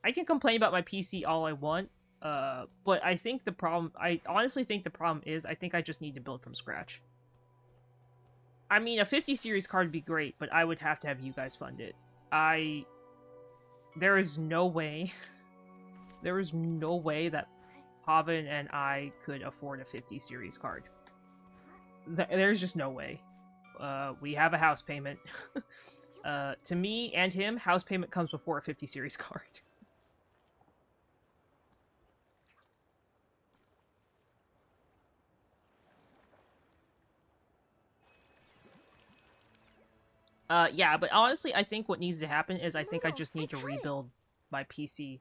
I can complain about my PC all I want, but I think I honestly think the problem is I think I just need to build from scratch. I mean, a 50 series card would be great, but I would have to have you guys fund it. There is no way... there is no way that Pavan and I could afford a 50 series card. There's just no way. We have a house payment. To me and him, house payment comes before a 50 series card. Yeah, but honestly, I think what needs to happen is I think I just need to rebuild my PC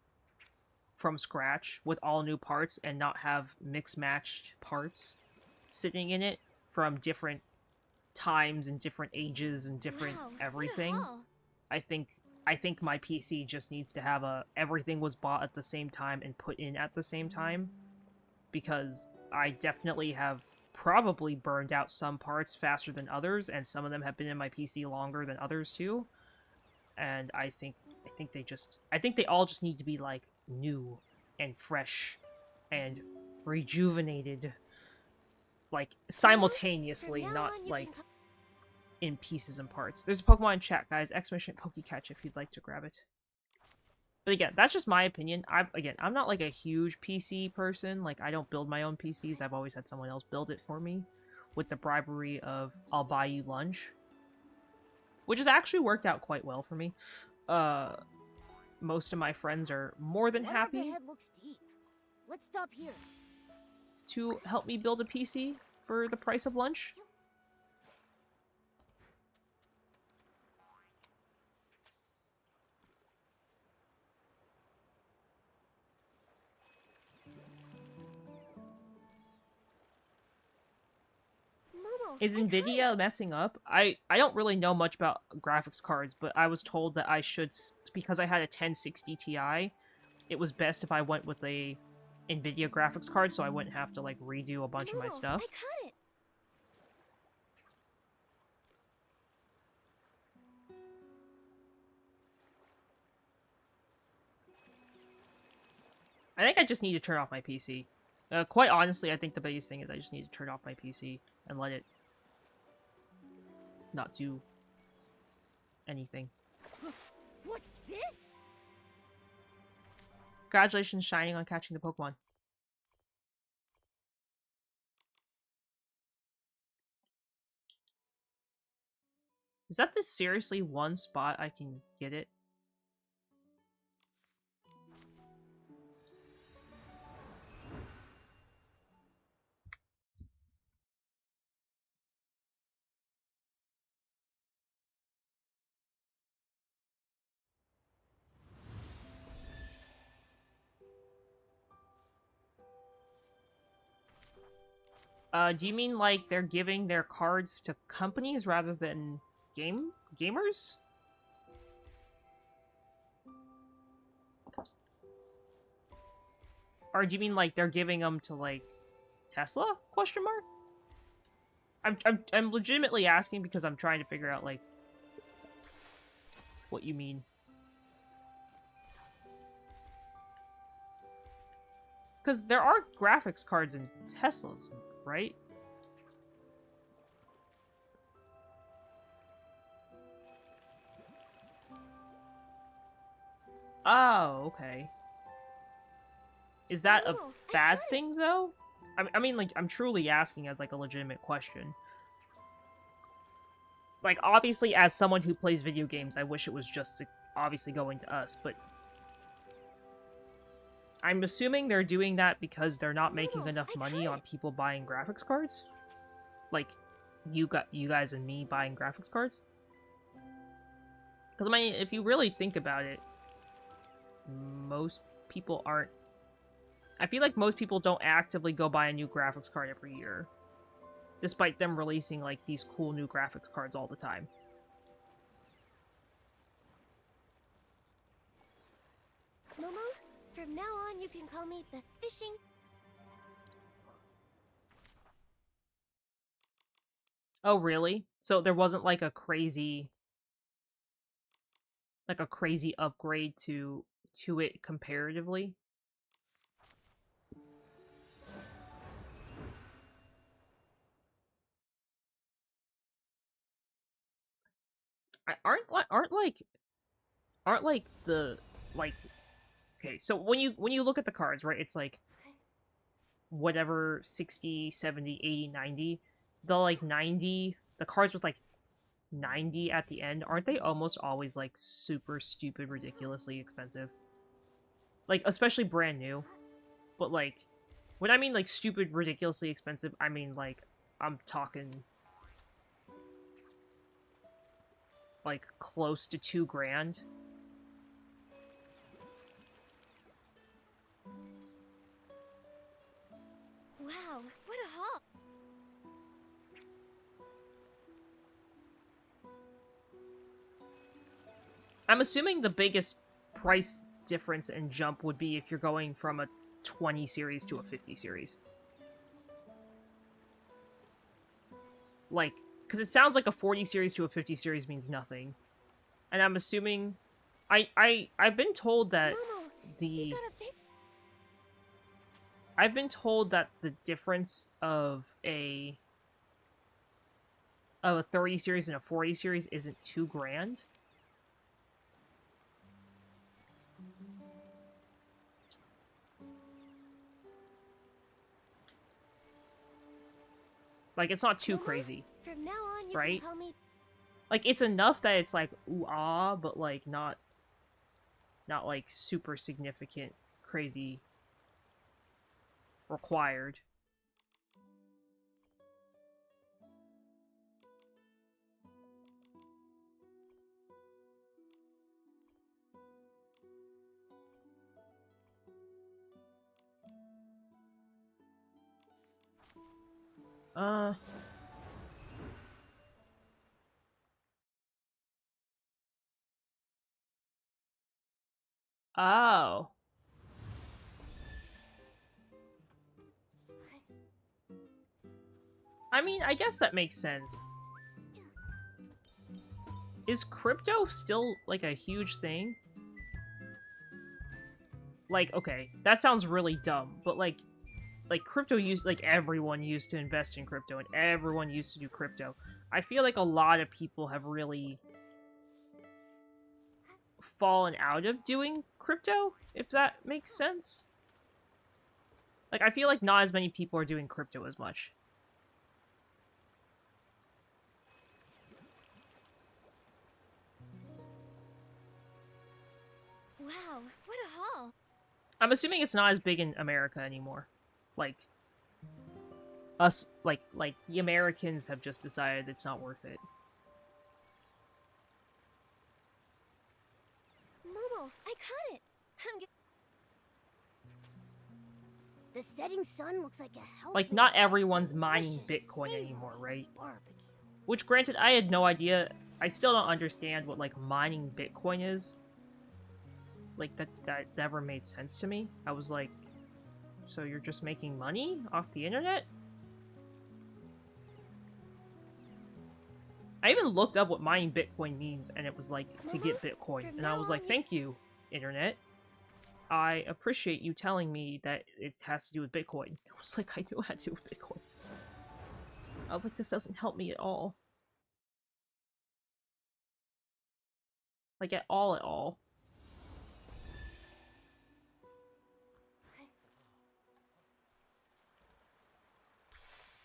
from scratch with all new parts and not have mix-matched parts sitting in it from different times and different ages and different everything. I think my PC just needs to have everything was bought at the same time and put in at the same time, because I definitely have probably burned out some parts faster than others, and some of them have been in my PC longer than others too. And I think they all just need to be like new and fresh and rejuvenated, like simultaneously, not like in pieces and parts. There's a Pokemon in chat, guys. Exclamation Pokecatch if you'd like to grab it. But again, that's just my opinion. I'm not like a huge PC person. Like, I don't build my own PCs. I've always had someone else build it for me with the bribery of I'll buy you lunch, which has actually worked out quite well for me. Most of my friends are more than happy Let's stop here. to help me build a PC for the price of lunch. Momo, Is Nvidia messing up? I don't really know much about graphics cards, but I was told that I should, because I had a 1060 Ti, it was best if I went with a Nvidia graphics card so I wouldn't have to like redo a bunch of my stuff. I caught it. I think I just need to turn off my PC. Quite honestly, I think the biggest thing is I just need to turn off my PC and let it not do anything. What's this? Congratulations, Shining, on catching the Pokemon. Is that the seriously one spot I can get it? Do you mean like they're giving their cards to companies rather than gamers? Or do you mean like they're giving them to like Tesla? Question mark. I'm legitimately asking because I'm trying to figure out like what you mean. Because there are graphics cards in Teslas, right? Oh, okay. Is that a Momo, I bad got it. thing, though? I mean, like, I'm truly asking as, like, a legitimate question. Like, obviously, as someone who plays video games, I wish it was just, obviously, going to us, but... I'm assuming they're doing that because they're not making Momo, enough I money got on it. people buying graphics cards? Like, you guys and me buying graphics cards? Because, I mean, if you really think about it, most people aren't... I feel like most people don't actively go buy a new graphics card every year. Despite them releasing, like, these cool new graphics cards all the time. Momo, from now on you can call me the fishing. Oh, really? So there wasn't, like, a crazy upgrade to it comparatively? Aren't like the like okay, so when you look at the cards, right, it's like whatever 60, 70, 80, 90. The like 90, the cards with like 90 at the end, aren't they almost always like super stupid ridiculously expensive? Like especially brand new. But like when I mean like stupid ridiculously expensive, I mean like I'm talking like close to 2 grand. Wow, what a haul. I'm assuming the biggest price difference and jump would be if you're going from a 20 series to a 50 series. Like, because it sounds like a 40 series to a 50 series means nothing. And I'm assuming I've been told that Momo, you the got a big. I've been told that the difference of a 30 series and a 40 series isn't 2 grand. Like it's not too Momo, crazy, from now on you can right? call me. Like it's enough that it's like ooh ah, but like not like super significant crazy required. Uh oh. I mean, I guess that makes sense. Is crypto still like a huge thing? Like, okay, that sounds really dumb, but like crypto used like everyone used to invest in crypto and everyone used to do crypto. I feel like a lot of people have really fallen out of doing crypto, if that makes sense. Like I feel like not as many people are doing crypto as much. Wow, what a haul. I'm assuming it's not as big in America anymore. Like us like the Americans have just decided it's not worth it. Momo, I caught it. I'm. The setting sun looks like a helping Like, not everyone's mining delicious, Bitcoin savory anymore, right? barbecue. Which, granted, I had no idea. I still don't understand what, like, mining Bitcoin is. Like, that never made sense to me. I was like, so you're just making money off the internet? I even looked up what mining Bitcoin means, and it was like, to get Bitcoin. And I was like, thank you, internet. I appreciate you telling me that it has to do with Bitcoin. I was like, I knew it had to do with Bitcoin. I was like, this doesn't help me at all. Like, at all.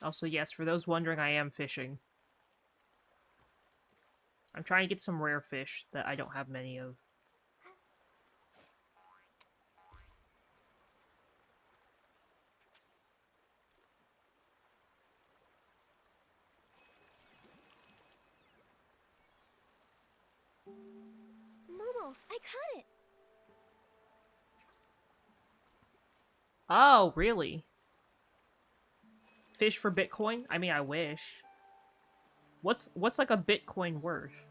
Also, yes, for those wondering, I am fishing. I'm trying to get some rare fish that I don't have many of. Momo, I caught it. Oh, really? Fish for Bitcoin? I mean, I wish. What's like a Bitcoin worth?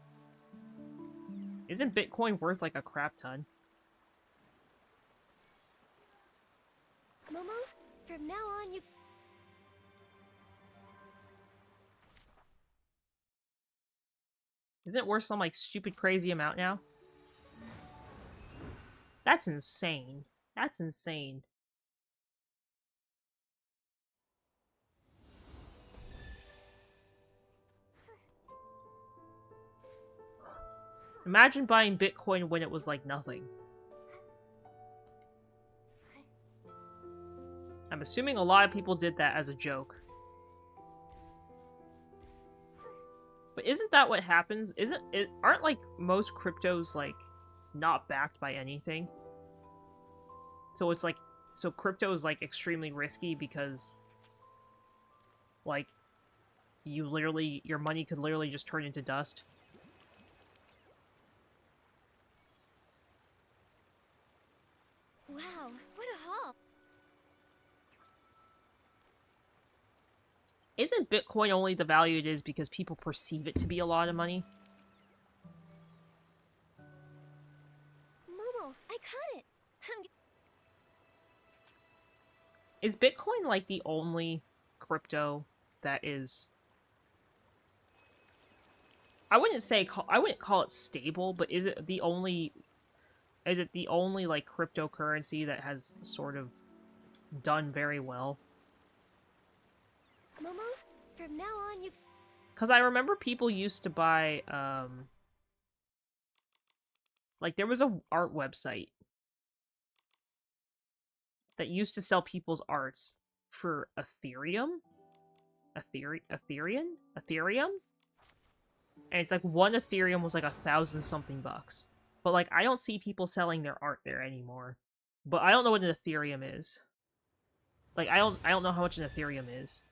Isn't Bitcoin worth like a crap ton? Momo, from now on you. Isn't it worth some like stupid crazy amount now? That's insane. That's insane. Imagine buying Bitcoin when it was like nothing. I'm assuming a lot of people did that as a joke. But isn't that what happens? Aren't like most cryptos like not backed by anything? So it's like, so crypto is like extremely risky because like your money could literally just turn into dust. Wow, what a haul. Isn't Bitcoin only the value it is because people perceive it to be a lot of money? Momo, I caught it. Is Bitcoin like the only crypto that is... I wouldn't call it stable, but is it the only like cryptocurrency that has sort of done very well? Momo, from now on you. Because I remember people used to buy, like, there was a art website that used to sell people's arts for Ethereum? Ethereum? And it's like, one Ethereum was like 1,000 something bucks. But, like, I don't see people selling their art there anymore. But I don't know what an Ethereum is. Like, I don't know how much an Ethereum is.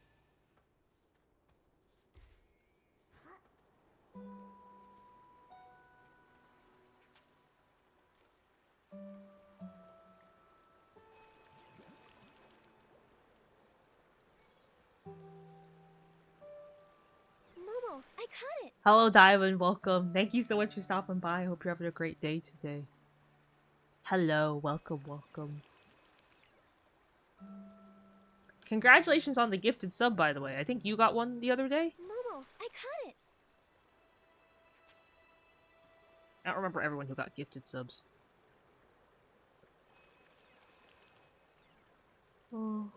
Momo, I caught it. Hello, Diamond. Welcome. Thank you so much for stopping by. I hope you're having a great day today. Hello. Welcome. Congratulations on the gifted sub, by the way. I think you got one the other day. Momo, I caught it. I don't remember everyone who got gifted subs. Oh.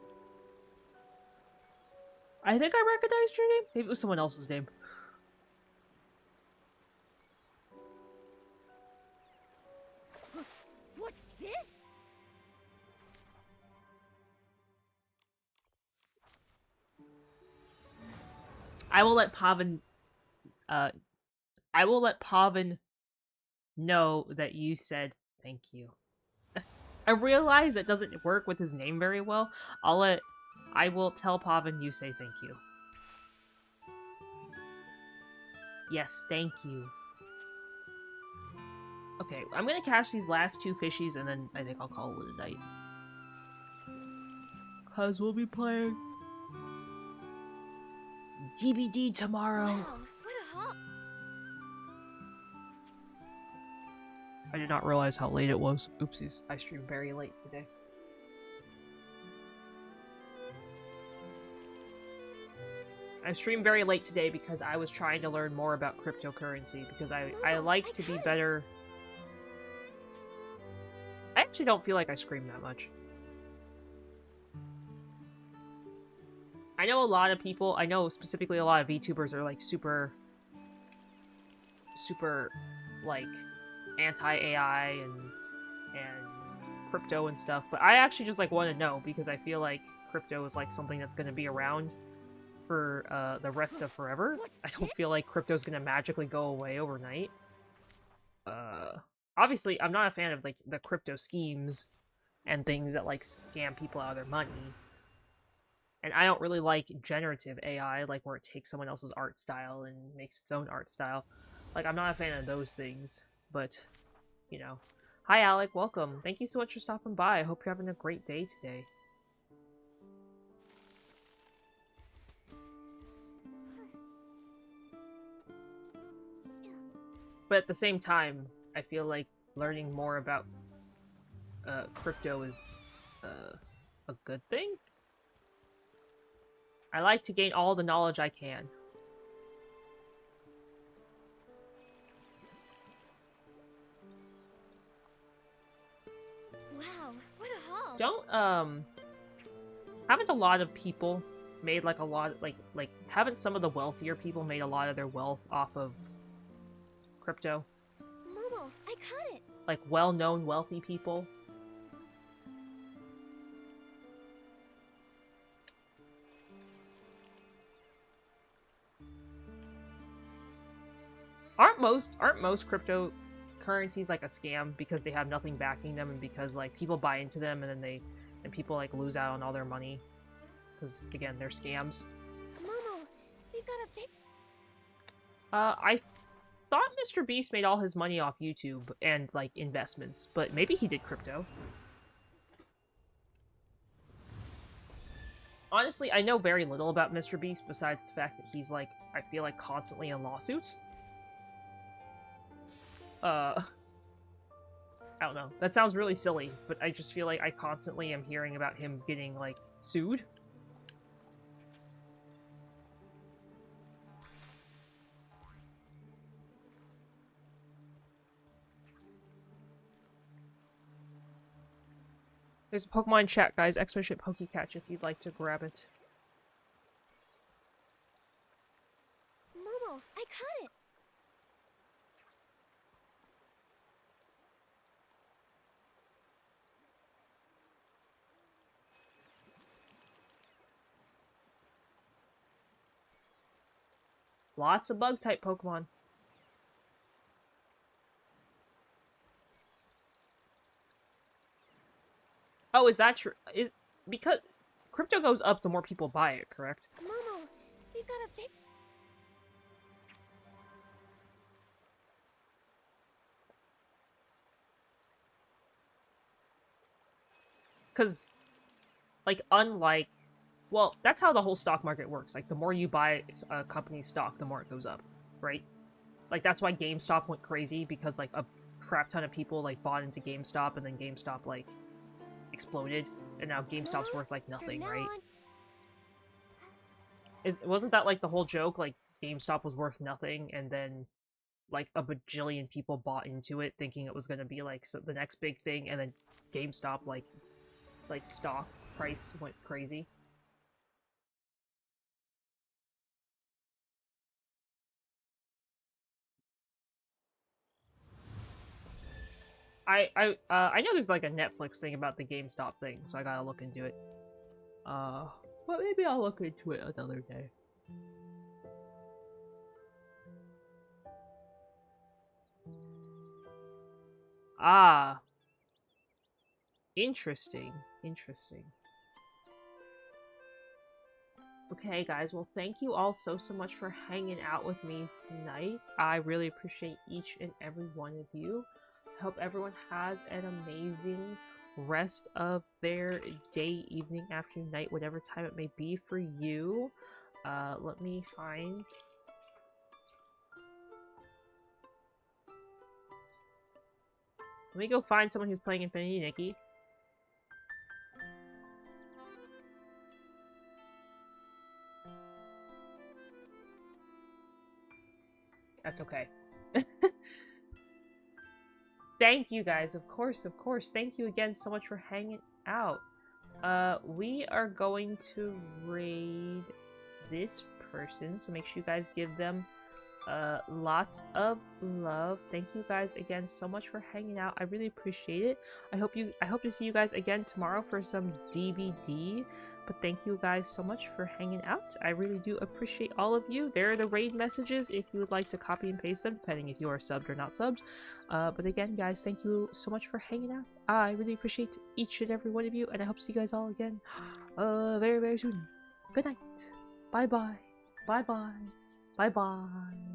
I think I recognized your name. Maybe it was someone else's name. What's this? I will let Pavan know that you said thank you. I realize it doesn't work with his name very well. I will tell Pavan you say thank you. Yes, thank you. Okay, I'm gonna catch these last two fishies and then I think I'll call it a night. Cause we'll be playing DBD tomorrow. Wow, what a haul. I did not realize how late it was. Oopsies. I streamed very late today. I streamed very late today because I was trying to learn more about cryptocurrency because I like to be better. I actually don't feel like I scream that much. I know a lot of people, I know specifically a lot of VTubers are like super, like anti-AI and crypto and stuff, but I actually just like want to know because I feel like crypto is like something that's going to be around for the rest of forever. I don't feel like crypto's going to magically go away overnight. Obviously, I'm not a fan of like the crypto schemes and things that like scam people out of their money. And I don't really like generative AI, like where it takes someone else's art style and makes its own art style. Like, I'm not a fan of those things, but, you know. Hi, Alec, welcome. Thank you so much for stopping by. I hope you're having a great day today. But at the same time, I feel like learning more about crypto is a good thing. I like to gain all the knowledge I can. Wow, what a haul. Don't, haven't a lot of people made like a lot, like, haven't some of the wealthier people made a lot of their wealth off of crypto? Momo, I caught it. Like, well-known wealthy people? Aren't most cryptocurrencies like a scam because they have nothing backing them and because like people buy into them and then people like lose out on all their money because again they're scams. Momo, we've got a big. I thought Mr. Beast made all his money off YouTube and like investments, but maybe he did crypto. Honestly, I know very little about Mr. Beast besides the fact that he's like, I feel like constantly in lawsuits. I don't know. That sounds really silly, but I just feel like I constantly am hearing about him getting, like, sued. There's a Pokemon chat, guys. Expedition Pokecatch if you'd like to grab it. Momo, I caught it. Lots of bug-type Pokemon. Oh, is that true? Is because crypto goes up the more people buy it, correct? Momo, we've got a big. Because, like, unlike... Well, that's how the whole stock market works. Like, the more you buy a company's stock, the more it goes up, right? Like, that's why GameStop went crazy, because, like, a crap ton of people, like, bought into GameStop, and then GameStop, like, exploded, and now GameStop's worth, like, nothing, right? Wasn't that, like, the whole joke? Like, GameStop was worth nothing, and then, like, a bajillion people bought into it, thinking it was gonna be, like, the next big thing, and then GameStop, like, stock price went crazy. I know there's like a Netflix thing about the GameStop thing, so I gotta look into it. But maybe I'll look into it another day. Ah. Interesting. Interesting. Okay, guys, well, thank you all so much for hanging out with me tonight. I really appreciate each and every one of you. I hope everyone has an amazing rest of their day, evening, afternoon, night, whatever time it may be for you. Let me find... Let me go find someone who's playing Infinity Nikki. That's okay. Thank you guys, of course. Thank you again so much for hanging out. We are going to raid this person, so make sure you guys give them lots of love. Thank you guys again so much for hanging out. I really appreciate it. I hope to see you guys again tomorrow for some DVD. But thank you guys so much for hanging out. I really do appreciate all of you. There are the raid messages if you would like to copy and paste them, depending if you are subbed or not subbed. But again, guys, thank you so much for hanging out. I really appreciate each and every one of you, and I hope to see you guys all again very, very soon. Good night. Bye-bye. Bye-bye. Bye-bye.